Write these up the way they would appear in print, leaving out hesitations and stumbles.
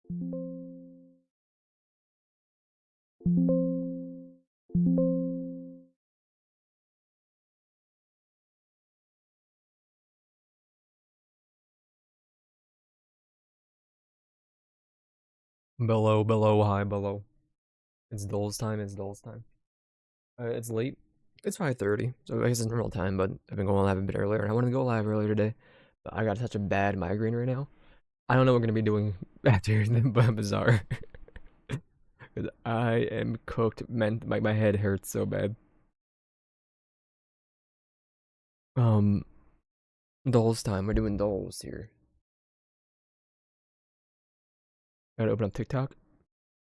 Below, below, high, below. It's Dole's time, it's Dole's time. It's late. It's 5:30, so I guess it's normal time, but I've been going live a bit earlier, and I wanted to go live earlier today, but I got such a bad migraine right now. I don't know what we're gonna be doing after the bazaar. 'Cause I am cooked, man. My head hurts so bad. Um, Dole's time. We're doing Dole's here. Gotta open up TikTok.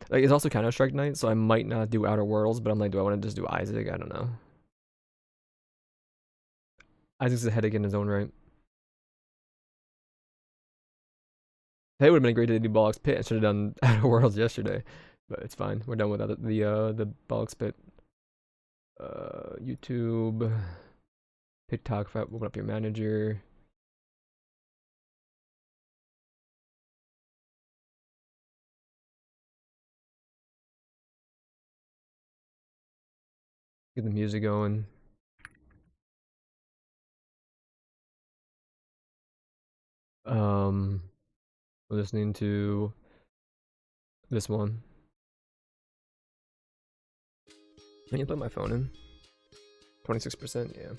Like, it's also Counter-Strike night, so I might not do Outer Worlds, but I'm like, do I want to just do Isaac? I don't know. Isaac's a headache in his own right. Hey, it would have been great to do Bollocks Pit. I should have done Outer Worlds yesterday, but it's fine. We're done with the Bollocks Pit. YouTube, TikTok. Open up your manager. Get the music going. Um, Listening to this one. I need to put my phone in. 26%, yeah.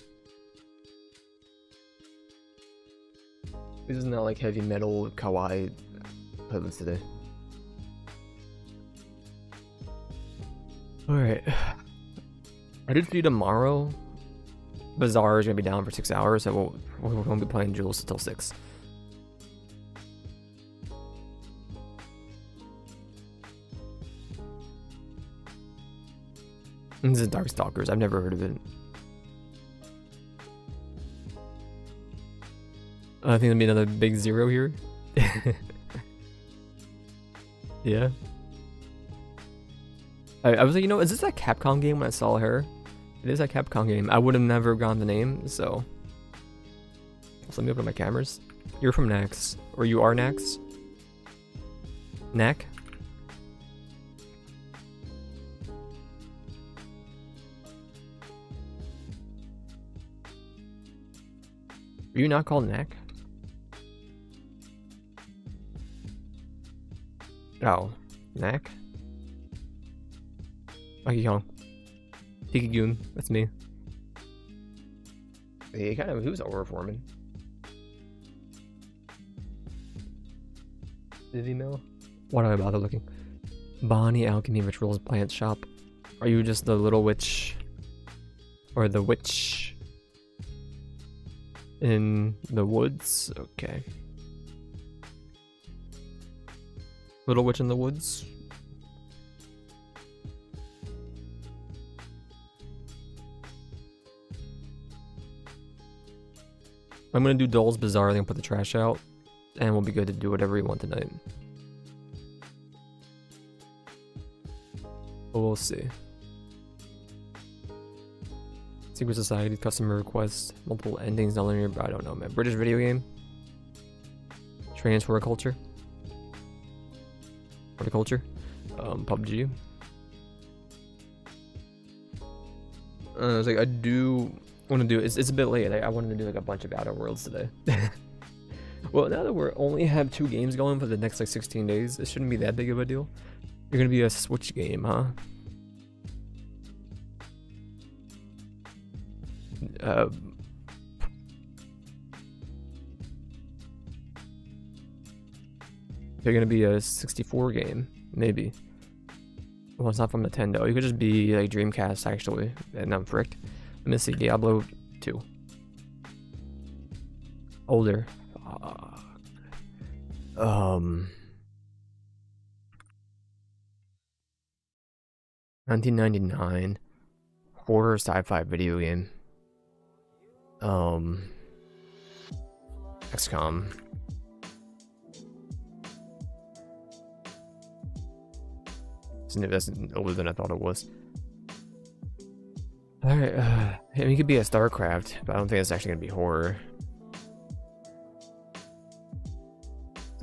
This is not like heavy metal kawaii playlist today. Alright. I did see tomorrow. Bazaar is gonna be down for 6 hours, so we're gonna be playing Jules until 6. This is Darkstalkers. I've never heard of it. I think there'll be another big zero here. Yeah. I was like, you know, is this that Capcom game when I saw her? It is that Capcom game. I would have never gotten the name, so. Let me open my cameras. You're from Nax. Or you are Nax? Knack? Are you not called Knack? Oh, Knack? Monkey Kong. Tiki Goon, that's me. He was overperforming. Did email? What am I bother looking? Bonnie Alchemy Rituals Plant Shop. Are you just the little witch? Or the witch in the woods? Okay. Little witch in the woods. I'm gonna do Dole's Bazaar, then put the trash out, and we'll be good to do whatever we want tonight. But we'll see. Secret Society, customer requests, multiple endings, non-linear, but I don't know, man. British video game? Transfer culture? Horticulture? PUBG? I was like, I do want to do, it's a bit late, I wanted to do like a bunch of Outer Worlds today. Well, now that we're only have 2 games going for the next like 16 days, it shouldn't be that big of a deal. You're gonna be a Switch game, huh? They're gonna be a 64 game, maybe. Well, it's not from Nintendo. You could just be like Dreamcast, actually, and I'm fricked. Let me see, Diablo 2. Older. 1999. Horror sci-fi video game. XCOM. That's older than I thought it was. Alright, I mean, it could be a StarCraft, but I don't think it's actually gonna be horror.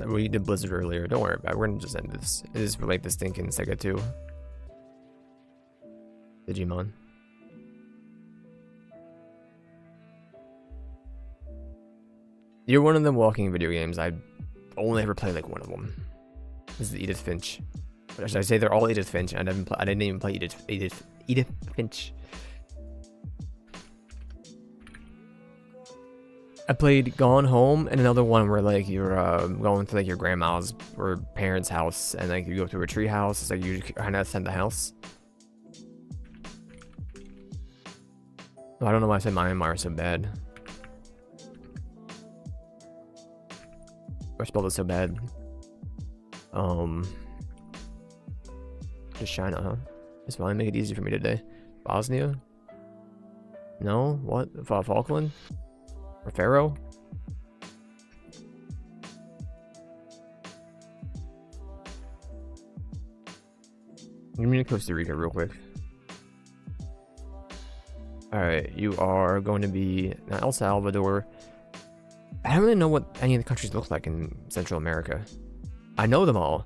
We did Blizzard earlier. Don't worry about it. We're gonna just end this. It is for like the stinking Sega 2. Digimon. You're one of them walking video games. I only ever played like one of them. This is Edith Finch. Or should I say they're all Edith Finch? I didn't even play Edith Finch. I played Gone Home and another one where like you're going to like your grandma's or parents' house and like you go to a tree house. It's like you kind of ascend the house. Oh, I don't know why I said Myanmar is so bad. I spelled it so bad. Just China, huh? It's fine. Make it easy for me today. Bosnia? No? What? Falkland? Or Faroe? Give me to Costa Rica real quick. Alright, you are going to be El Salvador. I don't really know what any of the countries look like in Central America. I know them all.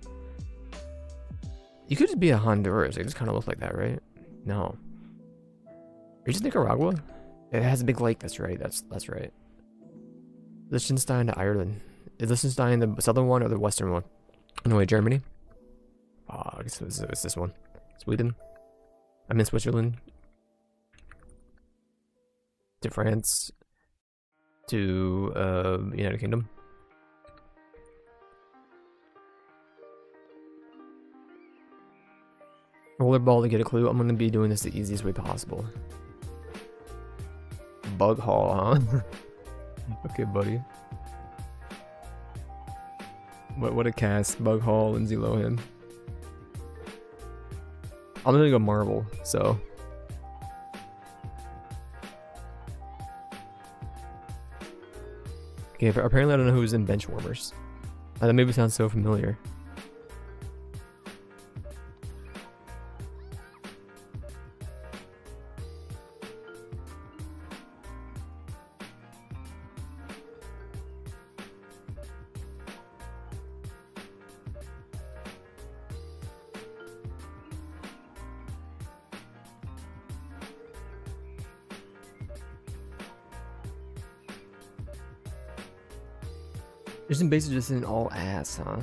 You could just be a Honduras. They just kind of look like that, right? No. Are you just Nicaragua? It has a big lake. That's right. That's right. Liechtenstein to Ireland. Is Liechtenstein the southern one or the western one? No way, Germany. I guess it's this one. Sweden. I'm in Switzerland. To France. To United Kingdom. Rollerball to get a clue. I'm gonna be doing this the easiest way possible. Bug Hall, huh? Okay, buddy. What a cast. Bug Hall, Lindsay Lohan. I'm gonna go Marvel, so. Okay, apparently I don't know who's in Benchwarmers. That maybe sounds so familiar. Jason Bates just in all ass, huh?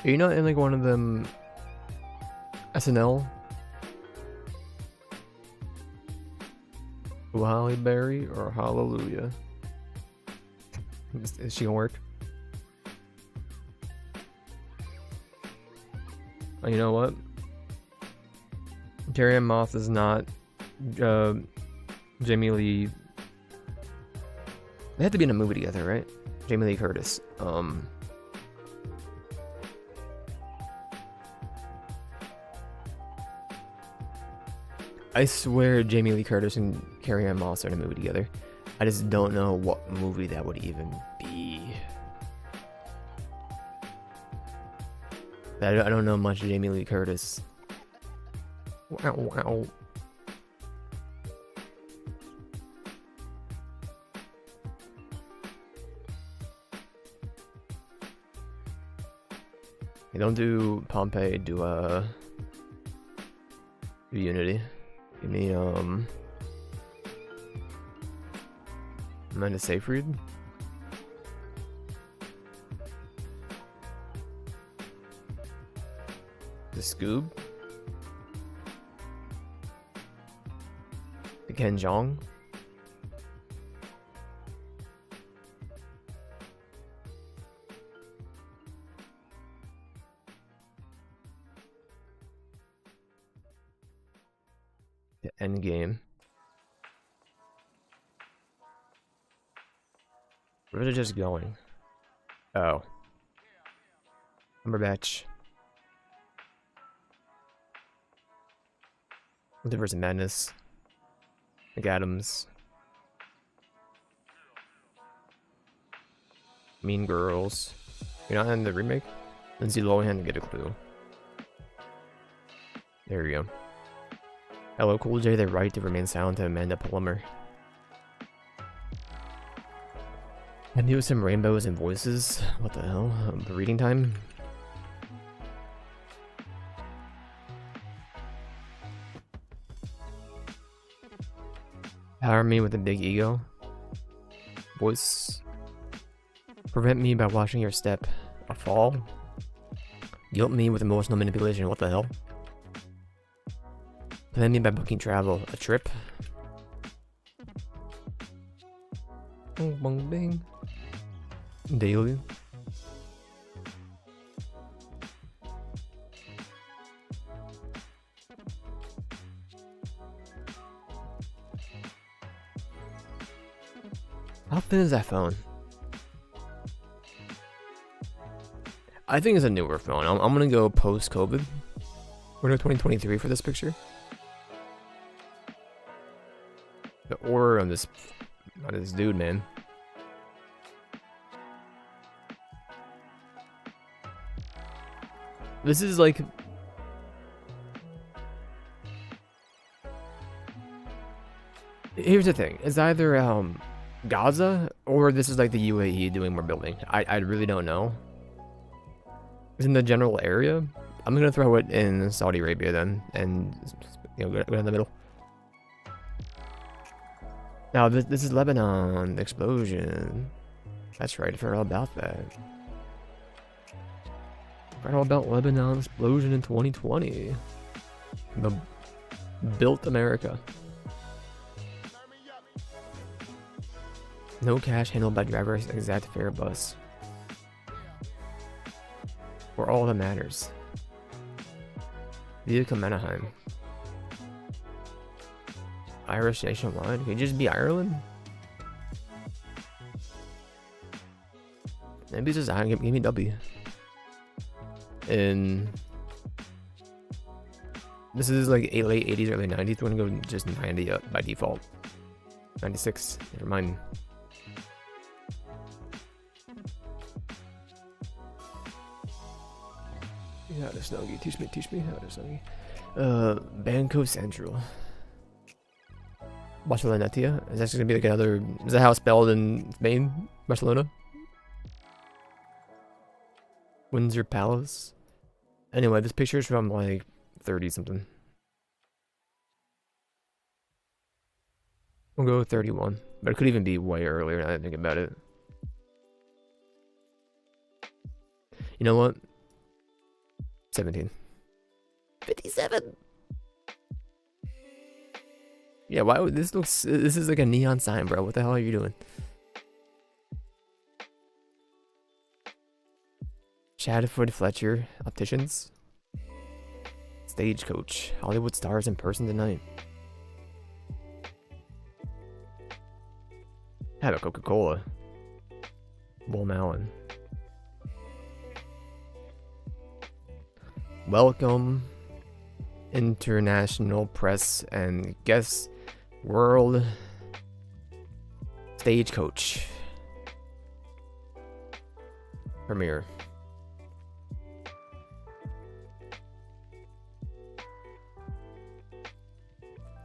Are you not in like one of them SNL? Halle Berry or Hallelujah? Is she gonna work? Oh, you know what? Carrie Ann Moss is not Jamie Lee. They have to be in a movie together, right? Jamie Lee Curtis. I swear Jamie Lee Curtis and Carrie Ann Moss are in a movie together. I just don't know what movie that would even be. I don't know much Jamie Lee Curtis. Wow, wow. Hey, don't do Pompeii, do Unity. Give me Amanda Seyfried. The Scoob. The Ken Jeong. The Endgame. Where are they just going? Oh. Cumberbatch. Multiverse of Madness. McAdams. Mean Girls. You're not in the remake? Lindsay Lohan to get a clue. There you go. Hello, Cool J, the right to remain silent to Amanda Plummer. I knew some rainbows and voices. What the hell? Reading time? Power me with a big ego. Voice. Prevent me by watching your step. A fall. Guilt me with emotional manipulation. What the hell? Plan me by booking travel. A trip. Bong bong bing. Daily. How thin is that phone? I think it's a newer phone. I'm gonna go post-COVID. We're in 2023 for this picture. The aura on this dude, man. This is like... Here's the thing. It's either Gaza or this is like the UAE doing more building. I really don't know. It's in the general area. I'm gonna throw it in Saudi Arabia then, and go in the middle. Now this is Lebanon explosion. That's right. I forgot all about that. Forgot all about Lebanon explosion in 2020. The built America. No cash handled by driver exact fare bus. For all that matters. Vehicle Menaheim. Irish nationwide? Could it just be Ireland? Maybe it's just give me W. And this is like late 80s, early 90s. We're gonna go just 90 up by default. 96. Never mind. How to snuggie. Teach me how to snuggie. Banco Central. Barcelona. Is that gonna be like another? Is that how it's spelled in Spain? Barcelona. Windsor Palace. Anyway, this picture is from like 30 something. We'll go with 31, but it could even be way earlier now that I think about it. You know what? 17. 57. Yeah, why would this looks? This is like a neon sign, bro. What the hell are you doing? Shadowford Fletcher Opticians. Stagecoach. Hollywood stars in person tonight. Have a Coca-Cola. Bull Malin. Welcome, international press and guests, world stagecoach premiere.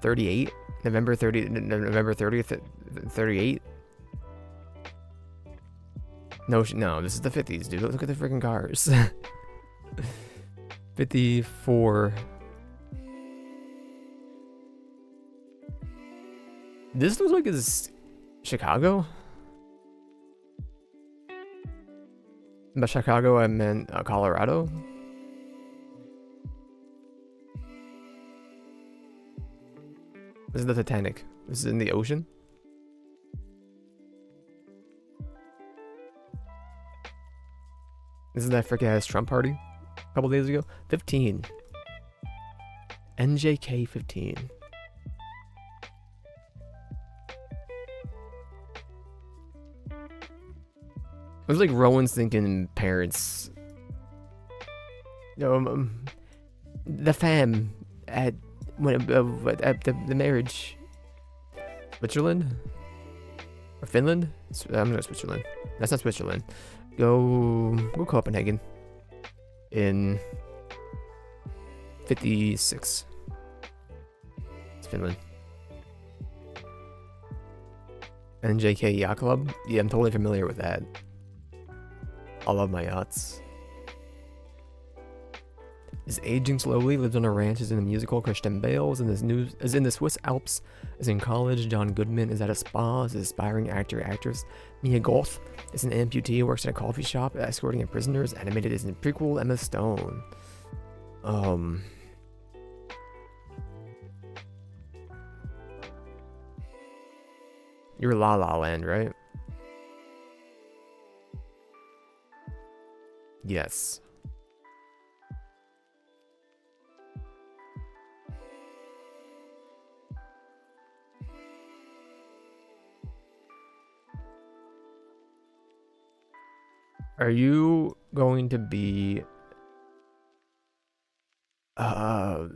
November 30th, 38. No, this is the 50s, dude. Look at the freaking cars. 54. This looks like it's Chicago. By Chicago, I meant Colorado. This is the Titanic. This is in the ocean. This is that freaking ass Trump party a couple days ago. 15. NJK 15. It was like Rowan's thinking parents. The fam at when at the marriage. Switzerland or Finland? I'm gonna go Switzerland. That's not Switzerland. Go Copenhagen in 56. It's Finland. NJK Yacht Club? Yeah, I'm totally familiar with that. I love my yachts. Is aging slowly, lives on a ranch, is in the musical, Christian Bale is in the Swiss Alps, is in college, John Goodman is at a spa, is an aspiring actor, actress, Mia Goth is an amputee, works at a coffee shop, escorting a prisoner, is animated, is in prequel, Emma Stone. You're La La Land, right? Yes. Are you going to be the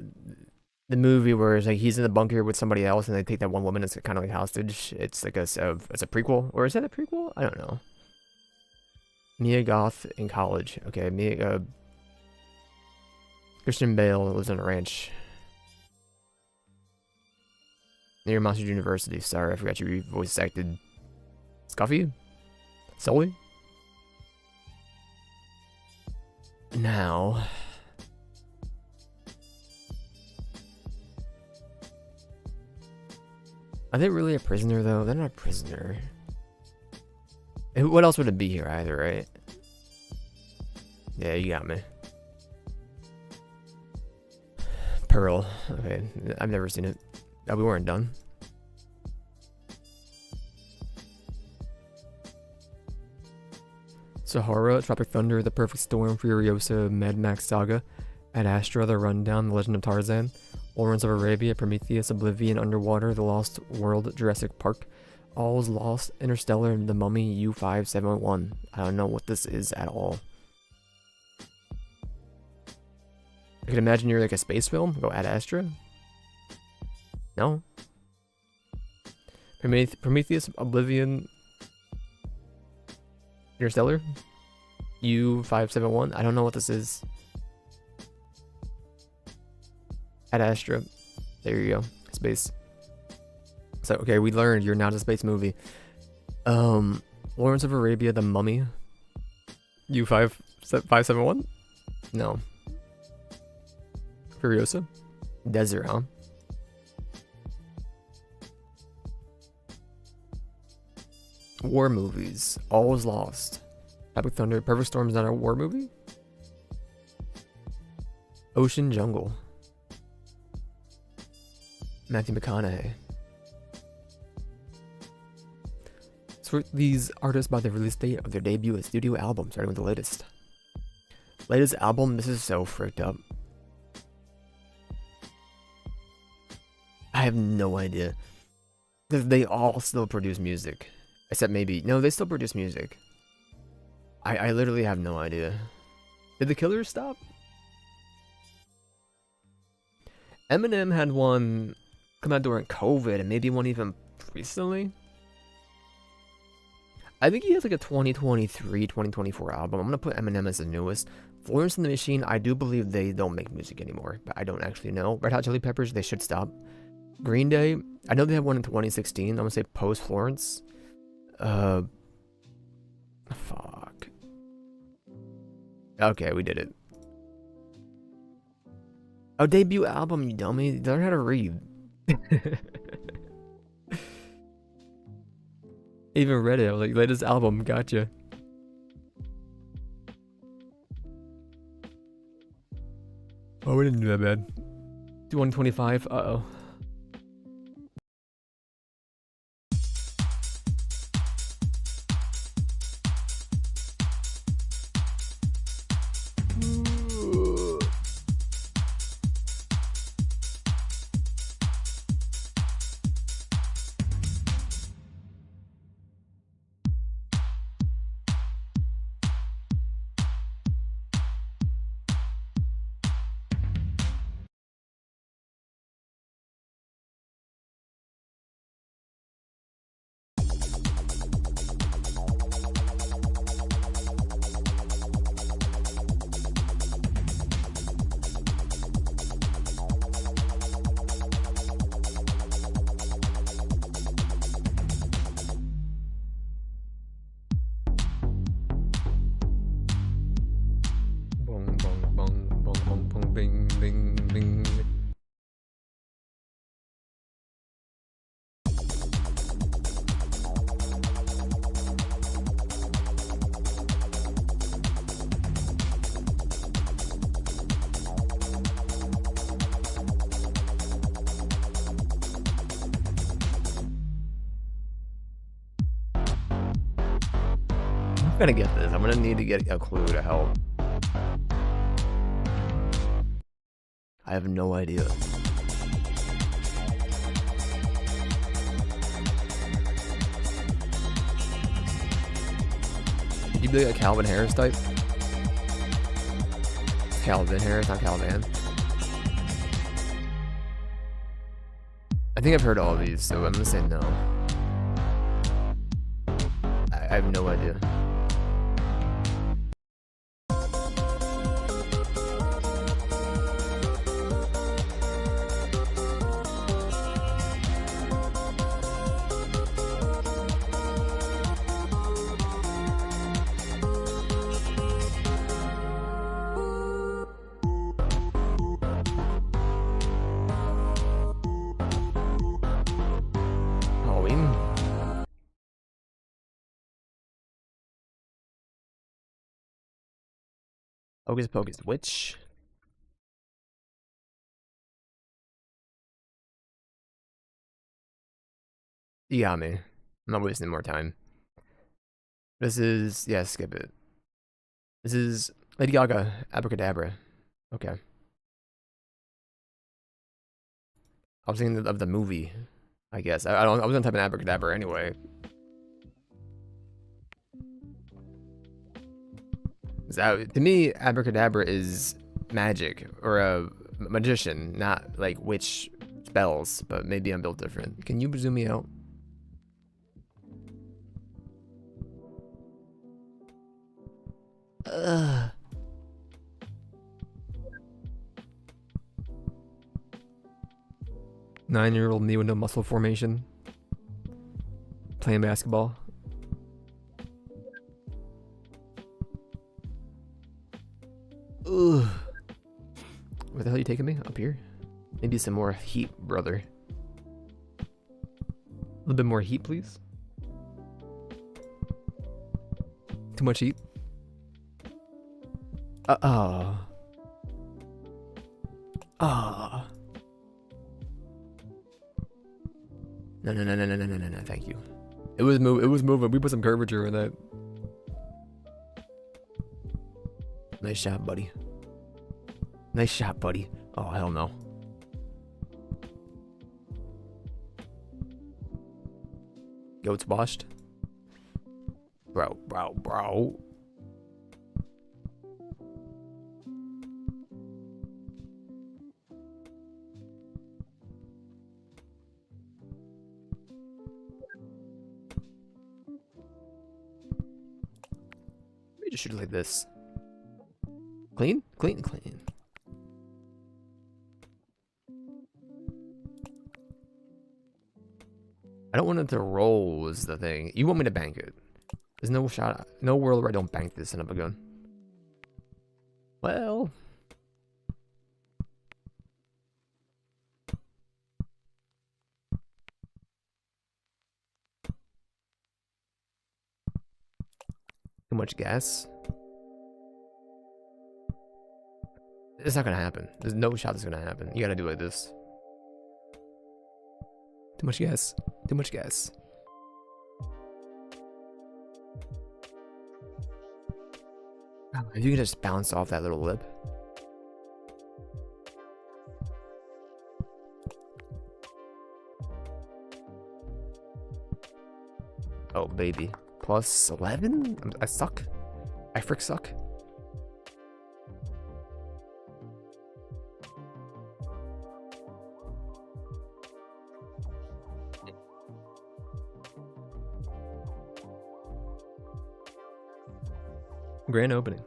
movie where it's like he's in the bunker with somebody else and they take that one woman as kind of like hostage? It's like it's a prequel, or is that a prequel? I don't know. Mia Goth in college. Okay, Christian Bale lives on a ranch near Monsters University. Sorry, I forgot you voice acted Scuffy? Sully? Now, are they really a prisoner though? They're not a prisoner. What else would it be here either, right? Yeah, you got me. Pearl. Okay, I've never seen it. Oh, we weren't done. Sahara, Tropic Thunder, The Perfect Storm, Furiosa, Mad Max Saga, Ad Astra, The Rundown, The Legend of Tarzan, Lawrence of Arabia, Prometheus, Oblivion, Underwater, The Lost World, Jurassic Park, All's Lost, Interstellar, The Mummy, U-571. I don't know what this is at all. I can imagine you're like a space film. Go Ad Astra. No. Prometheus, Oblivion, Interstellar, U-571. I don't know what this is. Ad Astra. There you go. Space. So, okay, we learned you're not a space movie. Lawrence of Arabia, The Mummy. U-571? No. Furiosa? Desert, huh? War movies. All is Lost. Tropic Thunder. Perfect Storm is not a war movie? Ocean Jungle. Matthew McConaughey. Sort these artists by the release date of their debut studio album, starting with the latest. Latest album, this is so fricked up. I have no idea. Because they all still produce music. Except maybe, no, they still produce music. I literally have no idea. Did the Killers stop? Eminem had one come out during COVID and maybe one even recently. I think he has like a 2023, 2024 album. I'm going to put Eminem as the newest. Florence and the Machine, I do believe they don't make music anymore, but I don't actually know. Red Hot Chili Peppers, they should stop. Green Day, I know they had one in 2016. I'm going to say post Florence. Fuck. Okay, we did it. Oh, debut album, you dummy. Learn how to read. Even read it. I was like, latest album, gotcha. Oh, we didn't do that bad. 125, uh-oh. gonna get this. I'm gonna need to get a clue to help. I have no idea. Did you be like a Calvin Harris type? Calvin Harris, not Calvin. I think I've heard all of these, so I'm gonna say no. I have no idea. Halloween. Hocus Pocus Witch. You got me. I'm not wasting more time. This is, yeah, skip it. This is Lady Gaga, Abracadabra. Okay. I was thinking of the movie, I guess. I was gonna type in Abracadabra anyway. To me, Abracadabra is magic or a magician, not like witch spells, but maybe I'm built different. Can you zoom me out? Ugh. Nine-year-old me with no muscle formation. Playing basketball. Ugh. Where the hell are you taking me? Up here? Maybe some more heat, brother. A little bit more heat, please. Too much heat. Oh. No, thank you. It was moving. We put some curvature in that. Nice shot, buddy. Nice shot, buddy. Oh, hell no. Goats washed. Bro. Maybe just shoot it like this. Clean? Clean. I don't want it to roll is the thing. You want me to bank it. There's no shot, no world where I don't bank this son of a gun. Well. Too much gas. It's not gonna happen. There's no shot that's gonna happen. You gotta do it like this. Too much gas. Too much gas. If you can just bounce off that little lip. Oh, baby. Plus 11? I suck. I frick suck. Grand opening.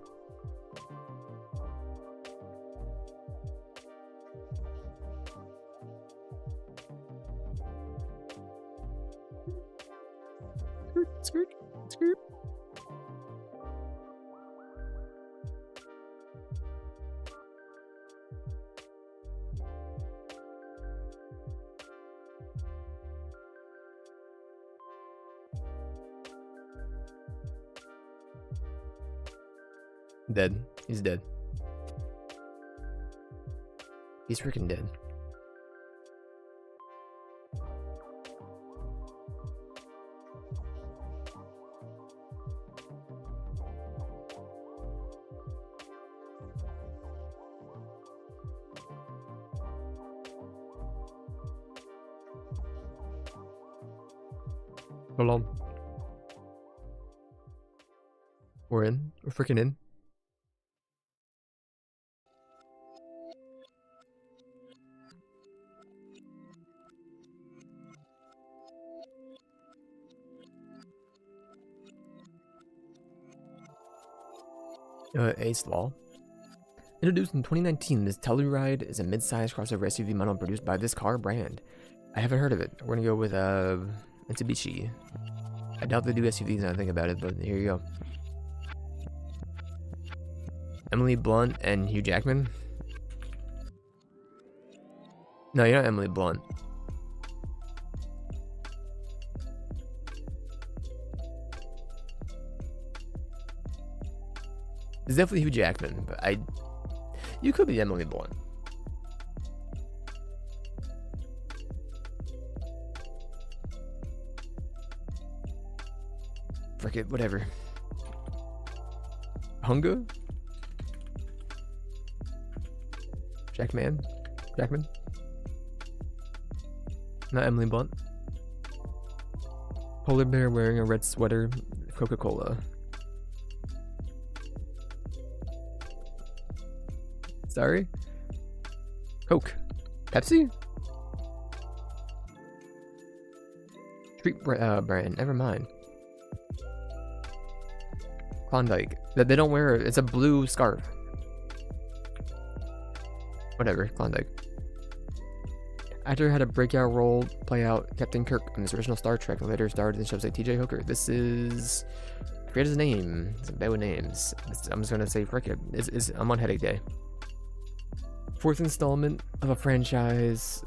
Skirt. Dead. He's dead. He's freaking dead. Hold on. We're in. We're freaking in. Ace Law. Introduced in 2019, this Telluride is a mid-sized crossover SUV model produced by this car brand. I haven't heard of it. We're gonna go with Mitsubishi. I doubt they do SUVs now I think about it, but here you go. Emily Blunt and Hugh Jackman. No, you're not Emily Blunt. It's definitely Hugh Jackman, but you could be Emily Blunt. Frick it, whatever. Hunga? Jackman? Not Emily Blunt. Polar bear wearing a red sweater. Coca-Cola. Sorry? Coke. Pepsi? Street brand. Never mind. Klondike. That they don't wear. It's a blue scarf. Whatever. Klondike. Actor had a breakout role play out Captain Kirk in this original Star Trek and later starred in shows like T.J. Hooker. This is... I forget his name. It's bad with names. I'm just gonna say frick it. I'm on headache day. Fourth installment of a franchise,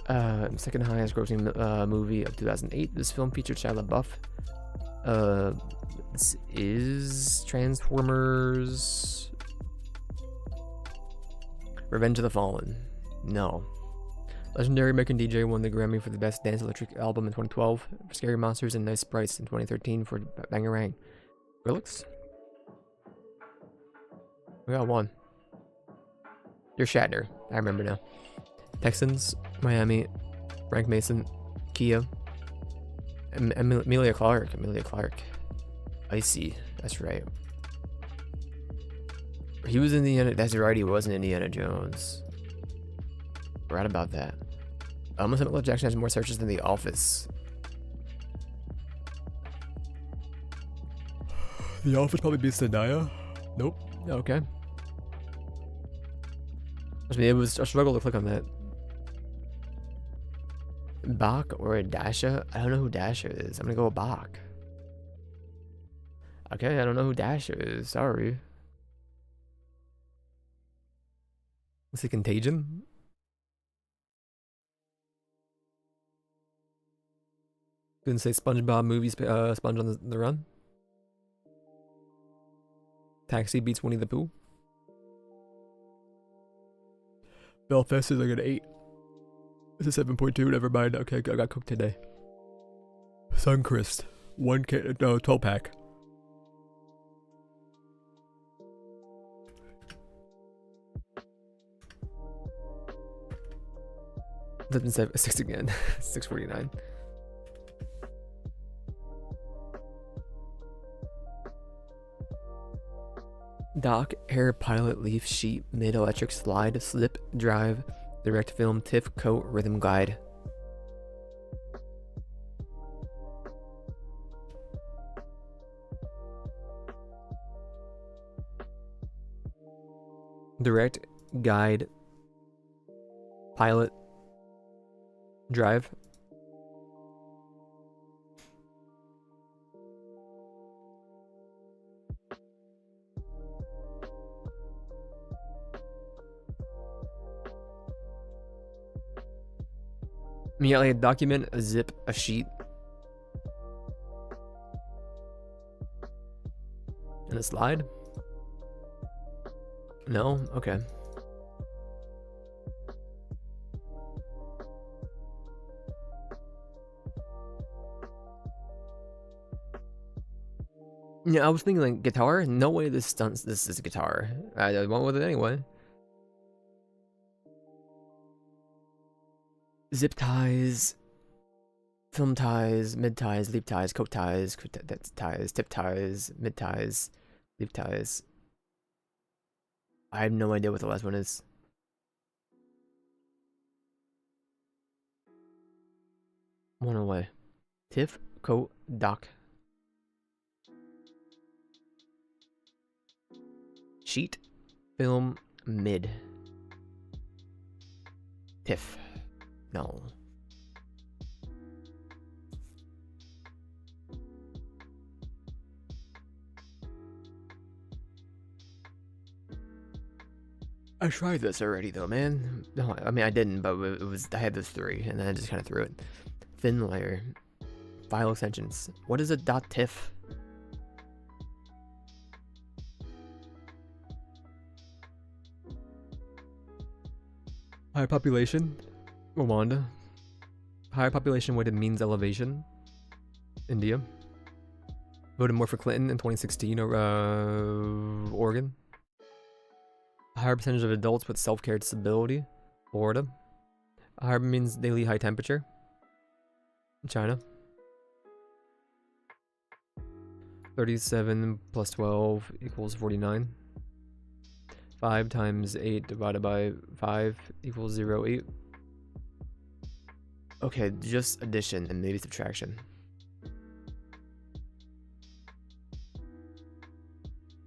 second highest grossing movie of 2008. This film featured Shia LaBeouf. This is Transformers Revenge of the Fallen. No. Legendary American DJ won the Grammy for the Best Dance Electric Album in 2012. For Scary Monsters and Nice Sprites in 2013 for Bangarang. Skrillex? We got one. You're Shatner. I remember now. Texans, Miami, Frank Mason, Kia, Amelia Clark. Icy. That's right. He was in Indiana. That's right. He was in Indiana Jones. Right about that. Almost Samuel Jackson has more searches than The Office. The Office probably beats Zendaya. Nope. Okay. I mean, it was a struggle to click on that. Bach or Dasha? I don't know who Dasha is. I'm gonna go with Bach. Okay, I don't know who Dasha is. Sorry. Let's see, Contagion? Couldn't say SpongeBob movie, Sponge on the Run. Taxi beats Winnie the Pooh. Belfast is like an 8. It's a 7.2, never mind. Okay, I got cooked today. Suncrest. 12 pack. Doesn't say 6 again. 649. Dock, air, pilot, leaf, sheet, mid, electric, slide, slip, drive, direct film, TIFF, coat, rhythm guide. Direct, guide, pilot, drive. Yeah, like a document, a zip, a sheet, and a slide. No? Okay. Yeah, I was thinking like guitar. No way this stunts. This is a guitar. I went with it anyway. Zip ties, Film ties, mid ties, leap ties, coat ties, ties, tip ties, mid ties, leap ties. I have no idea what the last one is. One away. Tiff, coat, dock. Sheet, film, mid. Tiff. No. I tried this already though, man. No, I mean I didn't, but it was I had those three, and then I just kind of threw it. Thin layer, file extensions. What is a .tiff? Higher population, Rwanda. Higher population weighted means elevation, India. Voted more for Clinton in 2016, Oregon. A higher percentage of adults with self-care disability, Florida. A higher means daily high temperature, China. 37 plus 12 equals 49. 5 times 8 divided by 5 equals 0.8. Okay, just addition and maybe subtraction.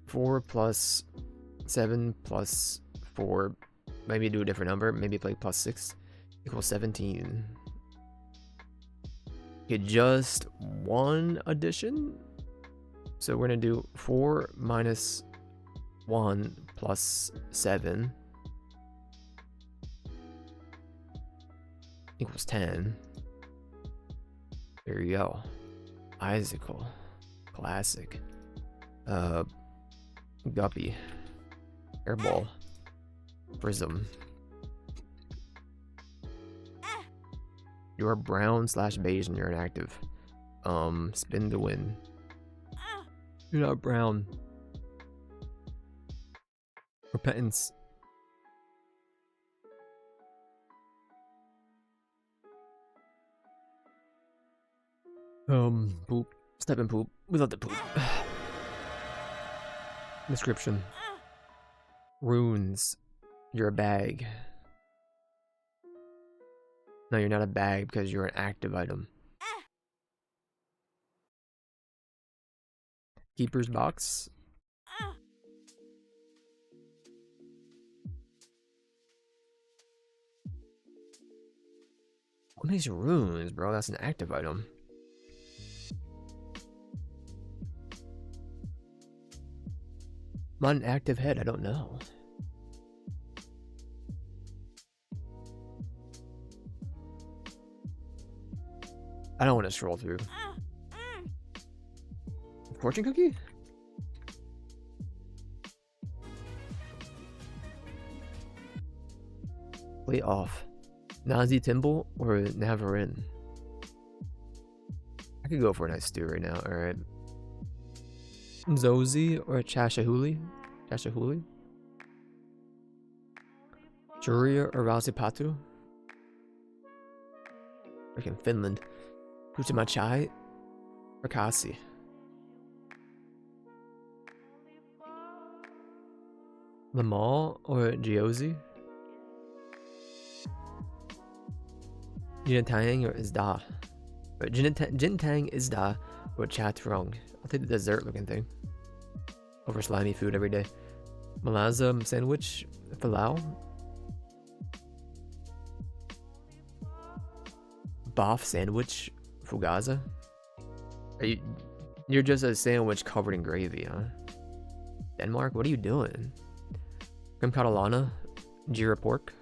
4 plus 7 plus 4, maybe do a different number, maybe like plus 6 equals 17. Okay, just one addition. So we're gonna do 4 minus 1 plus 7 equals 10. There you go. Icicle. Classic. Guppy. Airball. Prism. You're brown / beige and you're inactive. Spin to win. You're not brown. Repentance. Poop. Step and poop. We love the poop. Description. Runes. You're a bag. No, you're not a bag because you're an active item. Keeper's box. What makes runes, bro? That's an active item. Not an active head, I don't know. I don't want to scroll through. Fortune cookie? Play off. Nazi Timble or Navarin? I could go for a nice stew right now, alright. Zozi or Chashahuli? Chashahuli? Juria or Rasipatu? Freaking Finland. Kuchamachai or Kasi? Lamal or Giozi? Jinatang or Isda? Jintang Isda or Chaturong? I'll take the dessert looking thing over slimy food every day. Malaza sandwich, Falau. Boff sandwich, Fugaza. You're just a sandwich covered in gravy, huh? Denmark, what are you doing? Grim Catalana, Jira pork.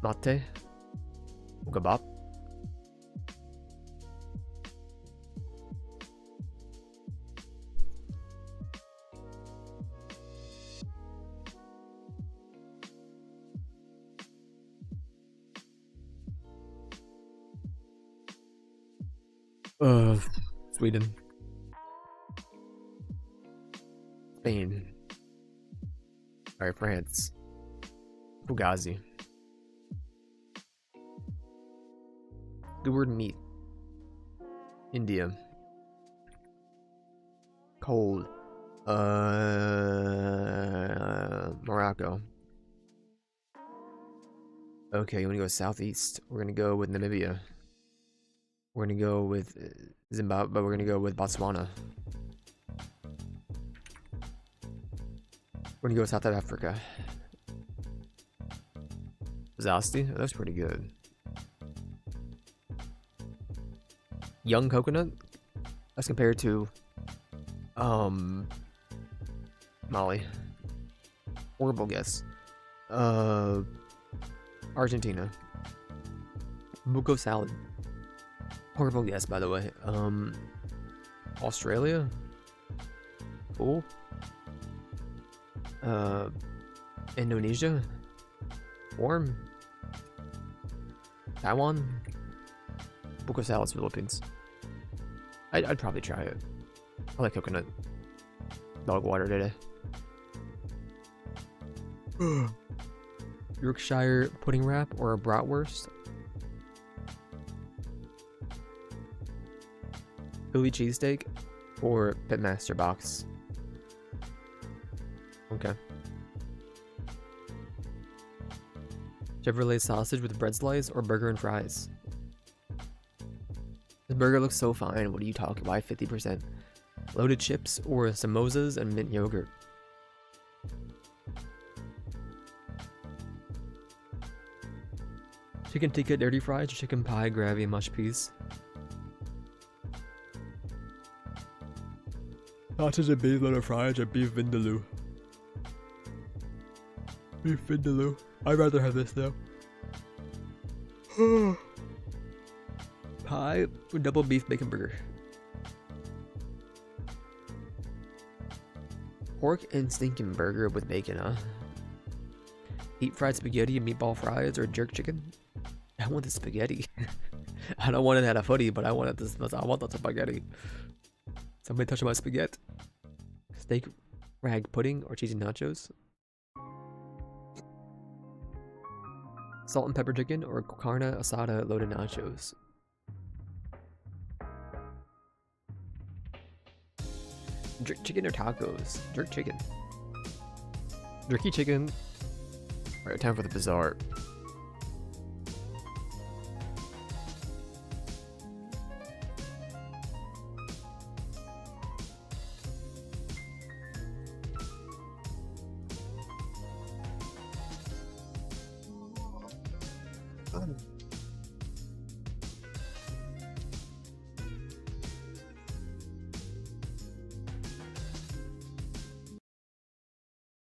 Mate, Ugabop. Sweden. Spain. Alright, France. Fugazi. Good word meat. India. Cold. Morocco. Okay, you want to go southeast? We're gonna go with Namibia. We're gonna go with Zimbabwe, but we're gonna go with Botswana. We're gonna go with South Africa. Zasti? Oh, that's pretty good. Young coconut? As compared to Mali. Horrible guess. Argentina. Buko salad. Horrible guess, by the way. Australia? Cool. Indonesia? Warm? Taiwan? Buko salad's Philippines. I'd probably try it. I like coconut. Dog water today. Yorkshire pudding wrap or a bratwurst? Philly cheesesteak or Pitmaster box? Okay. Chevrolet sausage with bread slice or burger and fries? This burger looks so fine. What are you talking? Why 50%? Loaded chips or samosas and mint yogurt? Chicken tikka dirty fries or chicken pie gravy mush peas? Sausage and beef loaded fries or beef vindaloo? Beef vindaloo. I'd rather have this though. Pie or double beef bacon burger? Pork and stinking burger with bacon, huh? Deep fried spaghetti and meatball fries or jerk chicken? I want the spaghetti. I don't want it at a footy, but I want it. I want the spaghetti. Somebody touch my spaghetti. Steak rag pudding or cheesy nachos? Salt and pepper chicken or carne asada loaded nachos? Jerk chicken or tacos? Jerk chicken. Jerky chicken. Alright, time for the bizarre.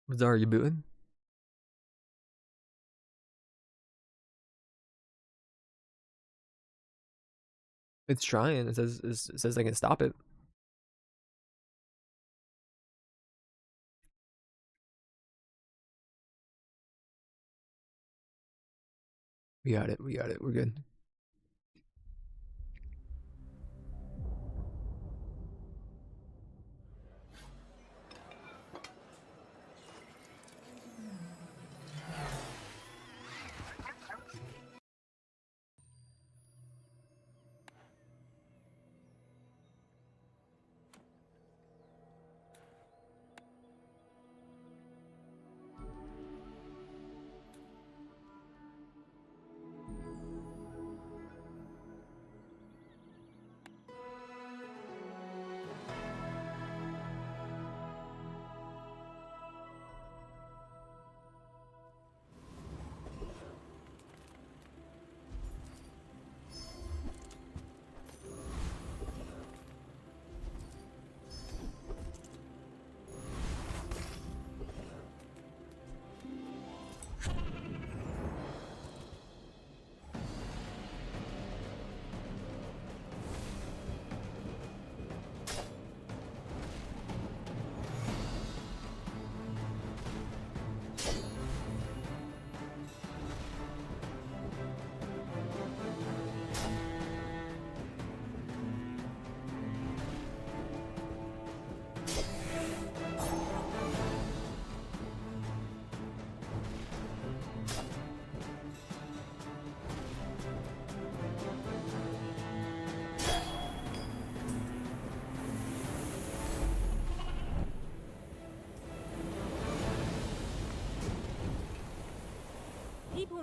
Bizarre, you booting? It's trying. It says I can stop it. We got it. We got it. We're good.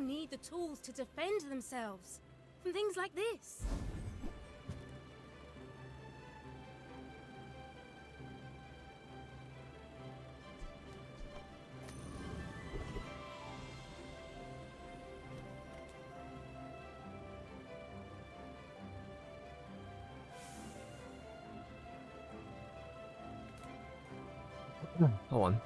need the tools to defend themselves from things like this. Hold on.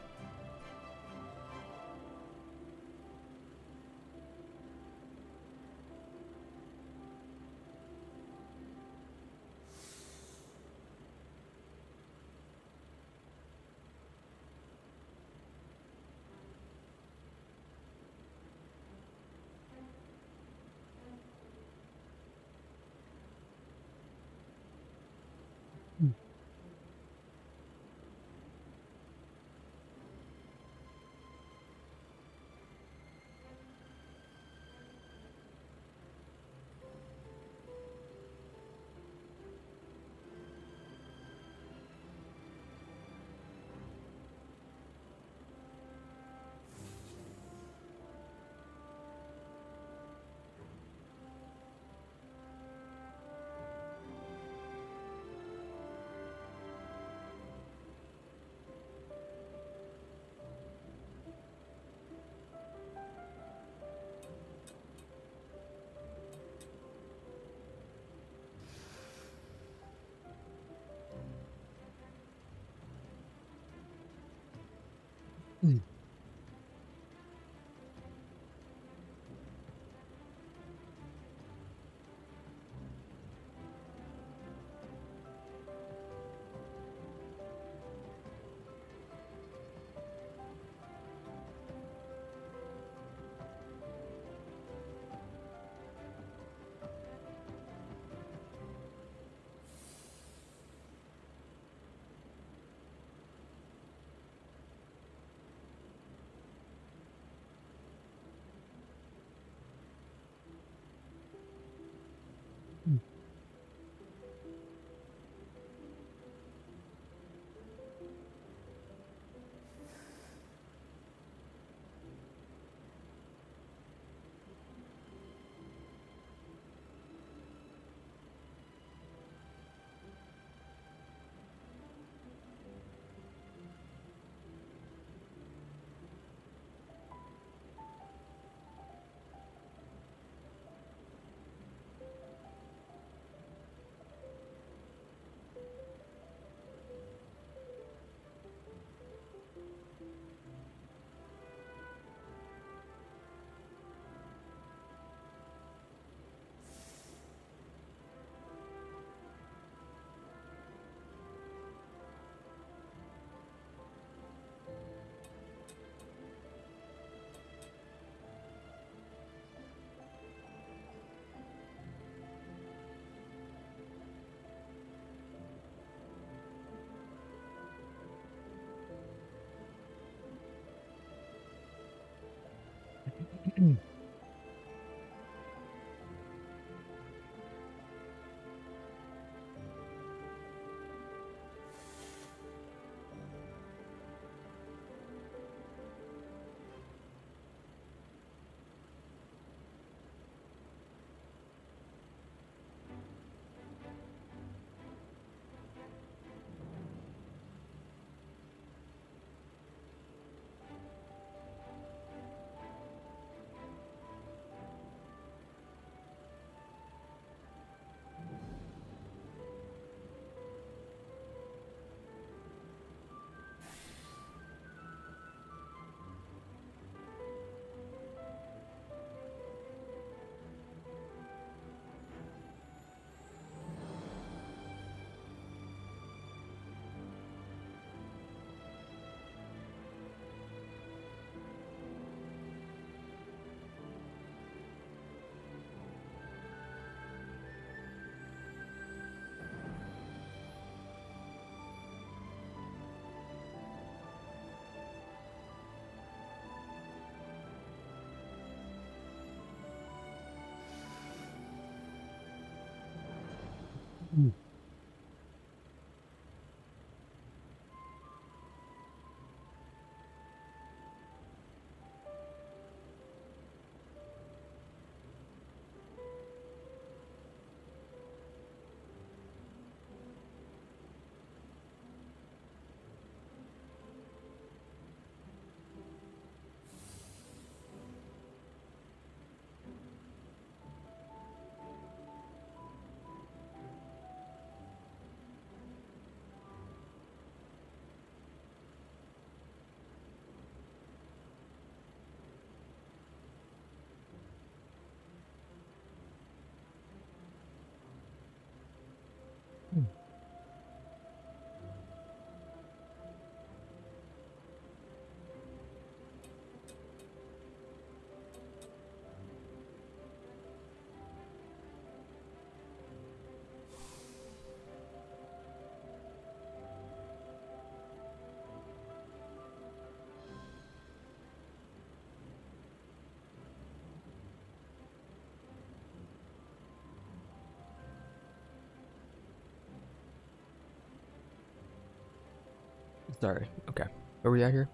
Sorry. Okay. Where we at here?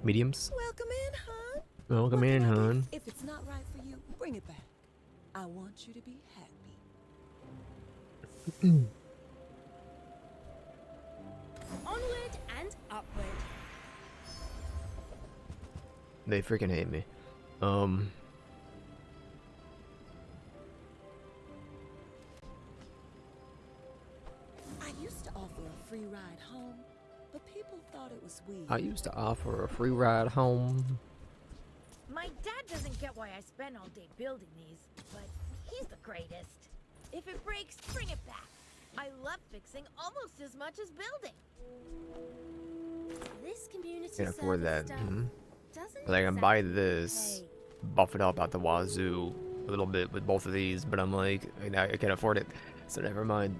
Mediums? Welcome in, hon. Welcome What in, can I do? hon. If it's not right for you, bring it back. I want you to be happy. Onward and upward. They freaking hate me. I used to offer a free ride home, but people thought it was weird. I used to offer a free ride home. My dad doesn't get why I spend all day building these, but he's the greatest. If it breaks, bring it back. I love fixing almost as much as building. This community Can't afford service that. stuff Mhm. doesn't But I can buy exactly this, pay. buff it up out the wazoo a little bit with both of these, but I'm like, I can't afford it, so never mind.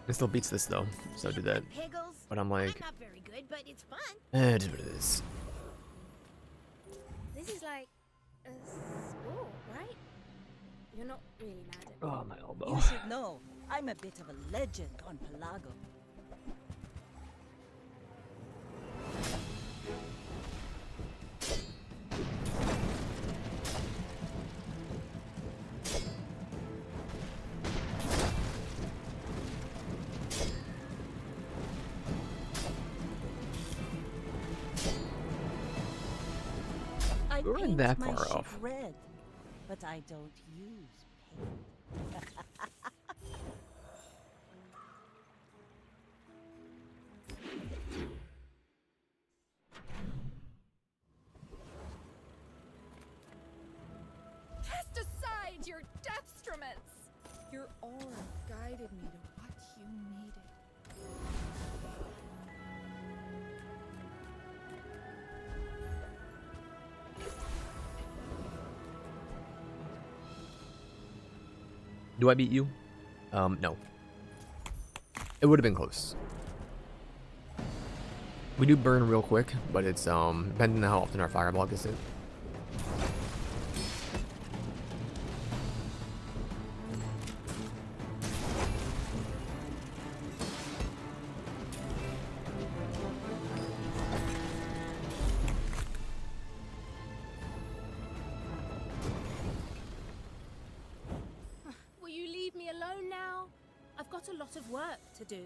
It still beats this though, so I did that. Piggles. But I'm like, not very good, but it's fun. it is what it is. This is like a sport, right? You're not really mad at me. Oh, my elbow. You should know, I'm a bit of a legend on Pelago. I We weren't paint that my far ship off. red, but I don't use paint. Cast aside your deathstruments! Your aura guided me to what you needed. Do I beat you? No. It would have been close. We do burn real quick, but it's depending on how often our fireball gets hit. Will you leave me alone now? I've got a lot of work to do.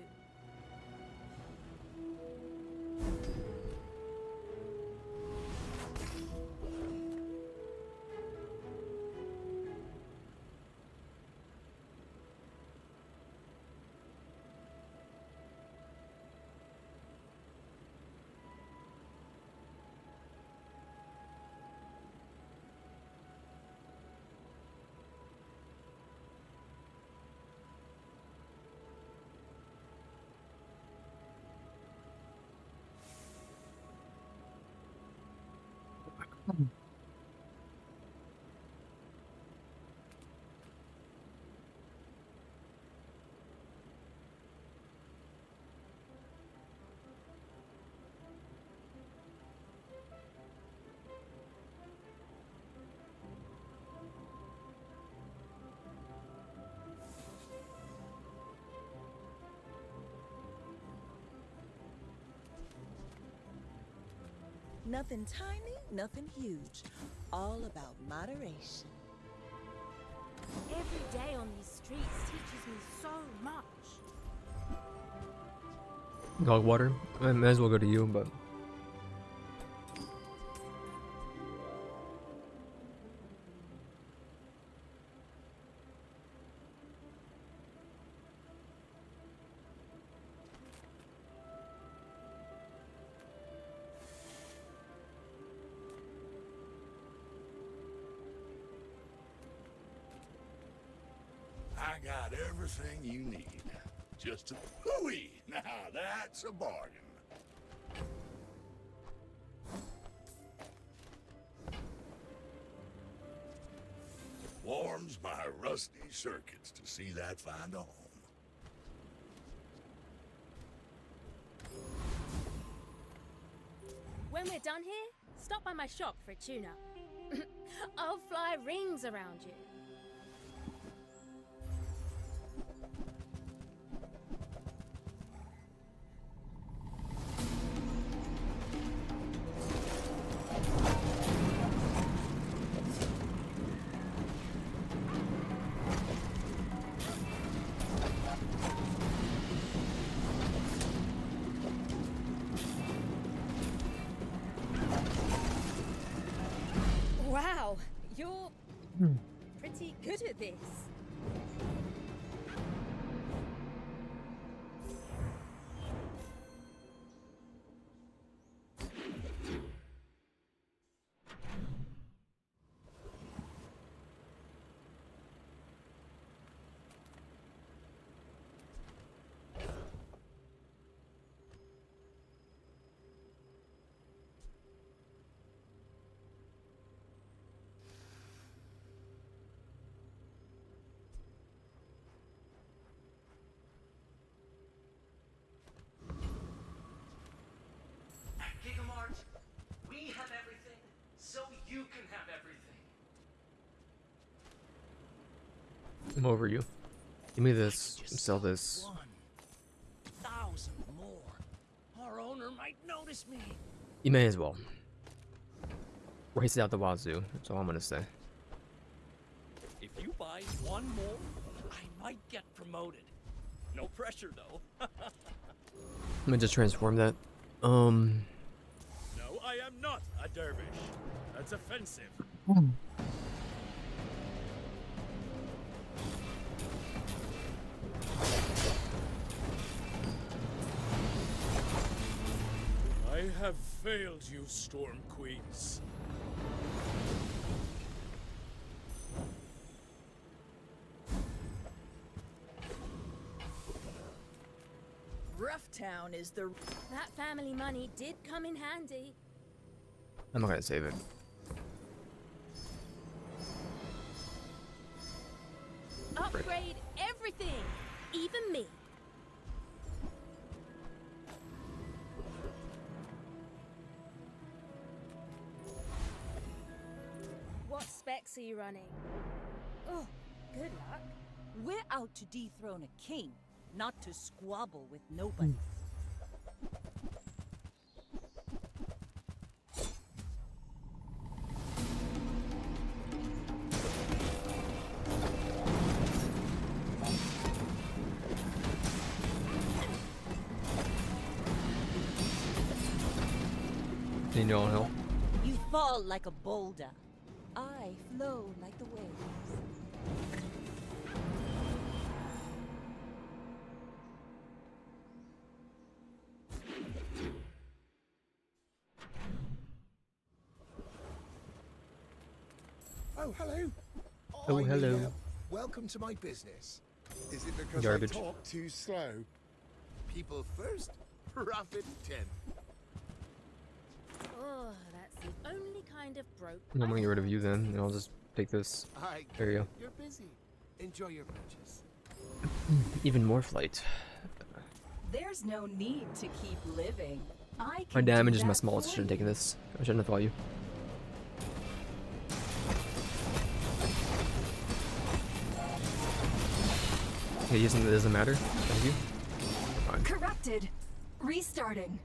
Nothing tiny, nothing huge. All about moderation. Every day on these streets teaches me so much. Dog water. I may as well go to you, but I got everything you need. Just a hooey. Now that's a bargain. Warms my rusty circuits to see that find a home. When we're done here, stop by my shop for a tune-up. I'll fly rings around you. at this. Gigamart, we have everything, so you can have everything. I'm over you. Give me this. Sell this. 1,000 more. Our owner might notice me. You may as well. Race it out the wazoo. That's all I'm gonna say. If you buy one more, I might get promoted. No pressure, though. I'm gonna just transform that. No, I am not a dervish. That's offensive. I have failed you, Storm Queens. Rough Town is the That family money did come in handy. I'm not gonna save it. Upgrade everything, even me. What specs are you running? Oh, good luck. We're out to dethrone a king, not to squabble with nobody. Need no help. You fall like a boulder. I flow like the waves. Oh, hello. Oh, I'm hello. here. Welcome to my business. Is it because Garbage. I talk too slow? People first, profit 10. Oh, that's the only kind of broke. I'm gonna get rid of you then, and I'll just take this. There you go. You're busy. Enjoy your purchase. Even more flight. There's no need to keep living. I My can do damage is my that smallest. I for should have taken you. this. I shouldn't have fought you. Okay, using it doesn't matter. Thank you. Fine. Corrupted. Restarting.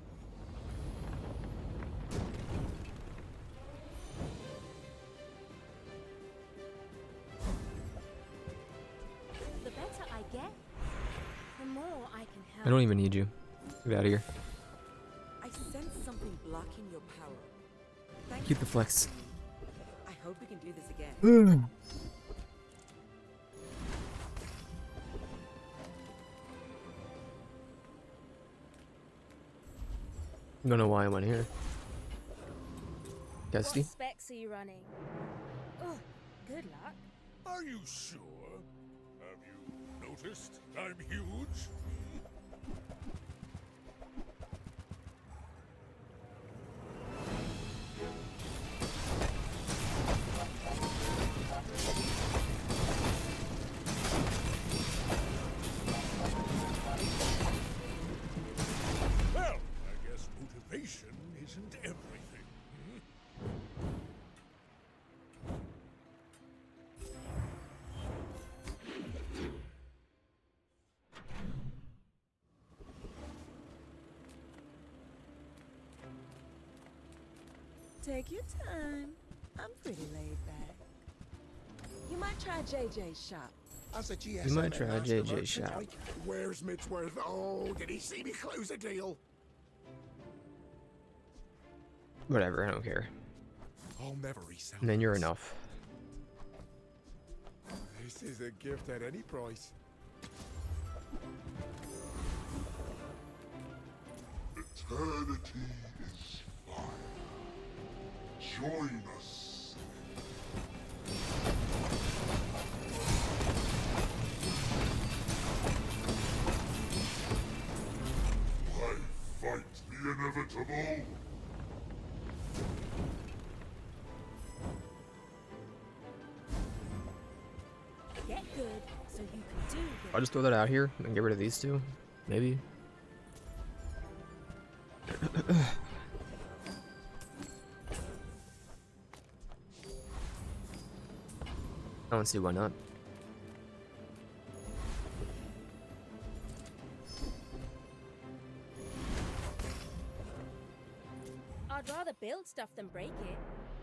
The better I get, the more I can help. I don't even need you. Get out of here. I sense something blocking your power. Thank Keep you. the flex. I hope we can do this again. I don't know why I went here. What Guesty? specs are you running? Oh, good luck. Are you sure? Have you noticed I'm huge? Well, I guess motivation isn't everything. Take your time. I'm pretty laid back. You might try JJ's shop. As a GSM You might try master JJ merchant, shop. Where's Midsworth? Oh, did he see me close a deal? Whatever, I don't care. I'll never resell And then you're this. enough. This is a gift at any price. Eternity is fire. Join us. I fight the inevitable. Get good so you can do good. I'll just throw that out here and get rid of these two. Maybe. I don't see why not. I'd rather build stuff than break it,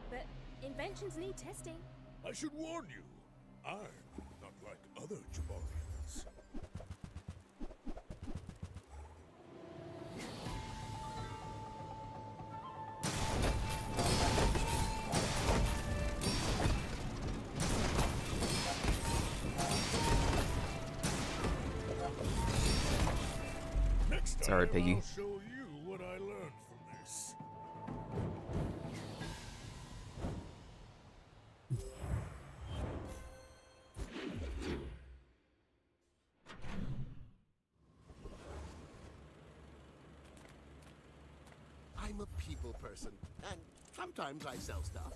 but inventions need testing. I should warn you, I'm not like other Jabarians. Next time, Sorry, Piggy. I'll show you what I learned from this. I'm a people person, and sometimes I sell stuff.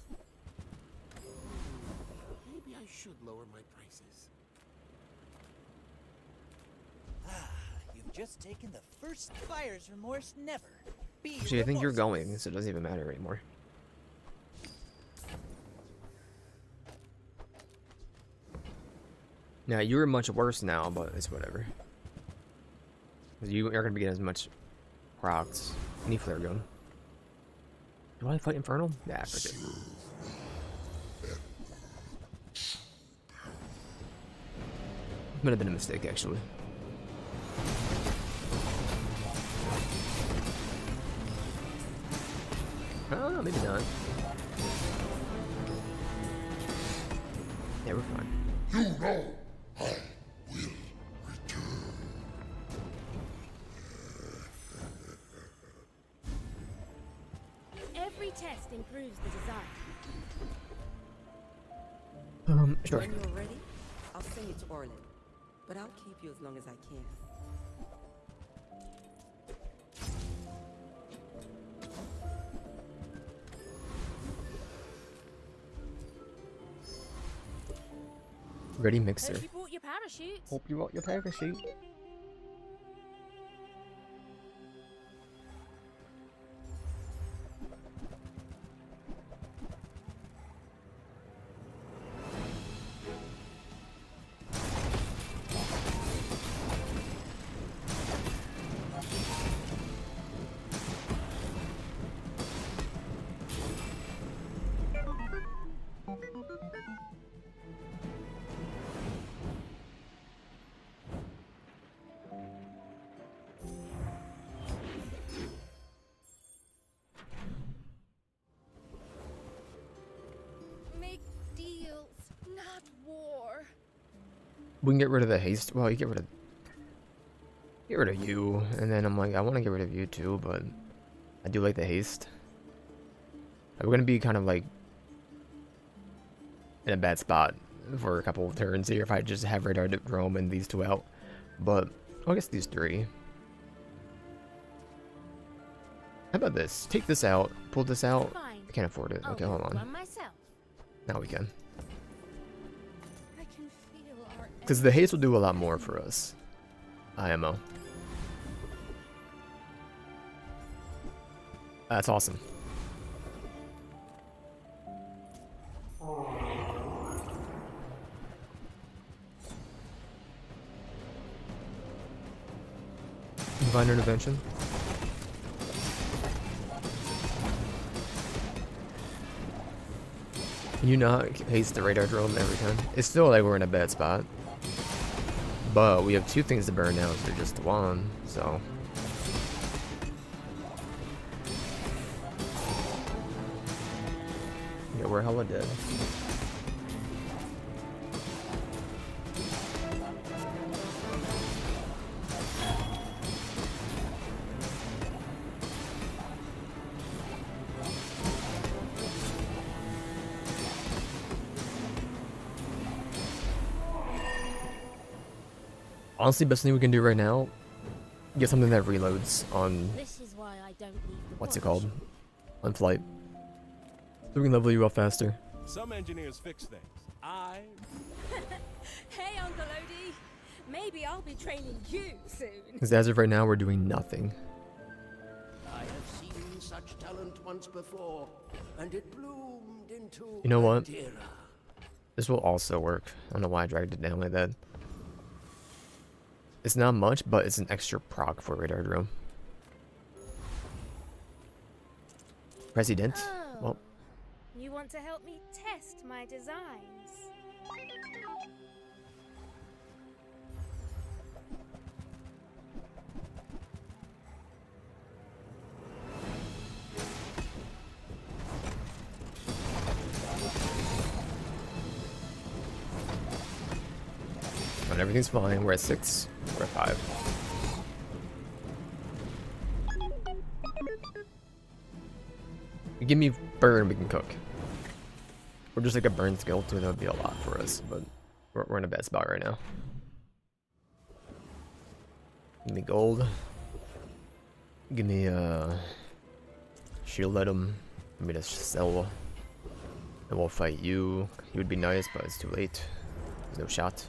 Maybe I should lower my prices. You've just taken the first buyer's remorse never. Be Actually, I think you're remorseless. going, so it doesn't even matter anymore. Now, you were much worse now, but it's whatever. 'Cause you aren't gonna be getting as much procs. Any flare gun. Do I fight Infernal? Yeah, forget it. Might have been a mistake, actually. Oh, maybe not. Yeah, we're fine. You know I will return. Every test improves the design. Sure. When you're ready, I'll send you to Orlin. But I'll keep you as long as I can. Ready mixer. Hope you bought your parachute. Hope you want your parachute. Make deals, not war. We can get rid of the haste. Well, you get rid of you, and then I'm like, I want to get rid of you too, but I do like the haste. We're gonna be kind of like in a bad spot for a couple of turns here if I just have radar drone and these two out. But well, I guess these three. How about this? Take this out, pull this out. Fine. I can't afford it. I'll Okay, hold build on. one myself. Now we can. I can feel our Because the haste will do a lot more for us. IMO. That's awesome. Divine intervention. Can you not haste the radar drone every time? It's still like we're in a bad spot. But we have two things to burn now instead of just one, so. Yeah, we're hella dead. Honestly, best thing we can do right now, get something that reloads on, This is why I don't leave the what's it pawn called? shop. On flight. So we can level you up faster. Some engineers fix things. Hey, Uncle Odie. Maybe I'll be training you soon. Because as of right now, we're doing nothing. I have seen such talent once before, and it bloomed into You know what? Adira. This will also work. I don't know why I dragged it down like that. It's not much, but it's an extra proc for radar drone. President? Oh, Well, you want to help me test my designs? when everything's fine, we're at 6. We're at 5. You give me burn, we can cook. Or just like a burn skill too, that would be a lot for us, but we're in a bad spot right now. Give me gold. Give me shield item. Give me to sell. And we'll fight you. He would be nice, but it's too late. There's no shot.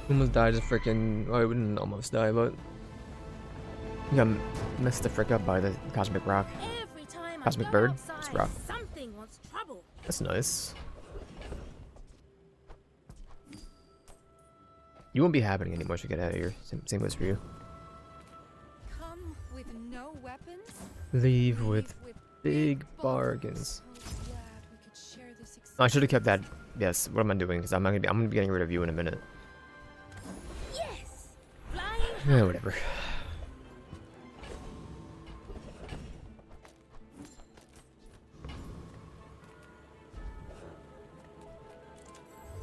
Almost died just freaking. Oh, I wouldn't almost die, but you got messed the frick up by the cosmic rock. Every time Cosmic I go bird? outside, It's rock. something wants trouble. That's nice. You won't be happening anymore once you get out of here. Same goes for you. Come with no weapons? Leave with big bargains. So glad we could share this I should have kept that. Yes. What am I doing? Because I'm gonna be getting rid of you in a minute. Yes! Flying Yeah, whatever.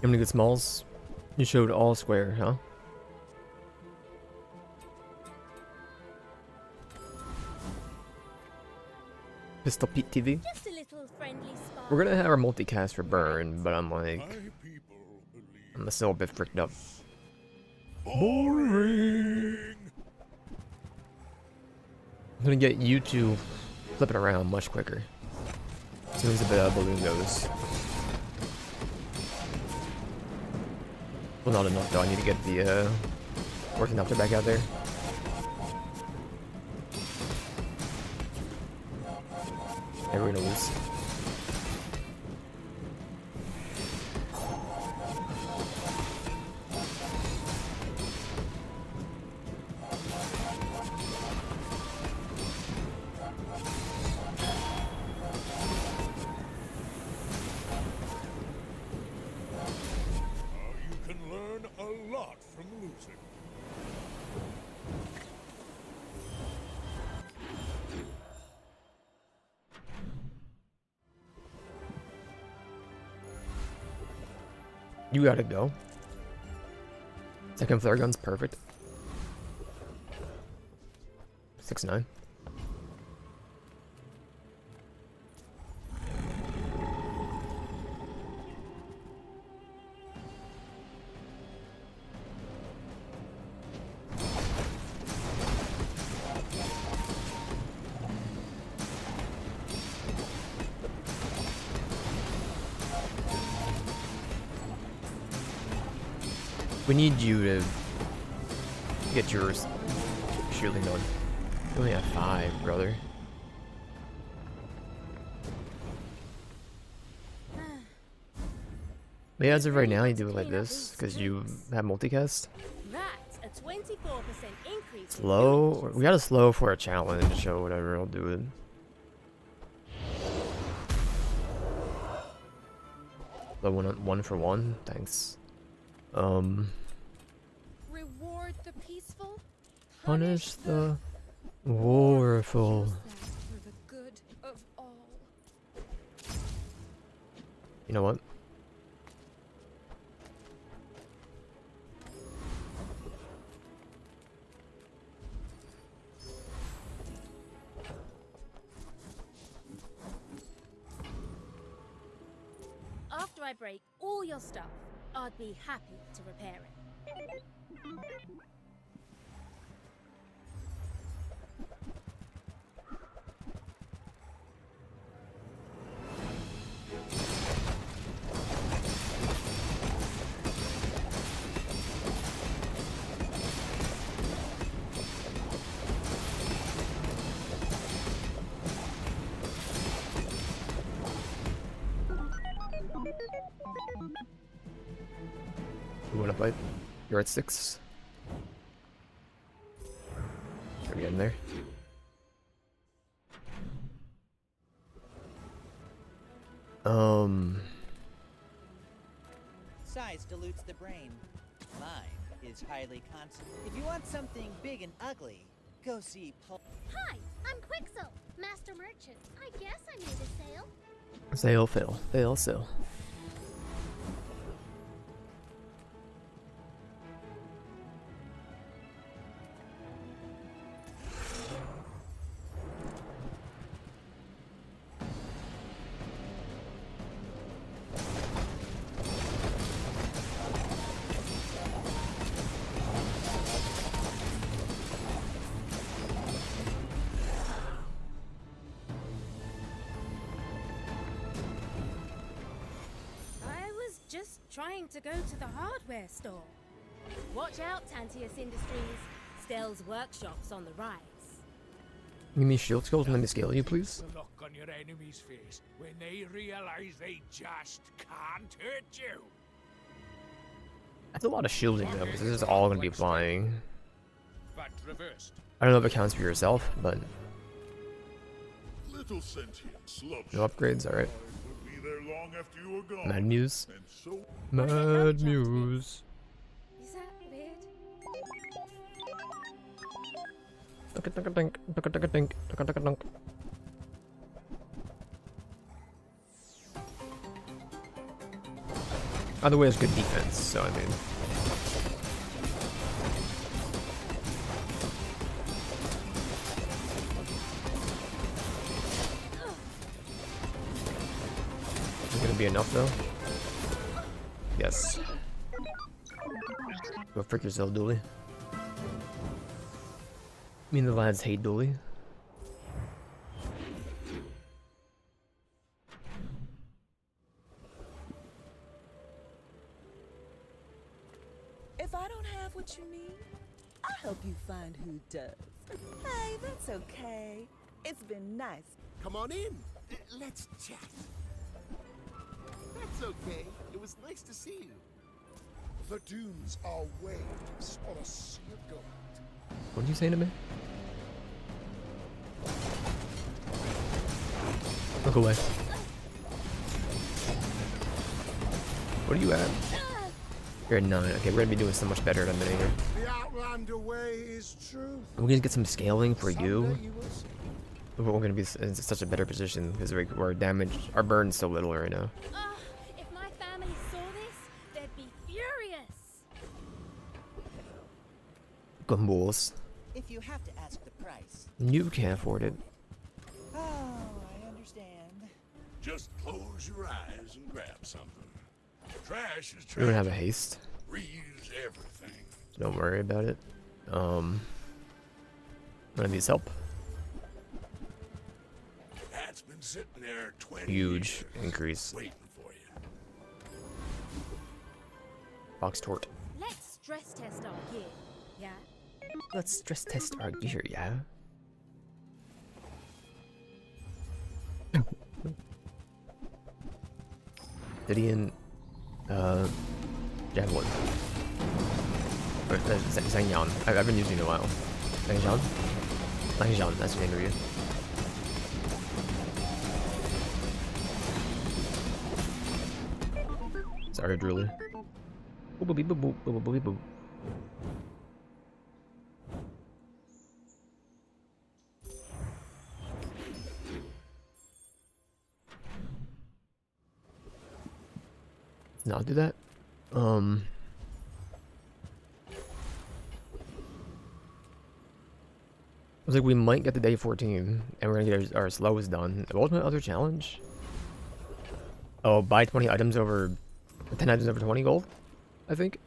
How many good smalls? You showed all square, huh? Pistol Pete TV. just a little friendly spark. We're gonna have our multicast for burn, but I'm like, My people believe I'm still a bit freaked up. boring. I'm gonna get you to flip it around much quicker. As soon as the balloon goes. Well, not enough though. I need to get the orthodopter back out there. And we're gonna lose. You can learn a lot from losing. You gotta go. Second flare gun's perfect. 6-9. We need you to get yours shielding on. You only have 5, brother. But yeah, as of right now, you do it like this because you have multicast. That's a 24% increase. in Slow. We gotta slow for a challenge or whatever. I'll do it. The one for one. Thanks. Reward the peaceful, Punish the warful. Use that for the good of all. You know what? After I break all your stuff, I'd be happy to repair it. You wanna fight? You're at 6. Are we getting there? Size dilutes the brain. Mine is highly constant. If you want something big and ugly, go see Hi, I'm Quixel, Master Merchant. I guess I made a sale. Sale, fail, fail, sale. Just trying to go to the hardware store. Watch out, Tantius Industries. Stell's workshop's on the rise. Give me shield skills and let me scale you, please. The look on your enemy's face when they realize they just can't hurt you. That's a lot of shielding though, because this is all gonna be flying. But reversed. I don't know if it counts for yourself, but Little sentient sludge. no upgrades, alright. Would be there long after you were gone. Mad Muse. And so Mad Muse. Is that weird? Dunk-a-dunk-a-dunk, dunk-a-dunk-a-dunk, dunk-a-dunk-a-dunk. Either way, it's good defense, so I mean. Is it gonna be enough though? Yes. Go frick yourself, Dooley. Me and the lads hate Dooley. If I don't have what you need, I'll help you find who does. Hey, that's okay. It's been nice. Come on in. Let's chat. That's okay. It was nice to see you. the dunes are waves on a sea of gold. What did you say to me? Look away. What are you at? You're at 9. Okay, we're gonna be doing so much better in a minute here. The Outlander way is truth. We're gonna get some scaling for you. Someday you will see. We're gonna be in such a better position because we're damaged. Our burn's so little right now. If my family saw this, they'd be furious. Gumballs. If you have to ask the price. You can't afford it. Oh, I understand. Just close your eyes and grab something. Trash is trash. We don't have a haste. Reuse everything. So don't worry about it. One of these help. That's been sitting there 20 Huge years, increase. waiting for you. Box tort. Let's stress test our gear, yeah? Let's stress test our gear, yeah? Gideon, Javelin. Or, Zhangyan. I've been using it a while. Zhangyan? Zhangyan, that's the name of you. Sorry, Drooly. Boop boop boop boop boop boop boop. not do that. I was like, we might get to day 14, and we're gonna get our slows done. What was my other challenge? Oh, buy 20 items over... 10 items over 20 gold, I think.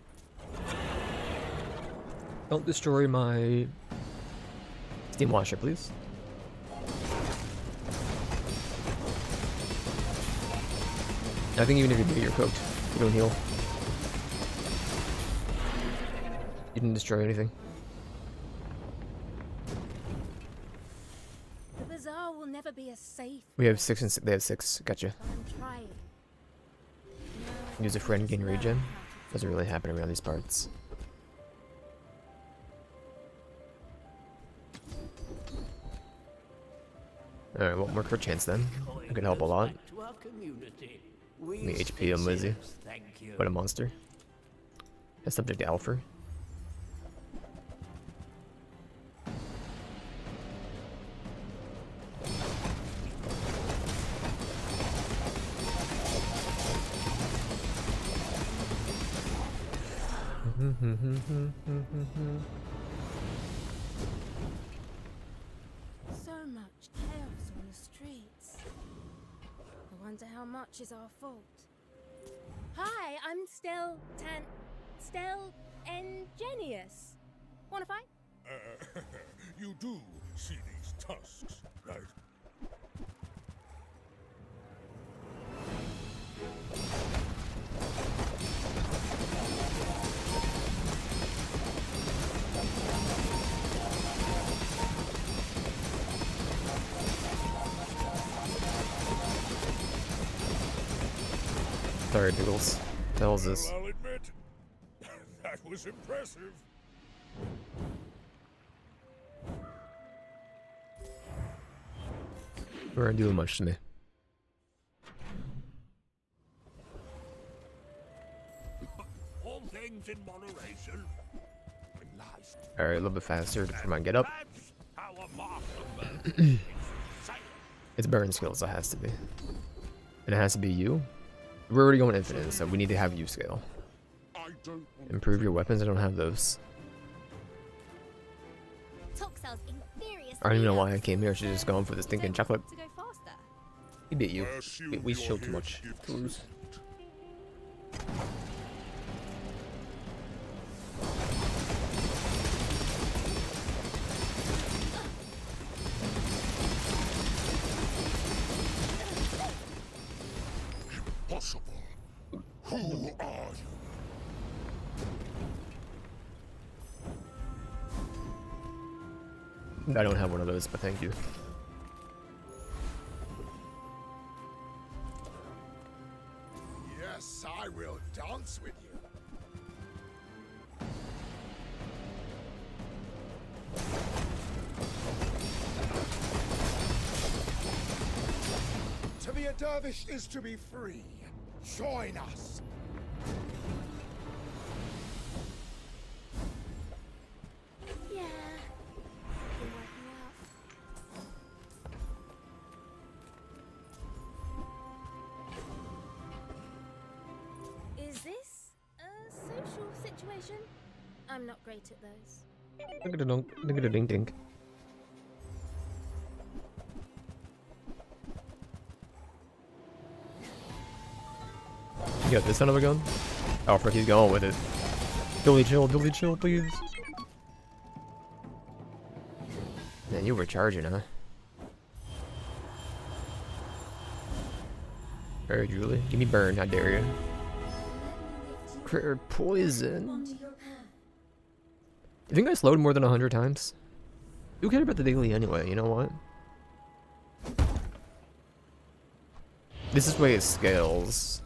Don't destroy my... steam washer, please. I think even if you do, you're cooked. You don't heal. You didn't destroy anything. The bazaar will never be as safe. We have 6 and 6. They have 6. Gotcha. I'm trying. Use a friend, gain regen. Doesn't really happen around these parts. Alright, one more crit chance then. That could help a lot. The HP on Lizzie. What a monster. That's subject to Alpha. So much chaos on the streets. I wonder how much is our fault. Hi, I'm Stel Ingenious. Wanna fight? You do see these tusks, right? Sorry, Pickles. What the hell is this? Well, I'll admit, that was impressive. You weren't doing much to me. All things in moderation. Alright, a little bit faster for my get up. It's burn skills, so it has to be. And it has to be you. We're already going infinite, so we need to have you scale. Improve your weapons, I don't have those. I don't even know why I came here, I should have just gone for this stinking chocolate. He beat you. We showed too much to lose. Impossible. Who are you? I don't have one of those, but thank you. Yes, I will dance with you. To be a dervish is to be free. Join us. Yeah. Been working out. Is this a social situation? I'm not great at those. Look at the dunk, look at the ding ding. You got this son of a gun? Oh, frick, he's going with it. Billy chill, please. Man, you were charging, huh? Alright, Julie. Give me burn, I dare you. Critter poison. Do you think I slowed more than 100 times? Who cared about the daily anyway, you know what? This is way it scales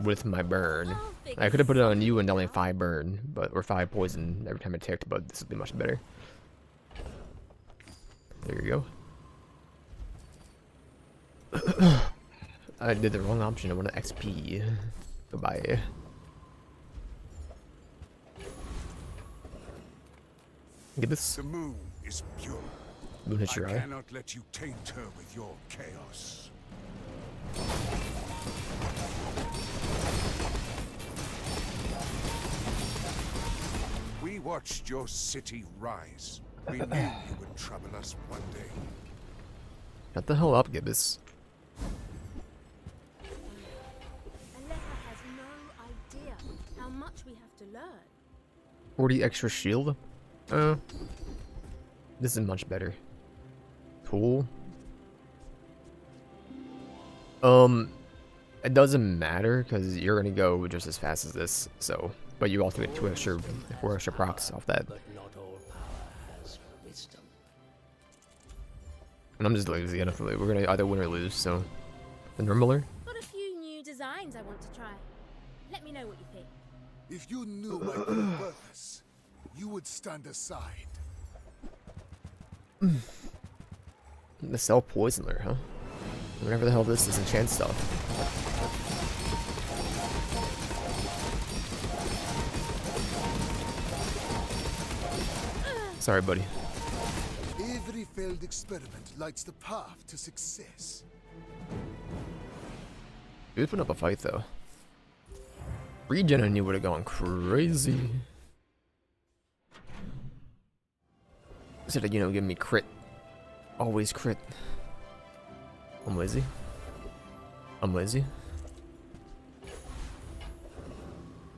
with my burn. I could have put it on you and only 5 burn, but or 5 poison every time it ticked, but this would be much better. There you go. I did the wrong option. I wanted XP. Goodbye. Get this. The moon is pure. Moon hits your I eye. cannot let you taint her with your chaos. watched your city rise. We knew you would trouble us one day. Shut the hell up, Gibbous. Aleha has no idea how much we have to learn. 40 extra shield? This is much better. Cool. It doesn't matter because you're gonna go just as fast as this. So, but you also get 4 extra procs off that. But not all power has wisdom. And I'm just lazy enough. We're gonna either win or lose. So, the normaler. Got a few new designs I want to try. Let me know what you think. If you knew my true purpose, you would stand aside. The cell poisoner, huh? Whatever the hell this is, enchant stuff. Sorry, buddy. Every failed experiment lights the path to success. Dude put up a fight though. Regen I knew would have gone crazy. Instead of, you know, giving me crit. Always crit. I'm lazy. I'm lazy.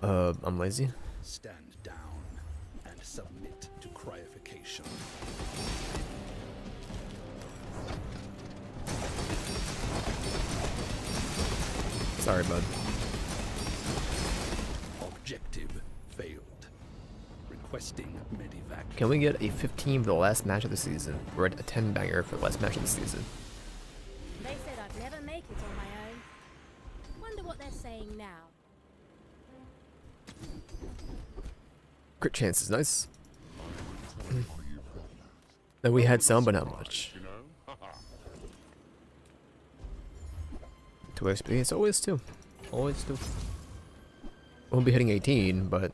I'm lazy. Stand down and submit to cryification. Sorry, bud. Objective failed. Requesting medivac. Can we get a 15 for the last match of the season? Or a 10 banger for the last match of the season? They said I'd never make it on my own. Wonder what they're saying now. Crit chance is nice. Then we had some, but not much. 2 XP, it's always 2. Always 2. Won't be hitting 18, but...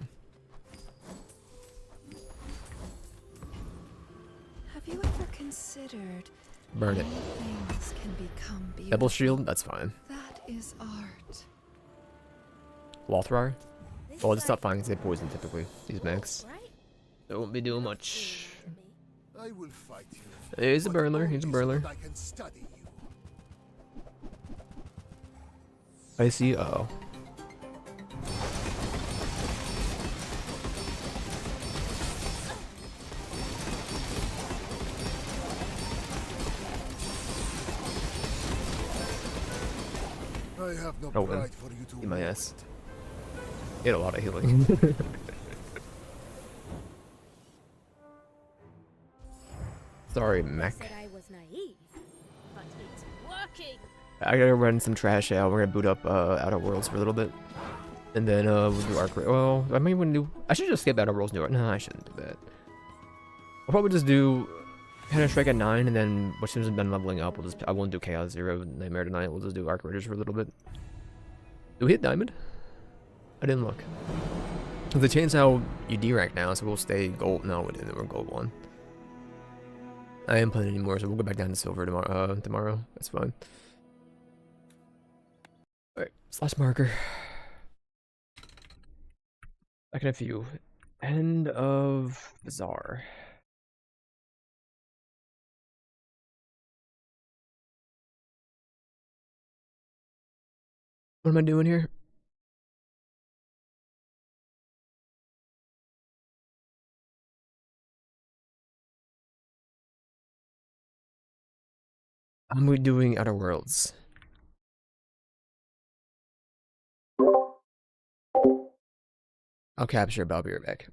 Have you ever considered burn it. things can become beautiful? Double shield, that's fine. That is art. Lothrar? Well, it's not fine because they poison typically. These mechs. They won't be doing much. I will fight you. He's a burler, he's a burler. I can study you. I see, uh-oh. I have no Oh, pride for you to in my ass. He had a lot of healing. Sorry, mech. Said I was naive, but it's working. I gotta run some trash out. We're gonna boot up Outer Worlds for a little bit. And then we'll do Arc. Well, I might even do. I should just skip Outer Worlds. No, I shouldn't do that. I'll probably just do Counter Strike at 9, and then as soon as I'm done leveling up, I won't do Chaos Zero Nightmare tonight. We'll just do Arc Raiders for a little bit. Do we hit Diamond? I didn't look. The chance how you D-rank now, so we'll stay gold. No, we didn't. We're gold 1. I am playing anymore, so we'll go back down to silver tomorrow. Tomorrow, that's fine. All right, slash marker. Back in a few. End of Bazaar. What am I doing here? I'm doing Outer Worlds. I'll capture it, but I'll be right back.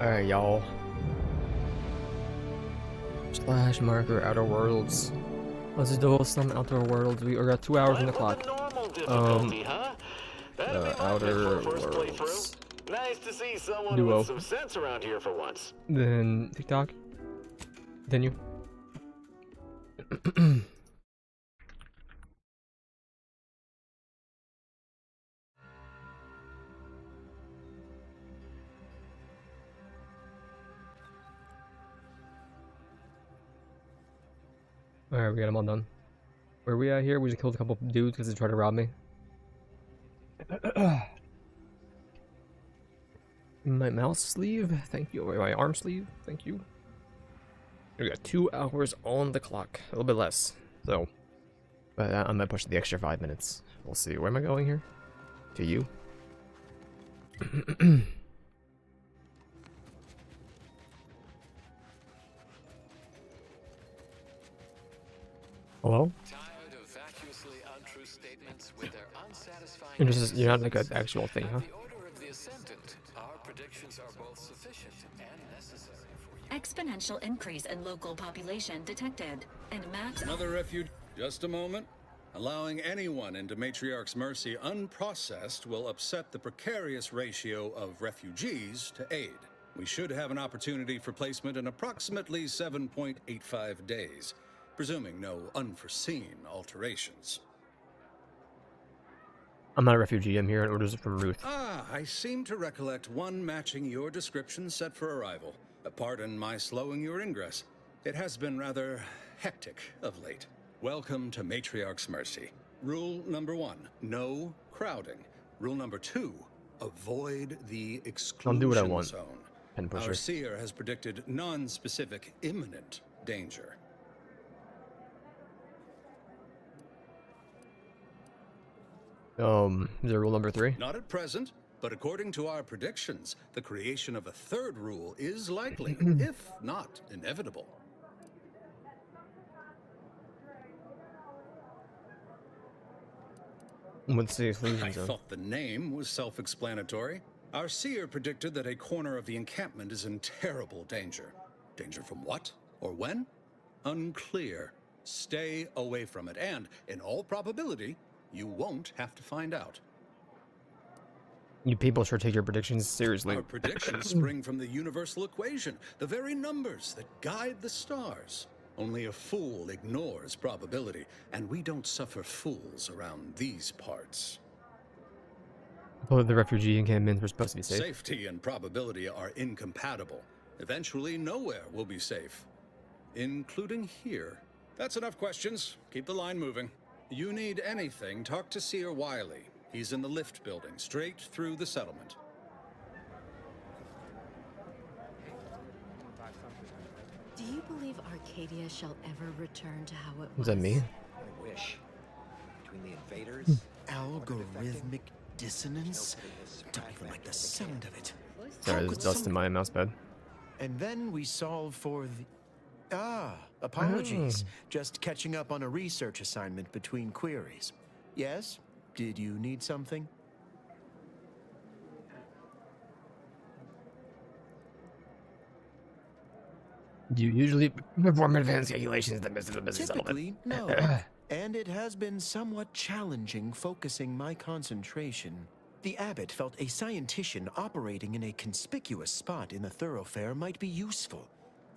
Alright, y'all. Slash marker outer worlds. Let's do some outer worlds. We got 2 hours on the clock. Outer worlds. Nice to see someone Duo. with some sense around here for once. Then TikTok. Continue. Alright, we got them all done. Where are we at here? We just killed a couple dudes because they tried to rob me. My mouse sleeve, thank you. My arm sleeve, thank you. We got 2 hours on the clock, a little bit less. So, but I might push the extra 5 minutes. We'll see. Where am I going here? To you. Hello? You're not like an actual thing, huh? Exponential increase in local population detected, and max. Another refuge. Just a moment. Allowing anyone into Matriarch's Mercy unprocessed will upset the precarious ratio of refugees to aid. We should have an opportunity for placement in approximately 7.85 days, presuming no unforeseen alterations. I'm not a refugee. I'm here on orders from Ruth. Ah, I seem to recollect one matching your description set for arrival. Pardon my slowing your ingress. It has been rather hectic of late. Welcome to Matriarch's Mercy. Rule number 1, no crowding. Rule number 2, avoid the exclusion I'll do what I want. zone. Pen pusher. Our seer has predicted non-specific imminent danger. Is there rule number 3? Not at present, but according to our predictions, the creation of a 3rd rule is likely, if not inevitable. What's the exclusion I zone? thought the name was self-explanatory. Our seer predicted that a corner of the encampment is in terrible danger. Danger from what? Or when? Unclear. Stay away from it, and, in all probability, you won't have to find out. You people sure take your predictions seriously. Our predictions spring from the universal equation, the very numbers that guide the stars. Only a fool ignores probability, and we don't suffer fools around these parts. Oh, the refugee encampments were supposed to be safe. Safety and probability are incompatible. Eventually, nowhere will be safe, including here. That's enough questions. Keep the line moving. You need anything, talk to Seer Wiley. He's in the lift building, straight through the settlement. Do you believe Arcadia shall ever return to how it was? What does that mean? I wish. Between the invaders... Algorithmic dissonance? Don't even like the sound of it. Sorry, there's dust in my mouse pad. And then we solve for the... apologies. Just catching up on a research assignment between queries. Yes? Did you need something? You usually perform advanced calculations in the midst of a business Typically, settlement. no. And it has been somewhat challenging focusing my concentration. The abbot felt a scientician operating in a conspicuous spot in the thoroughfare might be useful.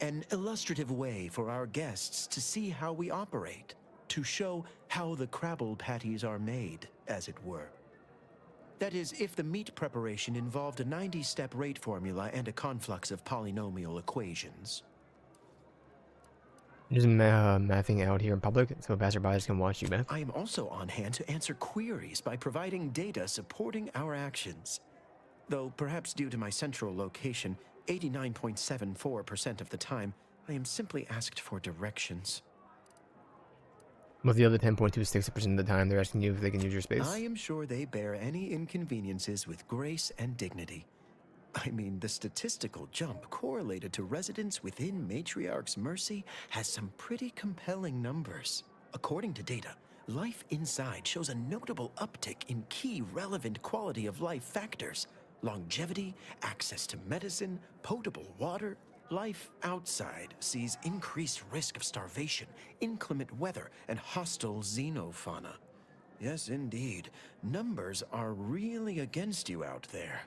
An illustrative way for our guests to see how we operate. To show how the crabble patties are made, as it were. That is, if the meat preparation involved a 90-step rate formula and a conflux of polynomial equations. Just mathing out here in public so passerbys can watch you math. I am also on hand to answer queries by providing data supporting our actions. Though perhaps due to my central location, 89.74% of the time, I am simply asked for directions. With the other 10.26% of the time, they're asking you if they can use your space. I am sure they bear any inconveniences with grace and dignity. I mean, the statistical jump correlated to residents within Matriarch's Mercy has some pretty compelling numbers. According to data, life inside shows a notable uptick in key relevant quality of life factors. Longevity, access to medicine, potable water. Life outside sees increased risk of starvation, inclement weather, and hostile xenofauna. Yes, indeed. Numbers are really against you out there.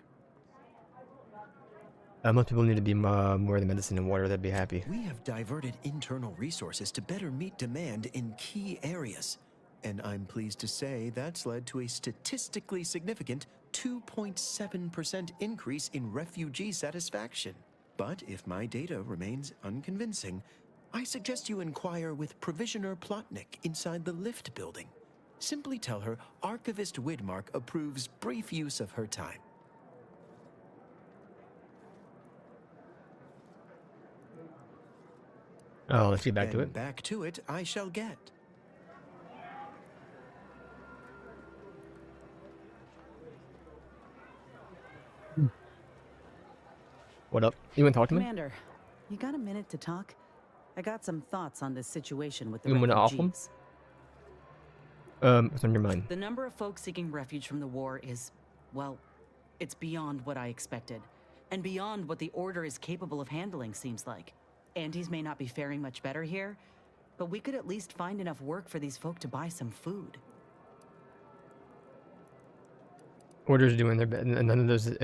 Most people need to be more than medicine and water. They'd be happy. We have diverted internal resources to better meet demand in key areas. And I'm pleased to say that's led to a statistically significant 2.7% increase in refugee satisfaction. But if my data remains unconvincing, I suggest you inquire with Provisioner Plotnik inside the lift building. Simply tell her Archivist Widmark approves brief use of her time. Oh, let's get back to And it. back to it I shall get. What up? You want to talk to me? Commander, you got a minute to talk? I got some thoughts on this situation with the You want to off them? refugees. What's on your mind? The number of folks seeking refuge from the war is, well, it's beyond what I expected. And beyond what the Order is capable of handling, seems like. Andes may not be faring much better here, but we could at least find enough work for these folk to buy some food. Order's doing their best, and none of those.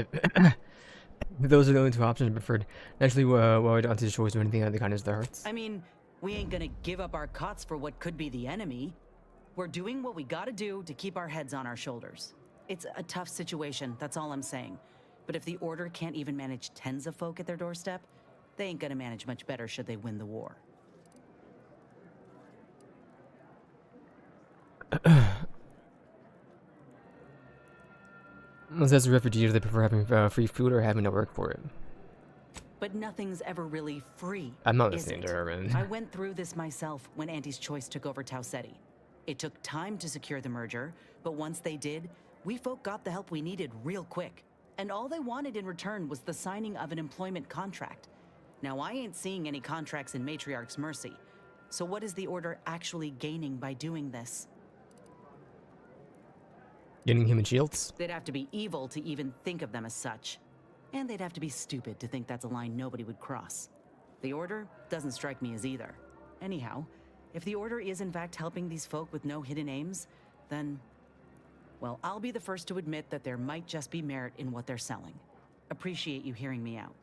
Those are the only two options preferred. Naturally, why would Auntie's choice do anything out of the kindness of their hearts? I mean, we ain't gonna give up our cots for what could be the enemy. We're doing what we gotta do to keep our heads on our shoulders. It's a tough situation, that's all I'm saying. But if the Order can't even manage tens of folk at their doorstep, they ain't gonna manage much better should they win the war. As refugees, they prefer having free food or having to work for it. But nothing's ever really free. I'm not is listening it? to her, man. I went through this myself when Auntie's Choice took over Tau Ceti. It took time to secure the merger, but once they did, we folk got the help we needed real quick. And all they wanted in return was the signing of an employment contract. Now, I ain't seeing any contracts in Matriarch's Mercy. So what is the Order actually gaining by doing this? Getting human shields? They'd have to be evil to even think of them as such. And they'd have to be stupid to think that's a line nobody would cross. The Order doesn't strike me as either. Anyhow, if the Order is in fact helping these folk with no hidden aims, then, well, I'll be the first to admit that there might just be merit in what they're selling. Appreciate you hearing me out.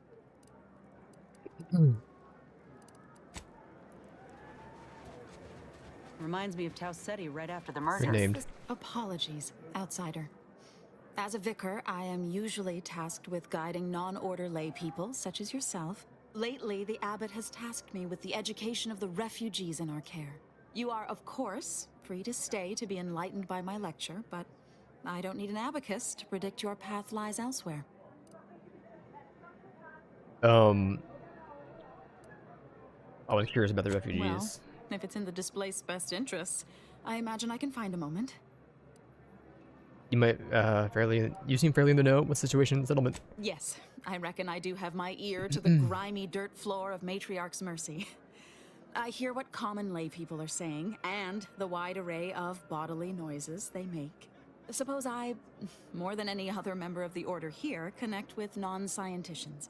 Reminds me of Tau Ceti right after the murder. Named. Apologies, outsider. As a vicar, I am usually tasked with guiding non-order lay people, such as yourself. Lately, the abbot has tasked me with the education of the refugees in our care. You are, of course, free to stay to be enlightened by my lecture, but I don't need an abacus to predict your path lies elsewhere. I was curious about the refugees. Well, if it's in the displaced's best interests, I imagine I can find a moment. You might, you seem fairly in the know with situation in the settlement. Yes, I reckon I do have my ear to the grimy dirt floor of Matriarch's Mercy. I hear what common lay people are saying, and the wide array of bodily noises they make. Suppose I, more than any other member of the Order here, connect with non-scienticians.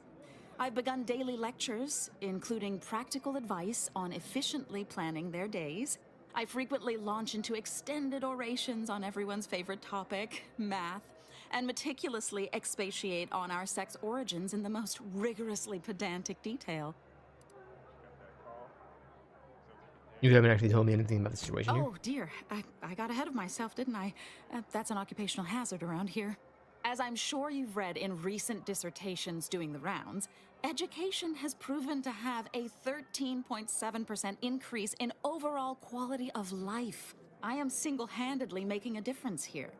I've begun daily lectures, including practical advice on efficiently planning their days. I frequently launch into extended orations on everyone's favorite topic, math, and meticulously expatiate on our sex origins in the most rigorously pedantic detail. You haven't actually told me anything about the situation here. Oh dear, I got ahead of myself, didn't I? That's an occupational hazard around here. As I'm sure you've read in recent dissertations doing the rounds, education has proven to have a 13.7% increase in overall quality of life. I am single-handedly making a difference here,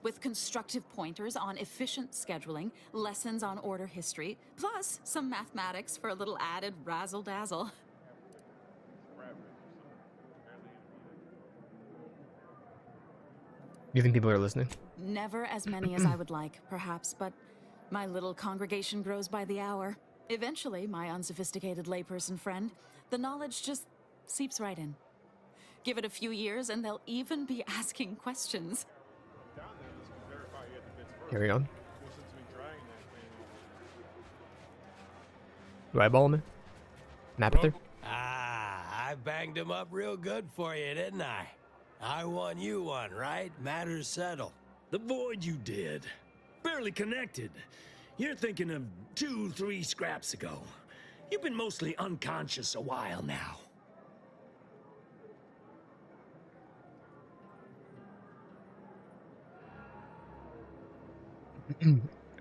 with constructive pointers on efficient scheduling, lessons on Order history, plus some mathematics for a little added razzle-dazzle. You think people are listening? Never as many as I would like, perhaps, but my little congregation grows by the hour. Eventually, my unsophisticated layperson friend, the knowledge just seeps right in. Give it a few years and they'll even be asking questions. Carry on. You eyeballing me? Mapper? Ah, I banged him up real good for you, didn't I? I won, you won, right? Matters settled. The void you did. Barely connected. You're thinking of 2-3 scraps ago. You've been mostly unconscious a while now.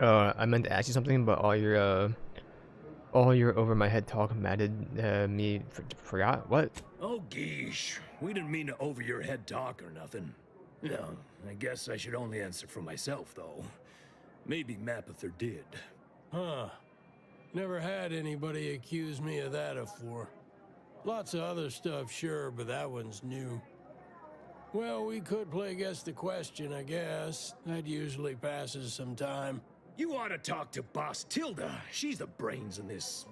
I meant to ask you something, but all your over my head talk matted me forgot what? Oh, geesh. We didn't mean to over your head talk or nothing. No, I guess I should only answer for myself, though. Maybe Mapother did. Huh. Never had anybody accuse me of that afore. Lots of other stuff, sure, but that one's new. Well, we could play guess the question, I guess. That usually passes some time. You ought to talk to Boss Tilda. She's the brains in this...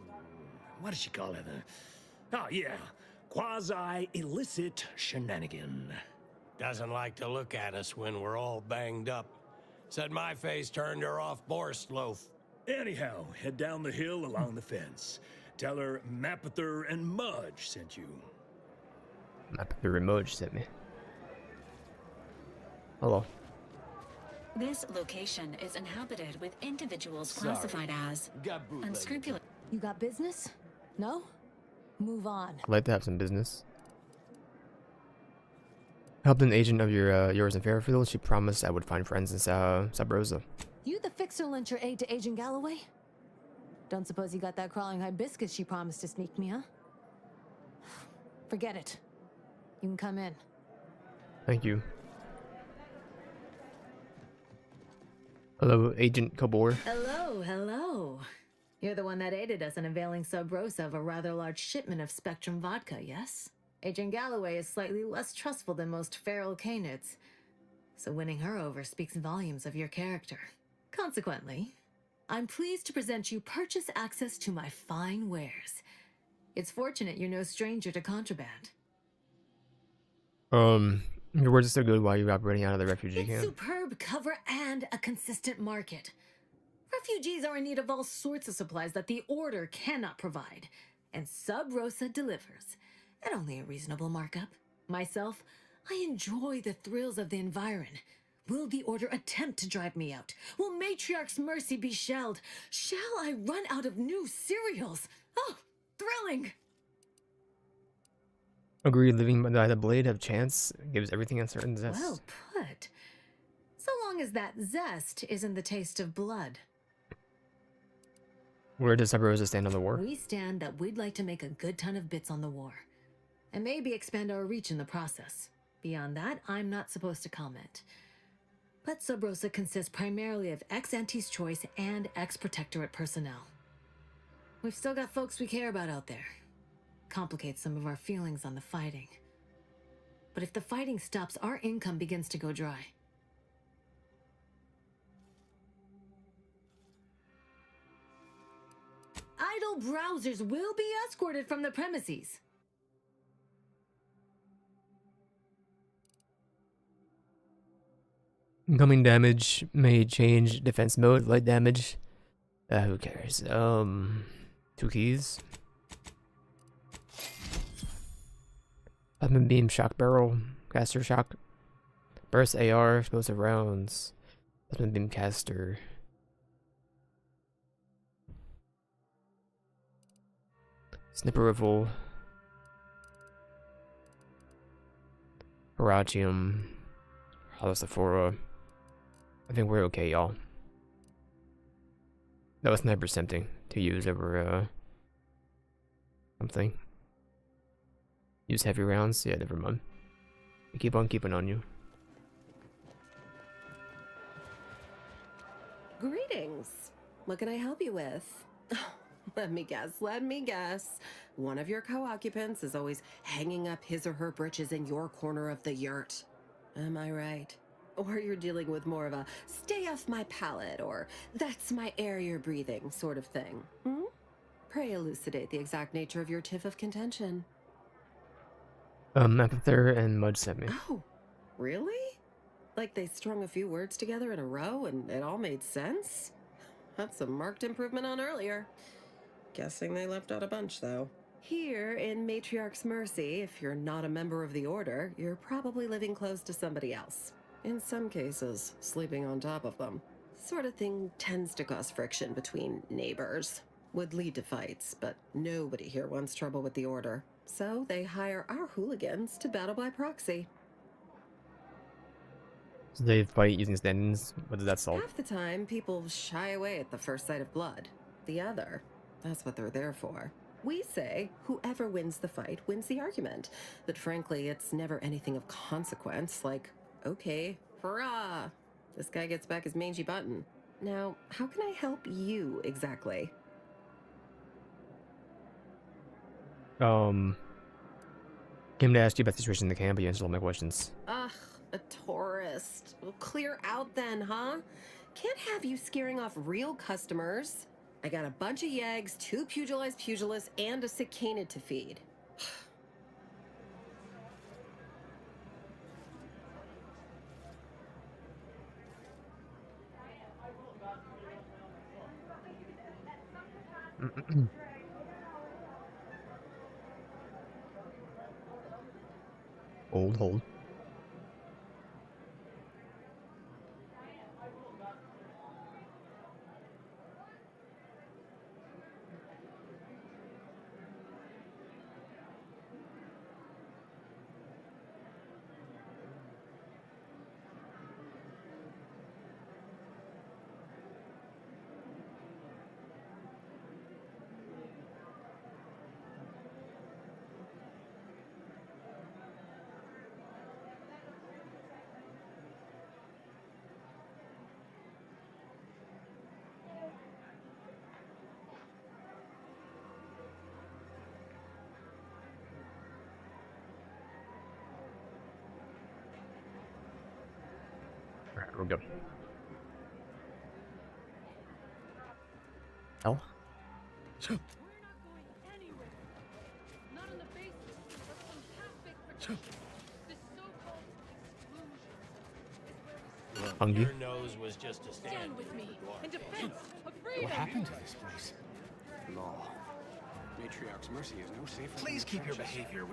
What does she call it? Oh, yeah. Quasi-illicit shenanigan. Doesn't like to look at us when we're all banged up. Said my face turned her off Borstloaf. Anyhow, head down the hill along the fence. Tell her Mapother and Mudge sent you. Mapother and Mudge sent me. Hello. This location is inhabited with individuals classified as unscrupulous. You got business? No? Move on. I'd like to have some business. Helped an agent of yours in Fairfield. She promised I would find friends in Sub Rosa. You the fixer lent your aid to Agent Galloway? Don't suppose you got that crawling hibiscus she promised to sneak me, huh? Forget it. You can come in. Thank you. Hello, Agent Kabor. Hello, hello. You're the one that aided us in availing Sub Rosa of a rather large shipment of Spectrum vodka, yes? Agent Galloway is slightly less trustful than most feral canids, so winning her over speaks volumes of your character. Consequently, I'm pleased to present you purchase access to my fine wares. It's fortunate you're no stranger to contraband. Your words are so good while you're operating out of the refugee It's camp. superb cover and a consistent market. Refugees are in need of all sorts of supplies that the Order cannot provide, and Sub Rosa delivers, at only a reasonable markup. Myself, I enjoy the thrills of the environ. Will the Order attempt to drive me out? Will Matriarch's mercy be shelled? Shall I run out of new cereals? Oh, thrilling! Agreed, living by the blade of chance gives everything a certain zest. Well put. So long as that zest isn't the taste of blood. Where does Sub Rosa stand on the war? We stand that we'd like to make a good ton of bits on the war. And maybe expand our reach in the process. Beyond that, I'm not supposed to comment. But Sub Rosa consists primarily of ex-Ante's Choice and ex-Protectorate personnel. We've still got folks we care about out there. Complicates some of our feelings on the fighting. But if the fighting stops, our income begins to go dry. Idle browsers will be escorted from the premises. Incoming damage may change defense mode, light damage. Who cares? 2 keys. Plasma beam, shock barrel, caster shock, burst AR, explosive rounds, plasma beam caster. Snipper rifle, Parachium, Holosephora. I think we're okay, y'all. That was sniper tempting to use over something. Use heavy rounds? Yeah, never mind. I keep on keeping on you. Greetings. What can I help you with? Let me guess. One of your co-occupants is always hanging up his or her britches in your corner of the yurt. Am I right? Or you're dealing with more of a stay off my palate or that's my air you're breathing sort of thing. Hmm? Pray elucidate the exact nature of your tiff of contention. Mapother and Mudge sent me. Oh, really? Like they strung a few words together in a row and it all made sense? That's a marked improvement on earlier. Guessing they left out a bunch, though. Here in Matriarch's Mercy, if you're not a member of the Order, you're probably living close to somebody else. In some cases, sleeping on top of them. Sort of thing tends to cause friction between neighbors. Would lead to fights, but nobody here wants trouble with the Order. So they hire our hooligans to battle by proxy. So they fight using stand-ins? What does that solve? Half the time, people shy away at the first sight of blood. The other, that's what they're there for. We say whoever wins the fight wins the argument. But frankly, it's never anything of consequence, like, okay, hurrah! This guy gets back his mangy button. Now, how can I help you exactly? Came to ask you about the situation in the camp, but you answered all my questions. Ugh, a tourist. Well, clear out then, huh? Can't have you scaring off real customers. I got a bunch of yeggs, 2 pugilized pugilists, and a cicada to feed. Hold. Alright, we're good. Hell? Hungry? Your nose was just a stand with me in defense of freedom. What happened to this place? Law. Matriarch's Mercy is no safer. Please keep your behavior.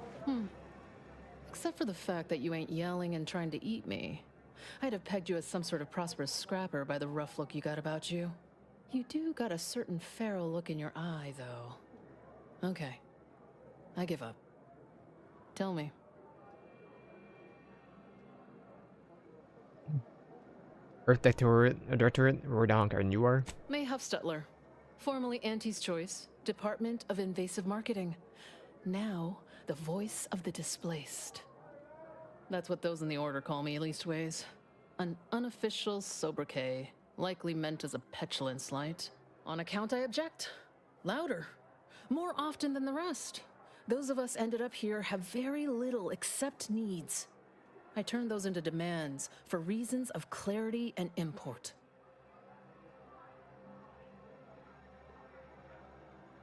Except for the fact that you ain't yelling and trying to eat me. I'd have pegged you as some sort of prosperous scrapper by the rough look you got about you. You do got a certain feral look in your eye, though. Okay. I give up. Tell me. Earth Directorate, Rodonk, and you are? May Huffstutler, formerly Auntie's Choice, Department of Invasive Marketing. Now, the voice of the displaced. That's what those in the Order call me, leastways. An unofficial sobriquet, likely meant as a petulant slight. On account I object. Louder. More often than the rest. Those of us ended up here have very little except needs. I turn those into demands for reasons of clarity and import.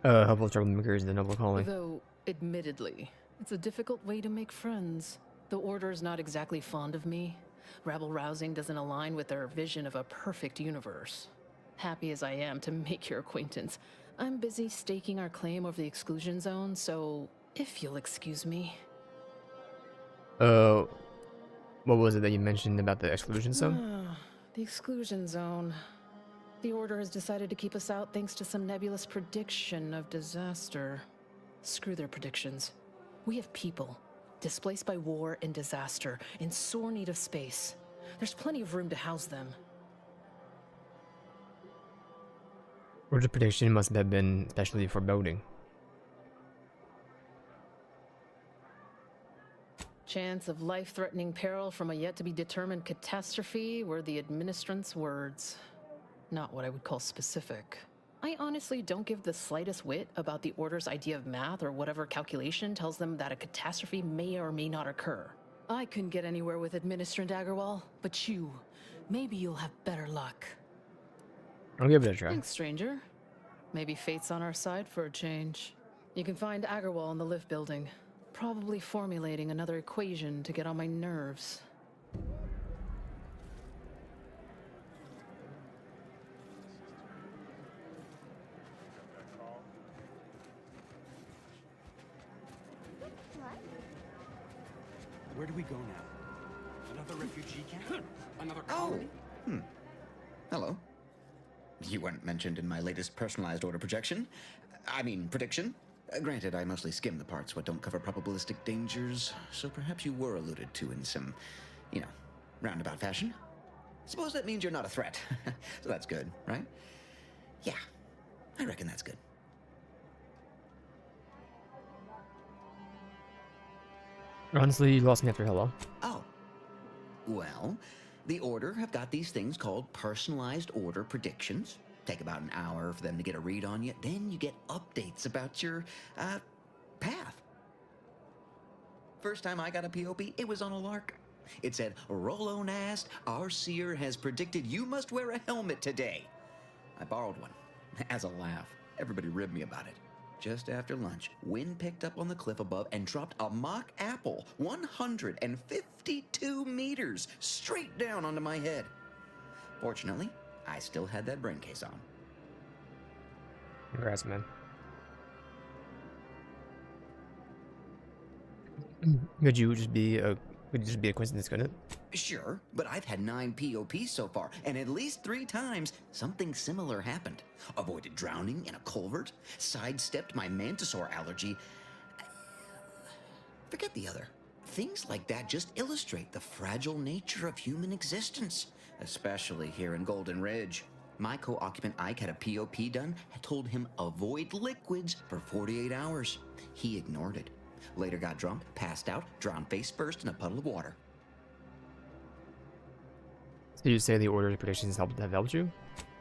Helpful troublemakers, the noble calling. Though, admittedly, it's a difficult way to make friends. The Order's not exactly fond of me. Rabble-rousing doesn't align with their vision of a perfect universe. Happy as I am to make your acquaintance, I'm busy staking our claim over the exclusion zone, so if you'll excuse me. What was it that you mentioned about the exclusion zone? The exclusion zone. The Order has decided to keep us out thanks to some nebulous prediction of disaster. Screw their predictions. We have people, displaced by war and disaster, in sore need of space. There's plenty of room to house them. Order prediction must have been especially foreboding. Chance of life-threatening peril from a yet-to-be-determined catastrophe were the administrant's words. Not what I would call specific. I honestly don't give the slightest whit about the Order's idea of math or whatever calculation tells them that a catastrophe may or may not occur. I couldn't get anywhere with Administrant Agarwal, but you, maybe you'll have better luck. I'll give it a try. Thanks, stranger. Maybe fate's on our side for a change. You can find Agarwal in the lift building. Probably formulating another equation to get on my nerves. we go now? Another refugee camp? Another colony? Hello. You weren't mentioned in my latest personalized order projection. I mean, prediction. Granted, I mostly skim the parts what don't cover probabilistic dangers, so perhaps you were alluded to in some, roundabout fashion. Suppose that means you're not a threat. So that's good, right? Yeah, I reckon that's good. Honestly, you lost me after hello. Oh. Well, the Order have got these things called personalized order predictions. Take about an hour for them to get a read on you. Then you get updates about your, path. First time I got a POP, it was on a lark. It said, Rolo Nast, our seer has predicted you must wear a helmet today. I borrowed one, as a laugh. Everybody ribbed me about it. Just after lunch, wind picked up on the cliff above and dropped a mock apple 152 meters straight down onto my head. Fortunately, I still had that brain case on. Congrats, man. Could you just be a coincidence, couldn't it? Sure, but I've had 9 POPs so far, and at least 3 times something similar happened. Avoided drowning in a culvert, sidestepped my mantisaur allergy. Forget the other. Things like that just illustrate the fragile nature of human existence, especially here in Golden Ridge. My co-occupant Ike had a POP done, had told him avoid liquids for 48 hours. He ignored it. Later got drunk, passed out, drowned face first in a puddle of water. So you say the Order's predictions have helped you?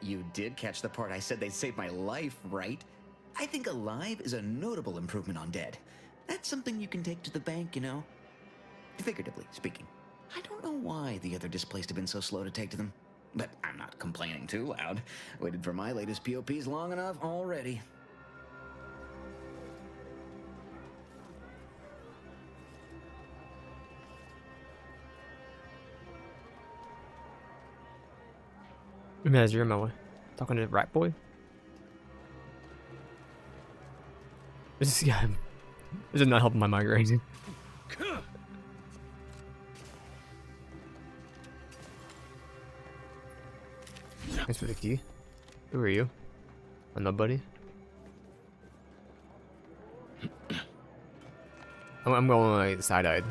You did catch the part I said they'd save my life, right? I think alive is a notable improvement on dead. That's something you can take to the bank, Figuratively speaking. I don't know why the other displaced have been so slow to take to them. But I'm not complaining too loud. Waited for my latest POPs long enough already. As you're in my way. Talking to the rat boy? This is not helping my migraine. Thanks for the key. Who are you? I'm nobody. I'm going like side-eyed.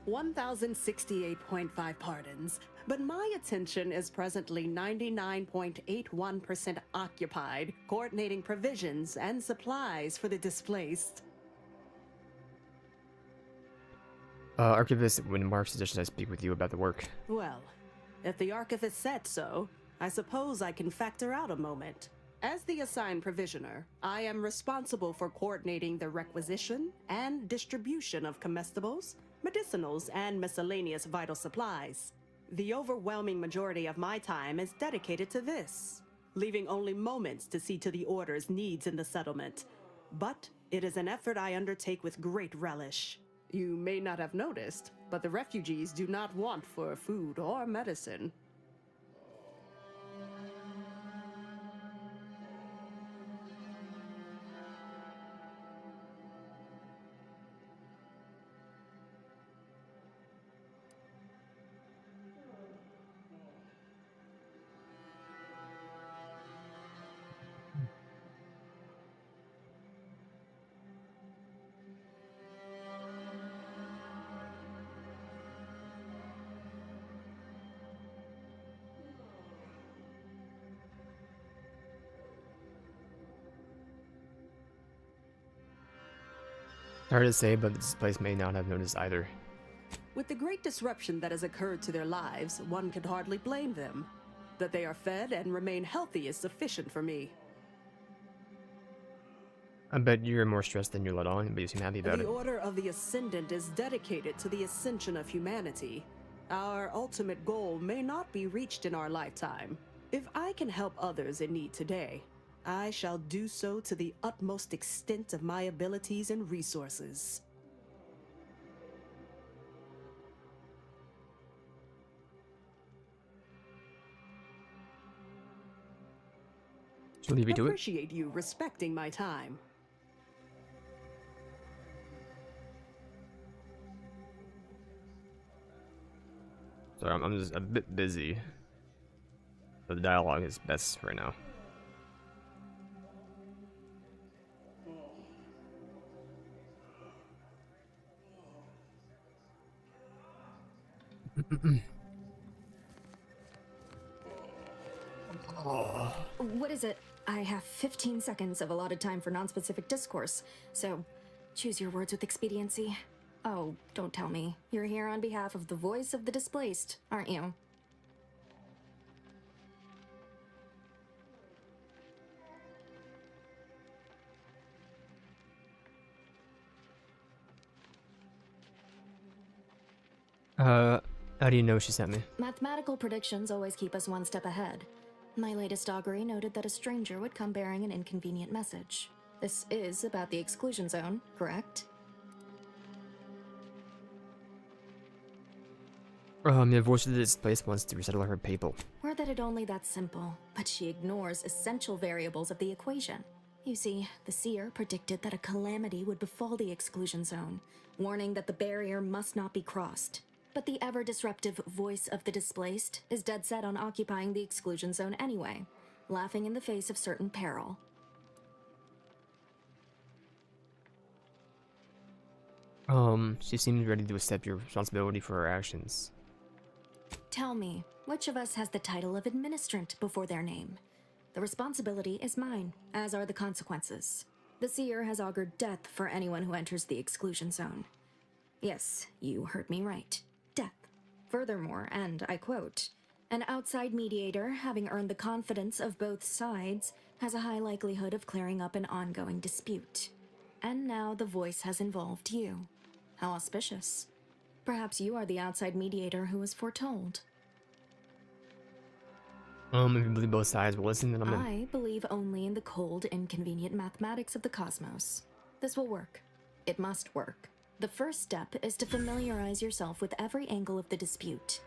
1,068.5 pardons, but my attention is presently 99.81% occupied, coordinating provisions and supplies for the displaced. Archivist, when Mark suggested I speak with you about the work. Well, if the archivist said so, I suppose I can factor out a moment. As the assigned provisioner, I am responsible for coordinating the requisition and distribution of comestibles, medicinals, and miscellaneous vital supplies. The overwhelming majority of my time is dedicated to this, leaving only moments to see to the Order's needs in the settlement. But it is an effort I undertake with great relish. You may not have noticed, but the refugees do not want for food or medicine. Hard to say, but this place may not have noticed either. With the great disruption that has occurred to their lives, one could hardly blame them. That they are fed and remain healthy is sufficient for me. I bet you're more stressed than you let on, but you seem happy about The it. Order of the Ascendant is dedicated to the ascension of humanity. Our ultimate goal may not be reached in our lifetime. If I can help others in need today, I shall do so to the utmost extent of my abilities and resources. Shall leave you to it? Appreciate you respecting my time. Sorry, I'm just a bit busy. But the dialogue is best right now. What is it? I have 15 seconds of allotted time for non-specific discourse, so choose your words with expediency. Oh, don't tell me. You're here on behalf of the voice of the displaced, aren't you? How do you know she sent me? Mathematical predictions always keep us one step ahead. My latest augury noted that a stranger would come bearing an inconvenient message. This is about the exclusion zone, correct? The voice of the displaced wants to resettle her people. Or that it only that simple, but she ignores essential variables of the equation. You see, the seer predicted that a calamity would befall the exclusion zone, warning that the barrier must not be crossed. But the ever-disruptive voice of the displaced is dead set on occupying the exclusion zone anyway, laughing in the face of certain peril. She seems ready to accept your responsibility for her actions. Tell me, which of us has the title of administrant before their name? The responsibility is mine, as are the consequences. The seer has augured death for anyone who enters the exclusion zone. Yes, you heard me right. Death. Furthermore, and I quote, an outside mediator, having earned the confidence of both sides, has a high likelihood of clearing up an ongoing dispute. And now the voice has involved you. How auspicious. Perhaps you are the outside mediator who was foretold. If you believe both sides will listen, then I'm in. I believe only in the cold, inconvenient mathematics of the cosmos. This will work. It must work. The first step is to familiarize yourself with every angle of the dispute.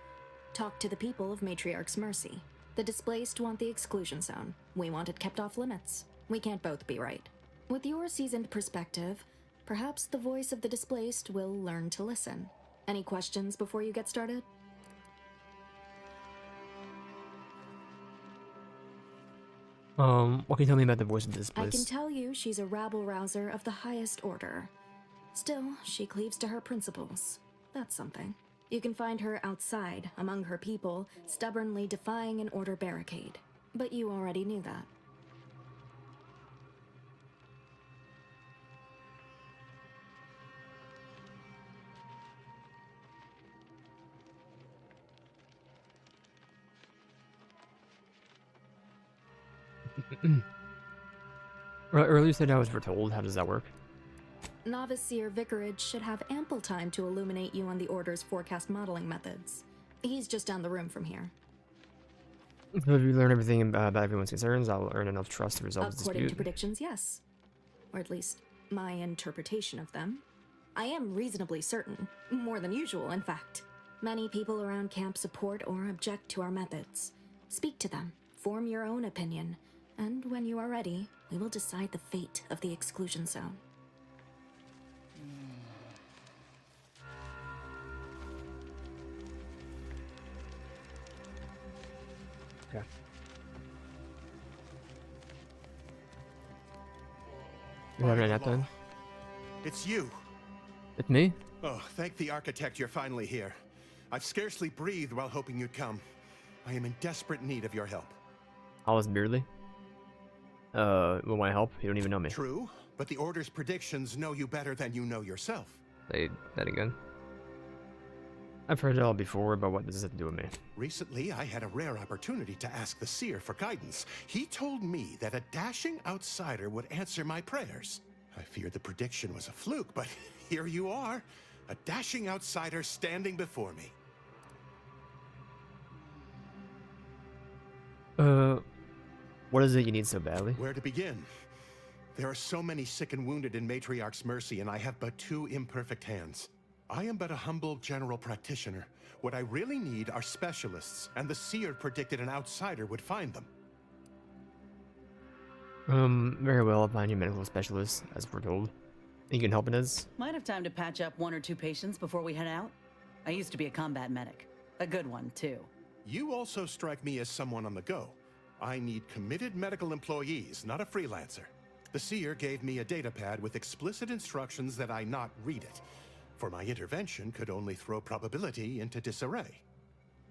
Talk to the people of Matriarch's Mercy. The displaced want the exclusion zone. We want it kept off limits. We can't both be right. With your seasoned perspective, perhaps the voice of the displaced will learn to listen. Any questions before you get started? What can you tell me about the voice of the displaced? I can tell you she's a rabble-rouser of the highest order. Still, she cleaves to her principles. That's something. You can find her outside, among her people, stubbornly defying an order barricade. But you already knew that. Earlier you said I was foretold. How does that work? Novice Seer Vicarage should have ample time to illuminate you on the Order's forecast modeling methods. He's just down the room from here. If you learn everything about everyone's concerns, I'll earn enough trust to resolve this dispute. According to predictions, yes. Or at least, my interpretation of them. I am reasonably certain. More than usual, in fact. Many people around camp support or object to our methods. Speak to them. Form your own opinion. And when you are ready, we will decide the fate of the exclusion zone. Okay. You having a nap then? It's you. It's me? Oh, thank the architect you're finally here. I've scarcely breathed while hoping you'd come. I am in desperate need of your help. Alice Beardley? Will my help? You don't even know me. True, but the Order's predictions know you better than you know yourself. Say that again. I've heard it all before, but what does this have to do with me? Recently, I had a rare opportunity to ask the Seer for guidance. He told me that a dashing outsider would answer my prayers. I feared the prediction was a fluke, but here you are. A dashing outsider standing before me. What is it you need so badly? Where to begin? There are so many sick and wounded in Matriarch's Mercy, and I have but 2 imperfect hands. I am but a humble general practitioner. What I really need are specialists, and the Seer predicted an outsider would find them. Very well, I'll find you medical specialist, as we're told. You can help in this? Might have time to patch up 1 or 2 patients before we head out. I used to be a combat medic. A good one, too. You also strike me as someone on the go. I need committed medical employees, not a freelancer. The seer gave me a datapad with explicit instructions that I not read it, for my intervention could only throw probability into disarray.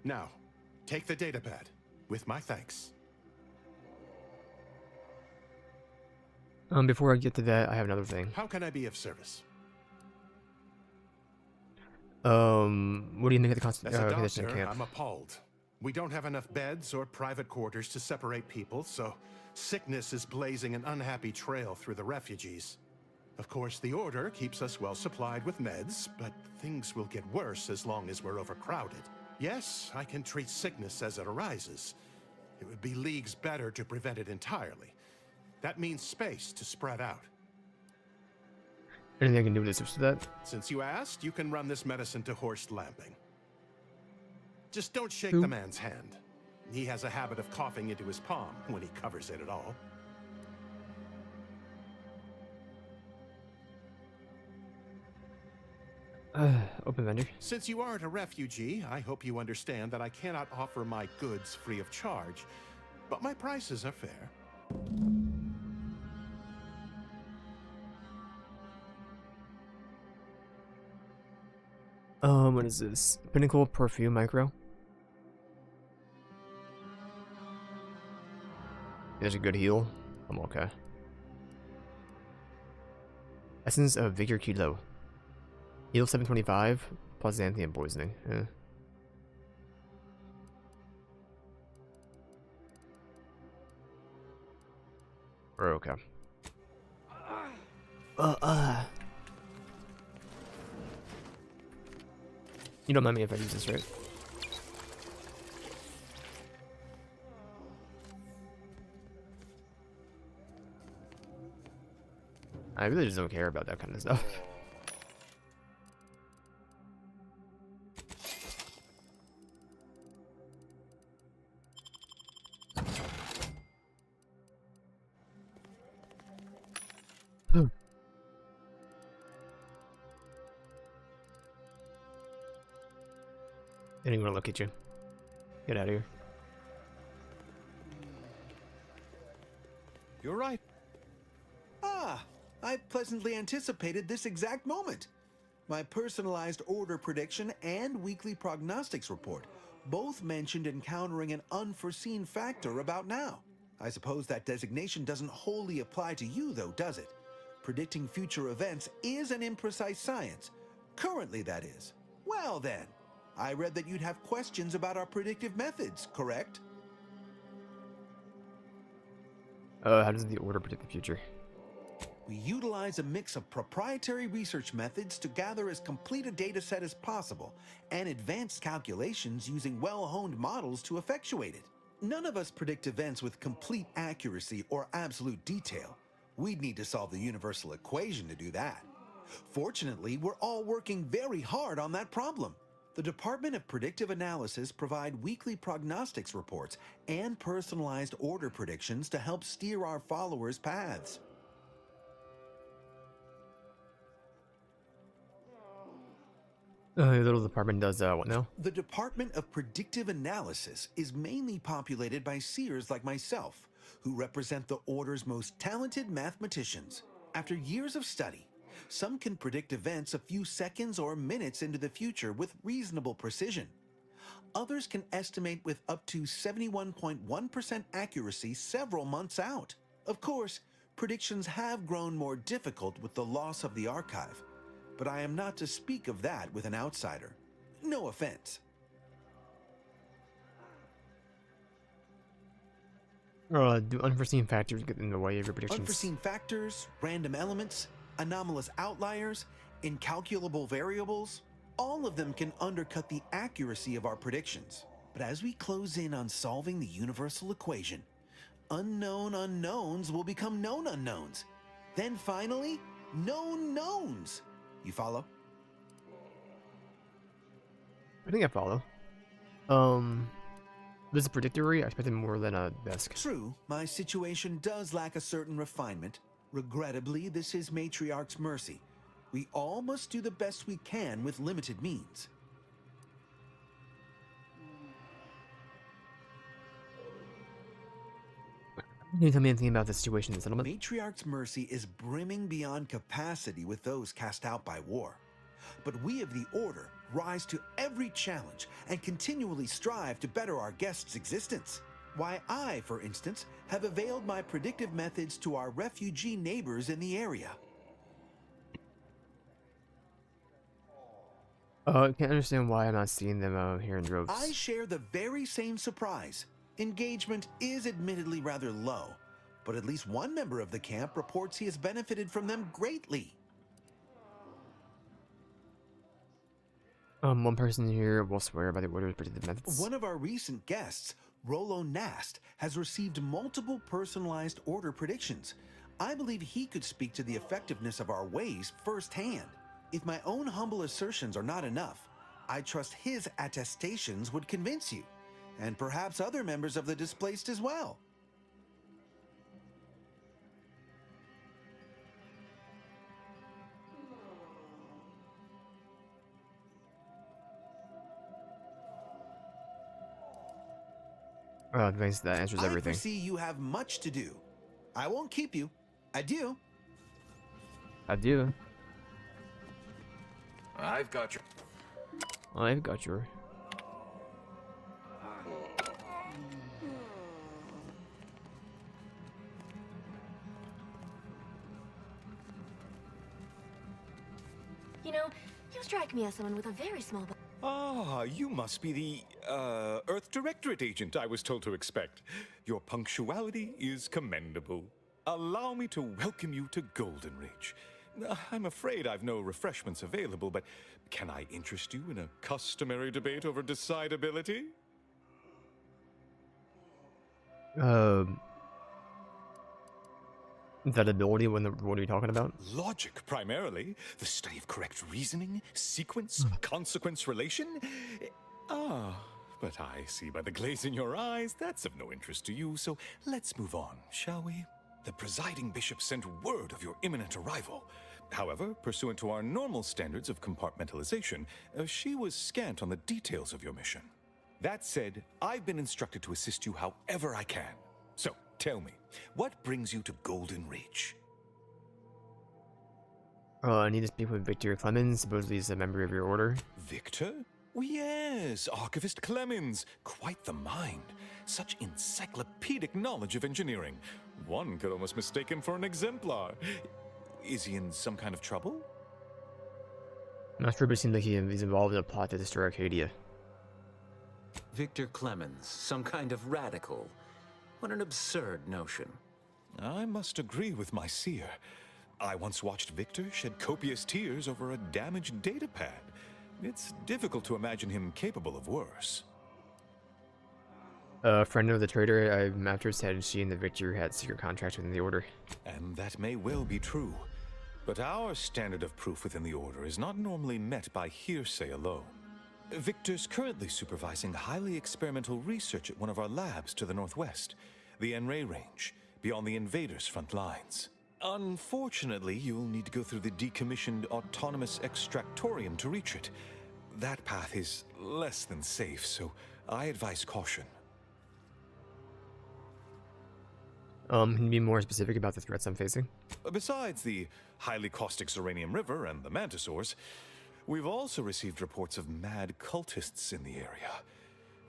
Now, take the datapad, with my thanks. Before I get to that, I have another thing. How can I be of service? What do you think of the As a condition doctor, camp? I'm appalled. We don't have enough beds or private quarters to separate people, so sickness is blazing an unhappy trail through the refugees. Of course, the Order keeps us well supplied with meds, but things will get worse as long as we're overcrowded. Yes, I can treat sickness as it arises. It would be leagues better to prevent it entirely. That means space to spread out. Anything I can do to assist with that? Since you asked, you can run this medicine to Horst Lamping. Just don't shake Who? the man's hand. He has a habit of coughing into his palm when he covers it at all. Open vendor. Since you aren't a refugee, I hope you understand that I cannot offer my goods free of charge, but my prices are fair. What is this? Pinnacle Perfume Micro? There's a good heal. I'm okay. Essence of Vigor Kilo. Heal 725 plus Xanthium poisoning. We're okay. You don't mind me if I use this, right? I really just don't care about that kind of stuff. I didn't want to look at you. Get out of here. You're right. Ah, I pleasantly anticipated this exact moment. My personalized order prediction and weekly prognostics report both mentioned encountering an unforeseen factor about now. I suppose that designation doesn't wholly apply to you, though, does it? Predicting future events is an imprecise science. Currently, that is. Well, then. I read that you'd have questions about our predictive methods, correct? How does the Order predict the future? We utilize a mix of proprietary research methods to gather as complete a data set as possible, and advanced calculations using well-honed models to effectuate it. None of us predict events with complete accuracy or absolute detail. We'd need to solve the universal equation to do that. Fortunately, we're all working very hard on that problem. The Department of Predictive Analysis provide weekly prognostics reports and personalized order predictions to help steer our followers' paths. The little department does what now? The Department of Predictive Analysis is mainly populated by seers like myself, who represent the Order's most talented mathematicians. After years of study, some can predict events a few seconds or minutes into the future with reasonable precision. Others can estimate with up to 71.1% accuracy several months out. Of course, predictions have grown more difficult with the loss of the archive, but I am not to speak of that with an outsider. No offense. Do unforeseen factors get in the way of your predictions? Unforeseen factors, random elements, anomalous outliers, incalculable variables, all of them can undercut the accuracy of our predictions. But as we close in on solving the universal equation, unknown unknowns will become known unknowns. Then finally, known knowns. You follow? I think I follow. This is predictory. I expected more than a desk. True, my situation does lack a certain refinement. Regrettably, this is Matriarch's mercy. We all must do the best we can with limited means. Can you tell me anything about the situation in the settlement? Matriarch's mercy is brimming beyond capacity with those cast out by war. But we of the Order rise to every challenge and continually strive to better our guests' existence. Why, I, for instance, have availed my predictive methods to our refugee neighbors in the area. I can't understand why I'm not seeing them here in droves. I share the very same surprise. Engagement is admittedly rather low, but at least one member of the camp reports he has benefited from them greatly. One person here will swear by the Order's predictive methods. One of our recent guests, Rolo Nast, has received multiple personalized Order predictions. I believe he could speak to the effectiveness of our ways firsthand. If my own humble assertions are not enough, I trust his attestations would convince you, and perhaps other members of the displaced as well. Thanks, that answers I everything. foresee you have much to do. I won't keep you. Adieu. Adieu. I've got your... I've got your... You know, you strike me as someone with a very small... Ah, you must be the, Earth Directorate agent I was told to expect. Your punctuality is commendable. Allow me to welcome you to Golden Ridge. I'm afraid I've no refreshments available, but can I interest you in a customary debate over decidability? That ability, what are you talking about? Logic, primarily. The study of correct reasoning, sequence, consequence relation. Ah, but I see by the glaze in your eyes that's of no interest to you, so let's move on, shall we? The presiding bishop sent word of your imminent arrival. However, pursuant to our normal standards of compartmentalization, she was scant on the details of your mission. That said, I've been instructed to assist you however I can. So, tell me, what brings you to Golden Ridge? I need to speak with Victor Clemens, supposedly he's a member of your order. Victor? Oh, yes, Archivist Clemens. Quite the mind. Such encyclopedic knowledge of engineering. One could almost mistake him for an exemplar. Is he in some kind of trouble? I'm not sure, but it seems like he's involved in a plot to destroy Arcadia. Victor Clemens, some kind of radical. What an absurd notion. I must agree with my seer. I once watched Victor shed copious tears over a damaged datapad. It's difficult to imagine him capable of worse. A friend of the trader I mapped her said she and the Victor had secret contracts within the Order. And that may well be true. But our standard of proof within the Order is not normally met by hearsay alone. Victor's currently supervising highly experimental research at one of our labs to the northwest, the Enray Range, beyond the invaders' front lines. Unfortunately, you'll need to go through the decommissioned autonomous extractorium to reach it. That path is less than safe, so I advise caution. Can you be more specific about the threats I'm facing? Besides the highly caustic Zeranium River and the Mantisaurs, we've also received reports of mad cultists in the area.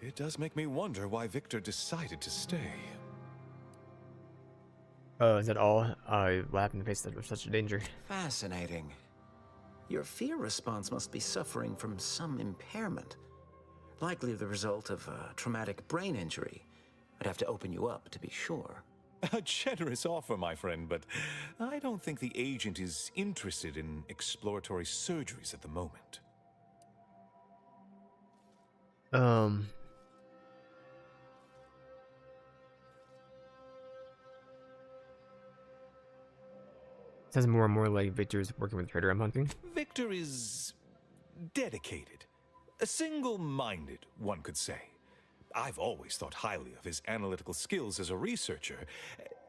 It does make me wonder why Victor decided to stay. Is that all? What happened to face such a danger? Fascinating. Your fear response must be suffering from some impairment. Likely the result of a traumatic brain injury. I'd have to open you up to be sure. A generous offer, my friend, but I don't think the agent is interested in exploratory surgeries at the moment. Sounds more and more like Victor's working with the trader I'm hunting. Victor is dedicated. Single-minded, one could say. I've always thought highly of his analytical skills as a researcher.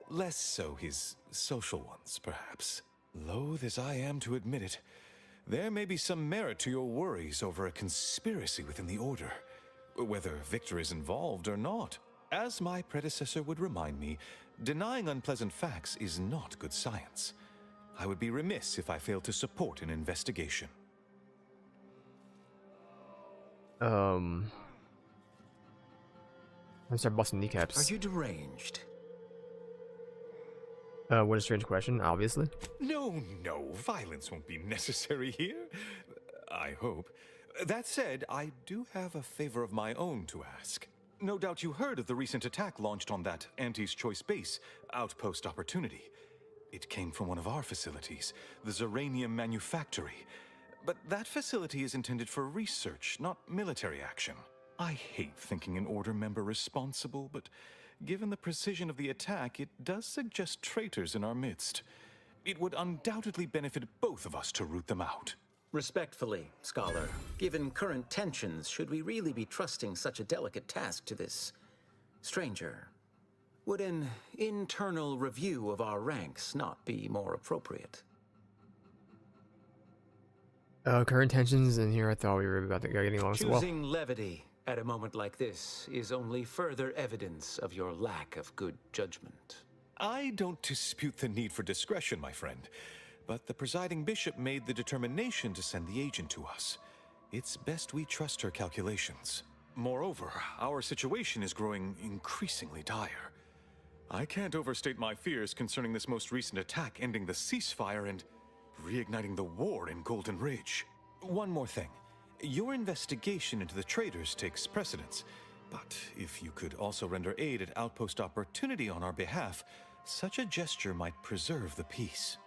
Less so his social ones, perhaps. Loath as I am to admit it, there may be some merit to your worries over a conspiracy within the Order, whether Victor is involved or not. As my predecessor would remind me, denying unpleasant facts is not good science. I would be remiss if I failed to support an investigation. I'm start busting kneecaps. Are you deranged? What a strange question, obviously. No, violence won't be necessary here. I hope. That said, I do have a favor of my own to ask. No doubt you heard of the recent attack launched on that Auntie's Choice base, Outpost Opportunity. It came from one of our facilities, the Zeranium Manufactory. But that facility is intended for research, not military action. I hate thinking an Order member responsible, but given the precision of the attack, it does suggest traitors in our midst. It would undoubtedly benefit both of us to root them out. Respectfully, Scholar, given current tensions, should we really be trusting such a delicate task to this stranger? Would an internal review of our ranks not be more appropriate? Current tensions in here, I thought we were about to go getting along so well. Choosing levity at a moment like this is only further evidence of your lack of good judgment. I don't dispute the need for discretion, my friend, but the presiding bishop made the determination to send the agent to us. It's best we trust her calculations. Moreover, our situation is growing increasingly dire. I can't overstate my fears concerning this most recent attack ending the ceasefire and reigniting the war in Golden Ridge. One more thing. Your investigation into the traitors takes precedence, but if you could also render aid at Outpost Opportunity on our behalf, such a gesture might preserve the peace.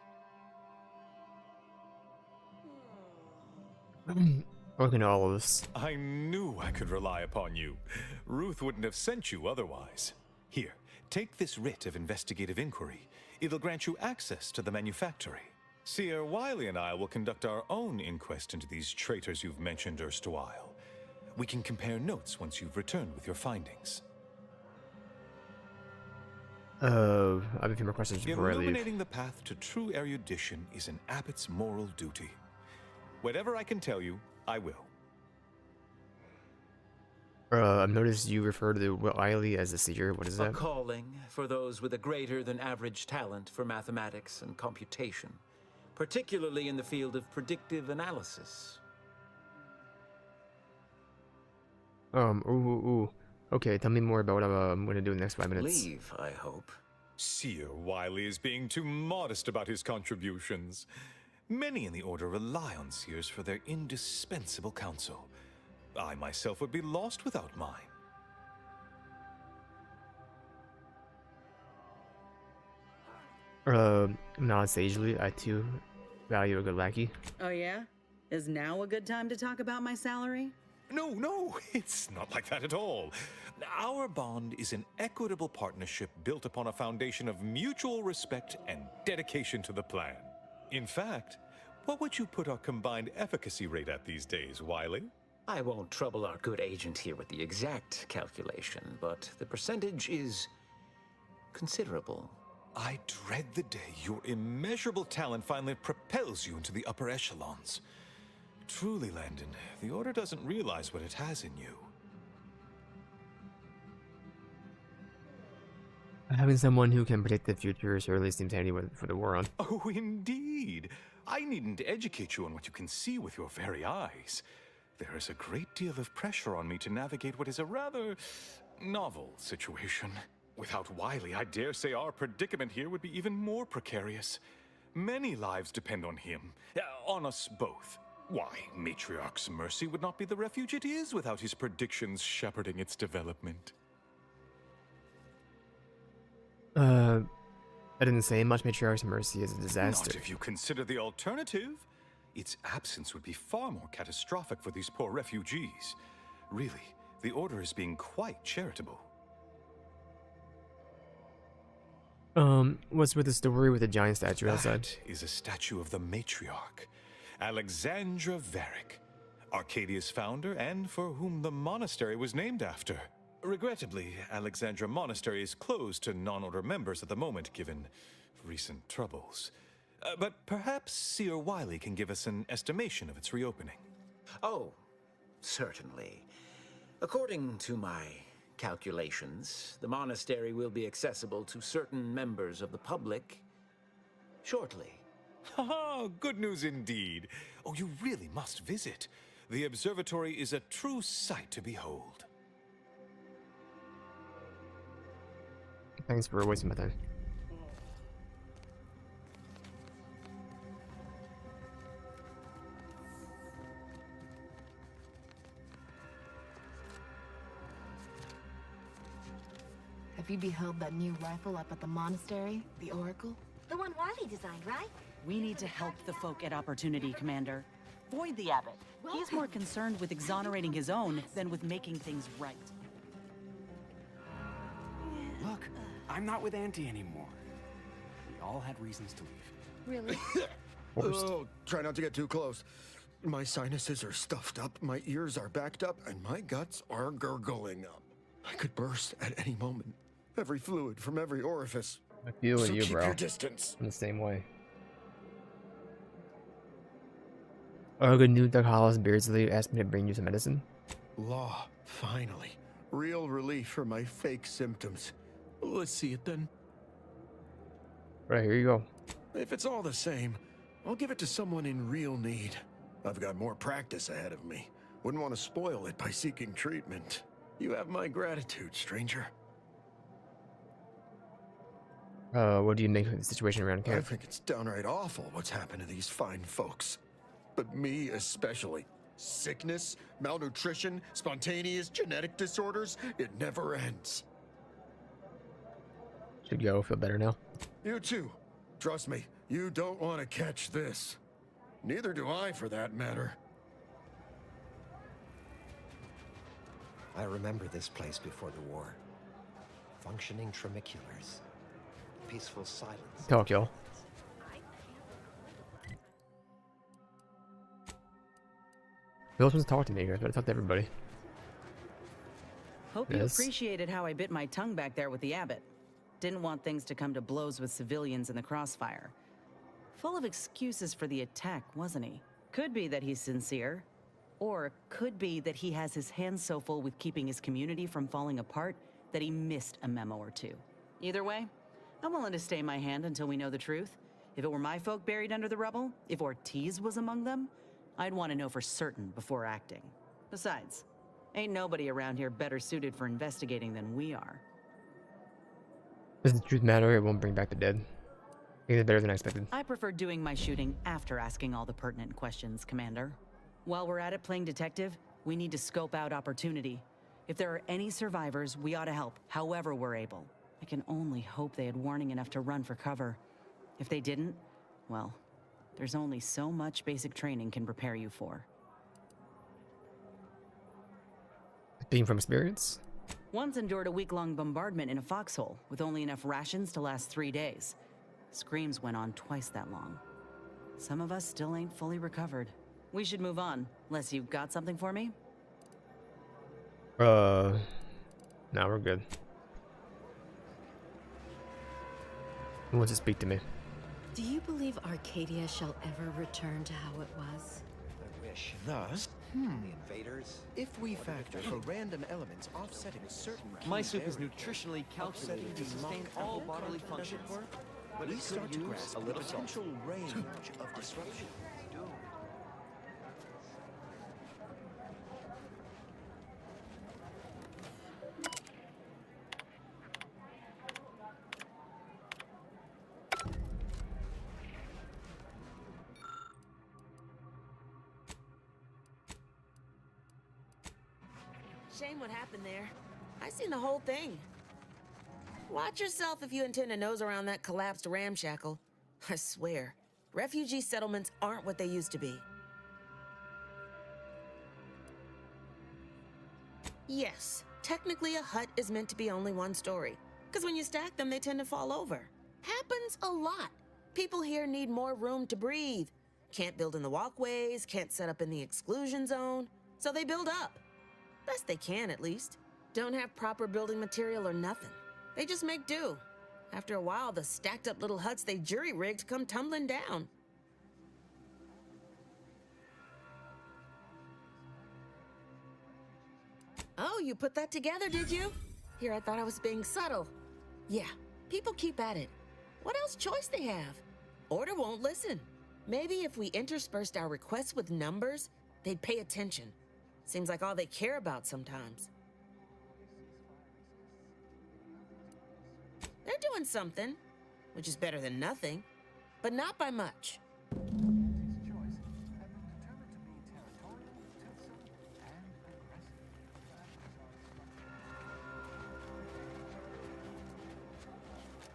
Looking at all of this. I knew I could rely upon you. Ruth wouldn't have sent you otherwise. Here, take this writ of investigative inquiry. It'll grant you access to the manufactory. Seer Wiley and I will conduct our own inquest into these traitors you've mentioned erstwhile. We can compare notes once you've returned with your findings. I have a few more questions before I leave. Illuminating the path to true erudition is an abbot's moral duty. Whatever I can tell you, I will. I've noticed you refer to Wiley as a seer. What is that? A calling for those with a greater than average talent for mathematics and computation, particularly in the field of predictive analysis. Okay, tell me more about what I'm going to do in the next 5 minutes. Leave, I hope. Seer Wiley is being too modest about his contributions. Many in the Order rely on seers for their indispensable counsel. I myself would be lost without mine. Non-sagely, I too value a good lackey. Oh yeah? Is now a good time to talk about my salary? No, it's not like that at all. Our bond is an equitable partnership built upon a foundation of mutual respect and dedication to the plan. In fact, what would you put our combined efficacy rate at these days, Wiley? I won't trouble our good agent here with the exact calculation, but the percentage is considerable. I dread the day your immeasurable talent finally propels you into the upper echelons. Truly, Landon, the Order doesn't realize what it has in you. Having someone who can predict the future certainly seems handy for the war on. Oh, indeed. I needn't educate you on what you can see with your very eyes. There is a great deal of pressure on me to navigate what is a rather novel situation. Without Wiley, I dare say our predicament here would be even more precarious. Many lives depend on him, on us both. Why, Matriarch's Mercy would not be the refuge it is without his predictions shepherding its development. I didn't say much. Matriarch's Mercy is a disaster. Not if you consider the alternative. Its absence would be far more catastrophic for these poor refugees. Really, the Order is being quite charitable. What's with the story with the giant statue outside? That is a statue of the Matriarch, Alexandra Varick, Arcadia's founder and for whom the monastery was named after. Regrettably, Alexandra Monastery is closed to non-Order members at the moment, given recent troubles. But perhaps Seer Wiley can give us an estimation of its reopening. Oh, certainly. According to my calculations, the monastery will be accessible to certain members of the public shortly. Oh, good news indeed. Oh, you really must visit. The observatory is a true sight to behold. Thanks for wasting my time. Have you beheld that new rifle up at the monastery? The Oracle? The one Wiley designed, right? We need to help the folk at Opportunity, Commander. Void the Abbot. He's more concerned with exonerating his own than with making things right. Look, I'm not with Auntie anymore. We all had reasons to leave. Really? Oh, try not to get too close. My sinuses are stuffed up, my ears are backed up, and my guts are gurgling up. I could burst at any moment. Every fluid from every orifice. I feel So you, keep bro. your distance. In the same way. Oh, good news. Doug Hollis Beardsley asked me to bring you some medicine. Law, finally. Real relief for my fake symptoms. Let's see it then. Right, here you go. If it's all the same, I'll give it to someone in real need. I've got more practice ahead of me. Wouldn't want to spoil it by seeking treatment. You have my gratitude, stranger. What do you make of the situation around I camp? think it's downright awful what's happened to these fine folks. But me especially. Sickness, malnutrition, spontaneous genetic disorders, it never ends. Should go. Feel better now. You too. Trust me, you don't want to catch this. Neither do I, for that matter. I remember this place before the war. Functioning tramiculars. Peaceful silence. Talk, y'all. Who else wants to talk to me? You guys better talk to everybody. Hope you appreciated how I bit my tongue back there with the Abbot. Didn't want things to come to blows with civilians in the crossfire. Full of excuses for the attack, wasn't he? Could be that he's sincere. Or could be that he has his hands so full with keeping his community from falling apart that he missed a memo or two. Either way, I'm willing to stay my hand until we know the truth. If it were my folk buried under the rubble, if Ortiz was among them, I'd want to know for certain before acting. Besides, ain't nobody around here better suited for investigating than we are. Does the truth matter? It won't bring back the dead. It's better than I expected. I prefer doing my shooting after asking all the pertinent questions, Commander. While we're at it playing detective, we need to scope out Opportunity. If there are any survivors, we ought to help, however we're able. I can only hope they had warning enough to run for cover. If they didn't, well, there's only so much basic training can prepare you for. Speaking from experience? Once endured a week-long bombardment in a foxhole with only enough rations to last 3 days. Screams went on twice that long. Some of us still ain't fully recovered. We should move on, unless you've got something for me? Now we're good. Who wants to speak to me? Do you believe Arcadia shall ever return to how it was? I wish. Thus, The invaders. if we factor for random elements offsetting certain key My soup is variables, nutritionally calculated to sustain all bodily functions. But we it start could to use grasp a the little salt. potential range of disruption. Shame what happened there. I seen the whole thing. Watch yourself if you intend to nose around that collapsed ramshackle. I swear, refugee settlements aren't what they used to be. Yes, technically a hut is meant to be only one story. Because when you stack them, they tend to fall over. Happens a lot. People here need more room to breathe. Can't build in the walkways, can't set up in the exclusion zone. So they build up. Best they can, at least. Don't have proper building material or nothing. They just make do. After a while, the stacked up little huts they jury-rigged come tumbling down. Oh, you put that together, did you? Here I thought I was being subtle. Yeah, people keep at it. What else choice they have? Order won't listen. Maybe if we interspersed our requests with numbers, they'd pay attention. Seems like all they care about sometimes. They're doing something, which is better than nothing, but not by much.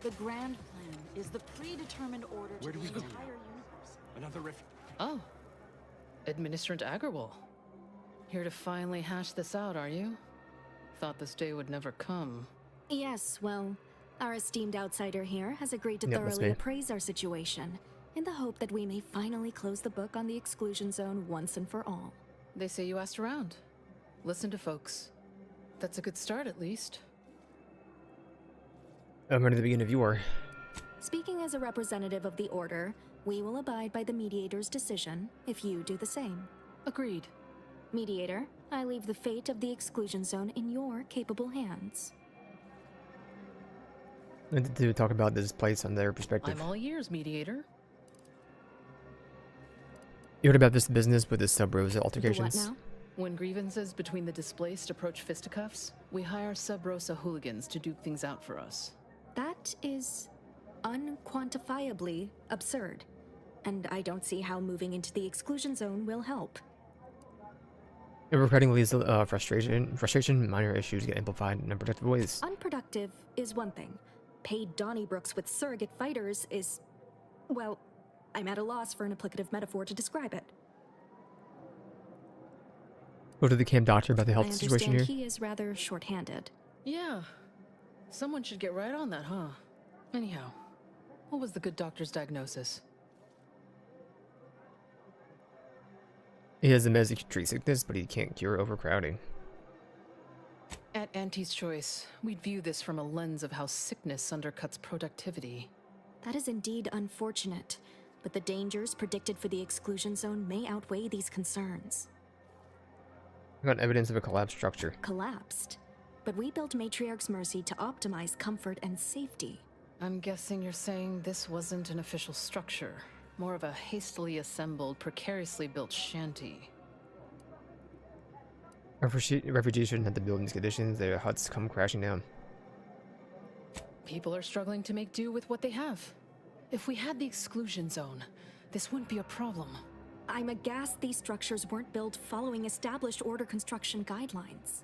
The grand plan is the predetermined order to Where do the we go entire now? universe. Another rift. Oh. Administrant Agrawal. Here to finally hash this out, are you? Thought this day would never come. Yes, well, our esteemed outsider here has agreed to Yep, that's thoroughly me. appraise our situation, in the hope that we may finally close the book on the exclusion zone once and for all. They say you asked around. Listen to folks. That's a good start, at least. I'm ready to begin if you are. Speaking as a representative of the Order, we will abide by the Mediator's decision if you do the same. Agreed. Mediator, I leave the fate of the exclusion zone in your capable hands. I wanted to talk about this place on their perspective. I'm all ears, Mediator. You heard about this business with the Sub-Rosa altercations? The what now? When grievances between the displaced approach fisticuffs, we hire Sub-Rosa hooligans to duke things out for us. That is unquantifiably absurd, and I don't see how moving into the exclusion zone will help. Overcrowding leads to frustration, minor issues get amplified in unproductive ways. Unproductive is one thing. Paid Donnybrooks with surrogate fighters is... well, I'm at a loss for an applicative metaphor to describe it. Go to the camp doctor about the health I situation understand here. he is rather short-handed. Yeah. Someone should get right on that, huh? Anyhow, what was the good doctor's diagnosis? He has the meds that can treat sickness, but he can't cure overcrowding. At Auntie's choice, we'd view this from a lens of how sickness undercuts productivity. That is indeed unfortunate, but the dangers predicted for the exclusion zone may outweigh these concerns. I got evidence of a collapsed structure. Collapsed? But we built Matriarch's Mercy to optimize comfort and safety. I'm guessing you're saying this wasn't an official structure, more of a hastily assembled, precariously built shanty. Refugees shouldn't have to build in these conditions. Their huts come crashing down. People are struggling to make do with what they have. If we had the exclusion zone, this wouldn't be a problem. I'm aghast these structures weren't built following established Order construction guidelines.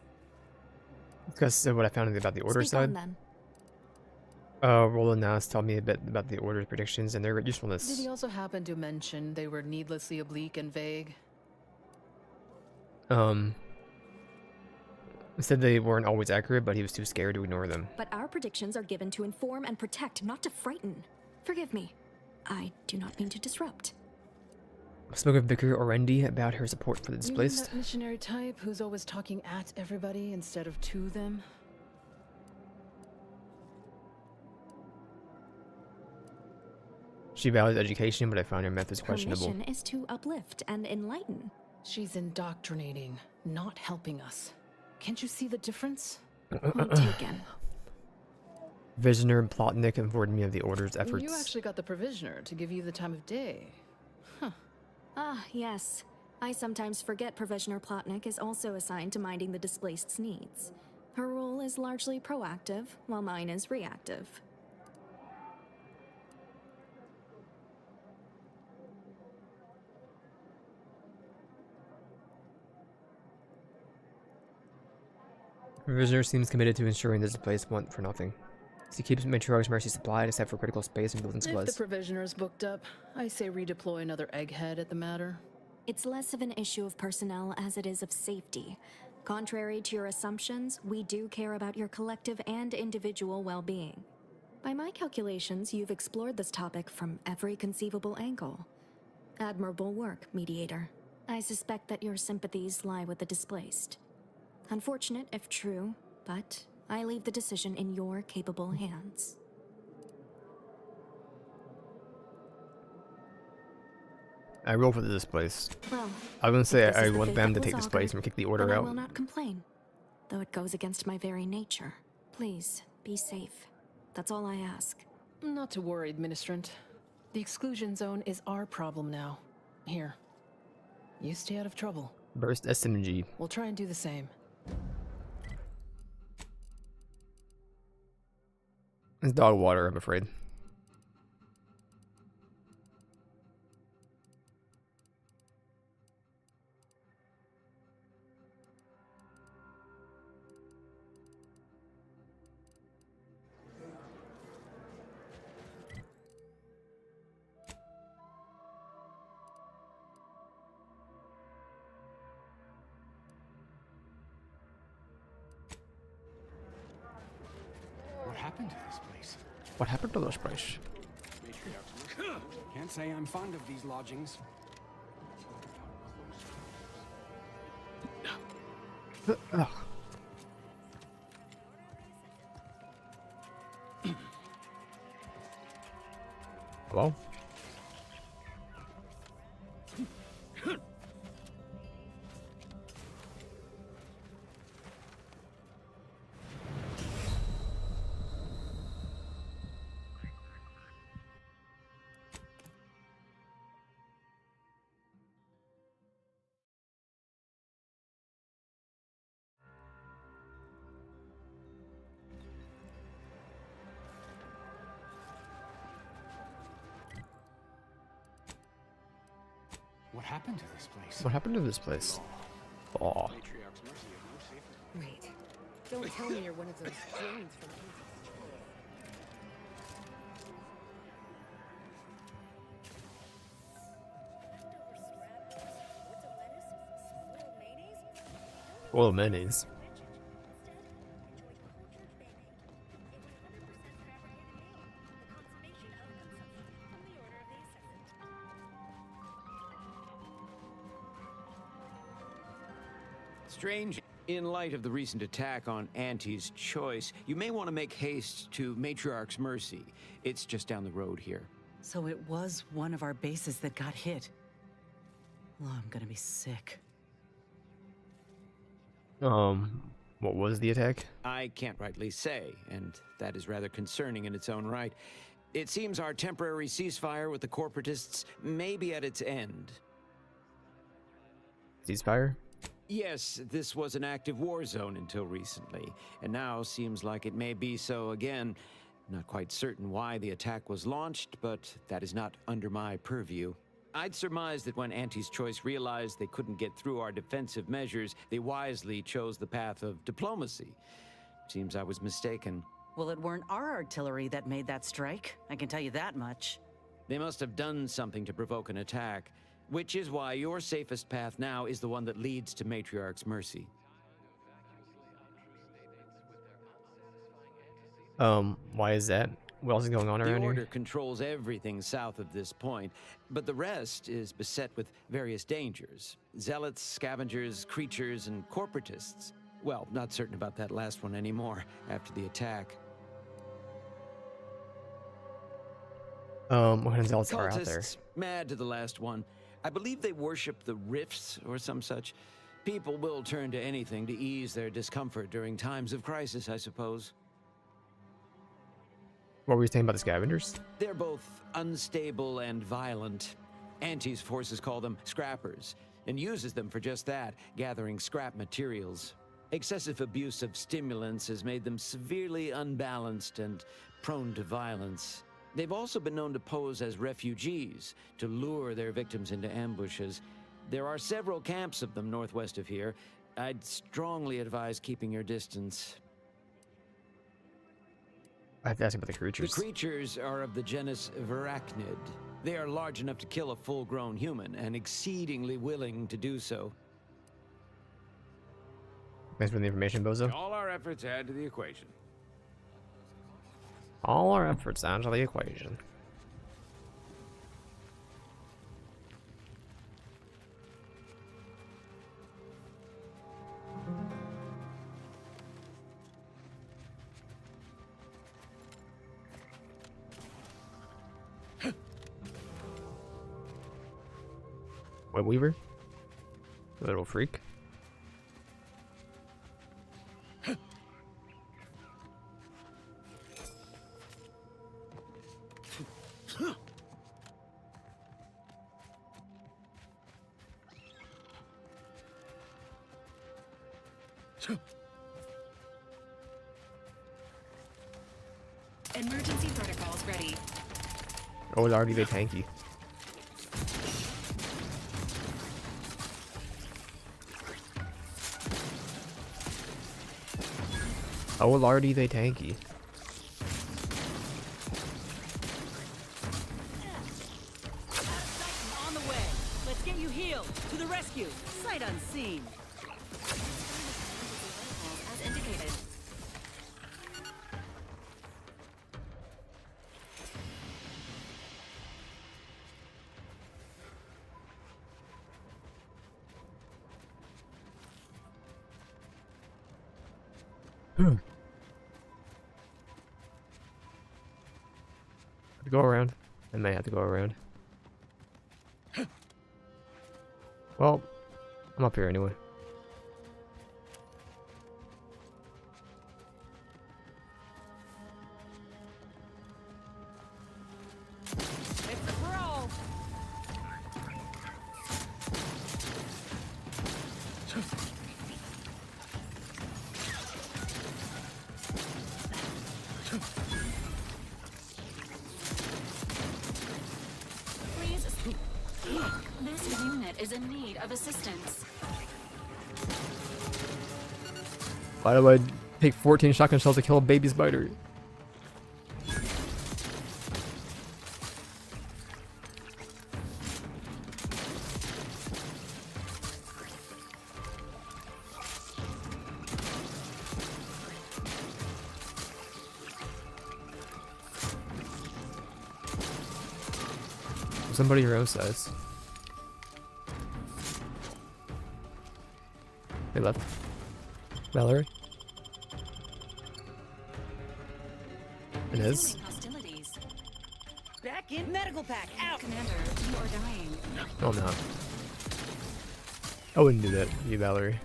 Discuss what I found about the Order Speak side. on, then. Roland Nas told me a bit about the Order's predictions and their usefulness. Did he also happen to mention they were needlessly oblique and vague? Said they weren't always accurate, but he was too scared to ignore them. But our predictions are given to inform and protect, not to frighten. Forgive me. I do not mean to disrupt. I spoke with Vicar Orendi about her support for the You mean displaced. that missionary type who's always talking at everybody instead of to them? She values education, but I found her methods Her questionable. mission is to uplift and enlighten. She's indoctrinating, not helping us. Can't you see the difference? Point taken. Visioner Plotnik informed me of the Order's efforts. You actually got the provisioner to give you the time of day. Huh. Ah, yes. I sometimes forget Provisioner Plotnik is also assigned to minding the displaced's needs. Her role is largely proactive, while mine is reactive. Visioner seems committed to ensuring the displaced want for nothing. She keeps Matriarch's Mercy supplied except for critical space and building If the supplies. provisioner's booked up, I say redeploy another egghead at the matter. It's less of an issue of personnel as it is of safety. Contrary to your assumptions, we do care about your collective and individual well-being. By my calculations, you've explored this topic from every conceivable angle. Admirable work, Mediator. I suspect that your sympathies lie with the displaced. Unfortunate if true, but I leave the decision in your capable hands. I roll for the displaced. Well, I wouldn't say if this I is the want fate them to that take was this place augured, and kick the Order then I out. will not complain, though it goes against my very nature. Please, be safe. That's all I ask. Not to worry, Administrant. The exclusion zone is our problem now. Here. You stay out of trouble. Burst SMG. We'll try and do the same. It's dog water, I'm afraid. What happened to this place? What happened to this place? Can't say I'm fond of these lodgings. Ugh. Hello? What happened to this place? What happened to this place? Oh. Matriarch's mercy is no safer. Wait. Don't tell me you're one of those drones from Full of mayonnaise. Strange. In light of the recent attack on Auntie's Choice, you may want to make haste to Matriarch's Mercy. It's just down the road here. So it was one of our bases that got hit. Oh, I'm gonna be sick. What was the attack? I can't rightly say, and that is rather concerning in its own right. It seems our temporary ceasefire with the corporatists may be at its end. Ceasefire? Yes, this was an active war zone until recently, and now seems like it may be so again. Not quite certain why the attack was launched, but that is not under my purview. I'd surmise that when Auntie's Choice realized they couldn't get through our defensive measures, they wisely chose the path of diplomacy. Seems I was mistaken. Well, it weren't our artillery that made that strike. I can tell you that much. They must have done something to provoke an attack, which is why your safest path now is the one that leads to Matriarch's Mercy. Why is that? What else is going on around The Order here? controls everything south of this point, but the rest is beset with various dangers. Zealots, scavengers, creatures, and corporatists. Well, not certain about that last one anymore after the attack. What kind of zealots are out there? Cultists, mad to the last one. I believe they worship the rifts or some such. People will turn to anything to ease their discomfort during times of crisis, I suppose. What were you saying about the scavengers? They're both unstable and violent. Auntie's forces call them scrappers, and uses them for just that, gathering scrap materials. Excessive abuse of stimulants has made them severely unbalanced and prone to violence. They've also been known to pose as refugees, to lure their victims into ambushes. There are several camps of them northwest of here. I'd strongly advise keeping your distance. I have to ask about the creatures. The creatures are of the genus Verachnid. They are large enough to kill a full-grown human, and exceedingly willing to do so. Thanks for the information, Bozo. All our efforts add to the equation. All our efforts add to the equation. Web Weaver? Little freak. Emergency protocols ready. Oh, lordy, they tanky. Oh, lordy, they tanky. On the way. Let's get you healed. To the rescue. Sight unseen. As indicated. To go around. I may have to go around. Well, I'm up here anyway. It's a brawl. Please speak. This unit is in need of assistance. Why do I take 14 shotgun shells to kill a baby spider? Somebody your own size. They left. Valerie? It is? Hostilities. Back in medical pack. Out. Commander, you are dying. Oh no. I wouldn't do that, you Valerie.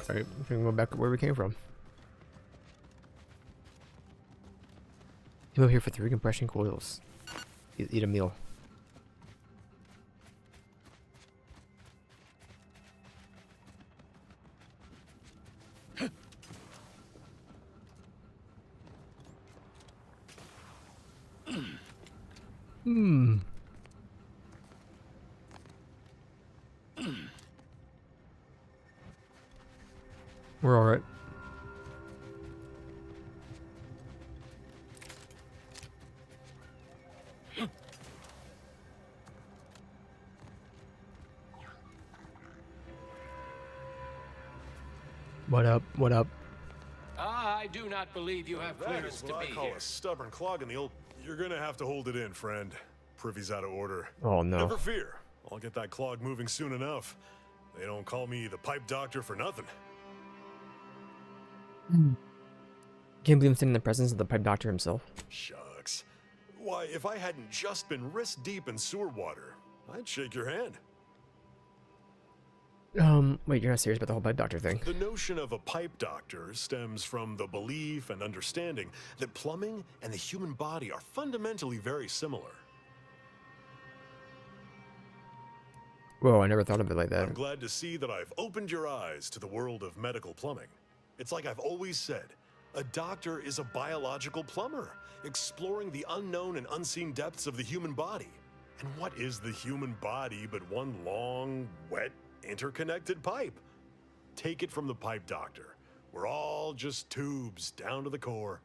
Alright, we can go back where we came from. Came up here for 3 compression coils. Eat a meal. Hmm. We're alright. What up? What up? I do not believe you have That clearance is to what be I call here. a stubborn clog in the old... You're gonna have to hold it in, friend. Privy's out of order. Oh no. Never fear. I'll get that clog moving soon enough. They don't call me the pipe doctor for nothing. Can't believe I'm sitting in the presence of the pipe doctor himself. Shucks. Why, if I hadn't just been wrist deep in sewer water, I'd shake your hand. Wait, you're not serious about the whole pipe doctor thing? The notion of a pipe doctor stems from the belief and understanding that plumbing and the human body are fundamentally very similar. Whoa, I never thought of it like that. I'm glad to see that I've opened your eyes to the world of medical plumbing. It's like I've always said, a doctor is a biological plumber, exploring the unknown and unseen depths of the human body. And what is the human body but one long, wet, interconnected pipe? Take it from the pipe doctor. We're all just tubes down to the core.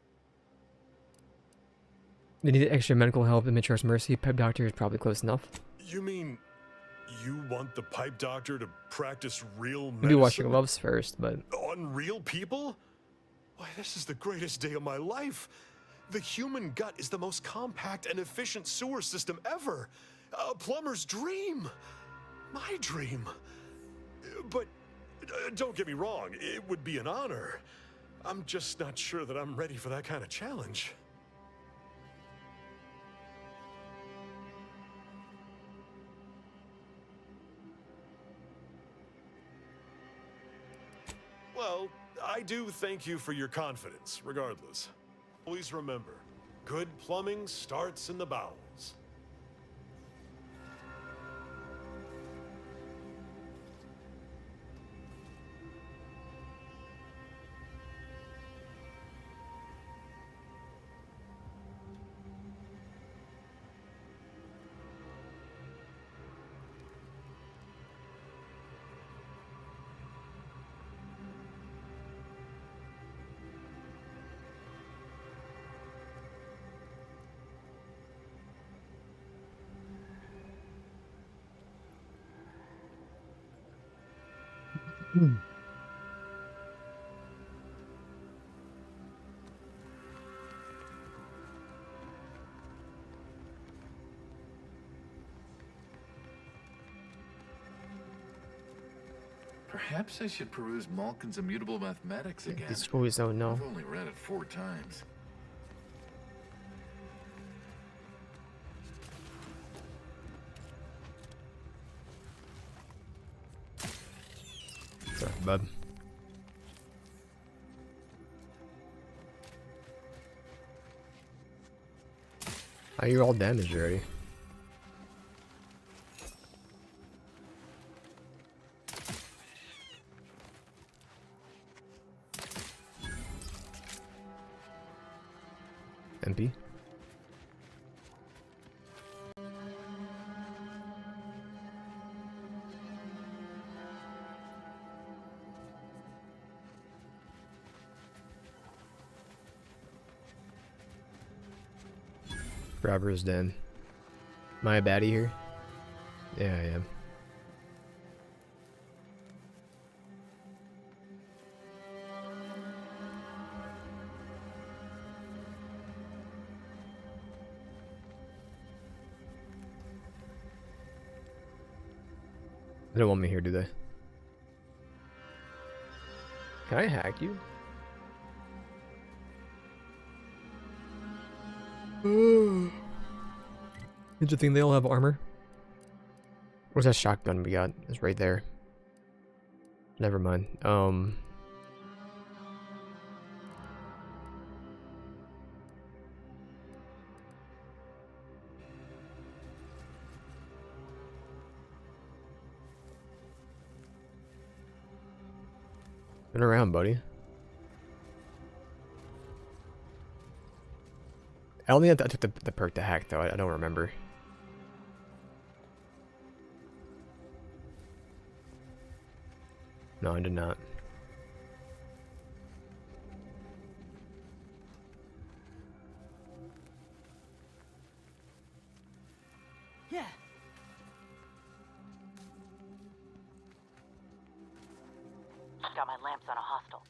They need extra medical help in Majora's Mercy. Pipe doctor is probably close enough. You mean You want the pipe doctor to practice real Maybe wash your medicine gloves first, but on real people? Why, this is the greatest day of my life. The human gut is the most compact and efficient sewer system ever. A plumber's dream. My dream. But don't get me wrong, it would be an honor. I'm just not sure that I'm ready for that kind of challenge. Well, I do thank you for your confidence, regardless. Always remember, good plumbing starts in the bowels. Perhaps I should peruse Malkin's Immutable Mathematics again. These always don't know. I've only read it 4 times. Sorry, bud. Oh, you're all damaged already. MP. Robber's den. Am I a baddie here? Yeah, I am. They don't want me here, do they? Can I hack you? Did you think they all have armor? Where's that shotgun we got? It's right there. Never mind. Turn around, buddy. I don't think I took the perk to hack, though. I don't remember. No, I did not. Yeah. Got my lamps on a hostile.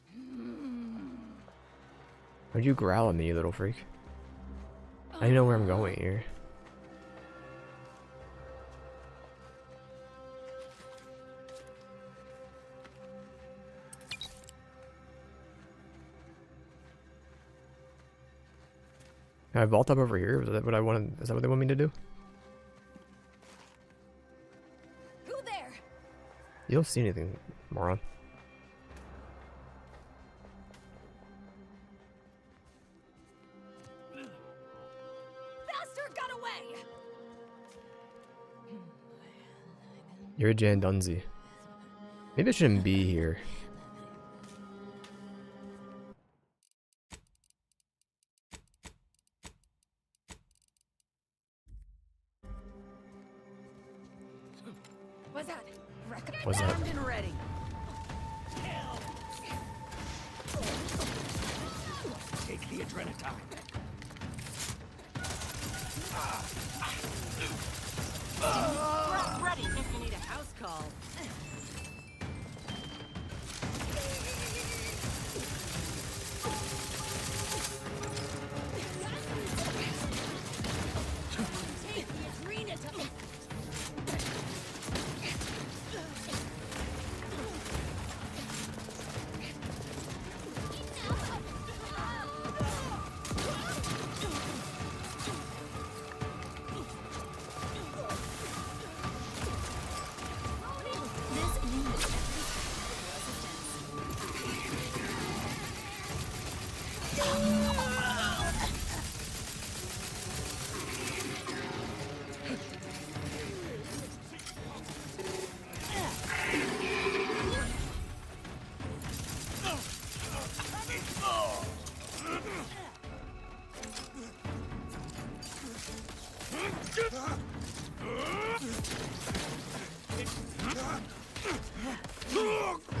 Why'd you growl at me, you little freak? I don't know where I'm going here. Can I vault up over here? Is that what I wanted? Is that what they want me to do? Who there? You don't see anything, moron. Bastard got away! You're a Jan Dunzy. Maybe I shouldn't be here. What's that? What's that? Armed and ready. Take the adrenatine. Ready if you need a house call.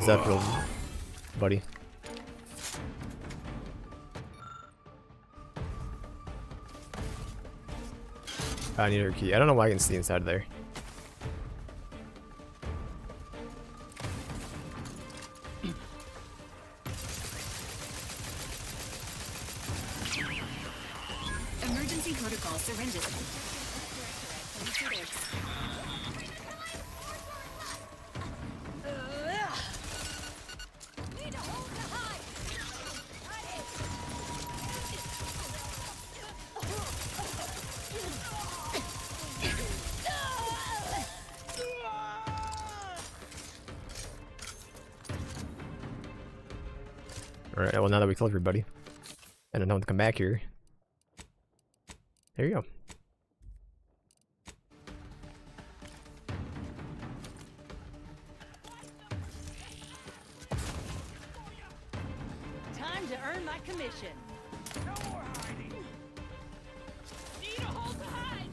Is that for buddy? I need her key. I don't know why I can see inside there. Emergency protocol surrendered. Alright, well now that we killed everybody, and I don't have to come back here. There you go. Time to earn my commission. No more hiding. Need a hole to hide.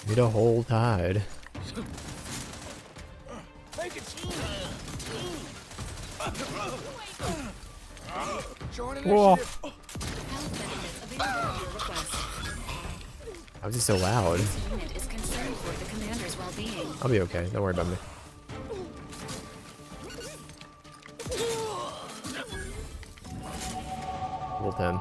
Need a whole tide. Make it Whoa. How is he so loud? Unit is concerned for the commander's well-being. I'll be okay. Don't worry about me. Level 10.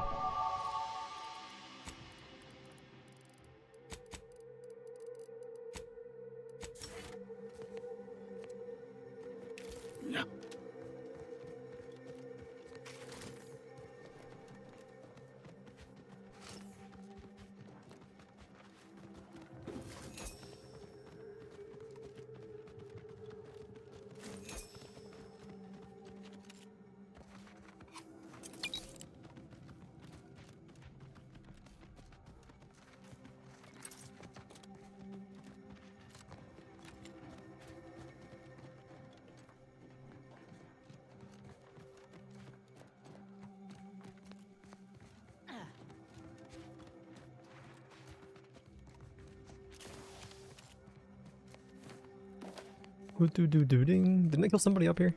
Ding. Didn't I kill somebody up here?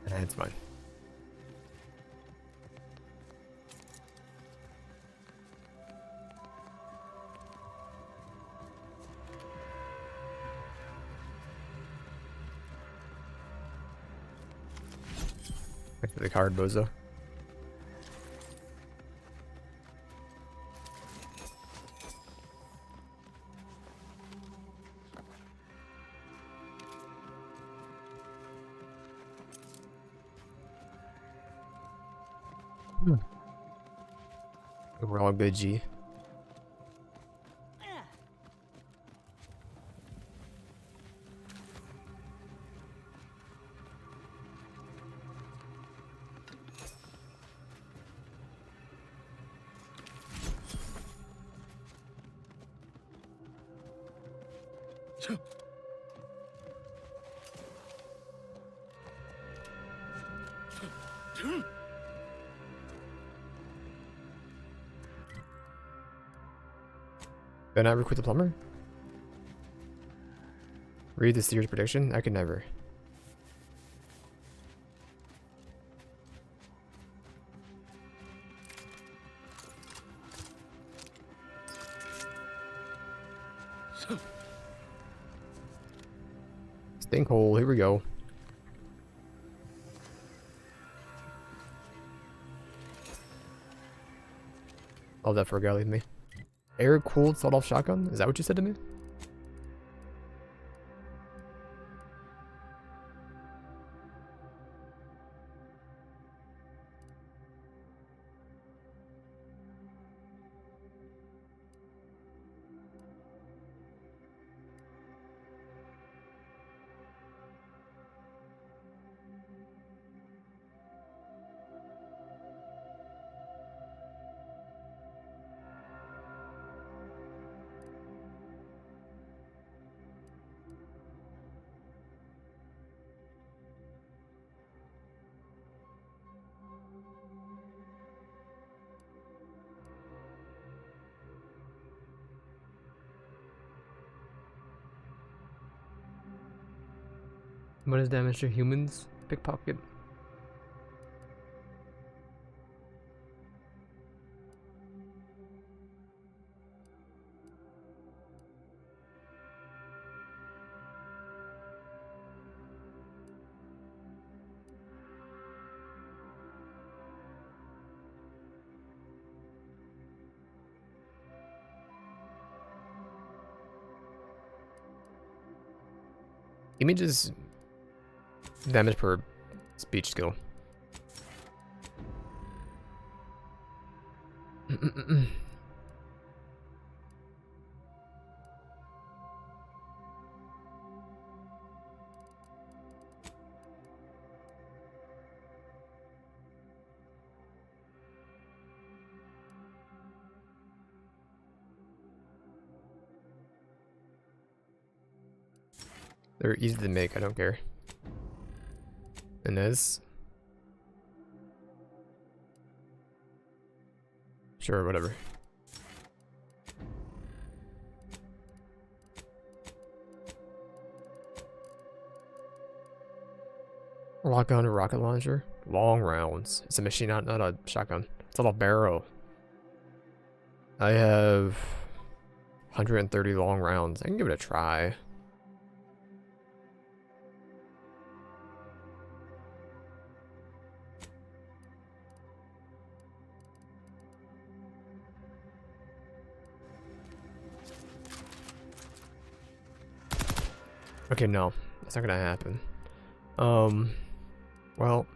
That's fine. Back to the card, bozo. We're all good, G. Can I recruit the plumber? Read the steer's prediction? I could never. Stinkhole, here we go. Love that for a guy like me. Air-cooled sawed-off shotgun? Is that what you said to me? What is damage to humans? Pickpocket. Images damage per speech skill. They're easy to make, I don't care. And this? Sure, whatever. Rock gun or rocket launcher? Long rounds. It's a machine, not a shotgun. It's a little barrel. I have 130 long rounds. I can give it a try. Okay, no, that's not gonna happen. Well,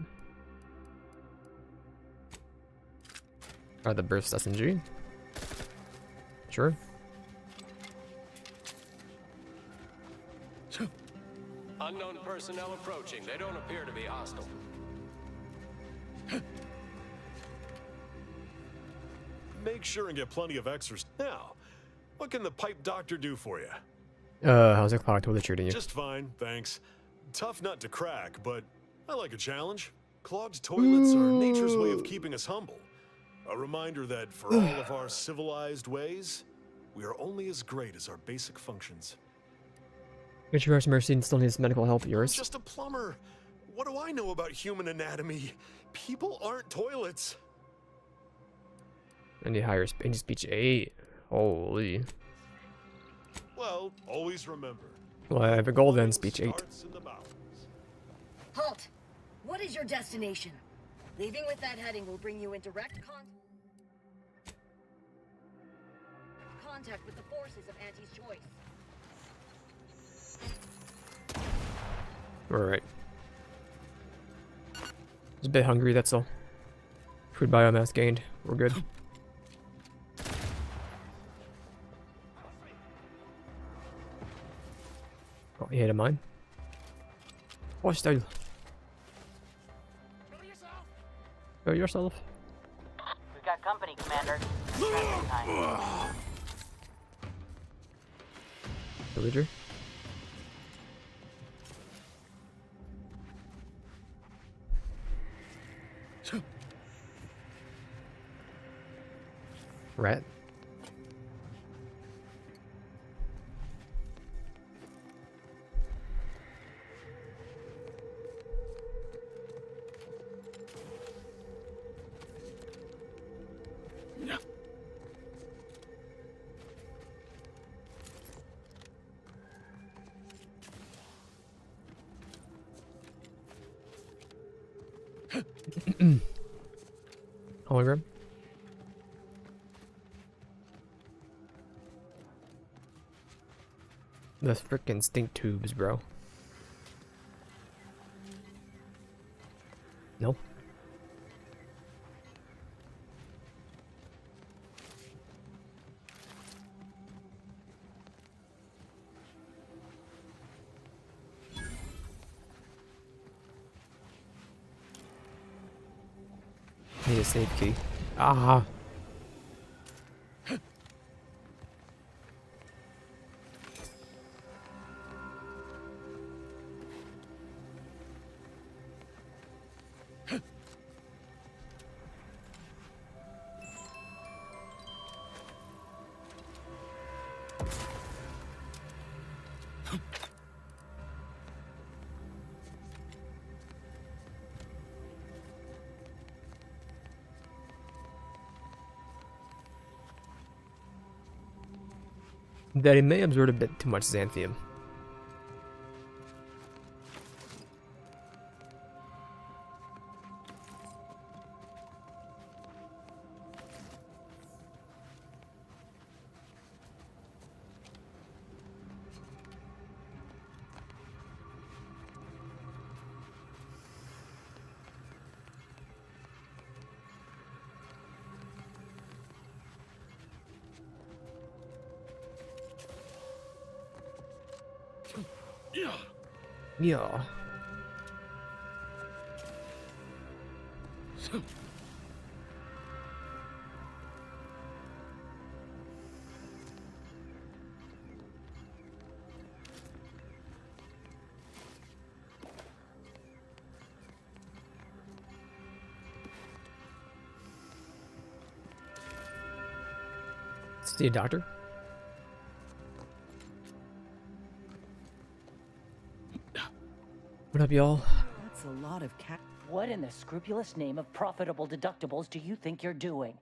try the burst SMG. Sure. Unknown personnel approaching. They don't appear to be hostile. Make sure and get plenty of exercise. Now, what can the pipe doctor do for you? How's the clock toilet treating you? Just fine, thanks. Tough nut to crack, but I like a challenge. Clogged toilets are nature's way of keeping us humble. A reminder that for all of our civilized ways, we are only as great as our basic functions. Get your mercy and still needs medical help. I'm Yours? just a plumber. What do I know about human anatomy? People aren't toilets. I need higher speech 8. Holy. Well, always remember. Well, I have a golden speech 8. Halt! What is your destination? Leaving with that heading will bring you in direct contact with the forces of Auntie's choice. Alright. Just a bit hungry, that's all. Food biomass gained. We're good. Oh, you hit a mine? Watch style. Show yourself. We've got company, Commander. Time. Villager. Rat. Hologram. The frickin' stink tubes, bro. Nope. Need a safe key. Ah. That he may absorb a bit too much xanthium. Yeah. See a doctor? What up, y'all? That's a lot of cat. What in the scrupulous name of profitable deductibles do you think you're doing?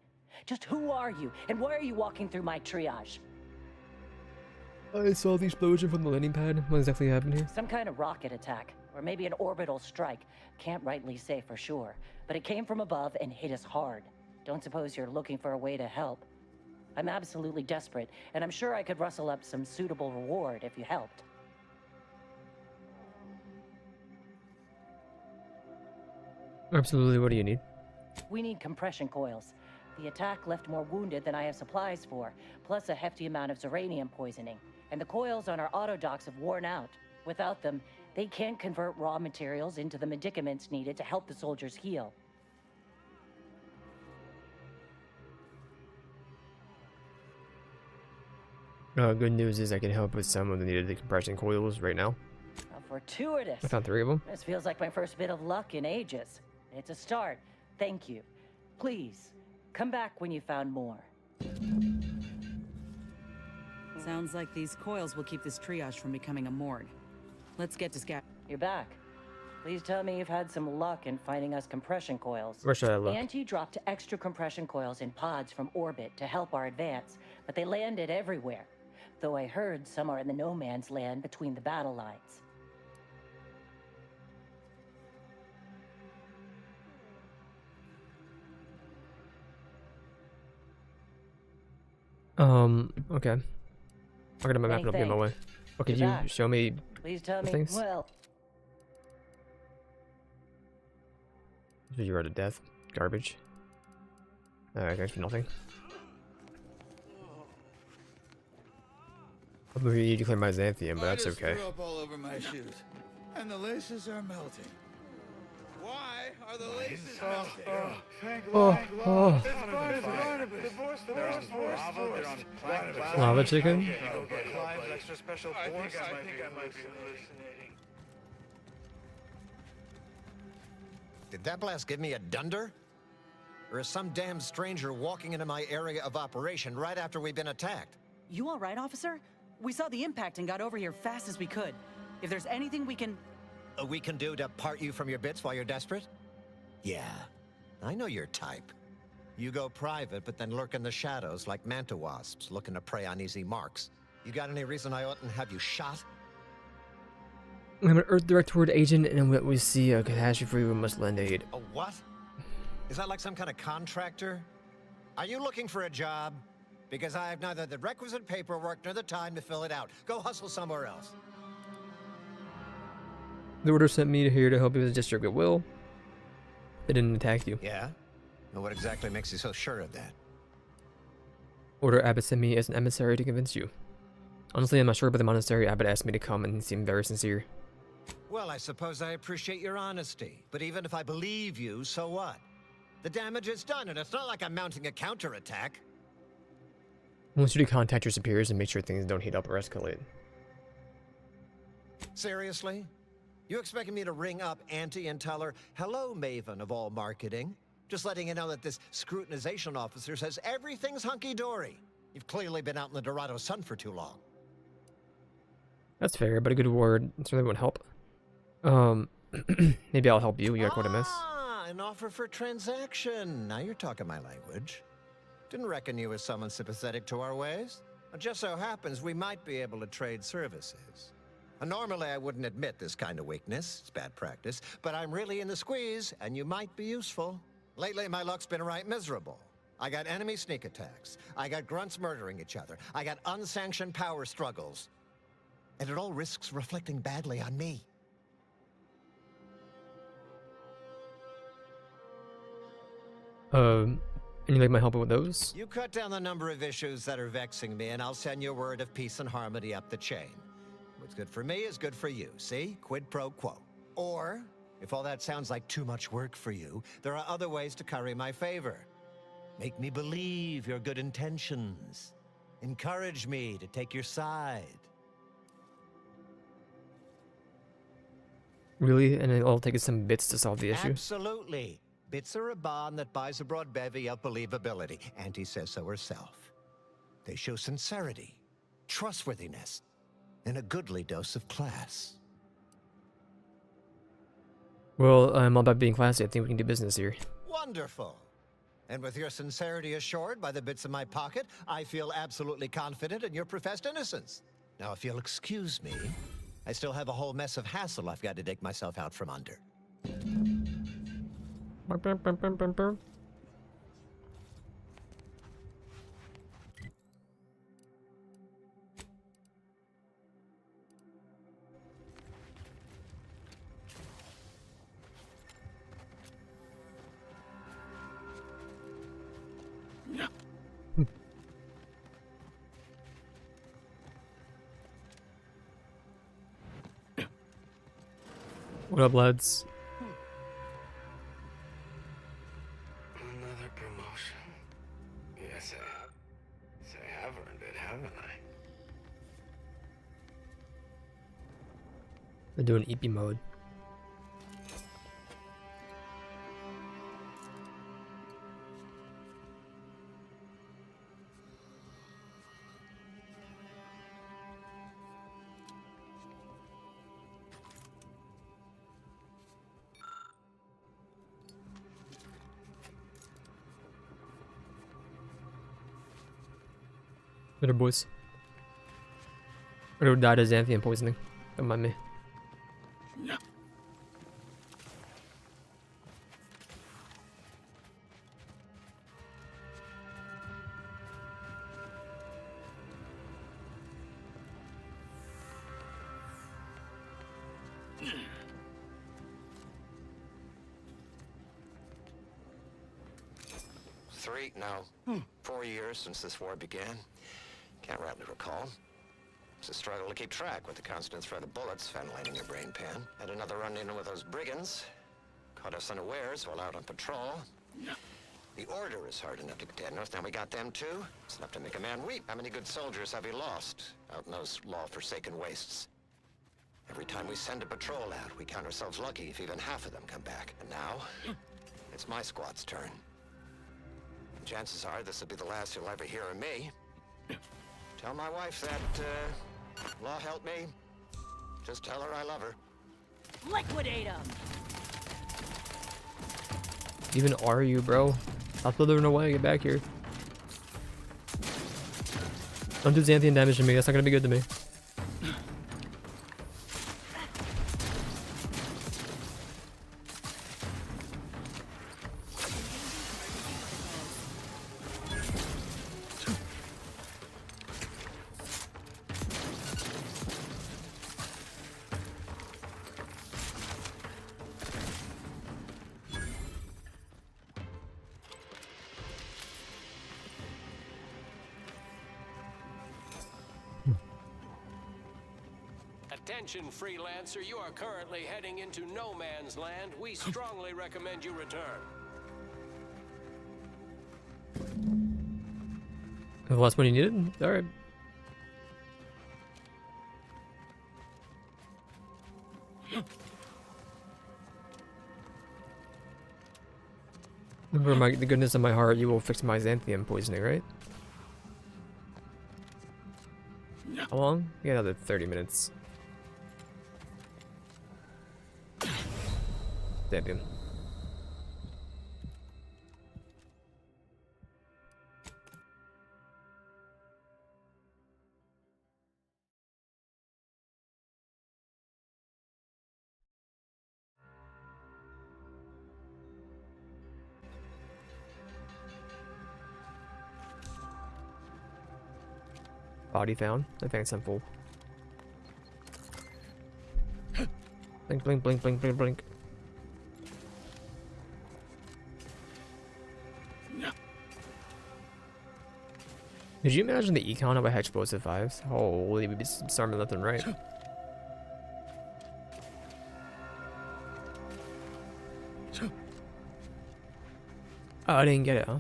Just who are you, and why are you walking through my triage? I saw the explosion from the landing pad. What exactly happened here? Some kind of rocket attack, or maybe an orbital strike. Can't rightly say for sure, but it came from above and hit us hard. Don't suppose you're looking for a way to help? I'm absolutely desperate, and I'm sure I could rustle up some suitable reward if you helped. Absolutely, what do you need? We need compression coils. The attack left more wounded than I have supplies for, plus a hefty amount of uranium poisoning. And the coils on our auto docks have worn out. Without them, they can't convert raw materials into the medicaments needed to help the soldiers heal. Good news is I can help with some of the needed compression coils right now. How fortuitous. I found 3 of them. This feels like my first bit of luck in ages. It's a start. Thank you. Please, come back when you found more. Sounds like these coils will keep this triage from becoming a morgue. Let's get to scat. You're back. Please tell me you've had some luck in finding us compression coils. Where should I look? Auntie dropped extra compression coils in pods from orbit to help our advance, but they landed everywhere. Though I heard some are in the no man's land between the battle lines. Okay. I'll get my map and I'll get my way. Oh, could you show me Please tell me. things? Well, you are to death. Garbage. Alright, thanks for nothing. I'm gonna need to clear my xanthium, but that's okay. Threw up all over my shoes, and the laces are melting. Why are the laces melting? Lava chicken? Extra special force. I think I might be hallucinating. Did that blast give me a dunder? Or is some damn stranger walking into my area of operation right after we've been attacked? You all right, officer? We saw the impact and got over here fast as we could. If there's anything we can... We can do to part you from your bits while you're desperate? Yeah, I know your type. You go private, but then lurk in the shadows like manta wasps looking to prey on easy marks. You got any reason I oughtn't have you shot? I'm an Earth Directorate agent, and when we see a catastrophe, we must lend aid. A what? Is that like some kind of contractor? Are you looking for a job? Because I have neither the requisite paperwork nor the time to fill it out. Go hustle somewhere else. The order sent me here to help you with the district at will. They didn't attack you. Yeah? Well, what exactly makes you so sure of that? Order Abbott sent me as an emissary to convince you. Honestly, I'm not sure about the monastery. Abbott asked me to come and he seemed very sincere. Well, I suppose I appreciate your honesty. But even if I believe you, so what? The damage is done, and it's not like I'm mounting a counterattack. I want you to contact your superiors and make sure things don't heat up or escalate. Seriously? You expecting me to ring up Auntie and tell her, hello, Maven of all marketing? Just letting you know that this scrutinization officer says everything's hunky-dory. You've clearly been out in the Dorado sun for too long. That's fair, but a good word certainly won't help. Maybe I'll help you. You got quite a mess. Ah, an offer for transaction. Now you're talking my language. Didn't reckon you as someone sympathetic to our ways. It just so happens we might be able to trade services. Normally I wouldn't admit this kind of weakness. It's bad practice. But I'm really in the squeeze, and you might be useful. Lately my luck's been right miserable. I got enemy sneak attacks. I got grunts murdering each other. I got unsanctioned power struggles. And it all risks reflecting badly on me. And you like my help with those? You cut down the number of issues that are vexing me, and I'll send you a word of peace and harmony up the chain. What's good for me is good for you, see? Quid pro quo. Or, if all that sounds like too much work for you, there are other ways to curry my favor. Make me believe your good intentions. Encourage me to take your side. Really? And then all it takes some bits to solve the issue? Absolutely. Bits are a bond that buys a broad bevy of believability. Auntie says so herself. They show sincerity, trustworthiness, and a goodly dose of class. Well, I'm all about being classy. I think we can do business here. Wonderful. And with your sincerity assured by the bits in my pocket, I feel absolutely confident in your professed innocence. Now, if you'll excuse me, I still have a whole mess of hassle I've got to dig myself out from under. What up, lads? Another promotion. Yes, I have earned it, haven't I? They're doing EP mode. Later, boys. Or died of xanthium poisoning. Don't mind me. No. No. 4 years since this war began. Can't rightly recall. It's a struggle to keep track with the constant threat of bullets ventilating your brain pan. Had another run-in with those brigands. Caught us unawares while out on patrol. The Order is hard enough to contend with. Now we got them too. It's enough to make a man weep. How many good soldiers have we lost out in those law-forsaken wastes? Every time we send a patrol out, we count ourselves lucky if even half of them come back. And now, it's my squad's turn. And chances are this will be the last you'll ever hear of me. Tell my wife that, law help me. Just tell her I love her. Liquidate him! Even are you, bro? Stop slithering away. Get back here. Don't do xanthium damage to me. That's not gonna be good to me. Attention, freelancer, you are currently heading into no man's land. We strongly recommend you return. The last one you needed? Alright. Remember the goodness of my heart, you will fix my xanthium poisoning, right? How long? Yeah, another 30 minutes. Xanthium. Body found. Advance and full. Blink, blink, blink, blink, blink, blink. Could you imagine the econ of a explosive 5s? Holy, we'd be storming left and right. Oh, I didn't get it, huh?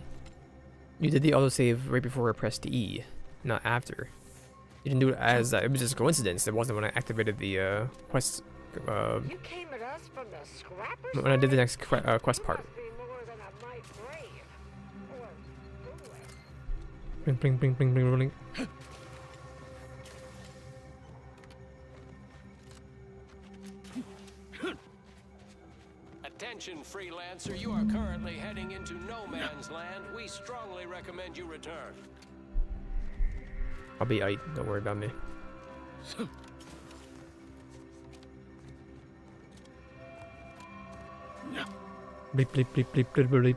You did the autosave right before I pressed E, not after. You didn't do it as it was just a coincidence. It wasn't when I activated the quest. You came at us from the scrappers? When I did the next quest part. Bling, bling, bling, bling, bling, bling. Attention, freelancer, you are currently heading into no man's land. We strongly recommend you return. I'll be aight, don't worry about me. Bleep, bleep, bleep, bleep, bleep, bleep.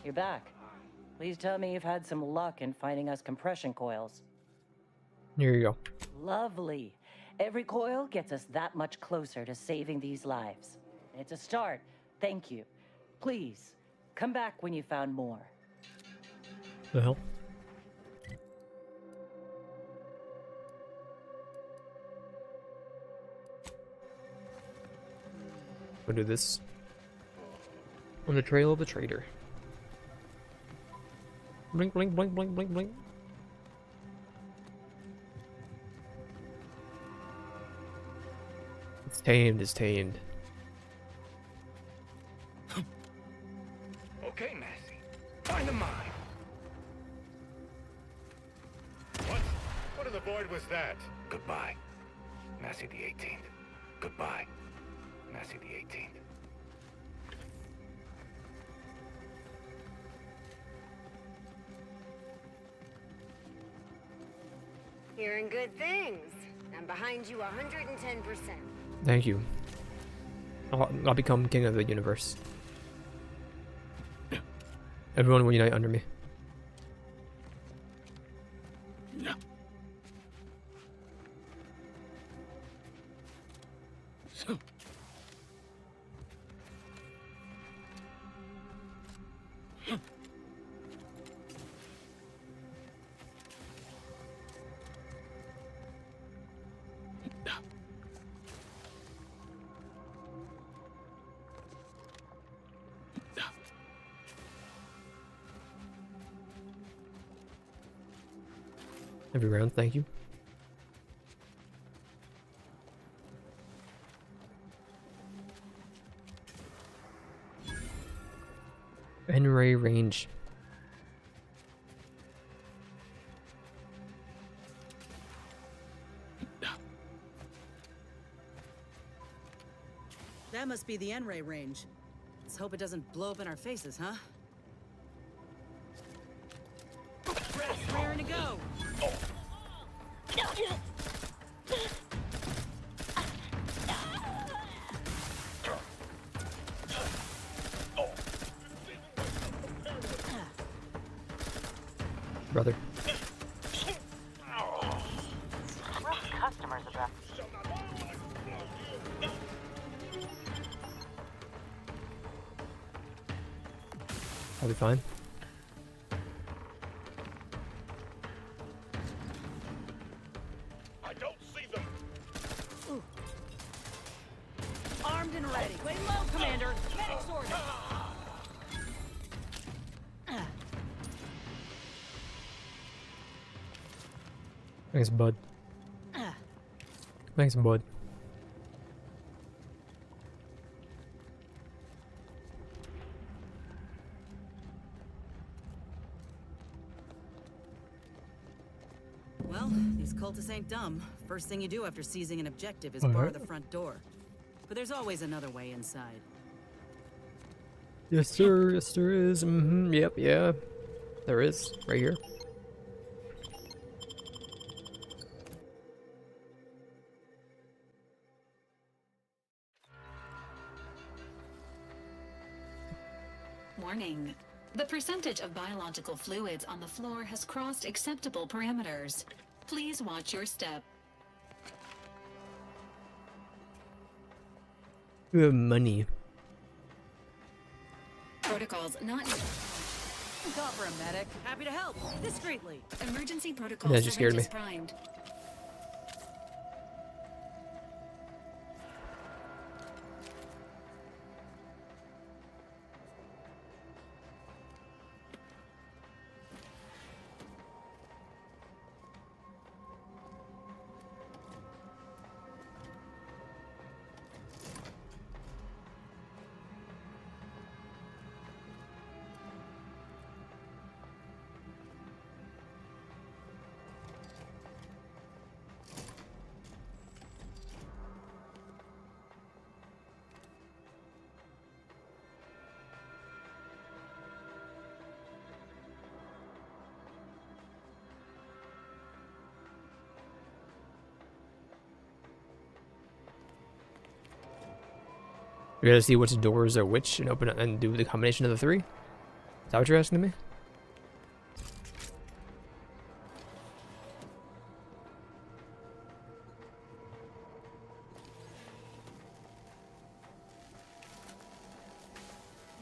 You're back. Please tell me you've had some luck in finding us compression coils. Here you go. Lovely. Every coil gets us that much closer to saving these lives. It's a start. Thank you. Please, come back when you found more. The hell? We'll do this. On the trail of the traitor. Blink, blink, blink, blink, blink, blink. It's tamed, it's tamed. Okay, Massey. Find the mine. What in the void was that? Goodbye, Massey the 18th. Goodbye, Massey the 18th. Hearing good things. I'm behind you 110%. Thank you. I'll become king of the universe. Everyone will unite under me. Every round, thank you. N-ray range. That must be the N-ray range. Let's hope it doesn't blow up in our faces, huh? Raring to go. brother. Customers about. I'll be fine. I don't see them. Armed and ready. Lay low, Commander. Medic sword. Thanks, bud. Thanks, bud. Well, these cultists ain't dumb. First thing you do after seizing an objective is All bar right. the front door. But there's always another way inside. Yes, sir. Yes, there is. Yep, yeah. There is. Right here. Warning. The percentage of biological fluids on the floor has crossed acceptable parameters. Please watch your step. We have money. Protocols not... Call for a medic. Happy to help. Discreetly. Emergency protocols That just scared me. primed. You gotta see which doors are which and open it and do the combination of the three? Is that what you're asking me?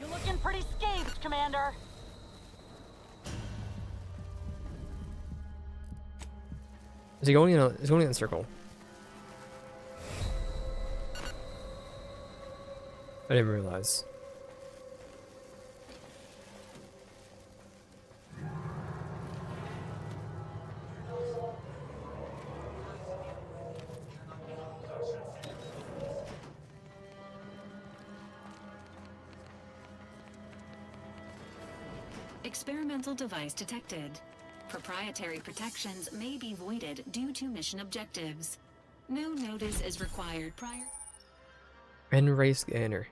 You're looking pretty scathed, Commander. Is he going in a, he's going in a circle? I didn't realize. Experimental device detected. Proprietary protections may be voided due to mission objectives. No notice is required prior. N-ray scanner.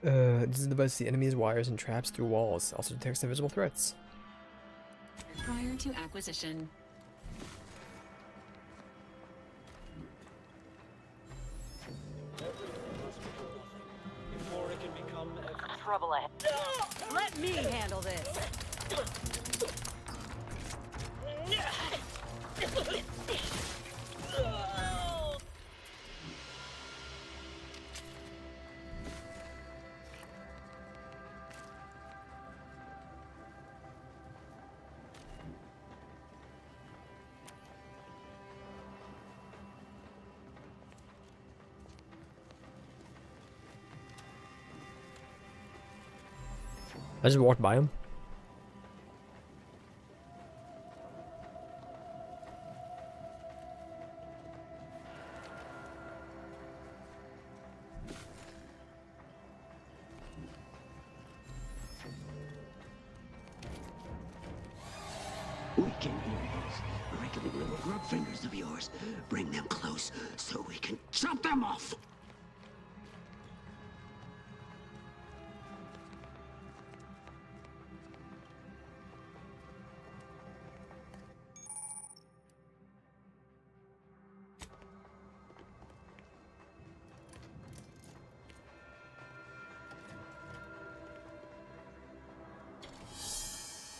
This is the device the enemy's wires and traps through walls. Also detects invisible threats. Prior to acquisition. Before it can become Trouble ahead. Let me handle this. I just walked by him. We can hear those wriggling little grub fingers of yours. Bring them close so we can chop them off.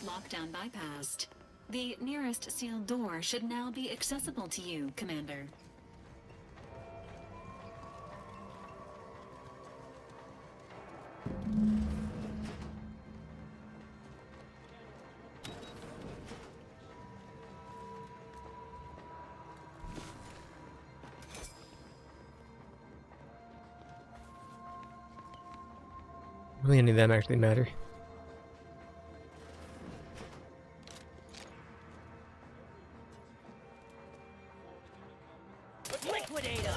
Lockdown bypassed. The nearest sealed door should now be accessible to you, Commander. Really, any of them actually matter. Liquidate him!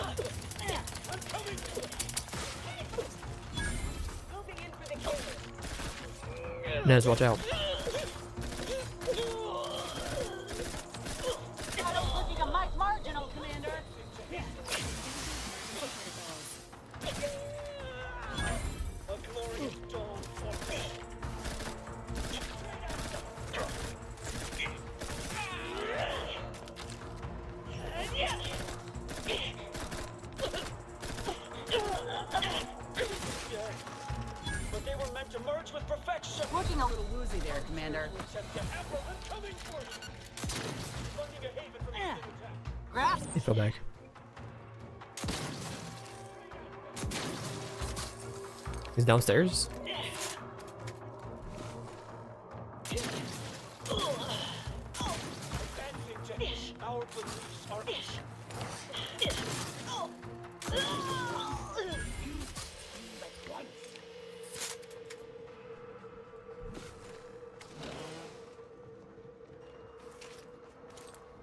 I'm coming! Moving in for the kill. Nez, watch out. Shadow's looking a mite marginal, Commander. A glorious dawn for but they were meant to merge with perfection. Looking a little woozy there, Commander. Grasp. He fell back. He's downstairs. Our beliefs are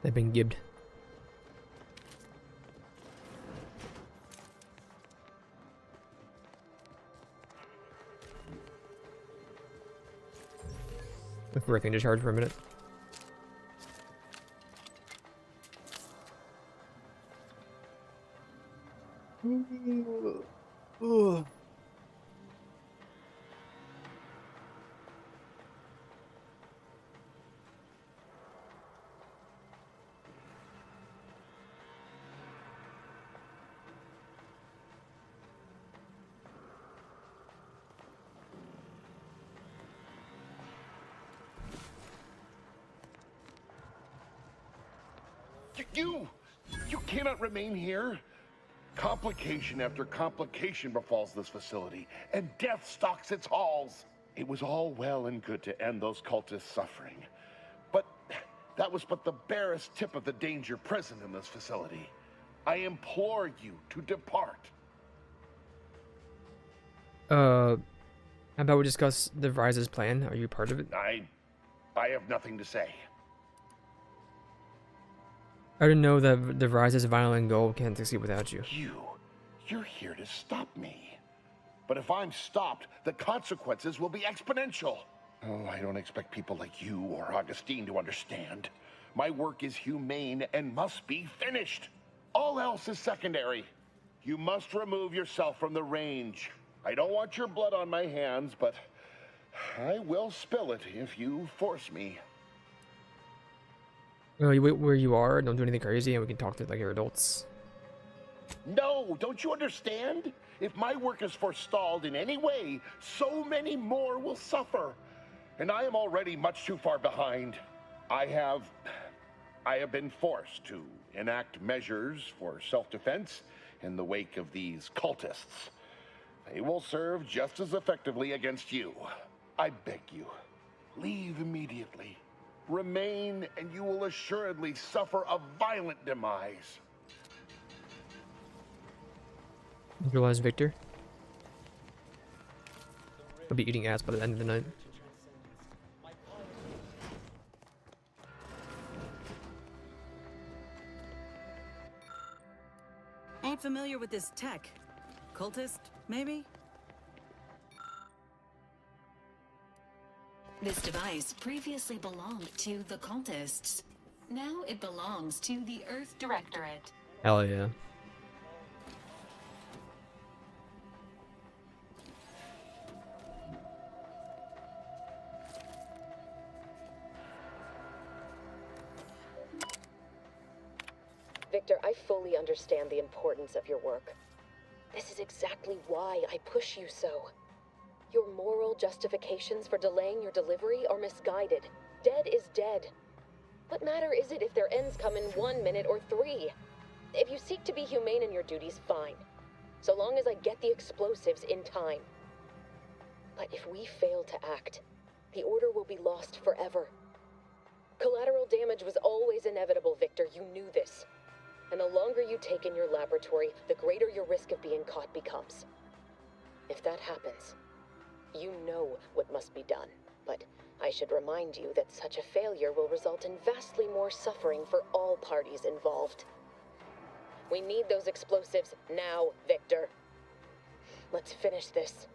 They've been gibbed. Wait for everything to charge for a minute. You cannot remain here. Complication after complication befalls this facility, and death stalks its halls. It was all well and good to end those cultists' suffering, but that was but the barest tip of the danger present in this facility. I implore you to depart. How about we discuss the Rise's plan? Are you part of it? I have nothing to say. I didn't know that the Rise's violent goal can't succeed without you. You're here to stop me. But if I'm stopped, the consequences will be exponential. Oh, I don't expect people like you or Augustine to understand. My work is humane and must be finished. All else is secondary. You must remove yourself from the range. I don't want your blood on my hands, but I will spill it if you force me. You wait where you are, don't do anything crazy, and we can talk to like your adults. No, don't you understand? If my work is forestalled in any way, so many more will suffer. And I am already much too far behind. I have been forced to enact measures for self-defense in the wake of these cultists. They will serve just as effectively against you. I beg you, leave immediately. Remain, and you will assuredly suffer a violent demise. Realize Victor. I'll be eating ass by the end of the night. Ain't familiar with this tech. Cultist, maybe? This device previously belonged to the cultists. Now it belongs to the Earth Directorate. Hell yeah. Victor, I fully understand the importance of your work. This is exactly why I push you so. Your moral justifications for delaying your delivery are misguided. Dead is dead. What matter is it if their ends come in 1 minute or 3? If you seek to be humane in your duties, fine. So long as I get the explosives in time. But if we fail to act, the Order will be lost forever. Collateral damage was always inevitable, Victor. You knew this. And the longer you take in your laboratory, the greater your risk of being caught becomes. If that happens, you know what must be done. But I should remind you that such a failure will result in vastly more suffering for all parties involved. We need those explosives now, Victor. Let's finish this.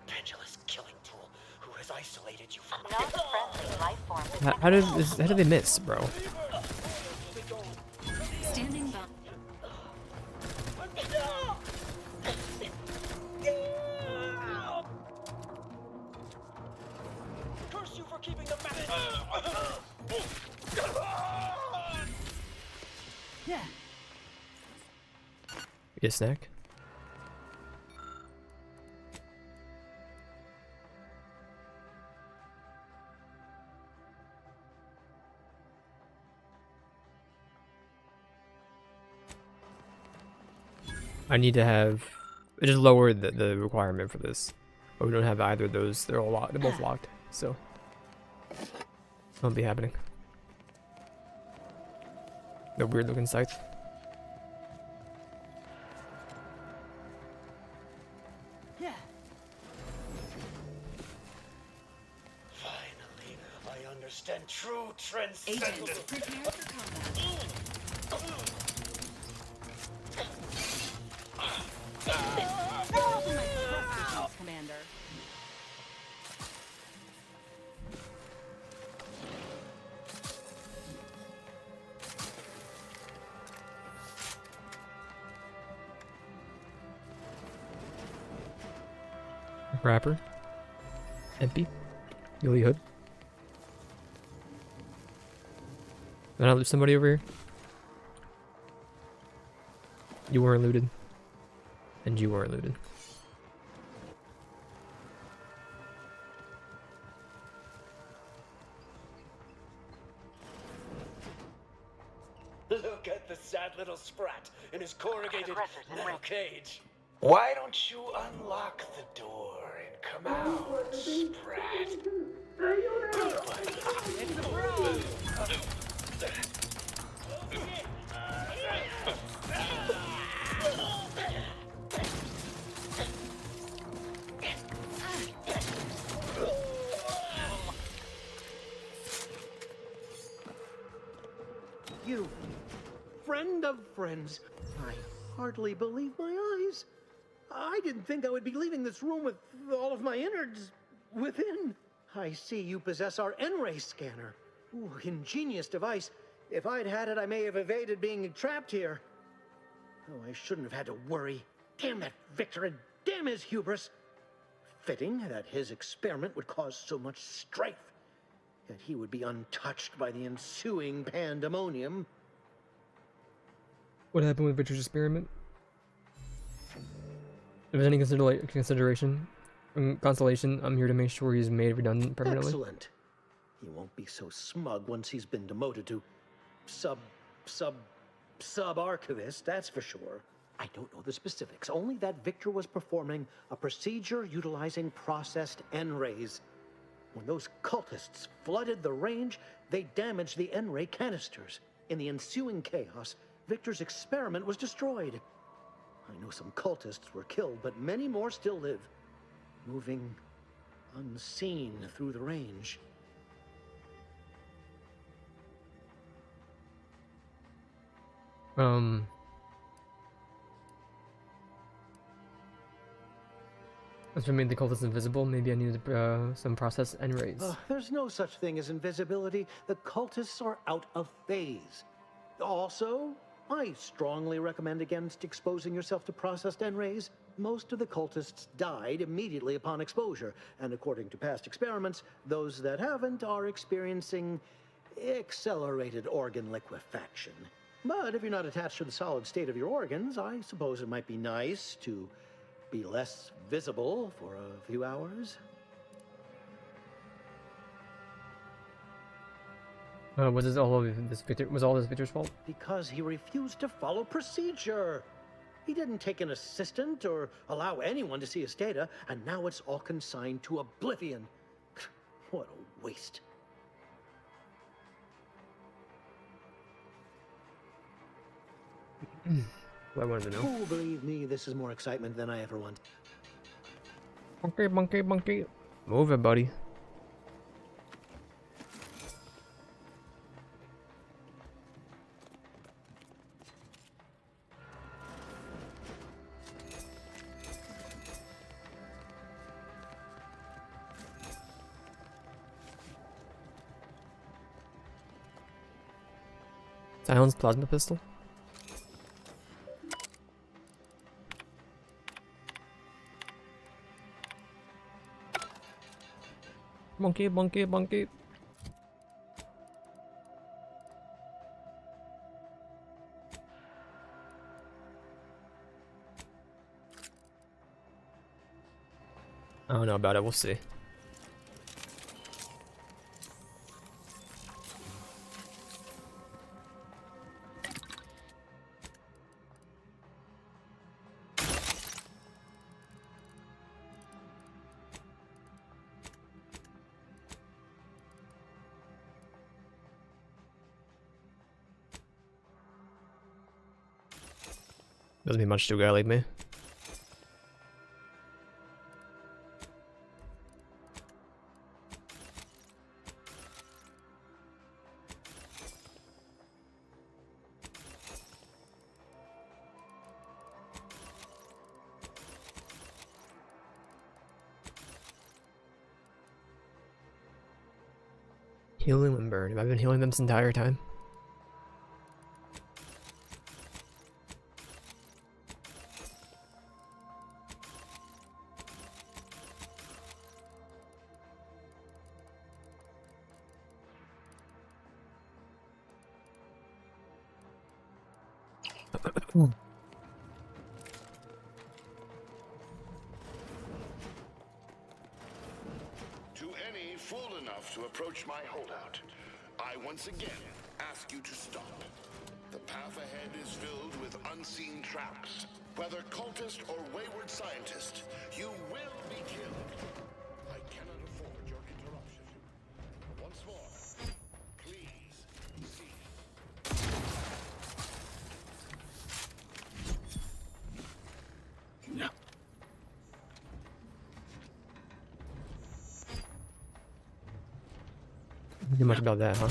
Pendulous killing tool who has isolated you from Non-friendly life form. How did they miss, bro? Standing by. Curse you for keeping the message. Yeah. You get a snack? I need to have. I just lowered the requirement for this. But we don't have either of those. They're all locked. They're both locked. So won't be happening. The weird looking scythe. Yeah. Finally, I understand true transcendence. Agents, prepare for combat. Commander. Wrapper. Empty. Ghillie hood. Did I loot somebody over here? You weren't looted. And you weren't looted. Look at the sad little sprat in his corrugated metal cage. Why don't you unlock the door and come out, sprat? You, friend of friends, I hardly believe my eyes. I didn't think I would be leaving this room with all of my innards within. I see you possess our N-ray scanner. Ooh, ingenious device. If I'd had it, I may have evaded being trapped here. Oh, I shouldn't have had to worry. Damn that Victor and damn his hubris. Fitting that his experiment would cause so much strife. That he would be untouched by the ensuing pandemonium. What happened with Victor's experiment? If there's any consideration, consolation, I'm here to make sure he's made redundant permanently. Excellent. He won't be so smug once he's been demoted to sub-archivist, that's for sure. I don't know the specifics, only that Victor was performing a procedure utilizing processed N-rays. When those cultists flooded the range, they damaged the N-ray canisters. In the ensuing chaos, Victor's experiment was destroyed. I know some cultists were killed, but many more still live, moving unseen through the range. As for made the cultists invisible, maybe I needed some process N-rays. There's no such thing as invisibility. The cultists are out of phase. Also, I strongly recommend against exposing yourself to processed N-rays. Most of the cultists died immediately upon exposure, and according to past experiments, those that haven't are experiencing accelerated organ liquefaction. But if you're not attached to the solid state of your organs, I suppose it might be nice to be less visible for a few hours. Was this all of this Victor? Was all this Victor's fault? Because he refused to follow procedure. He didn't take an assistant or allow anyone to see his data, and now it's all consigned to oblivion. What a waste. I wanted to know. Oh, believe me, this is more excitement than I ever want. Monkey, monkey, monkey. Move it, buddy. Silence plasma pistol. Monkey, monkey, monkey. I don't know about it, we'll see. Doesn't mean much to a guy like me. Healing and burn. Have I been healing them this entire time? To any fool enough to approach my holdout, I once again ask you to stop. The path ahead is filled with unseen traps. Whether cultist or wayward scientist, you will be killed. I cannot afford your interruption. Once more, please cease. No. Not much about that, huh?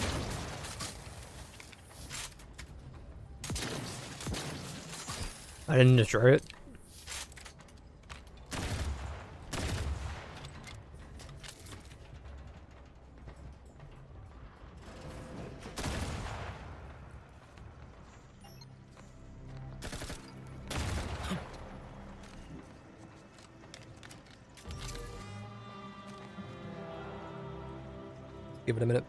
I didn't destroy it. Give it a minute.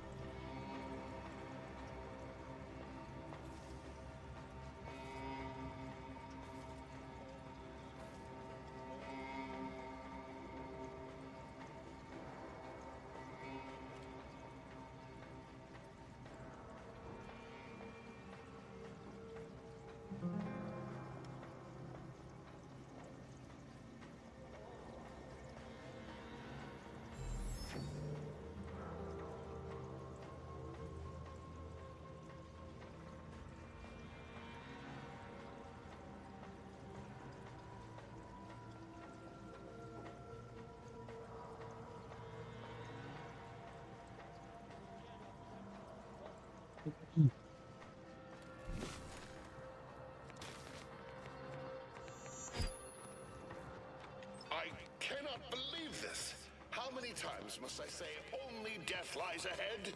I cannot believe this. How many times must I say only death lies ahead?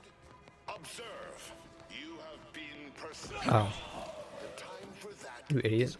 Observe. You have been persistent. Oh. The time You idiot.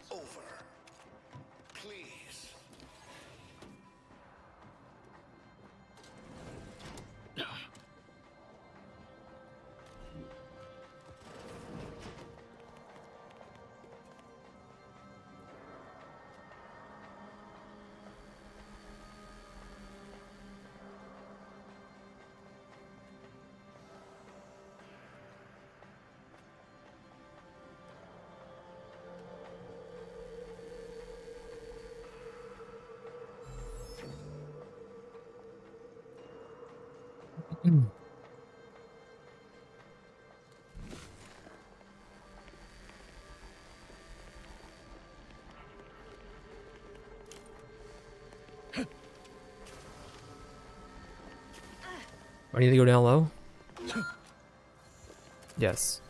I need to go down low? Yes.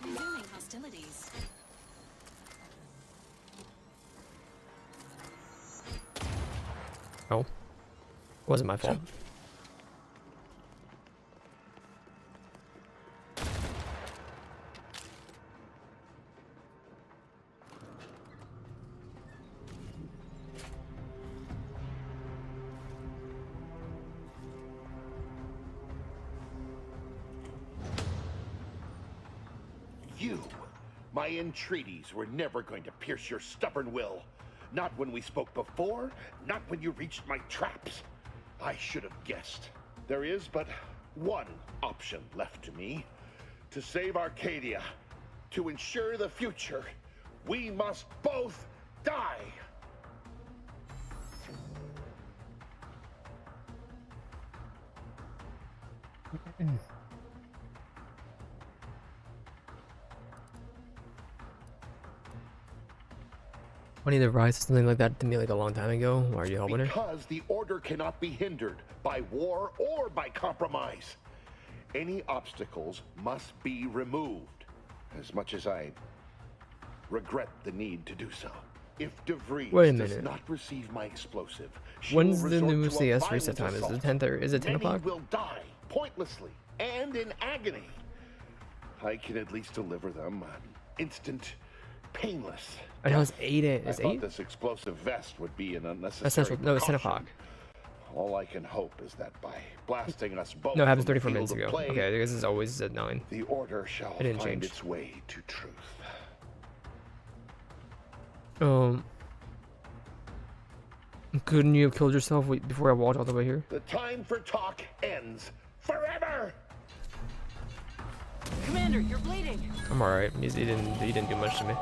Resuming hostilities. Oh. Wasn't my fault. You, my entreaties, were never going to pierce your stubborn will. Not when we spoke before, not when you reached my traps. I should have guessed. There is but one option left to me. To save Arcadia, to ensure the future, we must both die. I need to rise something like that to me like a long time ago. Why are you helping her? Because the order cannot be hindered by war or by compromise. Any obstacles must be removed. As much as I regret the need to do so. If DeVries Wait a does minute. not receive my explosive, When's she'll the new resort to a CS reset time? violent Is it assault. 10? Is it 10 Many o'clock? will die pointlessly and in agony. I can at least deliver them an instant, painless. I know it's 8. I It's thought 8? this explosive vest would be an unnecessary That's central. No, it's 10 precaution. o'clock. All I can hope is that by blasting us both No, it happened from the 34 field minutes of ago. play, Okay, I guess it's always at 9. the order shall It didn't find change. its way to truth. Couldn't you have killed yourself before I walked all the way here? The time for talk ends forever. Commander, you're bleeding. I'm alright. He didn't do much to me.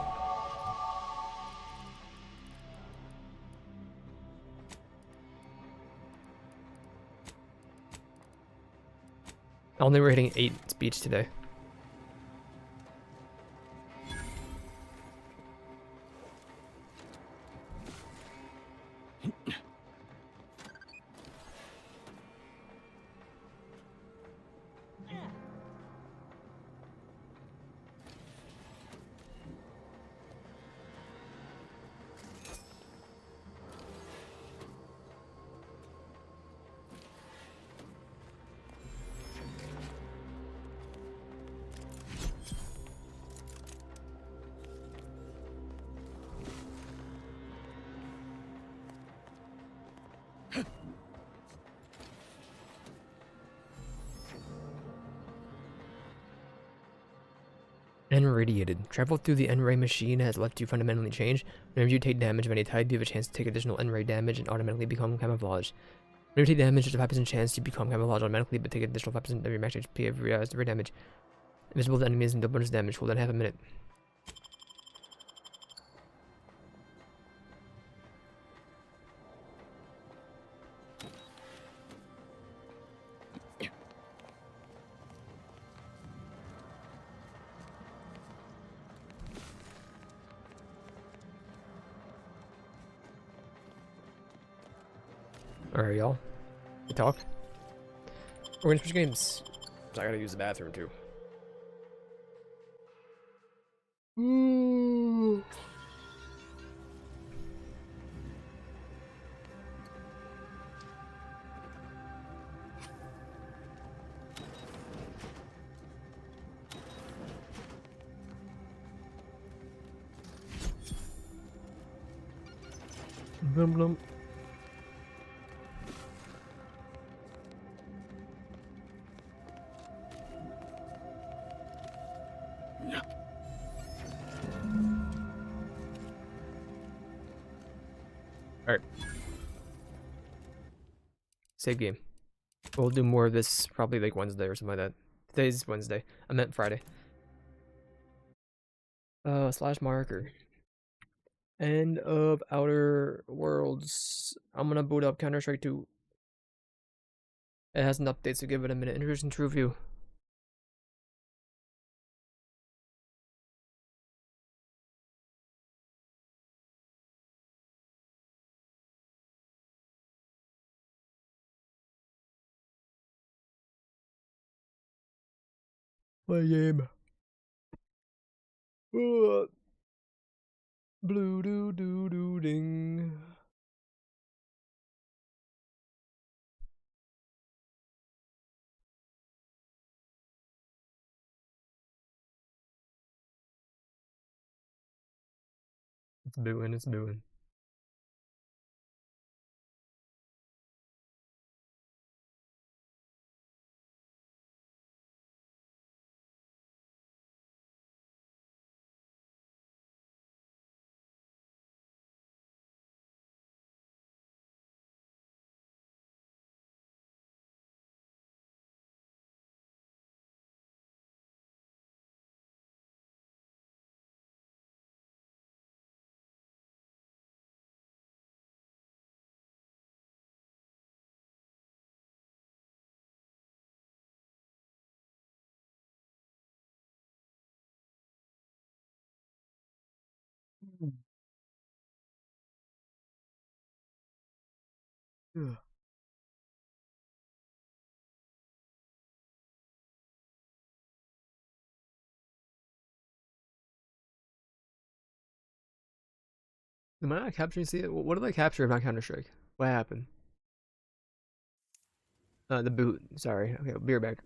Only we're hitting 8 speech today. Enradiated. Travel through the N-ray machine has left you fundamentally changed. Whenever you take damage of any type, you have a chance to take additional N-ray damage and automatically become camouflaged. Whenever you take damage, there's a 5% chance to become camouflaged automatically, but take additional 5% of your max HP every every damage. Invisible to enemies and deal bonus damage. Hold on half a minute. Alright, y'all. We talk. We're gonna switch games. So I gotta use the bathroom too. Blum blum. Alright. Save game. We'll do more of this probably like Wednesday or something like that. Today's Wednesday. I meant Friday. Slash marker. End of Outer Worlds. I'm gonna boot up Counter-Strike 2. It has an update, so give it a minute. Introducing True View. Play game. Blue doo doo doo ding. It's booing, it's booing. Yeah. Am I not capturing? See, what did I capture about Counter-Strike? What happened? The boot. Sorry. Okay, be right back.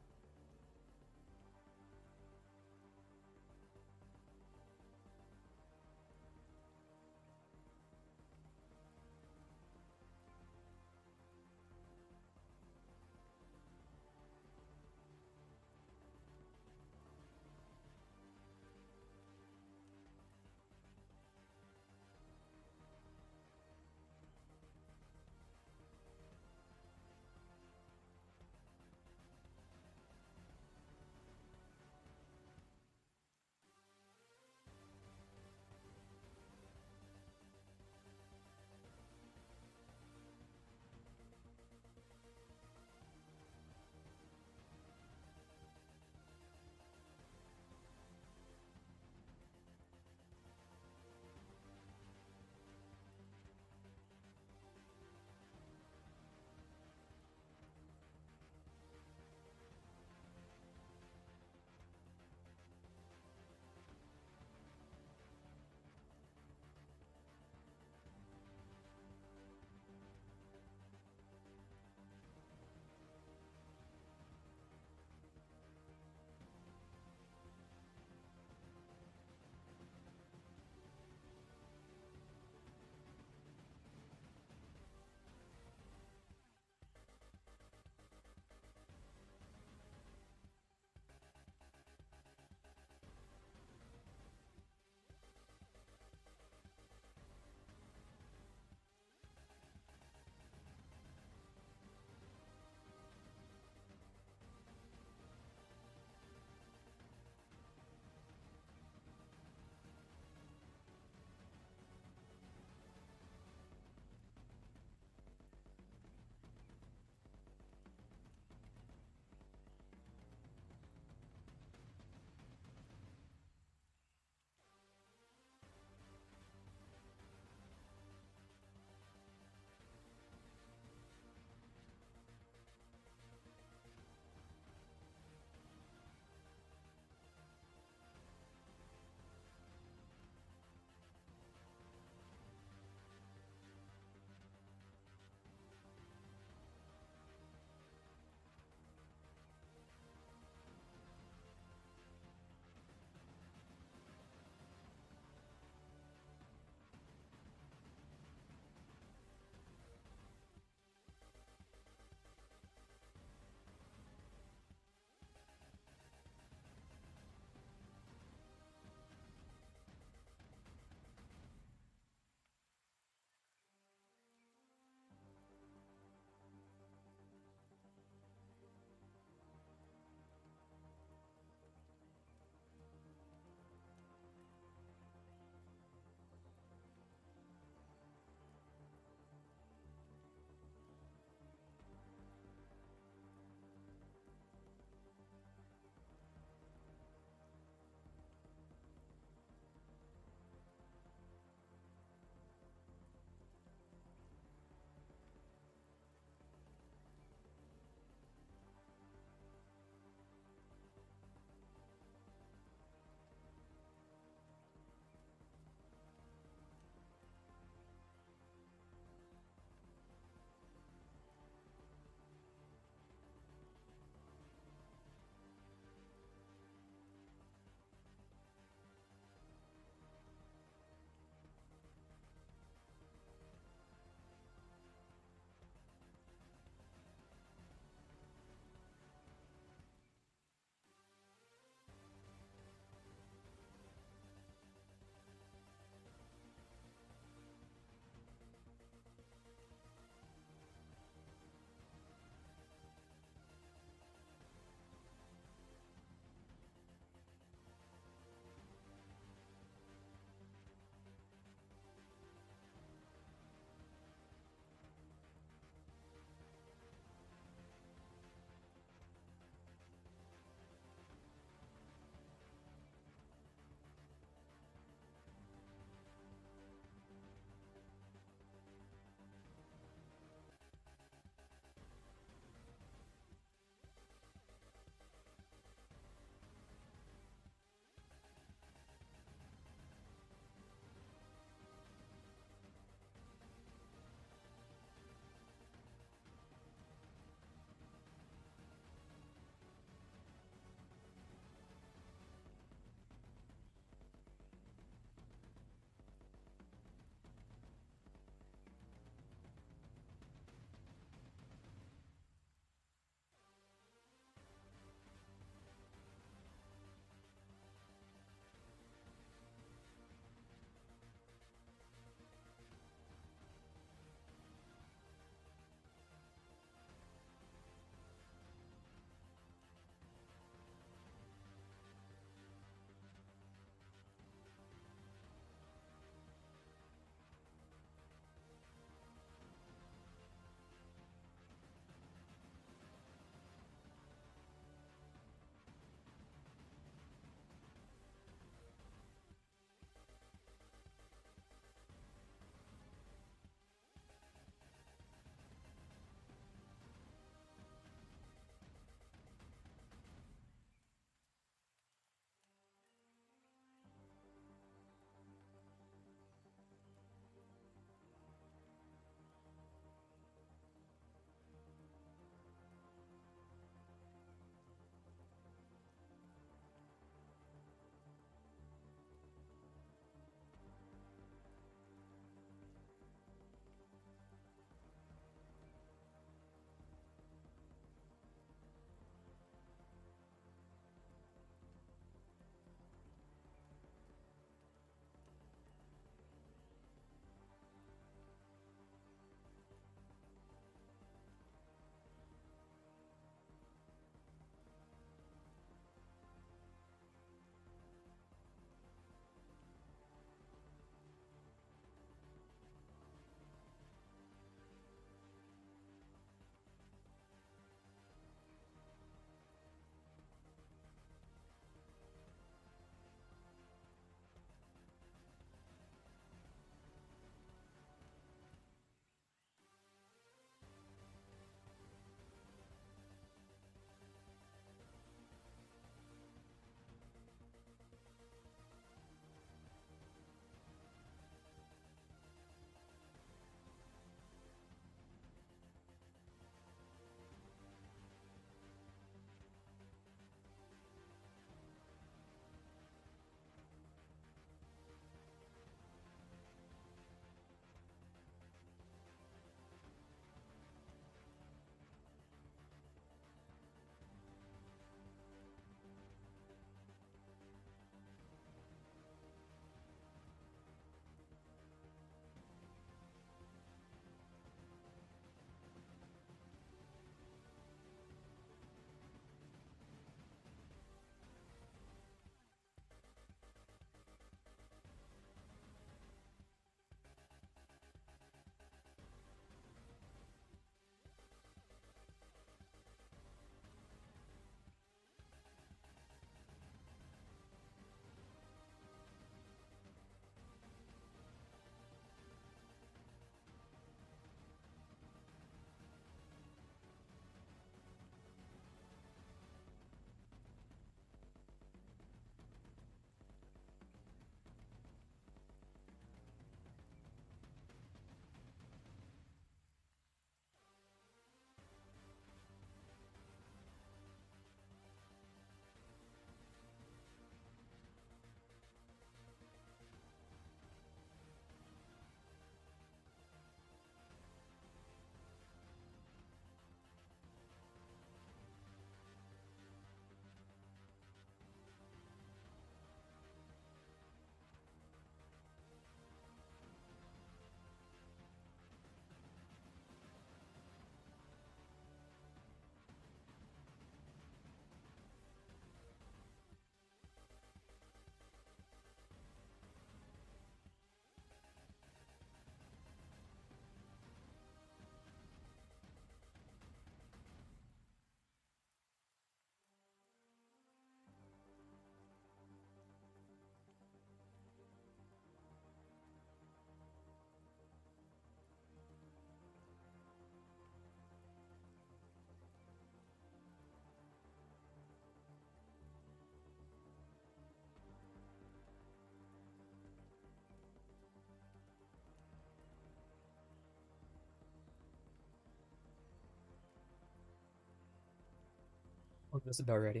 I'm just about ready.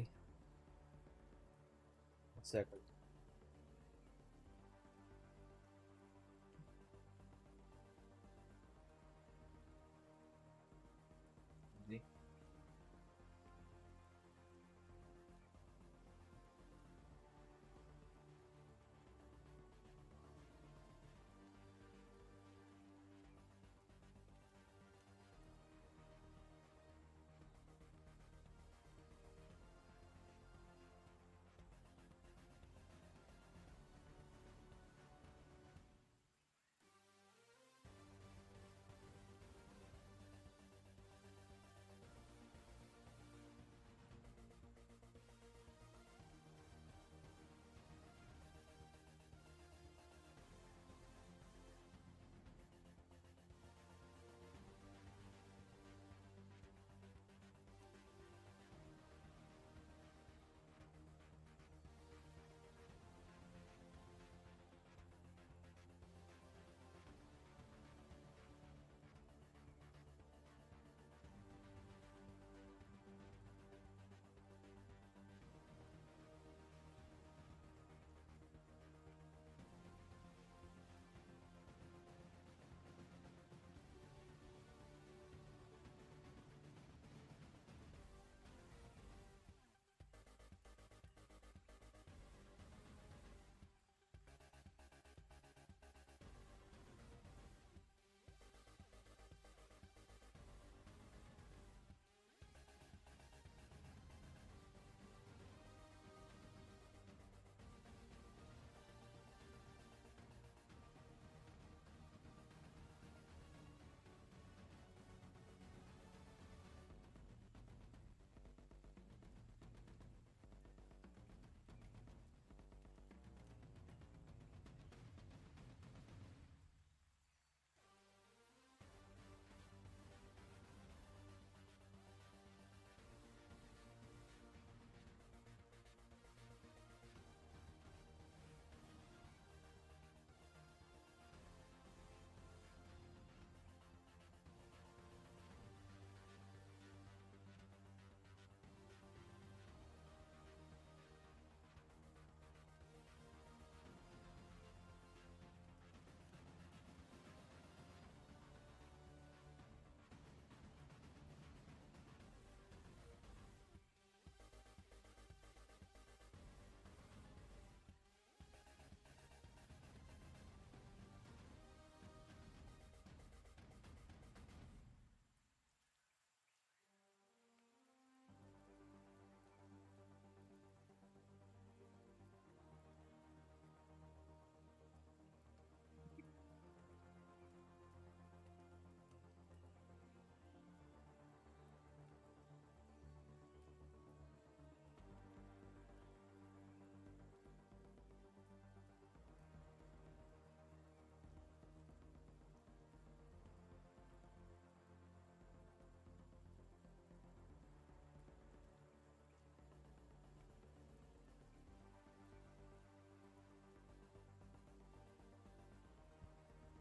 1 second.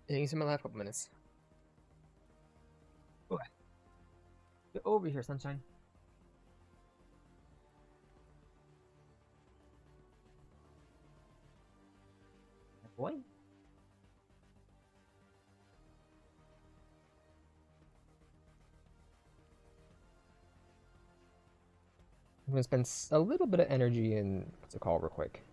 Yeah, you can see my last couple minutes. Boy. Get over here, sunshine. Boy. I'm gonna spend a little bit of energy in what's it called real quick.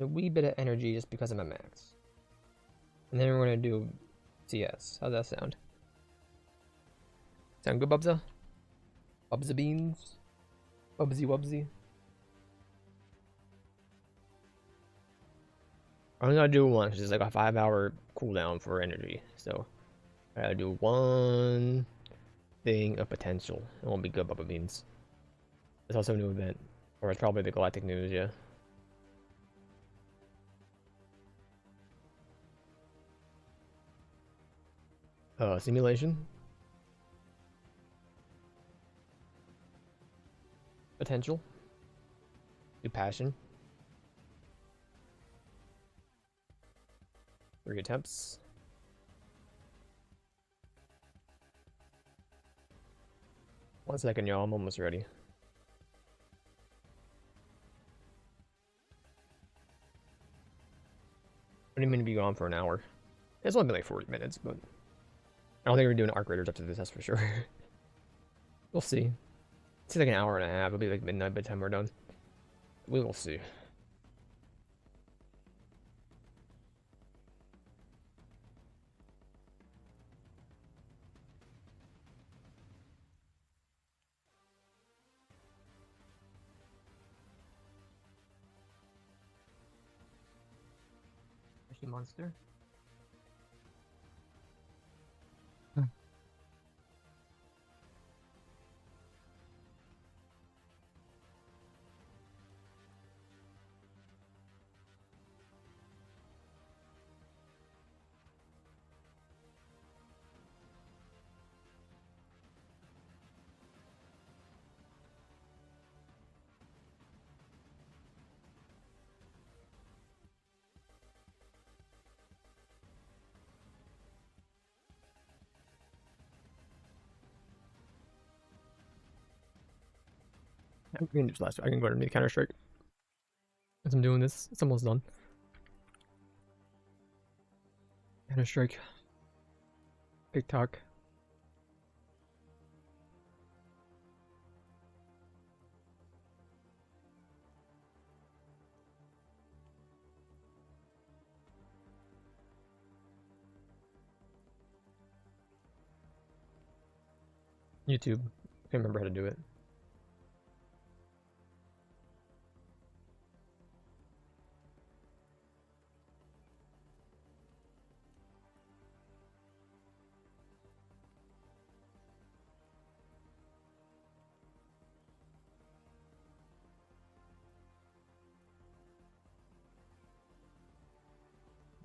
A wee bit of energy just because I'm at max. And then we're gonna do CS. How's that sound? Sound good, Bubza? Bubza beans? Bubsy wubsy? I'm gonna do one, which is like a 5-hour cooldown for energy. So I gotta do one thing of potential. It won't be good, Bubba beans. There's also a new event, or it's probably the Galactic News, yeah. Simulation. Potential. Do passion. 3 attempts. 1 second, y'all. I'm almost ready. I didn't mean to be gone for an hour. It's only been like 40 minutes, but I don't think we're doing arc raiders after this, that's for sure. We'll see. It's like an hour and a half. It'll be like midnight by the time we're done. We will see. Monster. I can do last. I can go underneath Counter Strike. As I'm doing this, it's almost done. Counter Strike. TikTok. YouTube. I can't remember how to do it.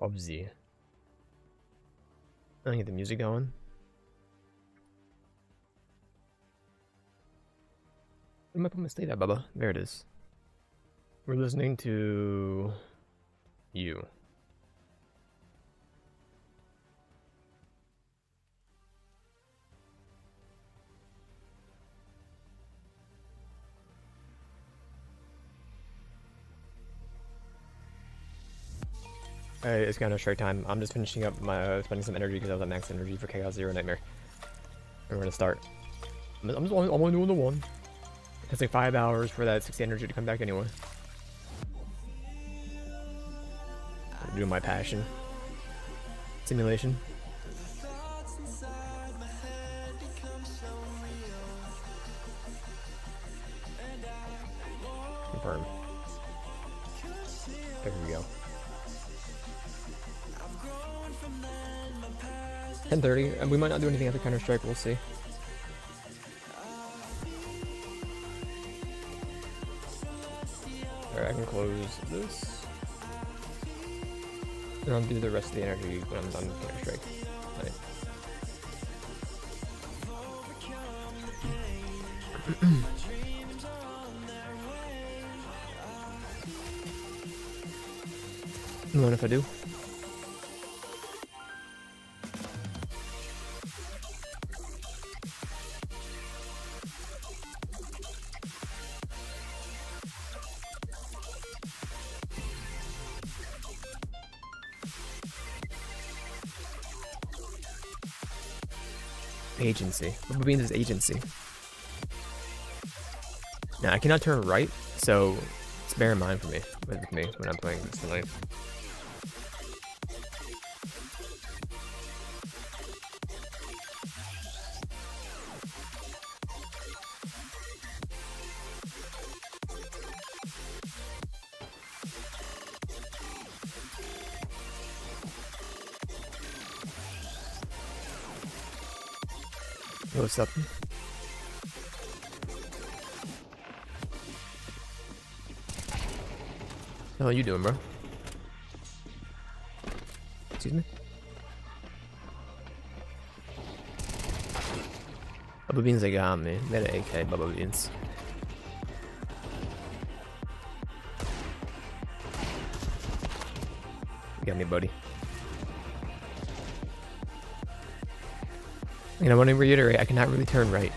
PUBG. I can get the music going. Where am I putting my state at, Bubba? There it is. We're listening to you. Alright, it's Counter Strike time. I'm just finishing up my spending some energy because I was at max energy for Chaos Zero Nightmare. And we're gonna start. I'm only doing the one. It's like 5 hours for that 60 energy to come back anyway. I'm doing my passion. Simulation. Confirm. There we go. 10:30, and we might not do anything after Counter Strike. We'll see. Alright, I can close this. And I'll do the rest of the energy when I'm done with Counter Strike. What if I do? Agency. What means is agency? Now I cannot turn right, so it's bear in mind for me with me when I'm playing this tonight. What's up? How are you doing, bro? Excuse me? Bubba Beans, they got me. They had an AK, Bubba Beans. You got me, buddy. And I want to reiterate, I cannot really turn right.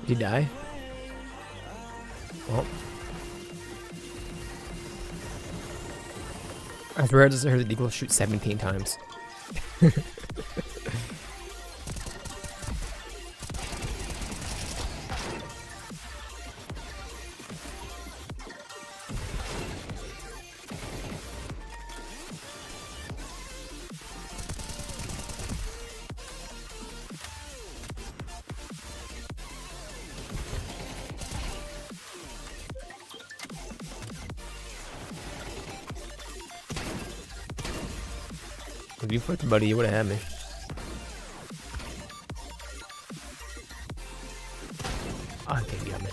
Did he die? Well. I swear I just heard the eagle shoot 17 times. If you flipped, buddy, you would have had me. Oh, okay, you got me.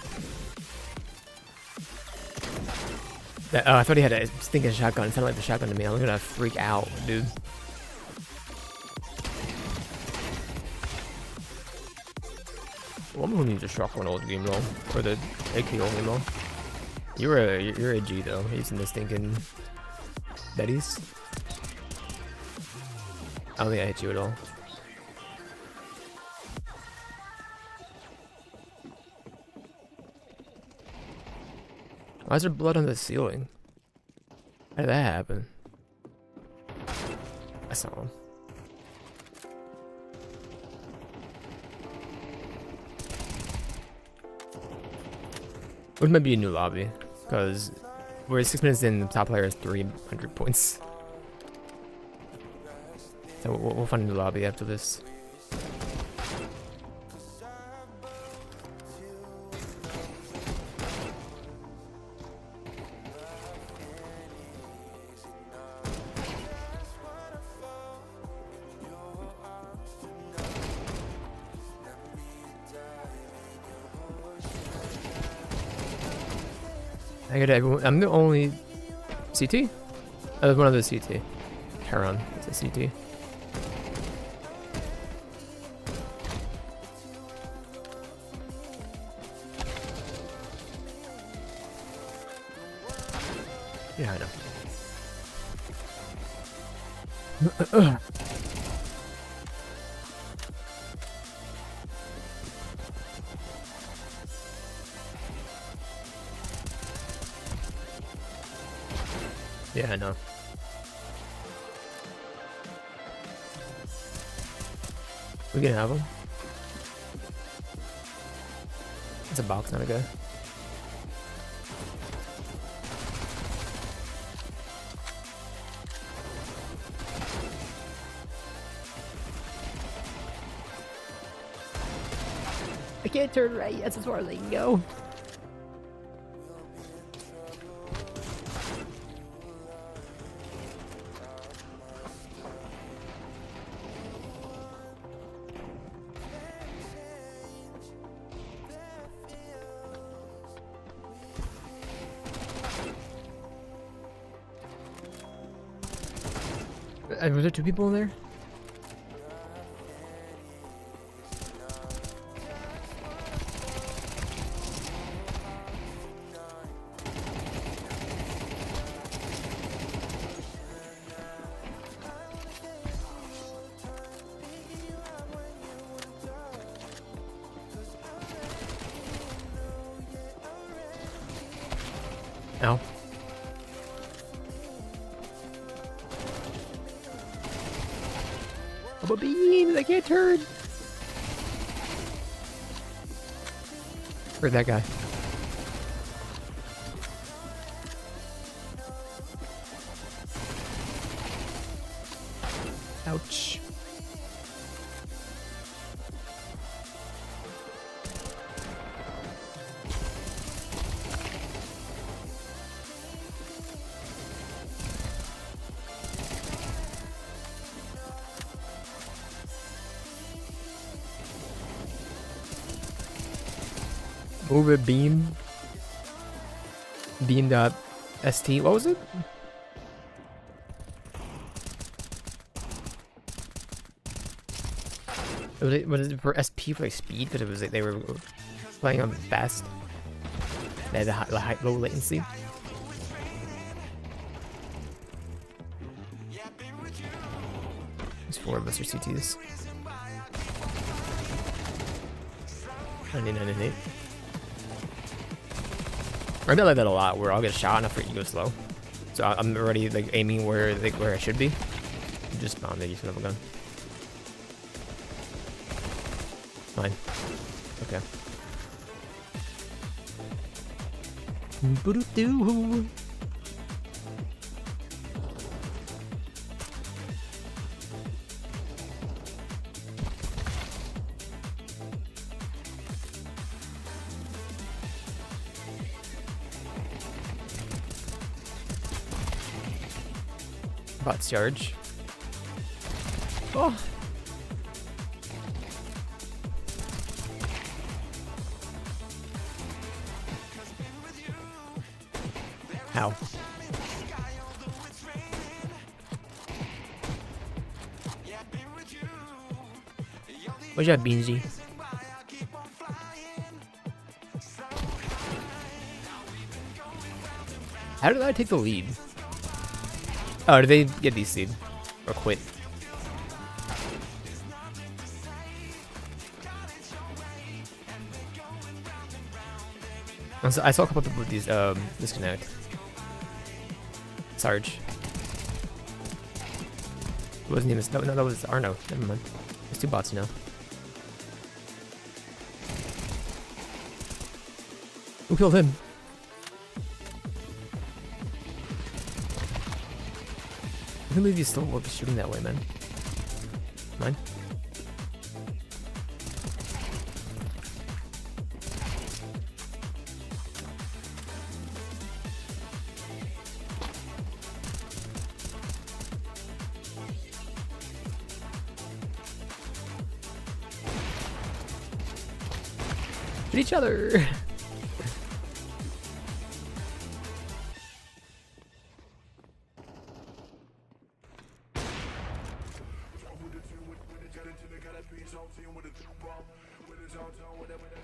That, I thought he had a stinking shotgun. It sounded like the shotgun to me. I'm gonna freak out, dude. Well, I'm gonna use the shotgun old game though, or the AK old game though. You're a G though. Using the stinking Betty's. I don't think I hit you at all. Why is there blood on the ceiling? How did that happen? I saw him. It might be a new lobby, because we're 6 minutes in, the top player has 300 points. So we'll find a new lobby after this. I got everyone. I'm the only CT. There's one other CT. Heron. It's a CT. Yeah, I know. Yeah, I know. We can have him. It's a box, not a guy. I can't turn right. That's as far as I can go. Was there 2 people in there? Ow. I'm a bean! I can't turn! Where'd that guy? Ouch. Move it, beam. Beam.st. What was it? Was it for SP for like speed? Because it was like they were playing on fast. They had the low latency. There's 4 of us are CTs. 99 Maybe I like that a lot, where I'll get shot enough for it to go slow. So I'm already like aiming where I should be. Just found the use of a gun. Fine. Okay. Boo-doo-doo. Bot charge. Oh. How? What's that, Beansy? How did I take the lead? Oh, did they get DC'd? Or quit? I saw a couple people with these, disconnect. Sarge. What was his name? No, that was Arno. Never mind. There's two bots now. Who killed him? I can't believe you still shooting that way, man. Mine? Shoot each other!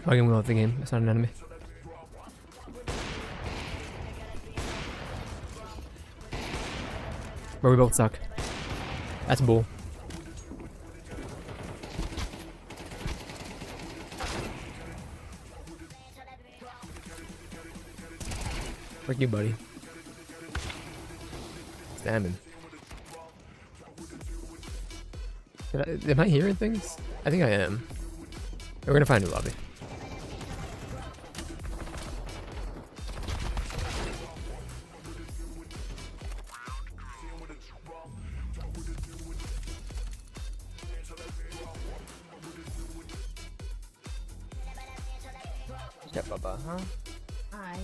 Fucking will of the game. That's not an enemy. Where we both suck. That's bull. Frick you, buddy. Salmon. Am I hearing things? I think I am. We're gonna find a new lobby. Yeah, Bubba, huh? Hi.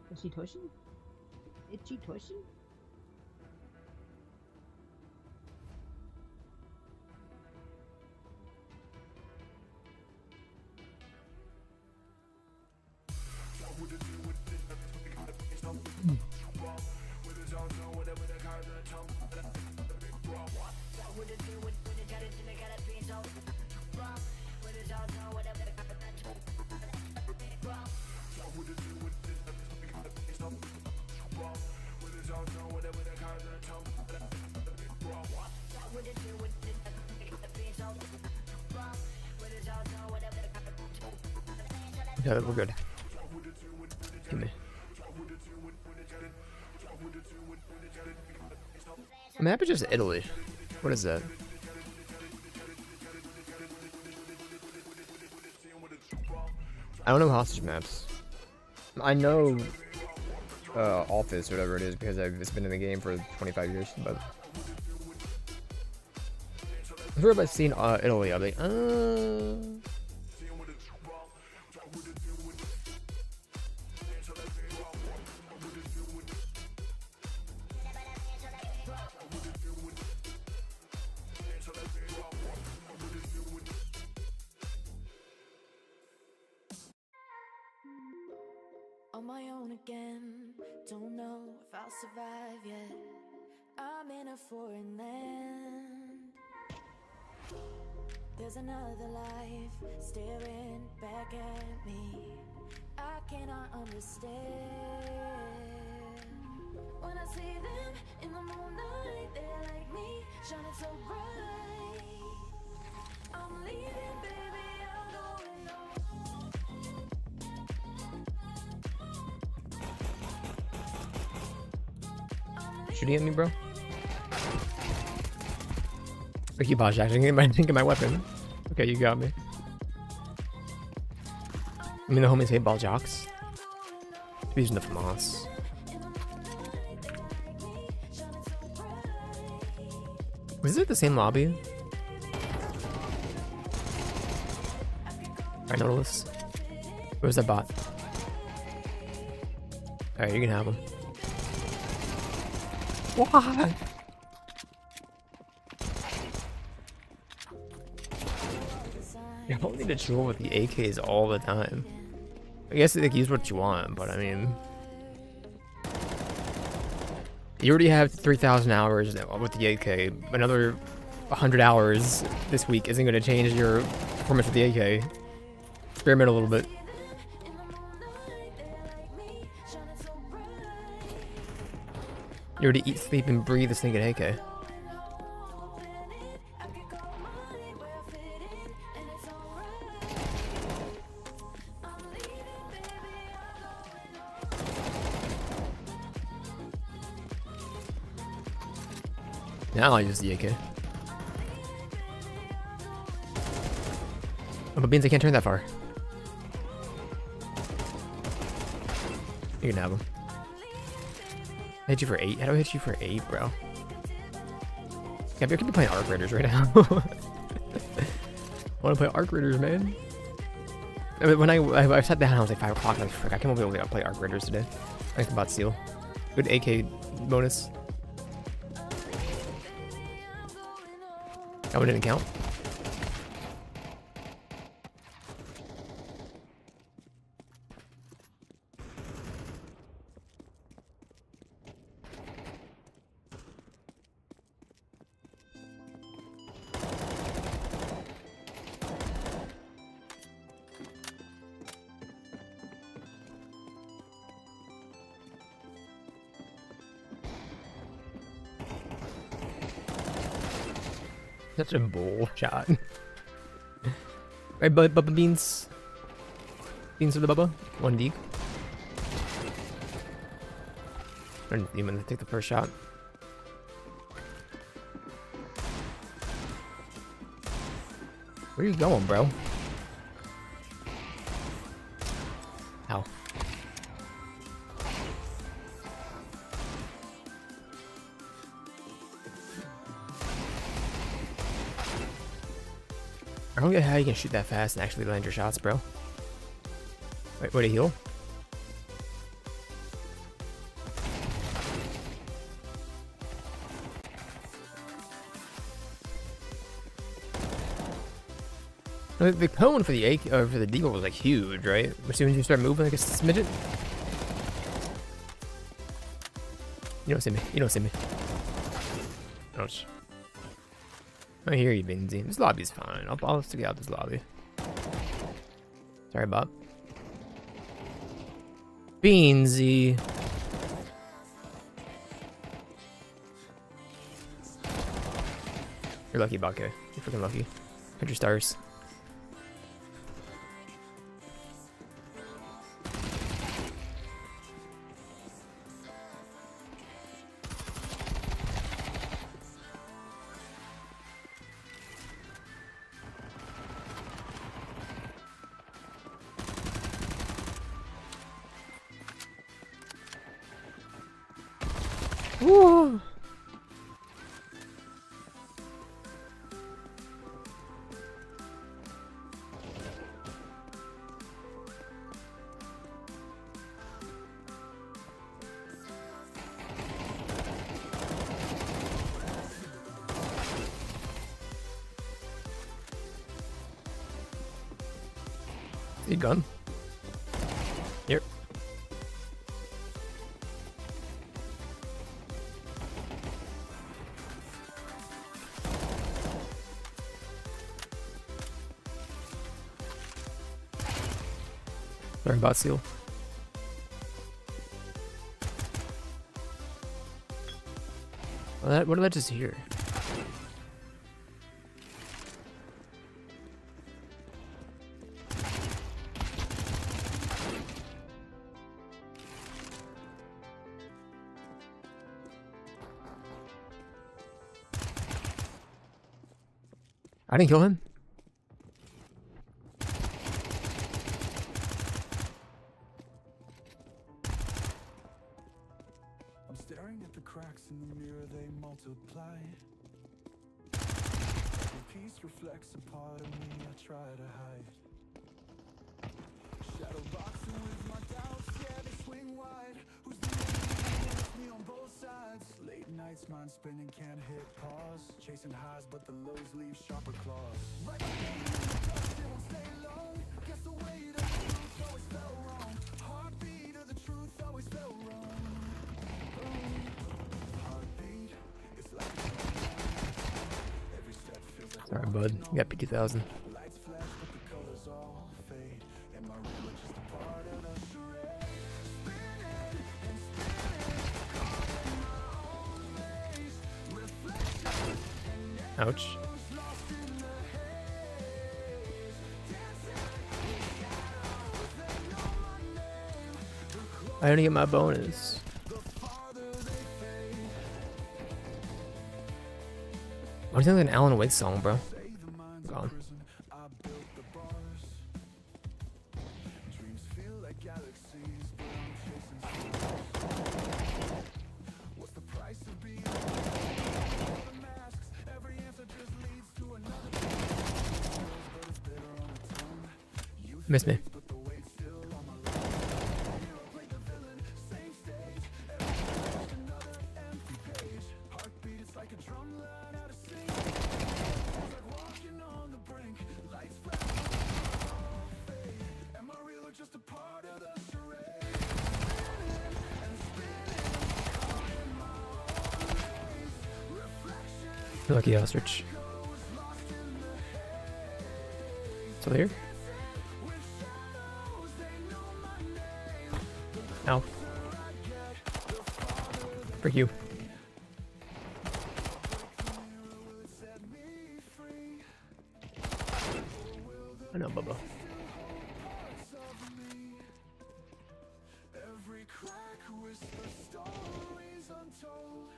Is she Toshi? Is she Toshi? Yeah, we're good. Give me. Map is just Italy. What is that? I don't know hostage maps. I know Office or whatever it is because it's been in the game for 25 years, but I've heard I've seen Italy. I'm like, On my own again, don't know if I'll survive yet. I'm in a foreign land. There's another life staring back at me. I cannot understand. When I see them in the moonlight, they're like me, shining so bright. I'm leaving, baby, I'm going home. Shooting at me, bro? I keep bosh acting. I didn't get my weapon. Okay, you got me. I mean, the homies hate ball jocks. Should be using the FAMAS. Was it the same lobby? Alright, Nautilus. Where's that bot? Alright, you can have him. Why? You don't need to troll with the AKs all the time. I guess they use what you want, but I mean, you already have 3,000 hours with the AK. Another 100 hours this week isn't going to change your performance with the AK. Experiment a little bit. You already eat, sleep, and breathe this thing at AK. Now I use the AK. Oh, but Beans, I can't turn that far. You can have him. I hit you for 8? How do I hit you for 8, bro? Yeah, I could be playing Arc Raiders right now. I want to play Arc Raiders, man. I mean, when I sat down, I was like 5 o'clock. I was like, frick, I can't be able to play Arc Raiders today. I think about Steel. Good AK bonus. That one didn't count. Such a bull shot. Right, Bubba Beans. Beans of the Bubba. 1 deep. I'm gonna take the first shot. Where are you going, bro? Ow. I don't get how you can shoot that fast and actually land your shots, bro. Wait, way to heal? The cone for the AK for the deagle was like huge, right? As soon as you start moving like a smidget. You don't see me. You don't see me. Ouch. I hear you, Beansy. This lobby's fine. I'll stick out this lobby. Sorry, Bob. Beansy. You're lucky, Bakke. You're freaking lucky. 100 stars. Woo! He gone? Yep. Sorry about Seal. What did I just hear? I didn't kill him. I'm staring at the cracks in the mirror, they multiply. Every piece reflects a part of me I try to hide. Shadow boxing with my doubts, yeah, they swing wide. Who's the enemy against me on both sides? Late nights, mind spinning, can't hit pause. Chasing highs, but the lows leave sharper claws. Right beneath the dust, it won't stay long. Guess the weight of the truth always felt wrong. Heartbeat of the truth always felt wrong. Heartbeat, it's like every step feels like Sorry, bud. You got P2000. lights flash, but the colors all fade. Am I really just a part of the charade? Spinning and spinning, caught in my own maze. Reflections and Ouch. echoes lost in the haze. Dancing with shadows, they know my name. I didn't get my bonus. Why do you think like an Alan Wake song, bro? Gone. I built the bars. Dreams feel like galaxies, but I'm chasing stars. What's the price of being the masks? Every answer just leads to another but it's bitter on the tongue. Youth Miss me. fades, but the weight's still on my lungs. Hero played the villain, same stage. Every page, another empty page. Heartbeat, it's like a drum line out of sync. Feels like walking on the brink. Lights flash, all fade. Am I real or just a part of the charade? Spinning and spinning, caught in my own maze. Reflections, Lucky ostrich. echoes lost in the haze. Still here? With shadows, they know my name. Ow. Closer I get, the farther they Frick you. will it set me free. I know, Bubba. Parts of me. Every crack whispers stories untold.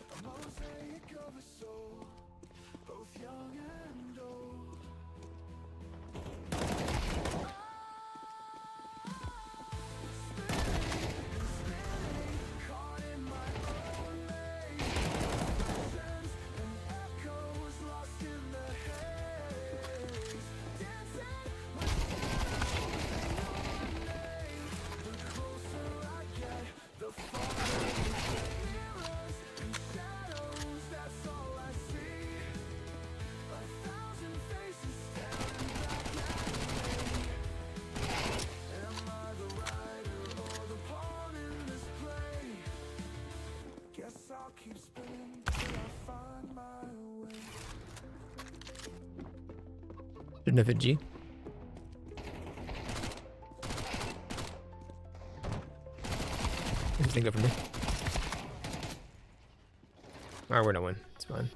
A mosaic of a soul, both young and old. Spinning, caught in my own maze. Reflections and echoes lost in the haze. Dancing with shadows, they know my name. The closer I get, the farther they fade. Mirrors and shadows, that's all I see. 1,000 faces staring back at me. Am I the writer or the pawn in this play? Guess I'll keep spinning till I find my way. Didn't have a G. Anything good for me? Alright, we're gonna win. It's fine.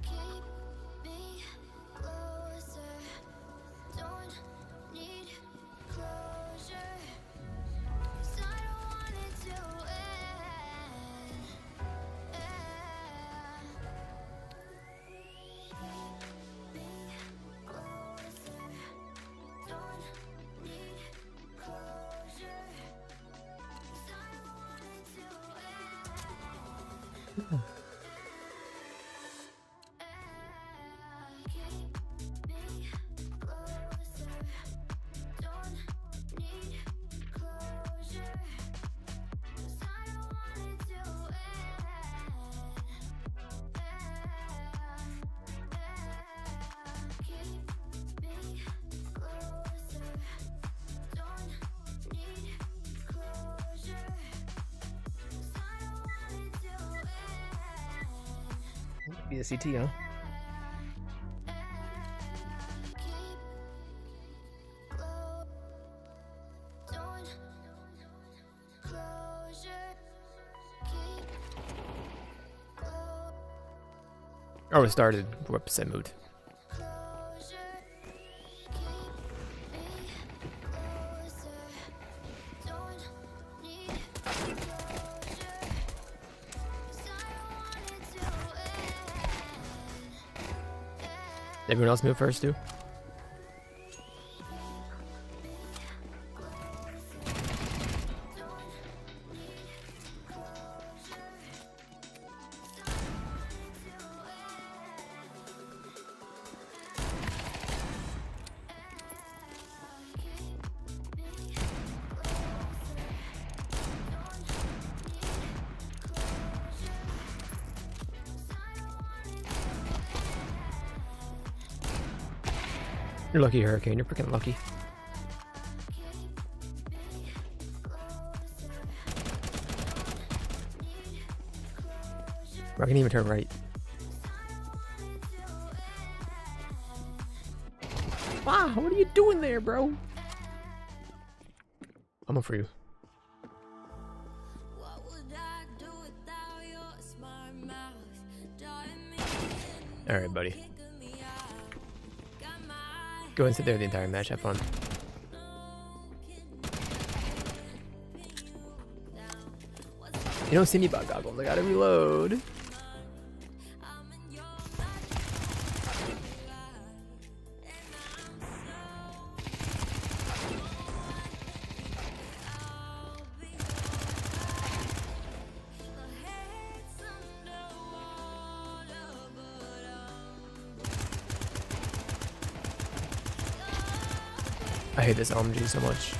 Be a CT, huh? Oh, it started. Whoops, I moved. Everyone else move first, too? You're lucky, Hurricane. You're freaking lucky. I can even turn right. Wow, what are you doing there, bro? I'm up for you. Alright, buddy. Go and sit there the entire match, have fun. You know, Cindy bot goggles, I gotta reload. I hate this LMG so much.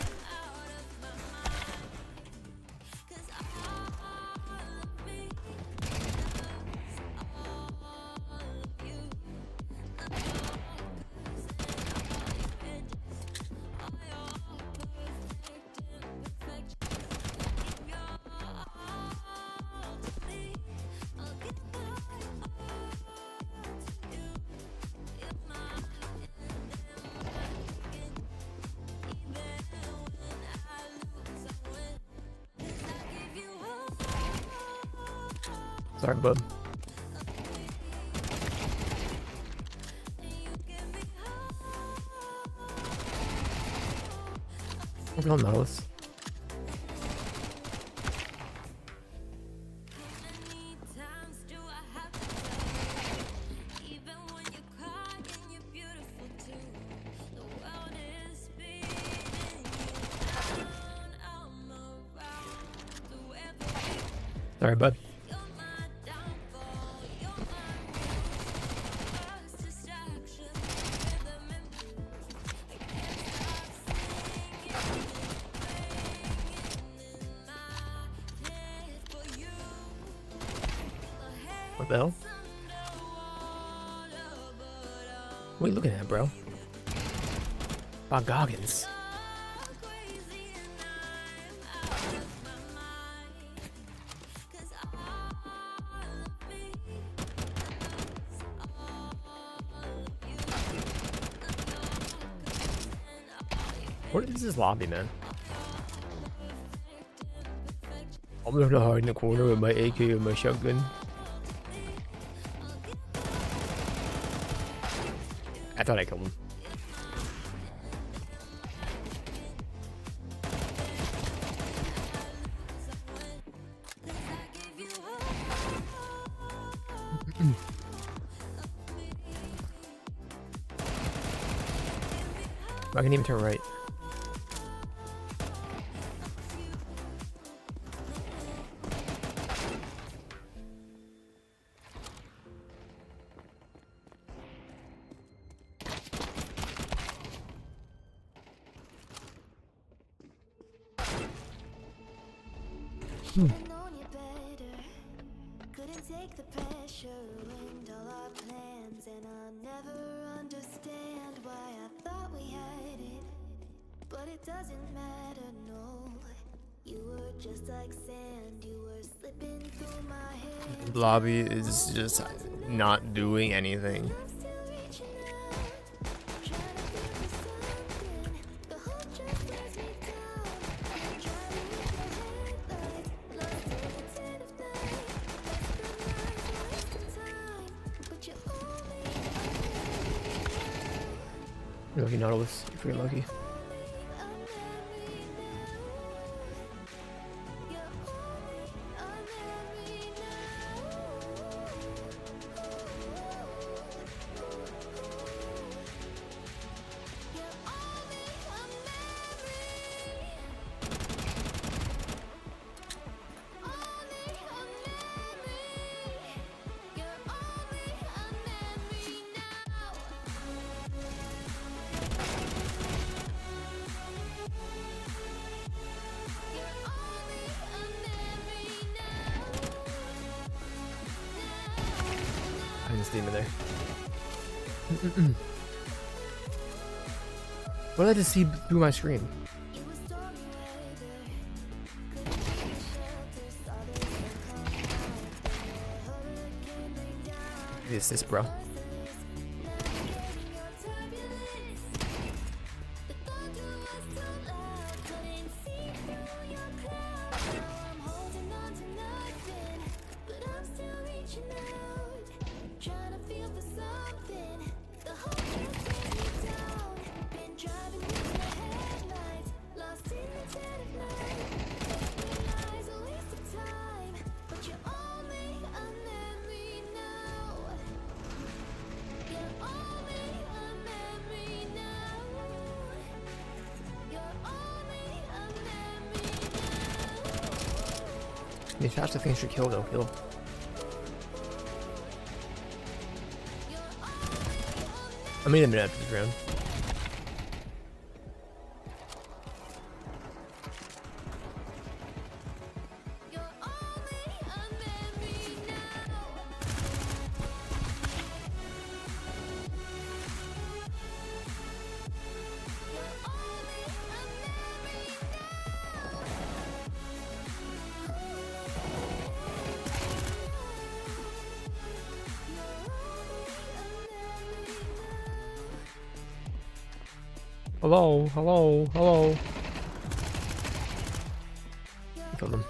Sorry, bud. We're going Nautilus. Sorry, bud. What the hell? What are you looking at, bro? Bob Goggins. What is this lobby, man? I'm gonna hide in the corner with my AK and my shotgun. I thought I killed him. I can even turn right. Couldn't take the pressure, ruined all our plans, and I'll never understand why I thought we had it. But it doesn't matter, no. You were just like sand, you were slipping through my hands. Lobby is just not doing anything. But you You're lucky, Nautilus. You're freaking lucky. I just demon there. What did I just see through my screen? Maybe it's this, bro. The shots I think should kill though. Kill. I made a minute after this round. Hello, hello, hello. Killed him.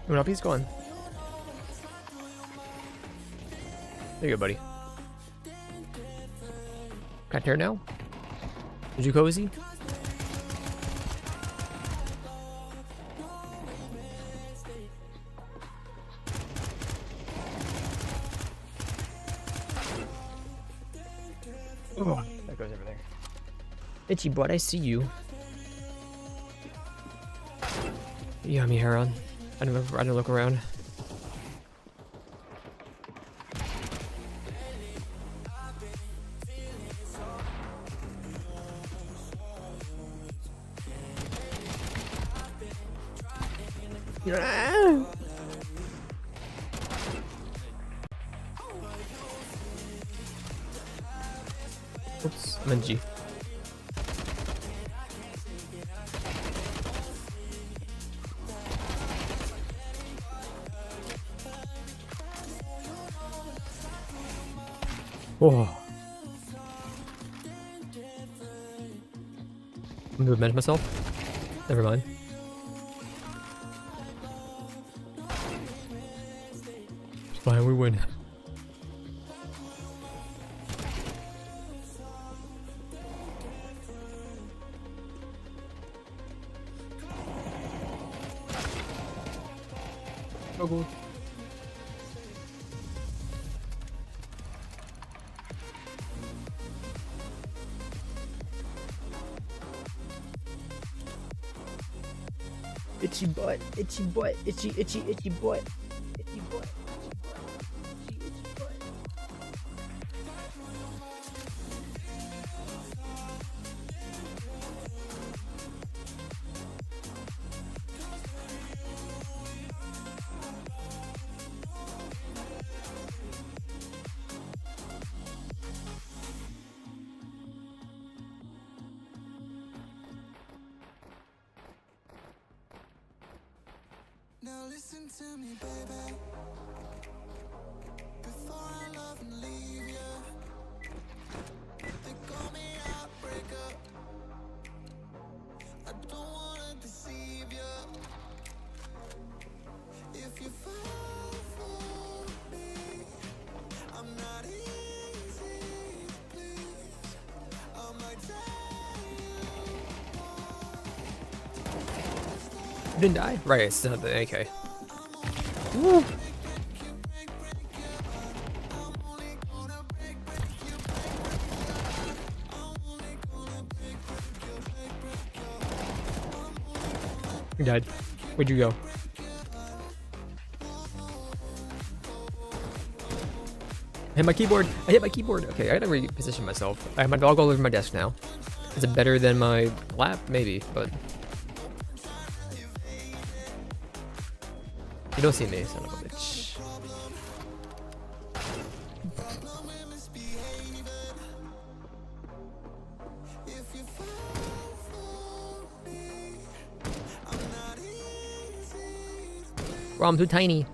What up? He's gone. There you go, buddy. Got hair now? Is you cozy? Oh, that goes over there. Itchy butt, I see you. You got me hair on. I didn't look around. Oops, I'm in G. Whoa. I'm gonna admit myself. Never mind. It's fine, we win. Oh, good. Itchy butt, itchy butt, itchy, itchy, itchy butt. Itchy butt. Itchy, itchy butt. Now listen to me, baby. Before I love and leave you, they call me heartbreaker. I don't wanna deceive you. If you fall for me, I'm not easy to please. I might tell You didn't die? Right, it's not the AK. Woo! You died. Where'd you go? I hit my keyboard! I hit my keyboard! Okay, I gotta reposition myself. I have my dog all over my desk now. Is it better than my lap? Maybe, but... You don't see me, son of a bitch. Bro, I'm too tiny.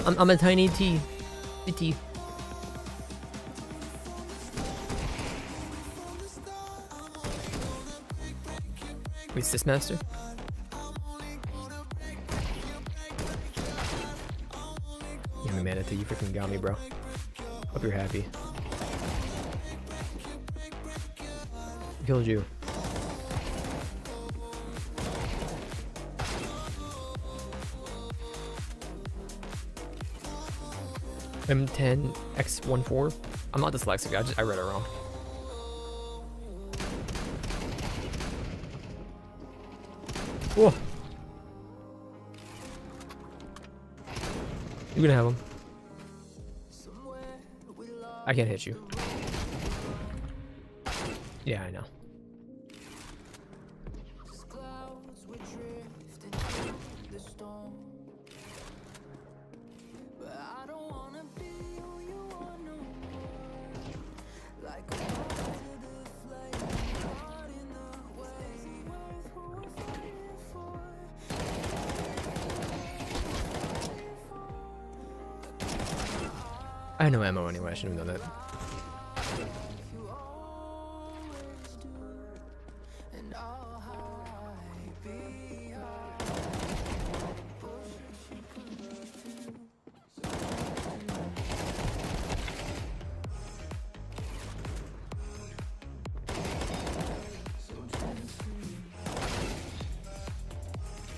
I'm a tiny T. T. Wait, is this master? Yeah, my manatee, you freaking got me, bro. Hope you're happy. Killed you. M10 X14. I'm not dyslexic. I read it wrong. Whoa. You're gonna have him. I can't hit you. Yeah, I know. I had no ammo anyway, I shouldn't have done that.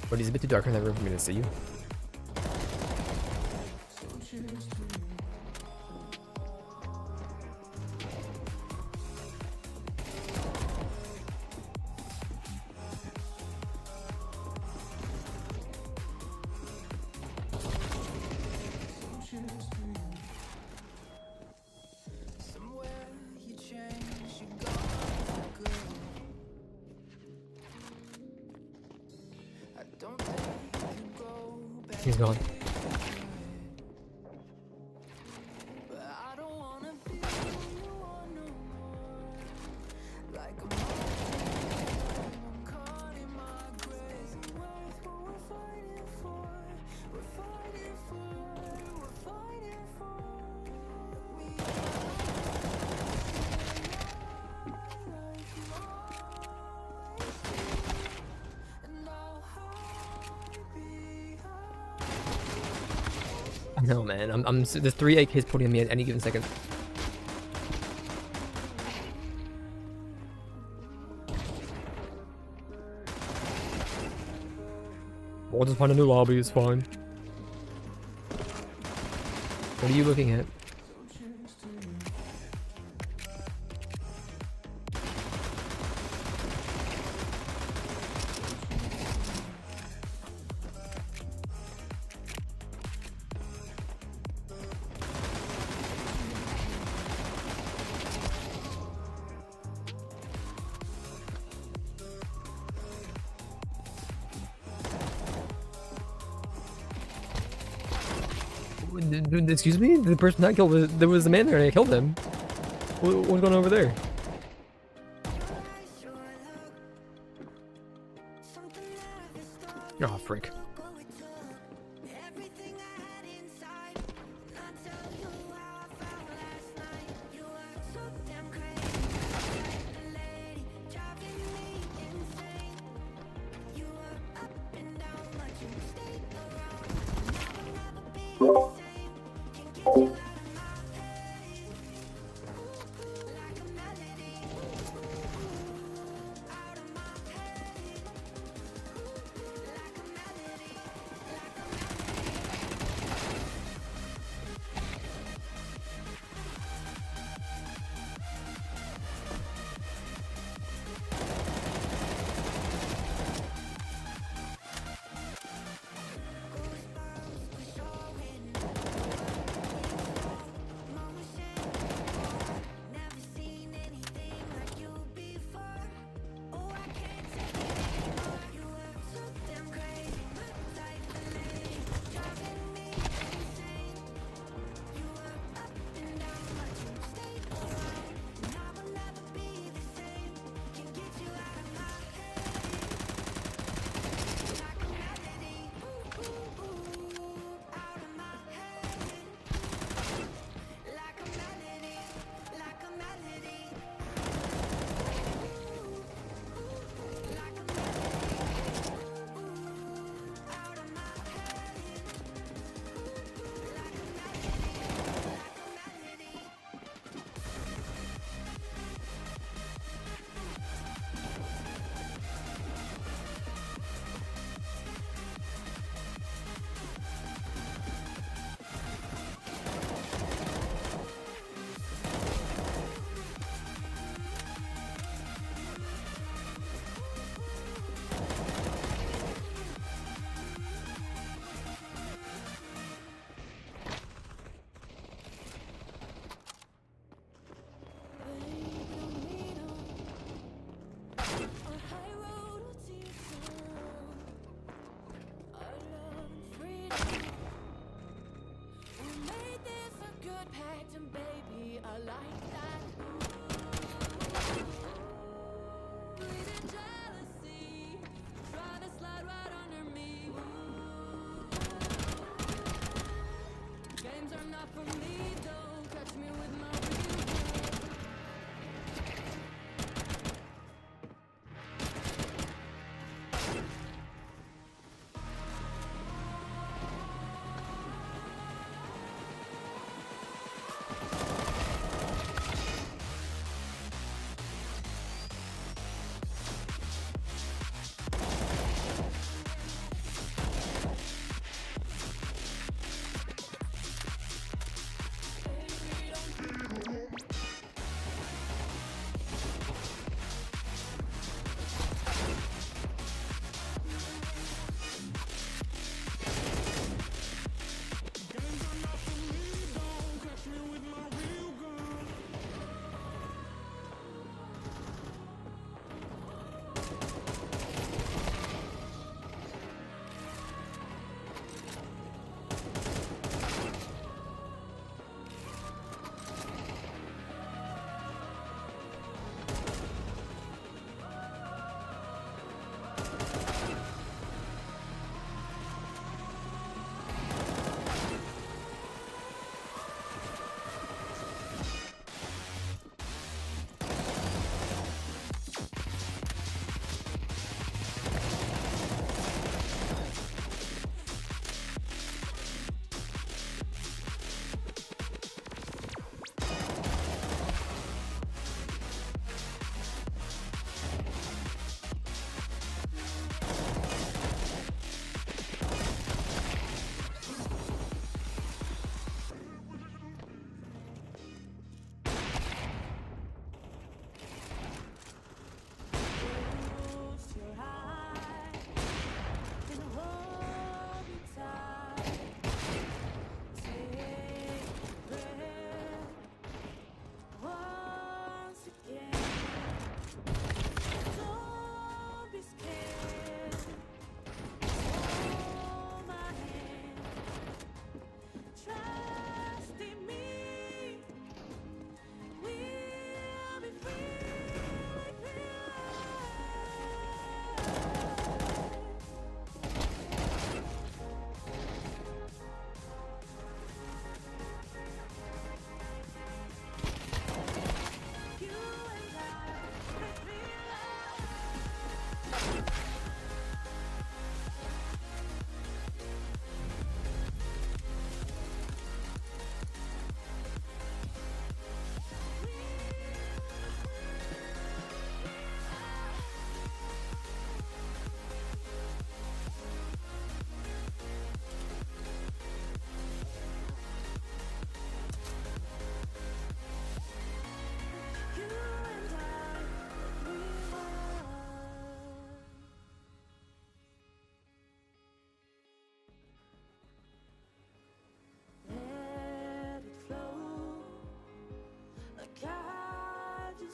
But he's a bit too dark in that room for me to see you. He's gone. No, man. There's 3 AKs putting on me at any given second. We'll just find a new lobby, it's fine. What are you looking at? Excuse me? The person I killed there was the man there and I killed him. What's going on over there? Oh, frick.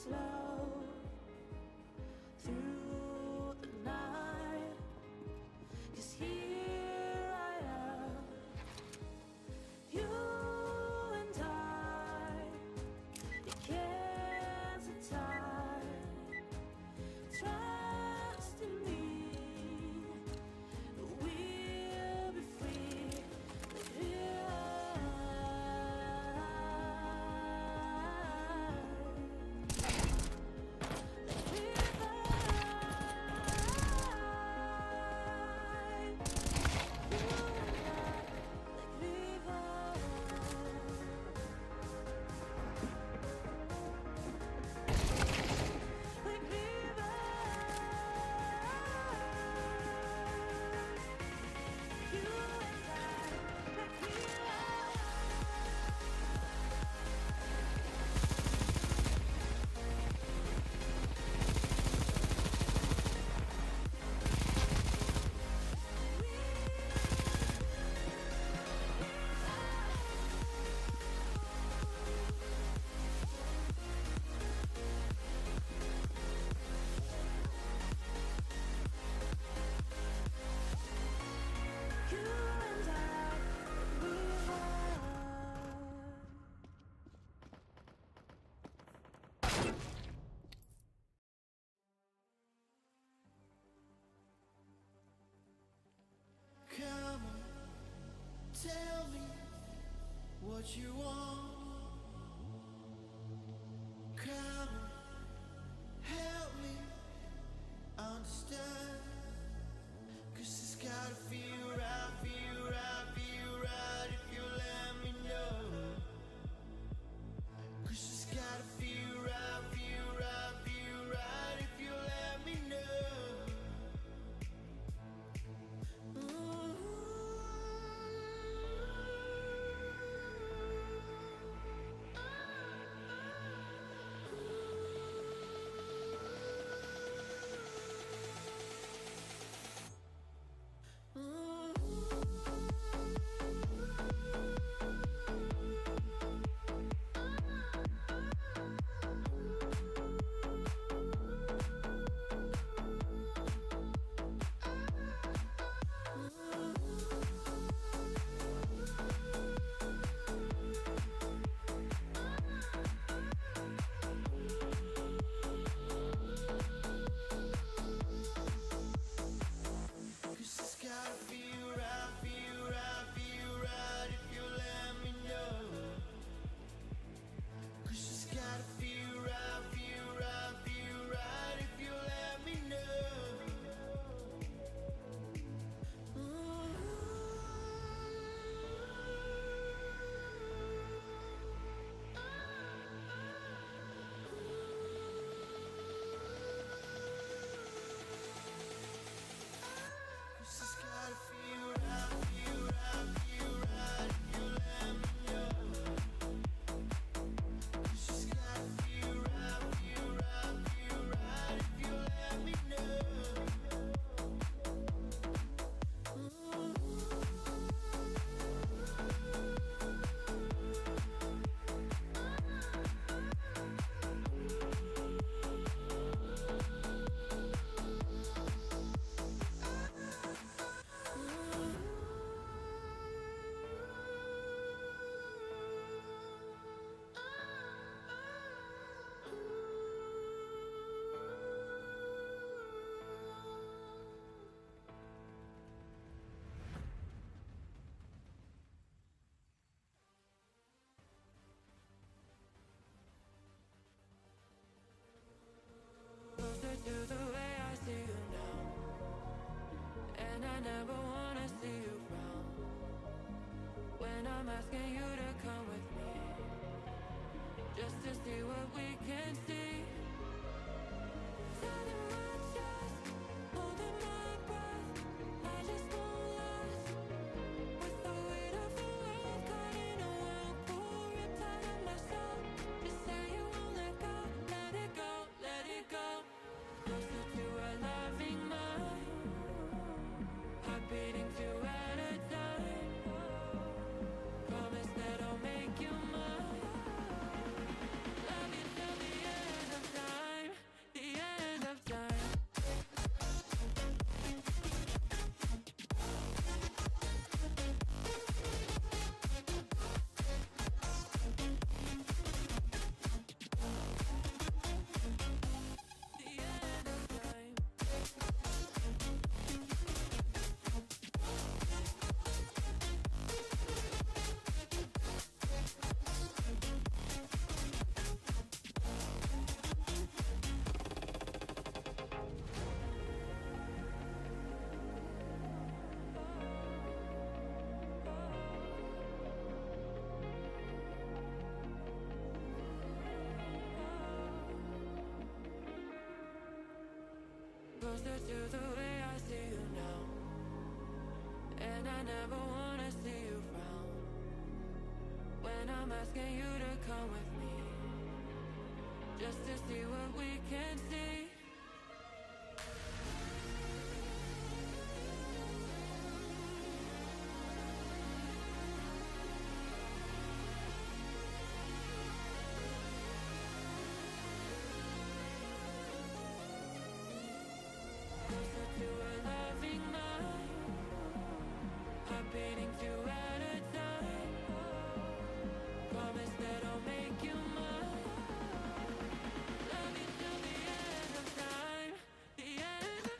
slow through the night. 'Cause here I am, you and I, you can't tie. Trust in me, we'll be free. Like come on, tell me what you want. Come on, help me understand. 'Cause it's gotta feel right, feel right, feel right if you let me know. 'Cause it's gotta feel right, feel right, feel right if you let me know. closer to the way I see you now. And I never wanna see you frown when I'm asking you to come with me, just to see what we can see. Closer to a loving mind, heart beating two at a time. Promise that I'll make you mine. Love you till the end of time. The end of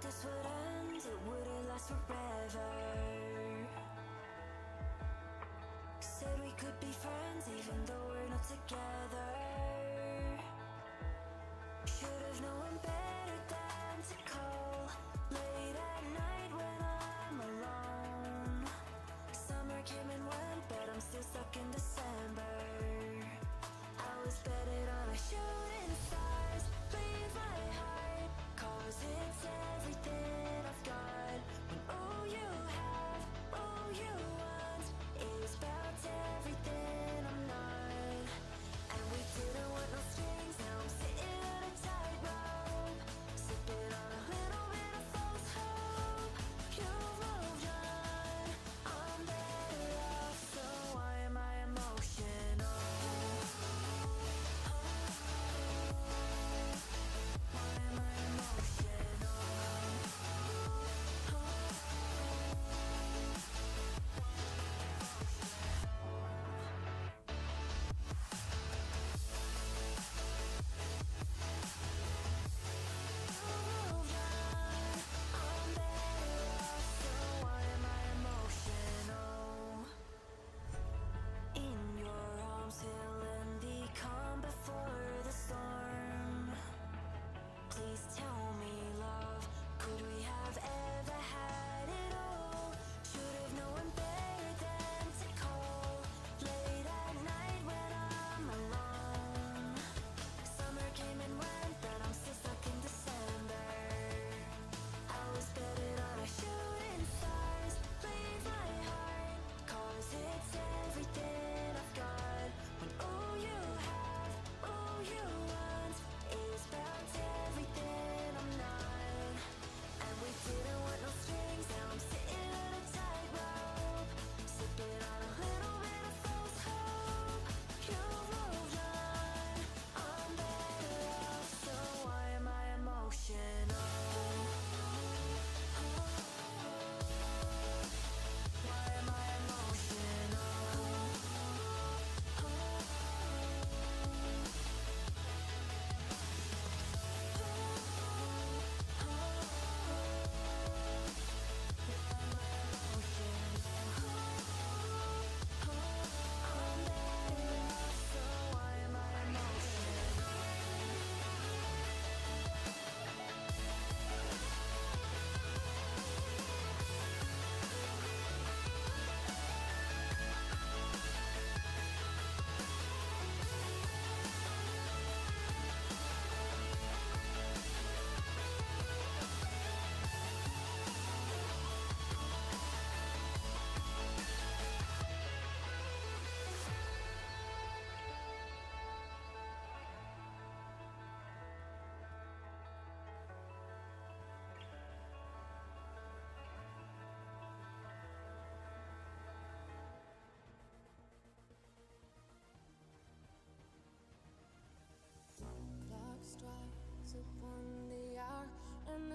this would end, it wouldn't last forever. Said we could be friends even though we're not together. Should've known better than to call late at night when I'm alone. Summer came and went, but I'm still stuck in December. I was betting on a shooting stars, leave my heart, 'cause it's everything I've got. When all you have, all you want is about everything I'm not. And we didn't want no strings, now I'm sitting on a tightrope, sipping on a little bit of false hope. You've moved on, I'm better off, so why am I emotional?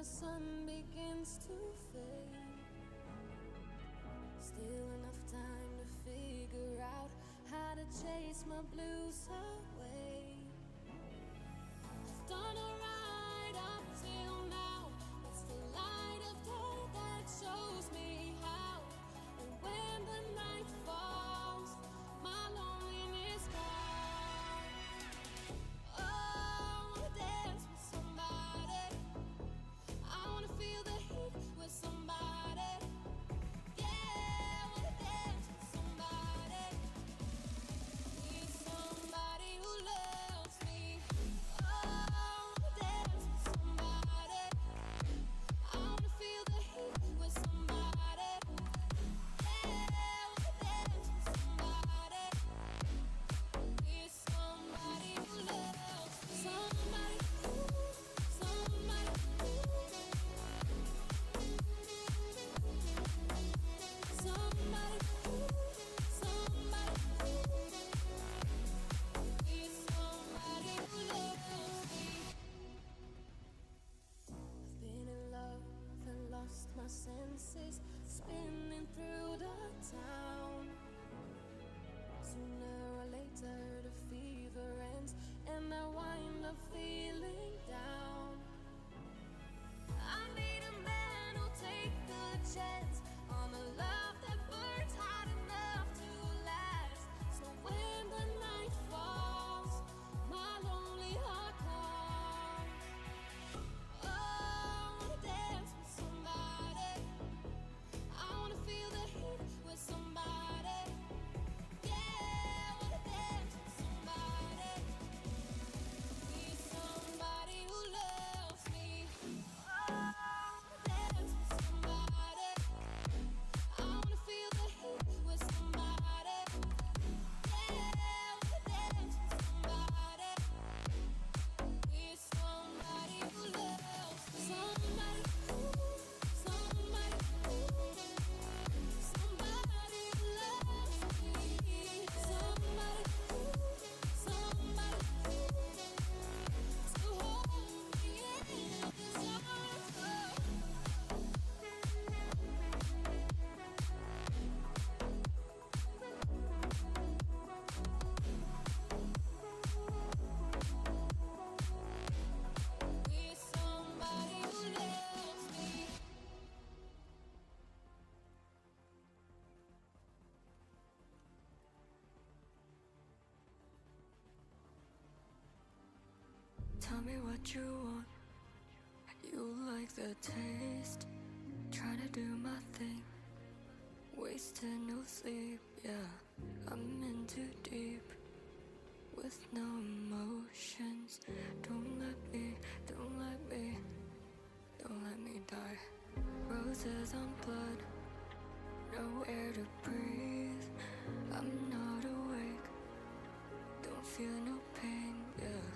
sun begins to fade, still enough time to figure out how to chase my blues away. I've done alright up till now. It's the light of day that shows me how. And when the night falls, my loneliness gone. Oh, I wanna dance with somebody. I wanna feel the heat with somebody. Yeah, I wanna dance with somebody. Need somebody who loves me. Oh, I wanna dance with somebody. I wanna feel the heat with somebody. Yeah, I wanna dance with somebody. Need somebody who loves me. Somebody, somebody, somebody, need somebody who loves me. I've been in love and lost my senses, spinning through the town. Sooner or later the fever ends and I wind up feeling down. I need a man who'll take the chance on a love that burns hot enough to last. So when the night falls, my lonely heart calls. Oh, I wanna dance with somebody. I wanna feel the heat with somebody. Yeah, I wanna dance with somebody. Need somebody who loves me. Oh, I wanna dance with somebody. I wanna feel the heat with somebody. Yeah, I wanna dance with somebody. Need somebody who loves me. Somebody, somebody, somebody who loves me. Somebody, somebody to hold me in his arms. Need somebody who loves me. Tell me what you want. You like the taste. Trying to do my thing. Wasted no sleep, yeah. I'm in too deep. With no emotions. Don't let me, don't let me, don't let me die. Roses on blood. No air to breathe. I'm not awake. Don't feel no pain, yeah.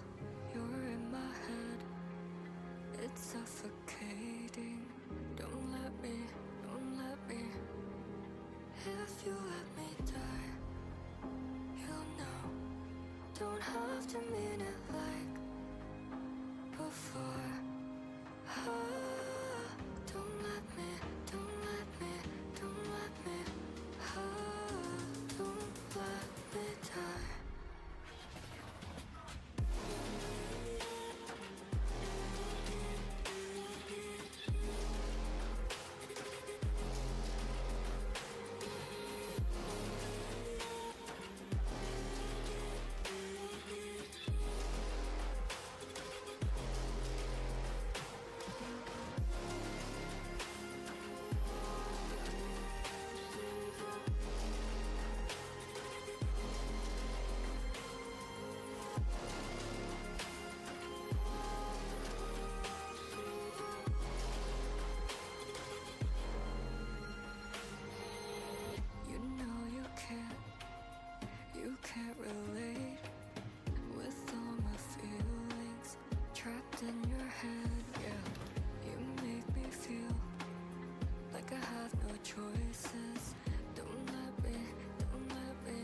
You're in my head. It's suffocating. Don't let me, don't let me. If you let me die, you'll know. Don't have to mean it like before. Ah, don't let me, don't let me, don't let me. Ah, don't let me die. You know you can't relate with all my feelings trapped in your head, yeah. You make me feel like I have no choices. Don't let me, don't let me.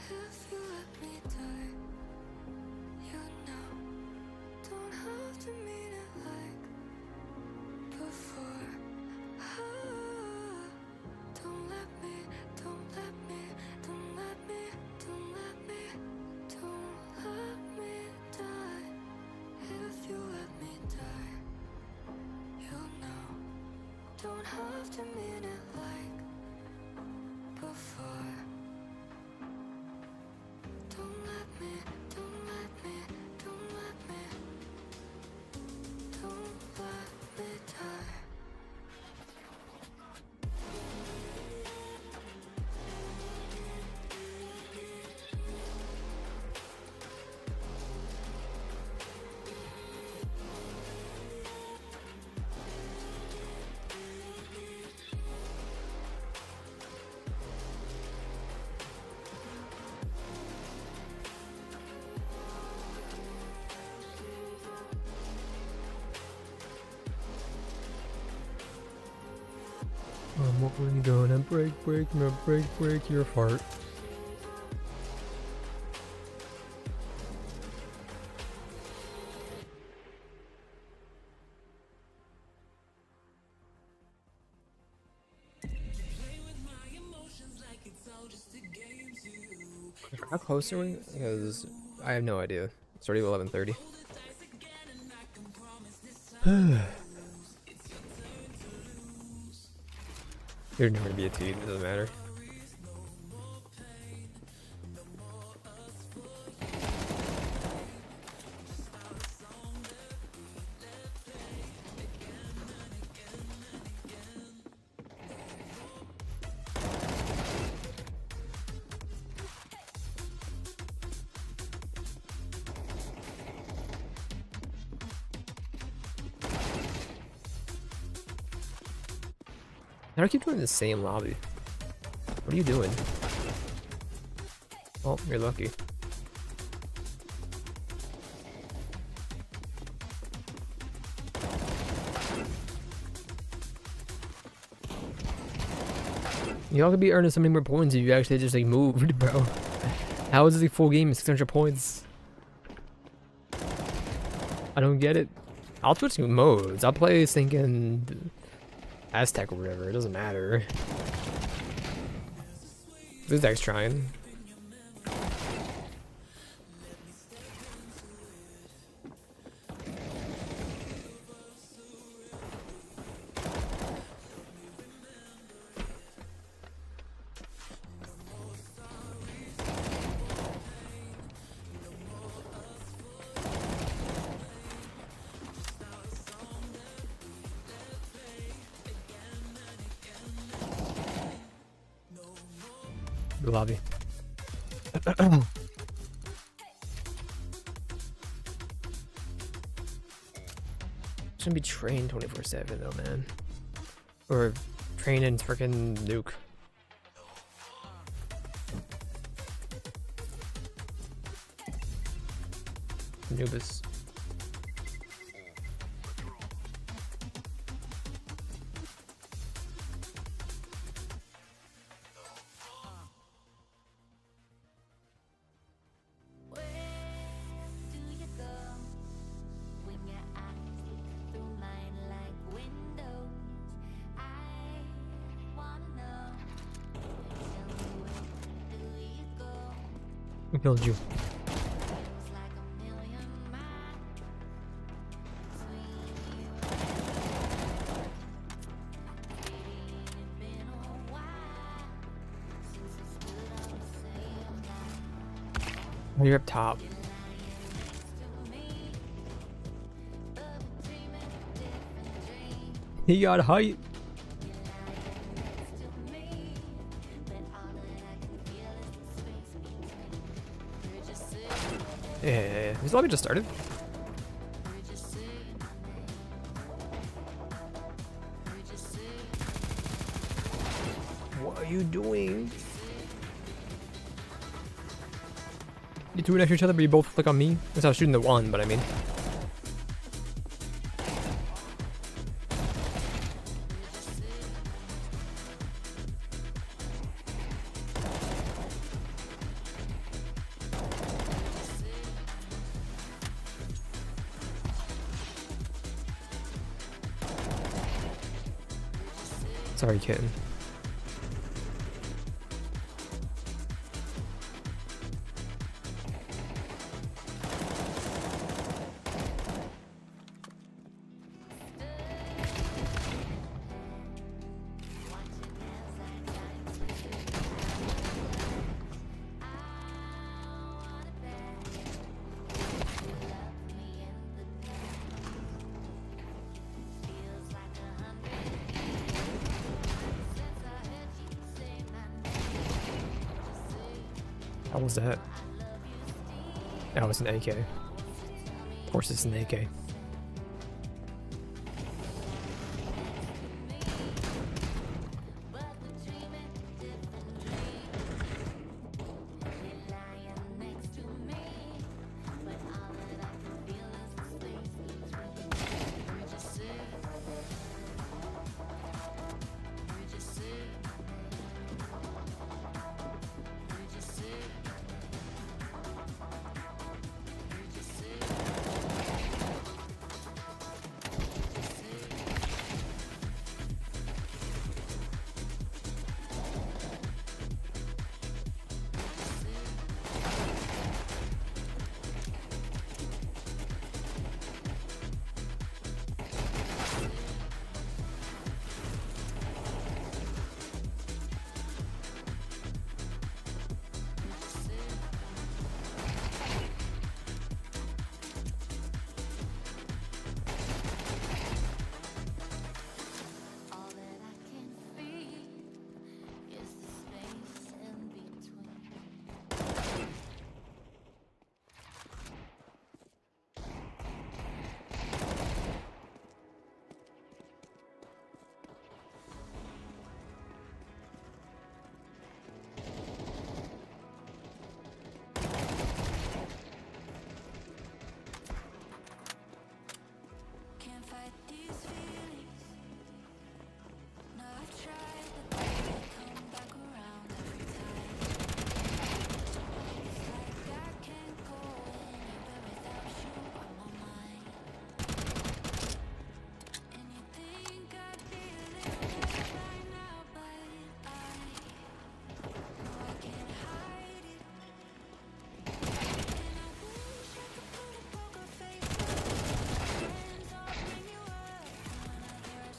If you let me die, you know. Don't have to mean it like Don't have to mean it like before. Don't let me, don't let me, don't let me, don't let me die. What were you gonna break your fart? How close are we? Because I have no idea. It's already 11:30. There's never gonna be a T, it doesn't matter. How do I keep doing the same lobby? What are you doing? Oh, you're lucky. Y'all could be earning so many more points if you actually just like moved, bro. How is this a full game? 600 points. I don't get it. I'll switch modes. I'll play thinking Aztec or whatever. It doesn't matter. This deck's trying. Good lobby. Shouldn't be trained 24/7 though, man. Or train in freaking Nuke. Anubis. Who killed you? Oh, you're up top. He got height. Yeah, this lobby just started. What are you doing? You two next to each other, but you both flick on me? That's how I was shooting the one, but I mean. Sorry, kitten. How was that? That was an AK. Of course it's an AK.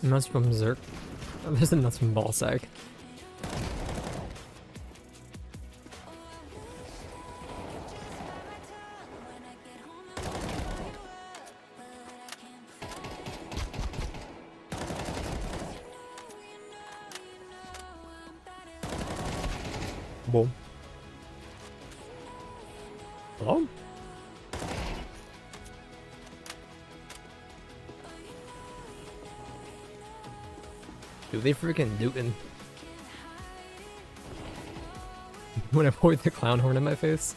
Nuts from Zerk. There's a nuts from Ballsack. Boom. Hello? Dude, they freaking Newton. When I point the clown horn in my face.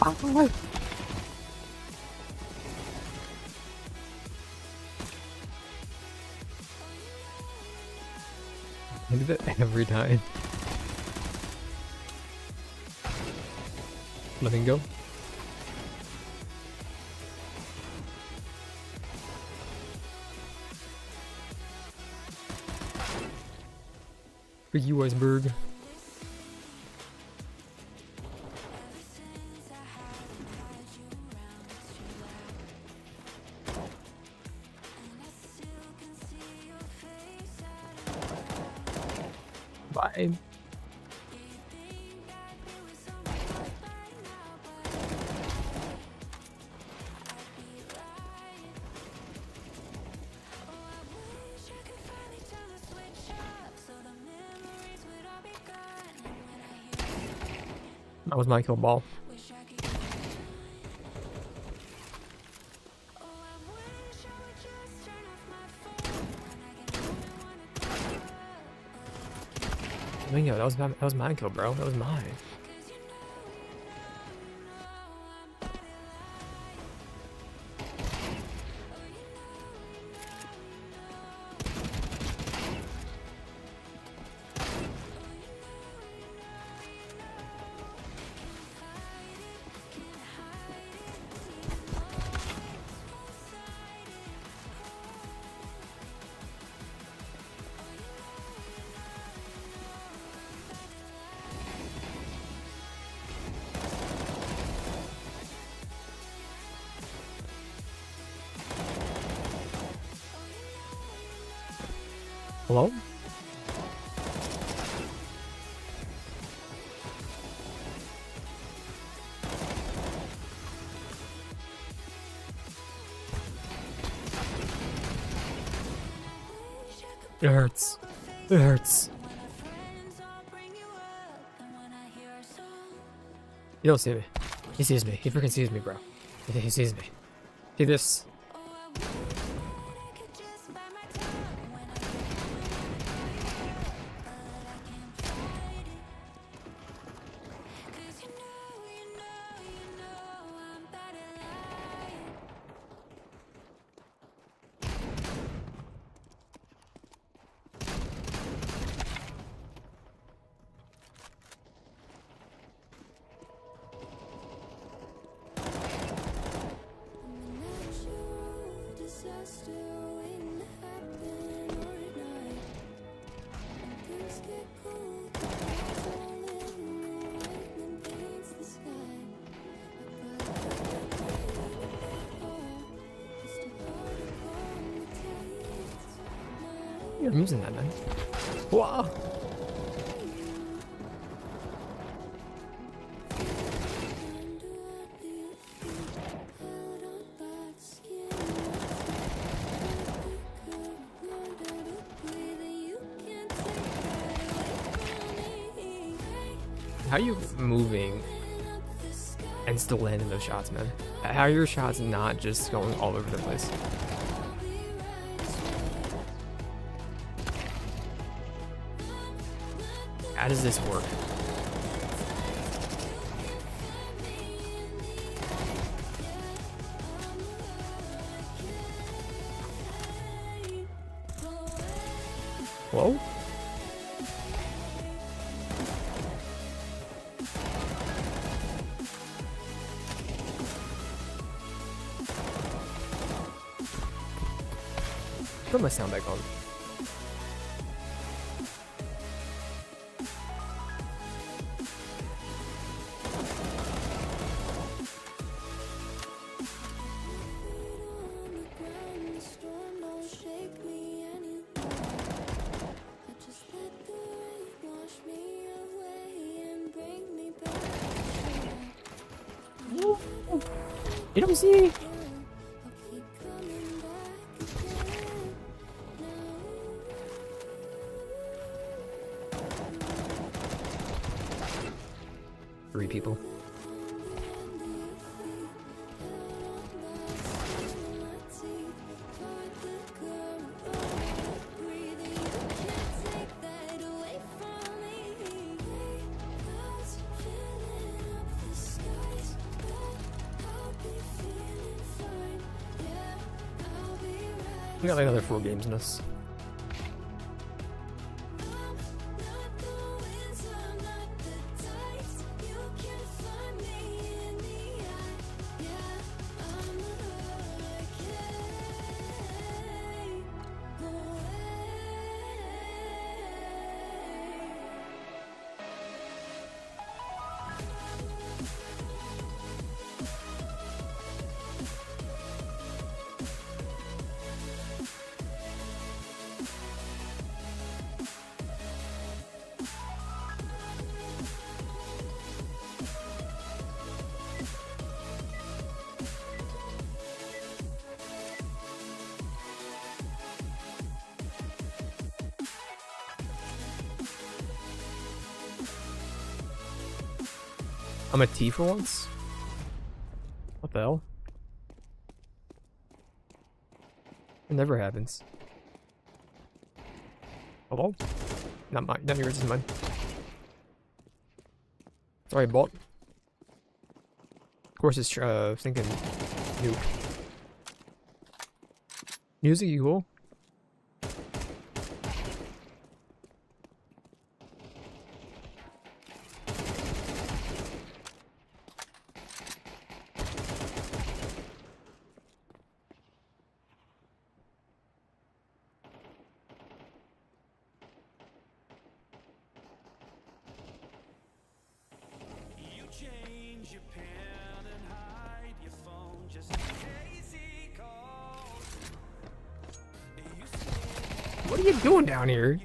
Wow. I do that every time. Let me go. For you, iceberg. Bye. That was my kill ball. Bingo, that was my kill, bro. That was mine. Hello? It hurts. It hurts. You don't see me. He sees me. He freaking sees me, bro. He sees me. See this? I'm using that, man. Wow. How are you moving and still landing those shots, man? How are your shots not just going all over the place? How does this work? Whoa? Put my sound back on. You don't see? Three people. We got like another 4 games in us. I'm a T for once? What the hell? It never happens. Hello? Not mine. Not yours, is mine. Sorry, bot. Of course, it's thinking nuke. Music, you cool? What are you doing down here?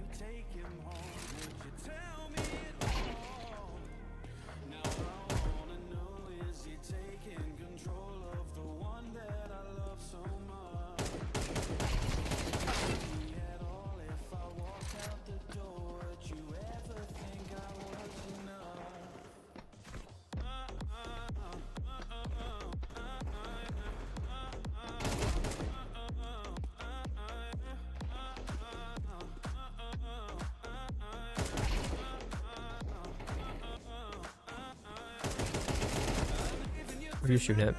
What are you shooting at?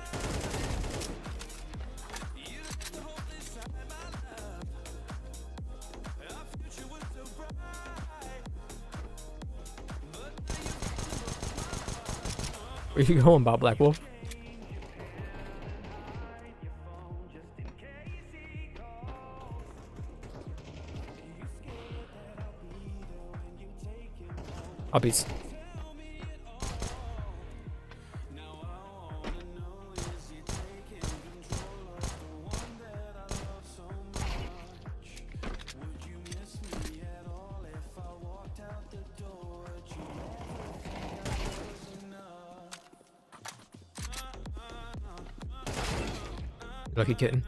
Where you going, Bob Black Wolf? Uppies. Lucky kitten.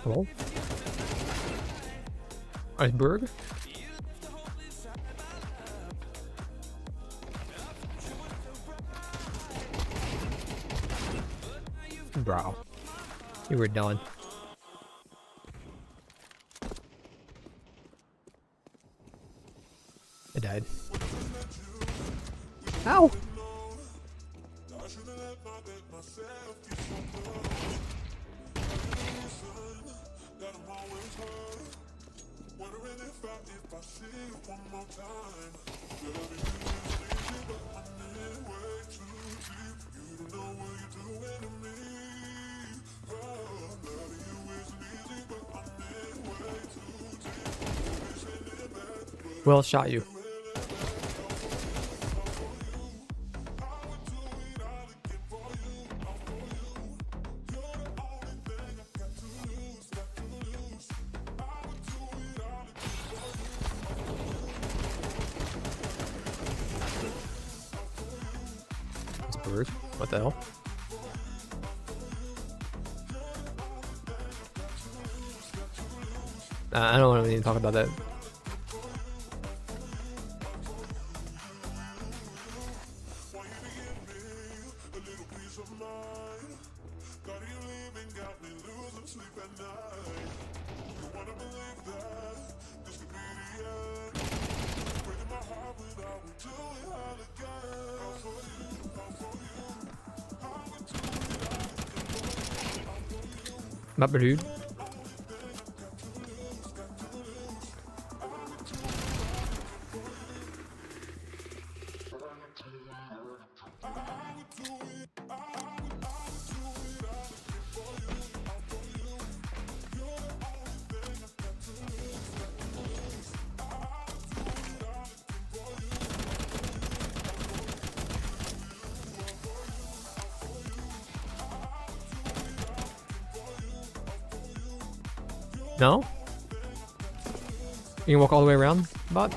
Hello? Iceberg? Bro. You were done. I died. Ow! Well shot you. This bird. What the hell? I don't want to even talk about that. Not dude. No? You can walk all the way around, bot?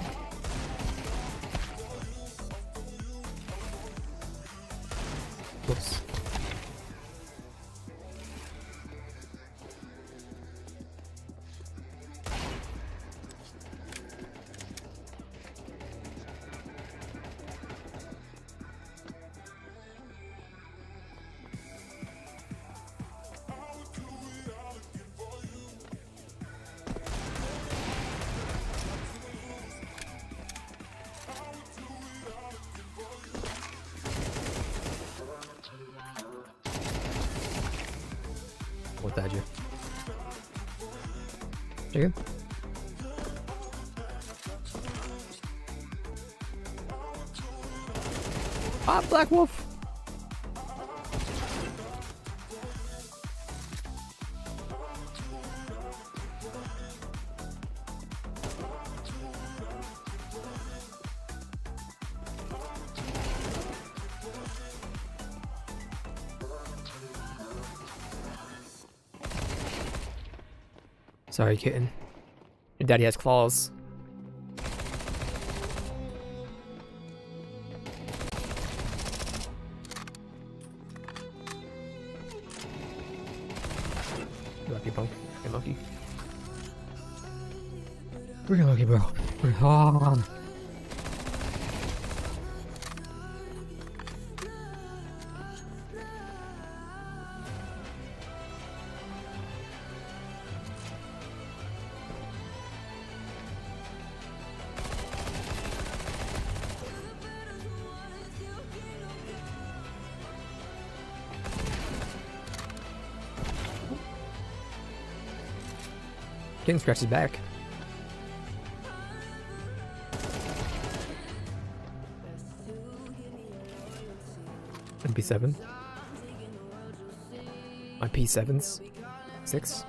Whoops. What that you? Chicken? Ah, Black Wolf! Sorry, kitten. Your daddy has claws. Lucky punk. Freaking lucky. Freaking lucky, bro. Oh. Kitten scratched his back. MP7. My P7s. 6.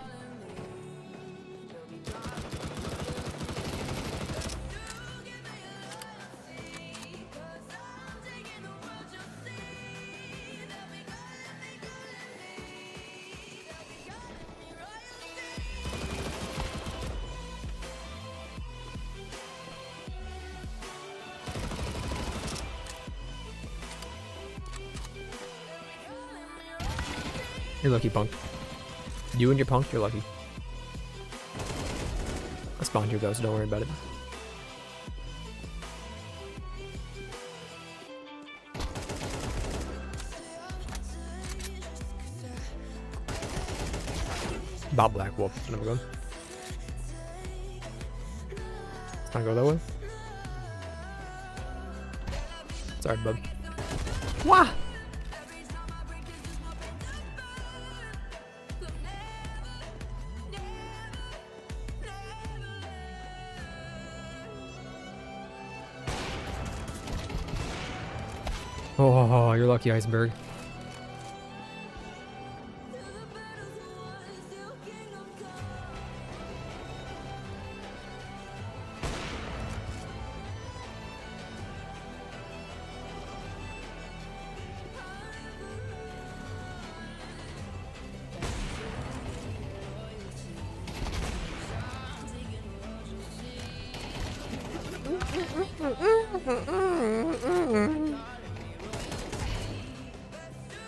You're lucky, punk. You and your punk, you're lucky. I spawned your ghost, don't worry about it. Bob Black Wolf, never go. Let's not go that way. Sorry, bub. Wah! Oh, you're lucky, Iceberg.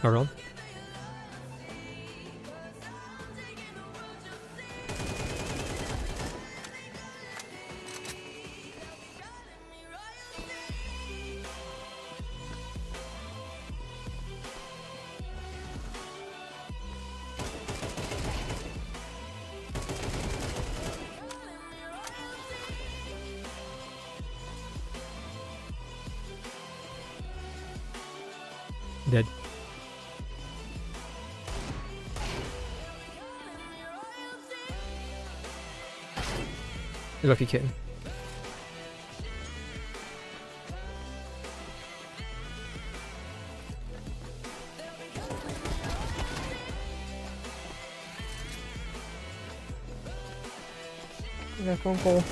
Hold on. Dead. You're lucky, kitten. Yeah, phone call.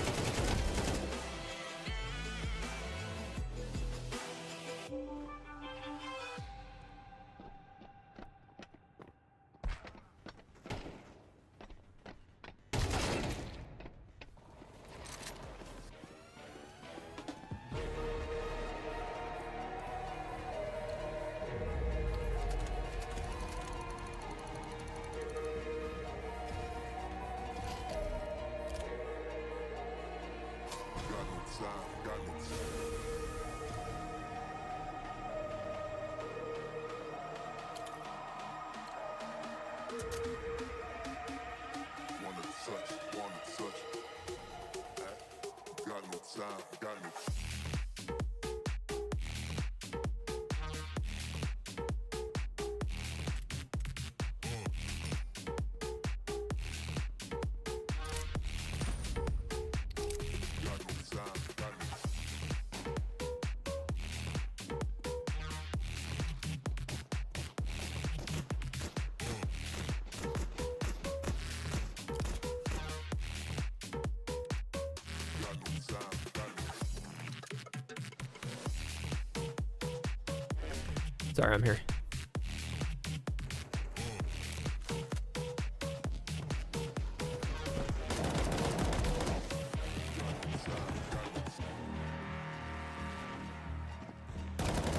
Sorry, I'm here.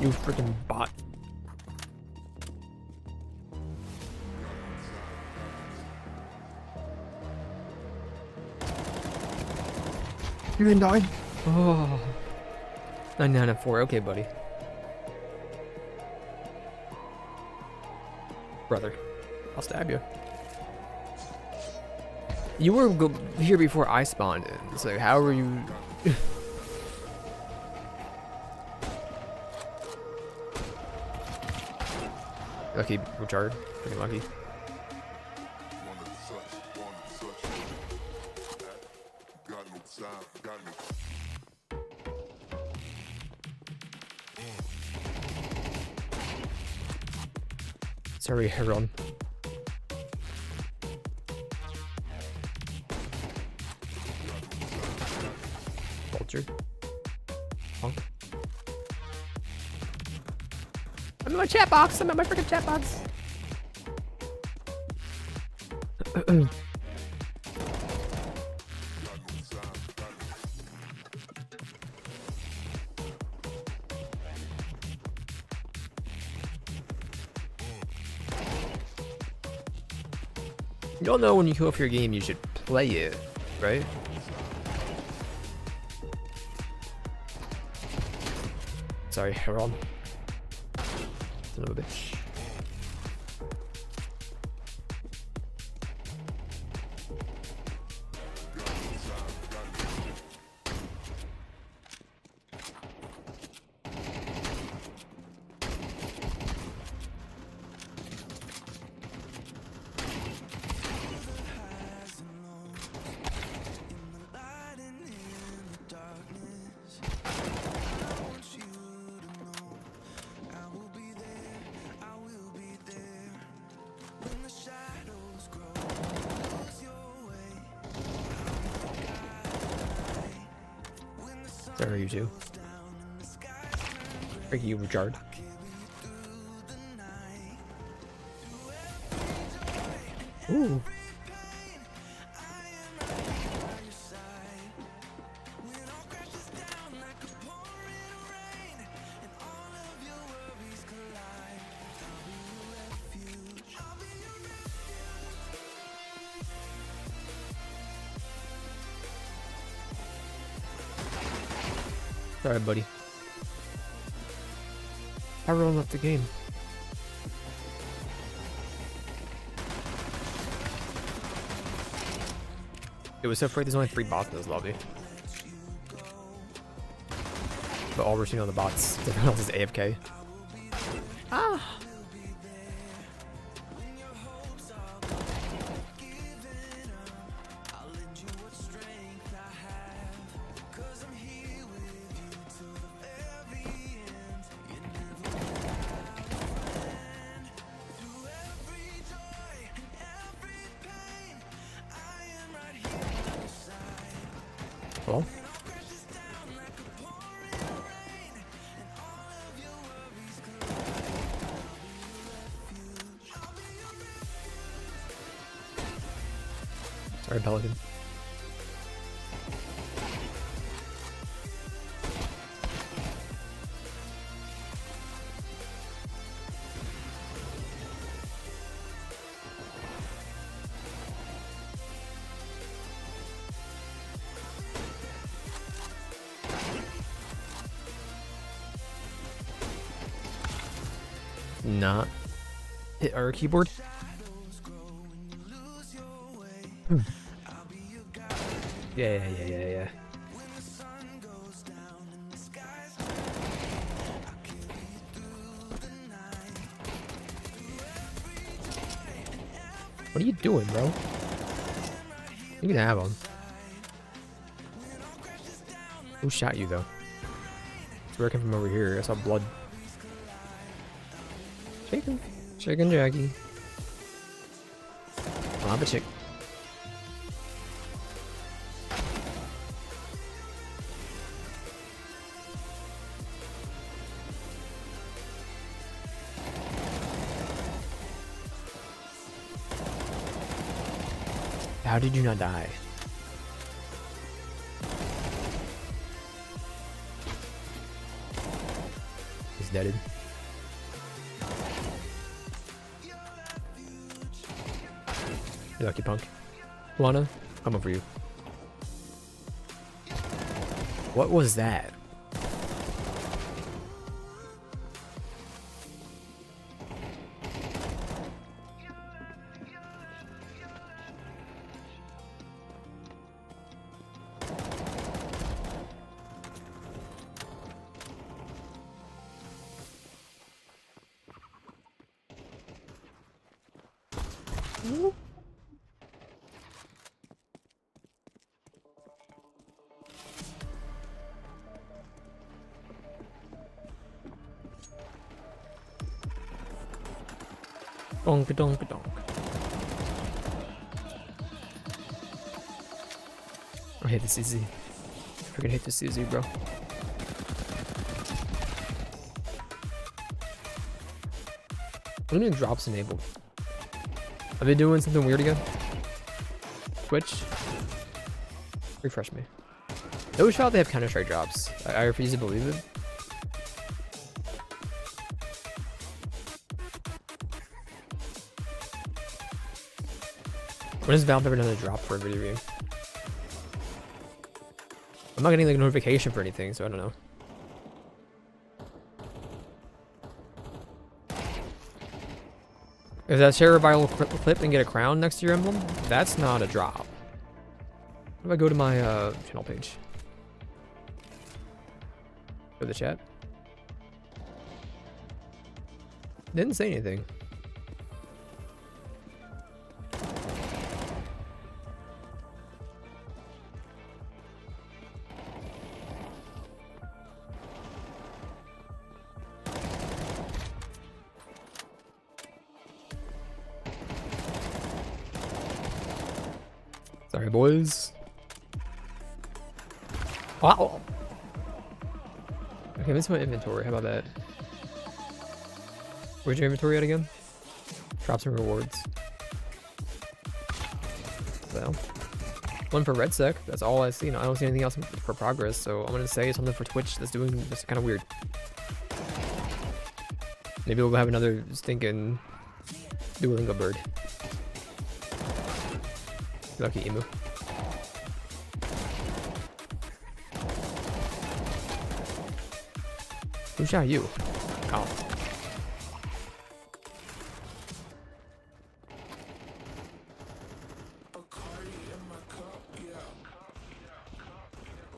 You freaking bot. You didn't die? Oh. 99 and 4. Okay, buddy. Brother, I'll stab you. You were here before I spawned in. It's like, how are you? Lucky, Richard. Pretty lucky. Sorry, Heron. Vulture. Punk. I'm in my chat box. I'm in my freaking chat box. You all know when you queue up your game, you should play it, right? Sorry, Heron. Son of a bitch. Sorry, you two. Thank you, Richard. Ooh. Sorry, buddy. Everyone left the game. It was so afraid there's only 3 bots in this lobby. But all we're seeing on the bots, everyone else is AFK. Ah! Hello? Sorry, Pelican. Not hit our keyboard. Yeah. What are you doing, bro? You can have him. Who shot you, though? It's working from over here. I saw blood. Chicken Jackie. I'll have a chick. How did you not die? He's deaded. You lucky punk. Lana, coming for you. What was that? Donk donk donk. I hate the CZ. I freaking hate the CZ, bro. When are drops enabled? Are they doing something weird again? Twitch? Refresh me. No shot they have Counter-Strike drops. I refuse to believe it. When has Valve ever done a drop for a video game? I'm not getting like a notification for anything, so I don't know. If that share a viral clip and get a crown next to your emblem, that's not a drop. What if I go to my channel page? Go to the chat. Didn't say anything. Sorry, boys. Wow. Okay, let's my inventory. How about that? Where's your inventory at again? Drops and rewards. Well, one for RedSec. That's all I see. I don't see anything else for progress. So I'm gonna say something for Twitch that's doing this kind of weird. Maybe we'll have another stinking Duolingo bird. Lucky emu. Who shot you? Oh.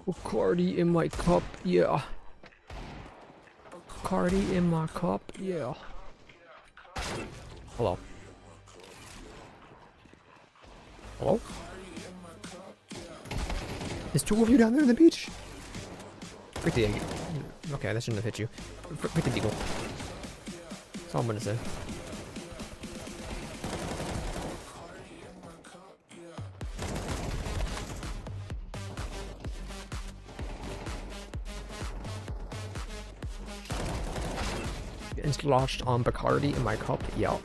Bacardi in my cup, yeah. Bacardi in my cup, yeah. Hello. Hello? There's two of you down there on the beach? Frick the egg. Okay, that shouldn't have hit you. Frick the deagle. That's all I'm gonna say. Getting sloshed on Bacardi in my cup, yeah.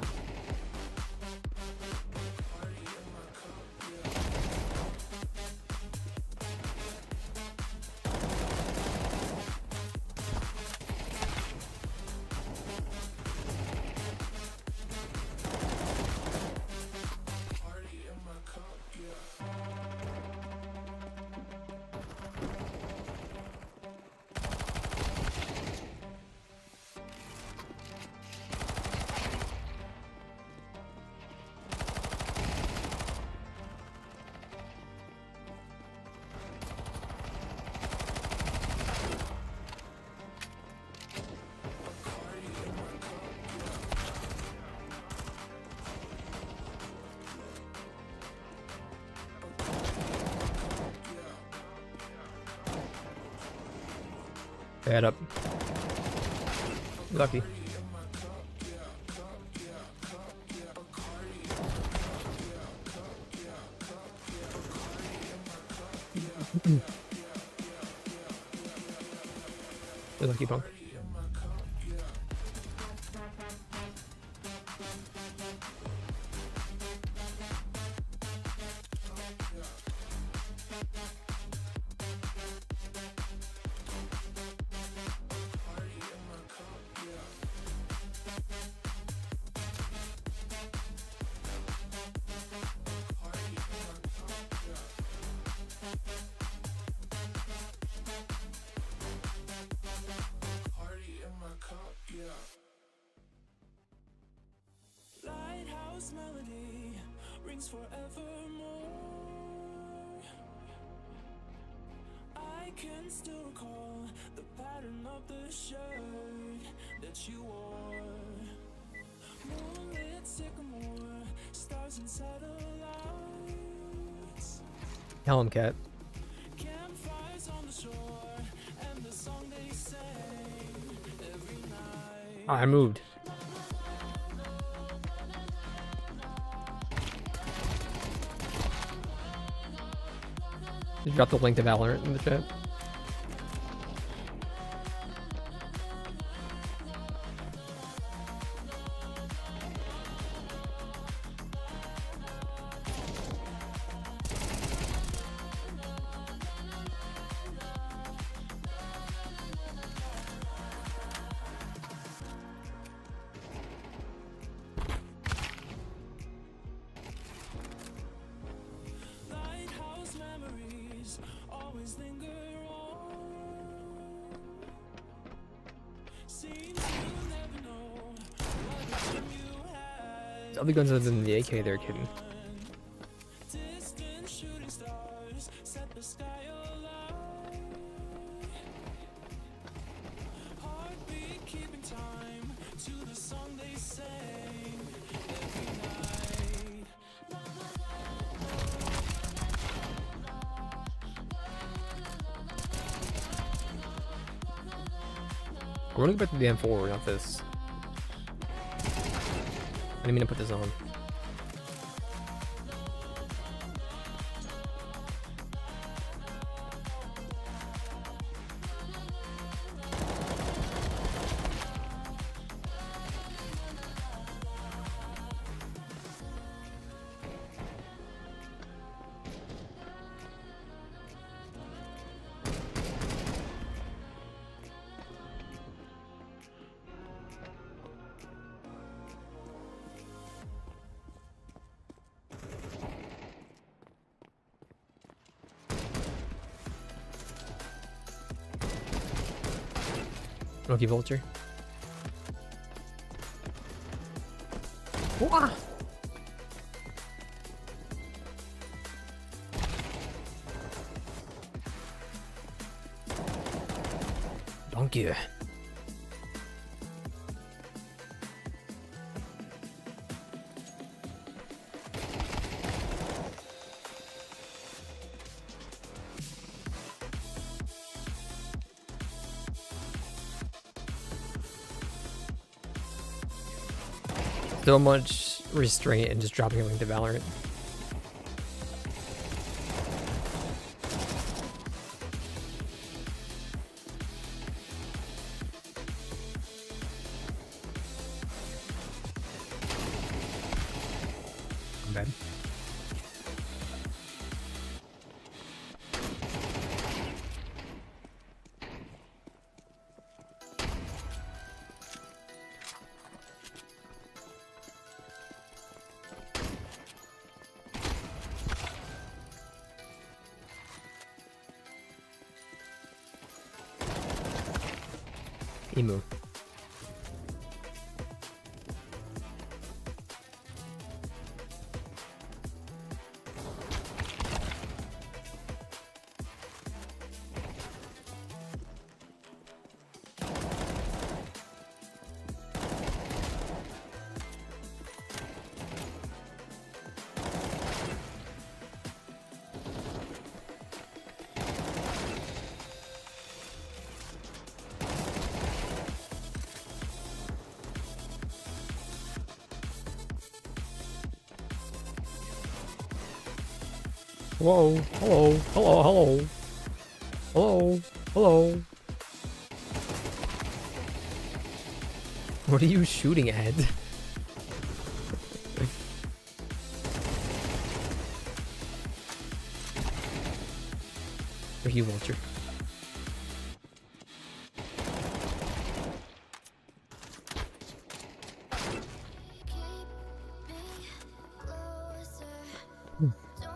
Head up. Lucky. You're lucky, punk. Can still recall the pattern of the shirt that you wore. Moonlit sycamore, stars and satellites. Tell him, cat. Campfires on the shore, and the song they sang every night. Oh, I moved. Just drop the link to Valorant in the chat. Lighthouse memories always linger on. Seems you never know what dream you had. The other guns other than the AK, they're kidding. Distant shooting stars set the sky alight. Heartbeat keeping time to the song they sang every night. I want to go back to the M4, not this. I didn't mean to put this on. Monkey Vulture. Wah! Donkey. So much restraint and just dropping a link to Valorant. I'm bad. Emu. Whoa, hello, hello, hello. Hello, hello. What are you shooting at? Are you, Vulture?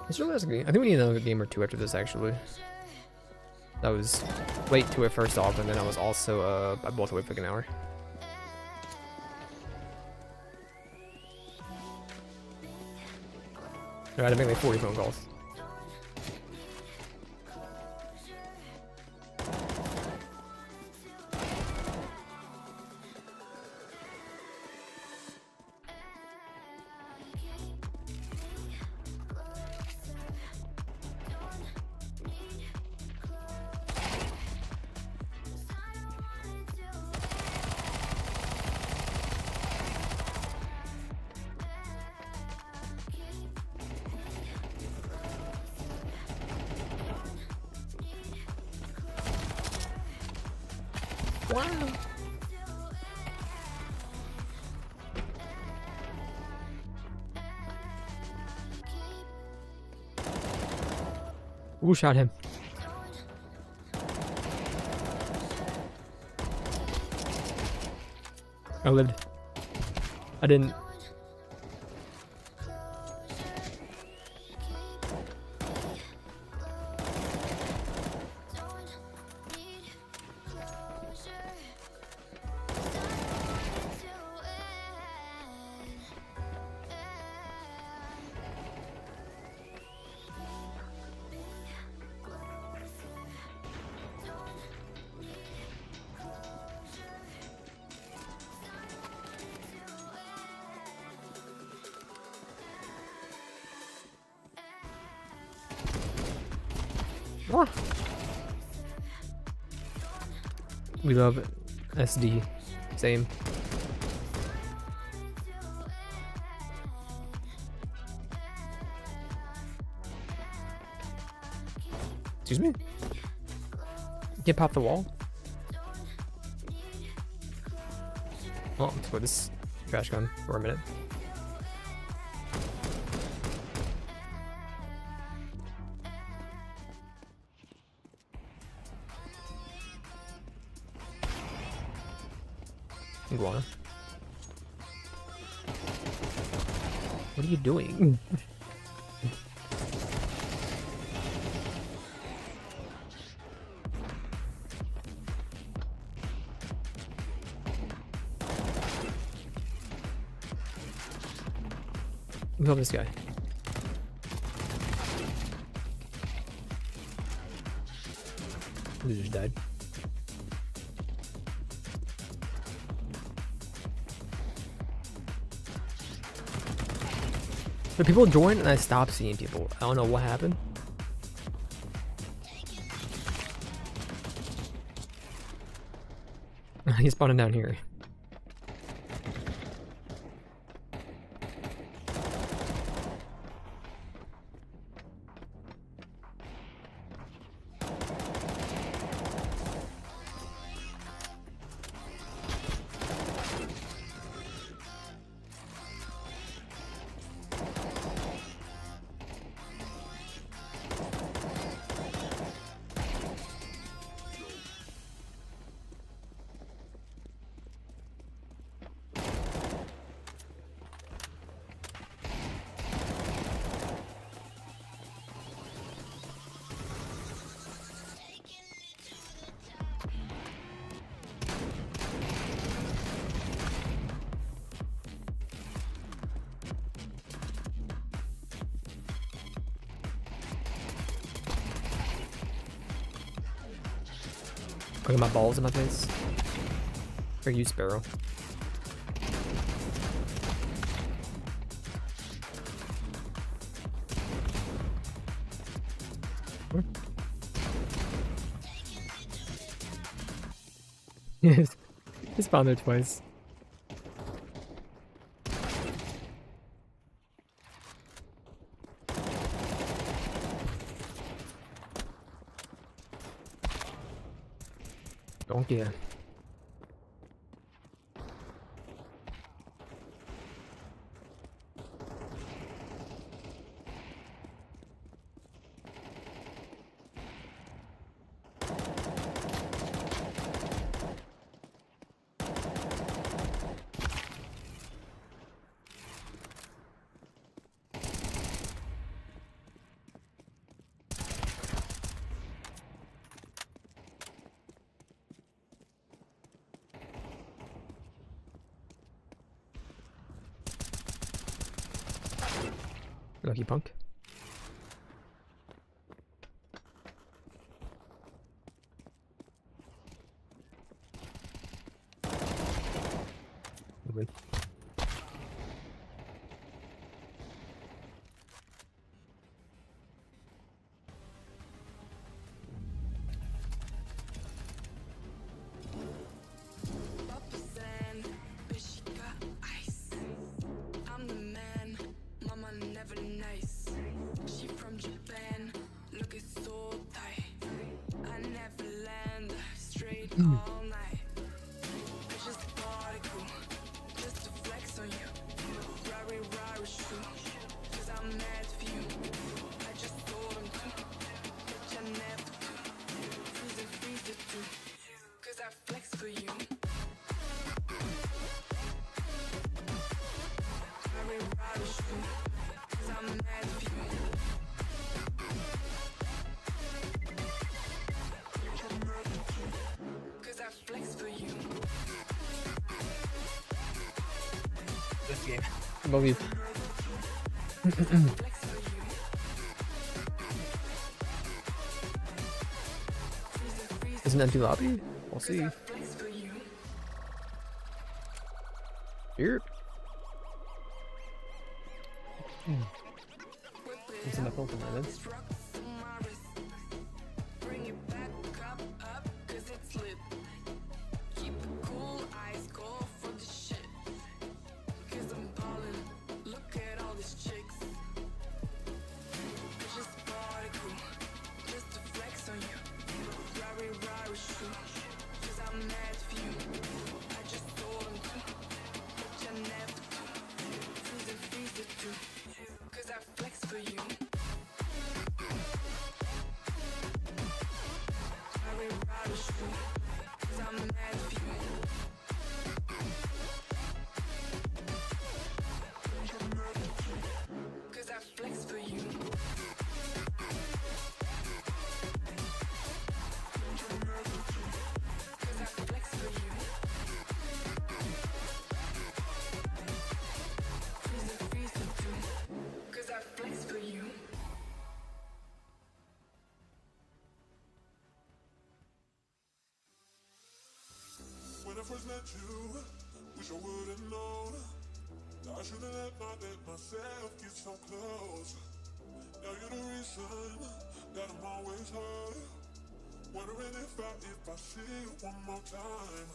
It's really nice game. I think we need another game or two after this, actually. That was late to it first off, and then I was also I both away for like an hour. I had to make like 40 phone calls. Wow. Who shot him? I lived. I didn't. Ah. We love SD. Same. Excuse me? You can't pop the wall? Oh, let's put this trash gun for a minute. Iguana. What are you doing? Kill this guy. He just died. But people join and I stop seeing people. I don't know what happened. He's spawning down here. Look at my balls in my face. For you, Sparrow. Yes, he spawned there twice. Don't get. Lucky punk. all night. It's just a party crew, just to flex on you. Rari, rari, shoot, cause I'm mad for you. I just told him to, but you never do. Freeze it too, cause I flex for you. Rari, rari, shoot, cause I'm mad for you. Cause I flex for you. This game. I believe. Is an empty lobby? We'll see. Here. It's in the filter minutes. Bring it back up, cause it's lit. Keep it cool, eyes go for the shit. Cause I'm ballin', look at all these chicks. It's just party crew, just to flex on you. Rari, rari, shoot, cause I'm mad for you. I just told him to, but you never do. Freeze it too, cause I flex for you. Rari, rari, shoot, cause I'm mad for you. Cause I flex for you. Cause I flex for you. Freeze it too. Cause I flex for you. When I first met you, wish I would've known. I should've let myself get so close. Now you're the reason that I'm always hurt. Wondering if I see you one more time.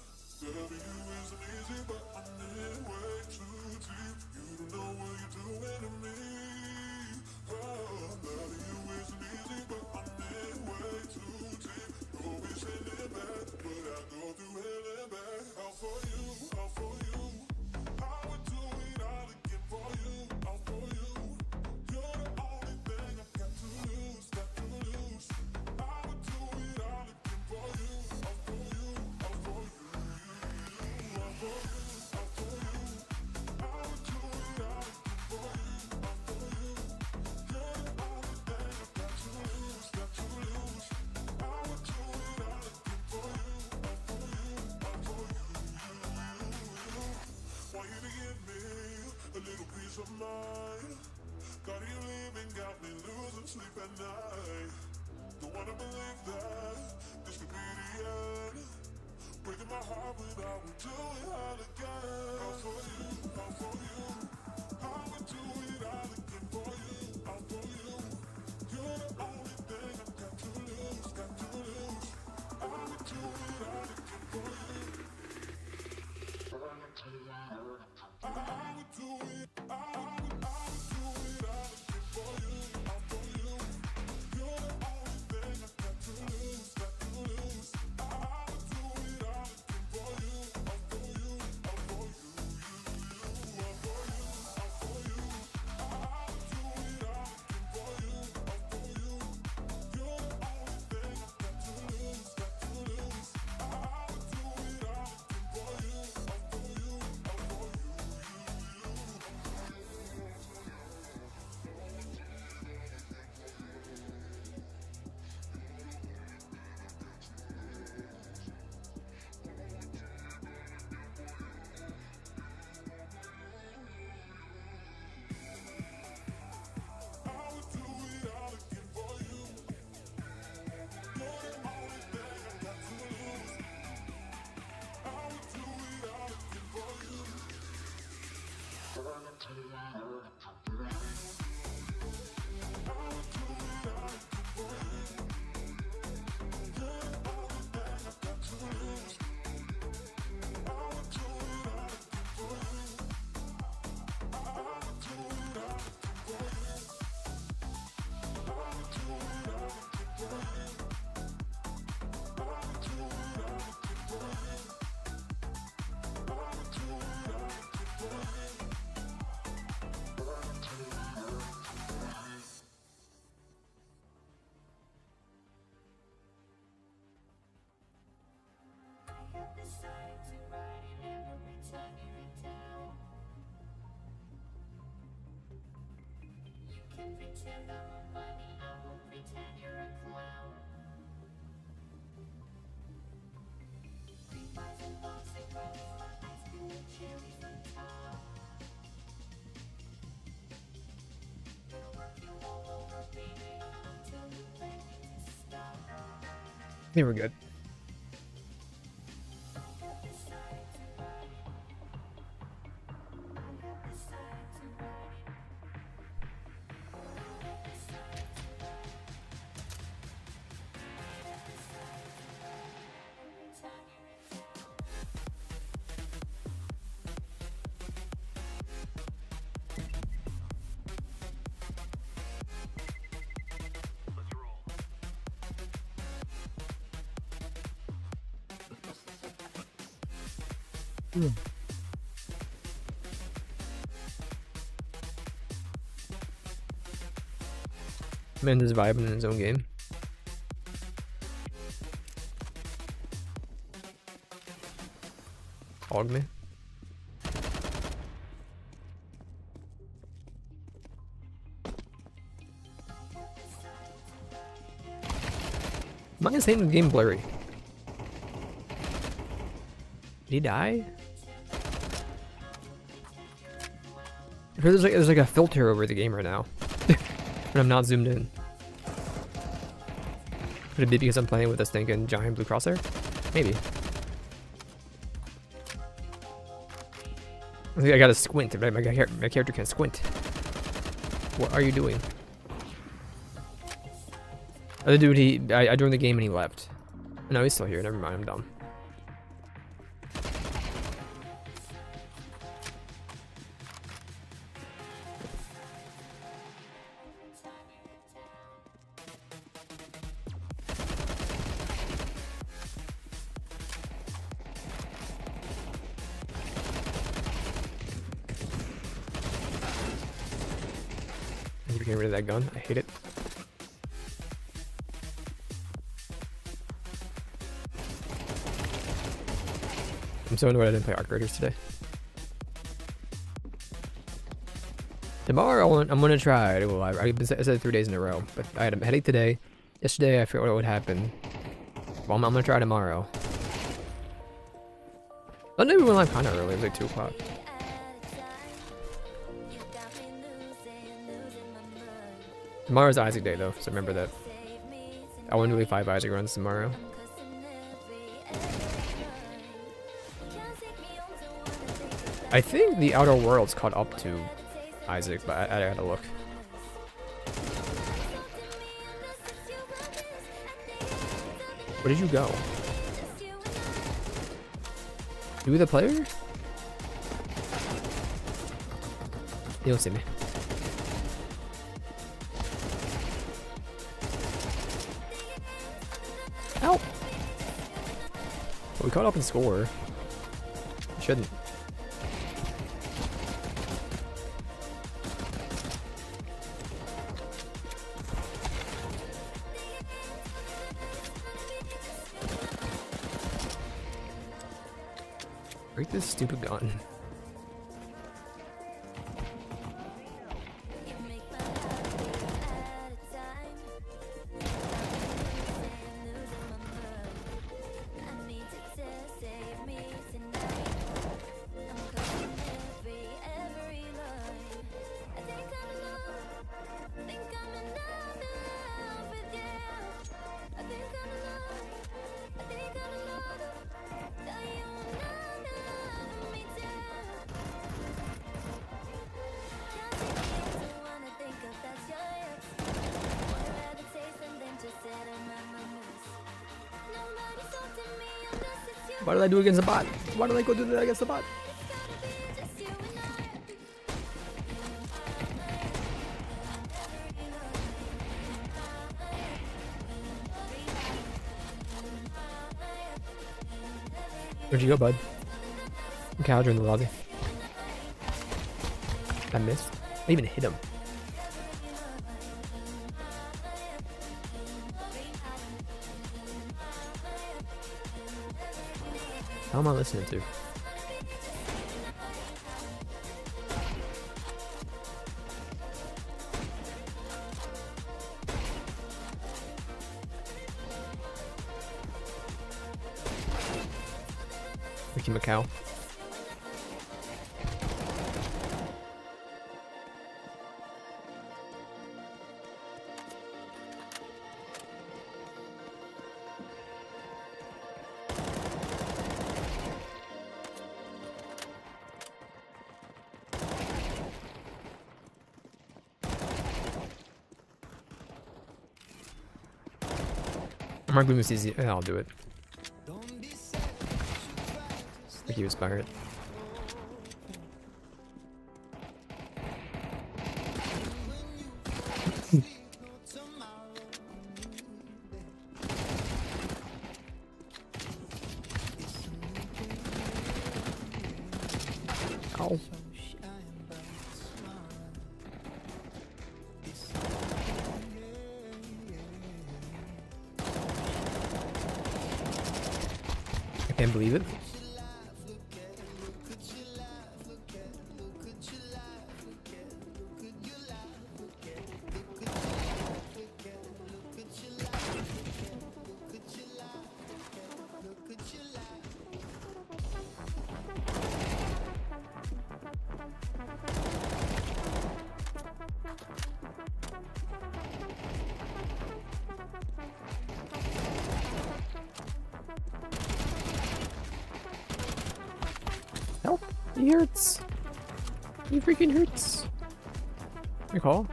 Loving you isn't easy, but I'm in way too deep. You don't know what you're doing to me. Oh, loving you isn't easy, but I'm in way too deep. Always sending back, but I go through hell and back. All for you, all for you. I would do it all again for you, all for you. You're the only thing I got to lose, got to lose. I would do it all again for you, all for you, all for you, all for you, all for you. I would do it all again for you, all for you. You're the only thing I got to lose, got to lose. I would do it all again for you, all for you, all for you. Want you to give me a little peace of mind. Got you leaving, got me losing sleep at night. Don't wanna believe that this could be the end. Breaking my heart, but I would do it all again. All for you, all for you. I would do it all again for you, all for you. You're the only thing I got to lose, got to lose. I would do it all again for you. I would do it, I would do it all again for you, all for you. You're the only thing I got to lose, got to lose. I would do it all again for you, all for you, all for you, all for you, all for you. I would do it all again for you, all for you. You're the only thing I got to lose, got to lose. I would do it all again for you, all for you, all for you. They were good. Man is vibing in his own game. Hog me. Am I saying the game blurry? Did he die? I heard there's like a filter over the game right now. When I'm not zoomed in. Could it be because I'm playing with a stinking giant blue crosshair? Maybe. I think I gotta squint. My character can't squint. What are you doing? Other dude, I joined the game and he left. No, he's still here. Never mind, I'm dumb. You're getting rid of that gun. I hate it. I'm so annoyed I didn't play Arc Raiders today. Tomorrow I'm gonna try. Well, I said it 3 days in a row, but I had a headache today. Yesterday I figured out what happened. Well, I'm gonna try tomorrow. Sunday we went live kind of early. It was like 2 o'clock. Tomorrow's Isaac Day though, so remember that. I want to do 5 Isaac runs tomorrow. I think the Outer Worlds caught up to Isaac, but I gotta look. Where did you go? You the player? You don't see me. Ow! Well, we caught up in score. Shouldn't. Break this stupid gun. What did I do against the bot? Why did I go do that against the bot? Where'd you go, bud? Okay, I'll join the lobby. I missed. I even hit him. How am I listening to? Mickey Macau. I'm not going to easy. Yeah, I'll do it. I think he was pirate. Ow. I can't believe it. Help! He hurts! He freaking hurts! Good call.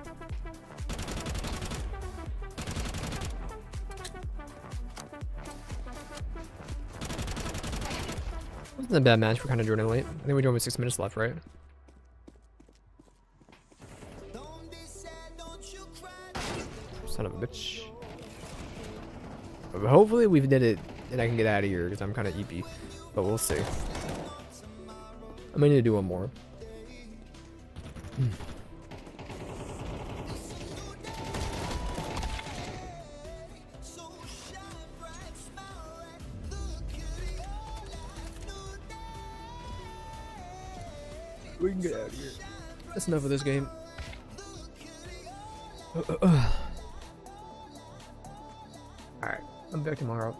Wasn't a bad match. We're kind of joining late. I think we do have 6 minutes left, right? Son of a bitch. But hopefully we did it and I can get out of here because I'm kind of EP. But we'll see. I may need to do one more. We can get out of here. That's enough of this game. Alright, I'm back tomorrow.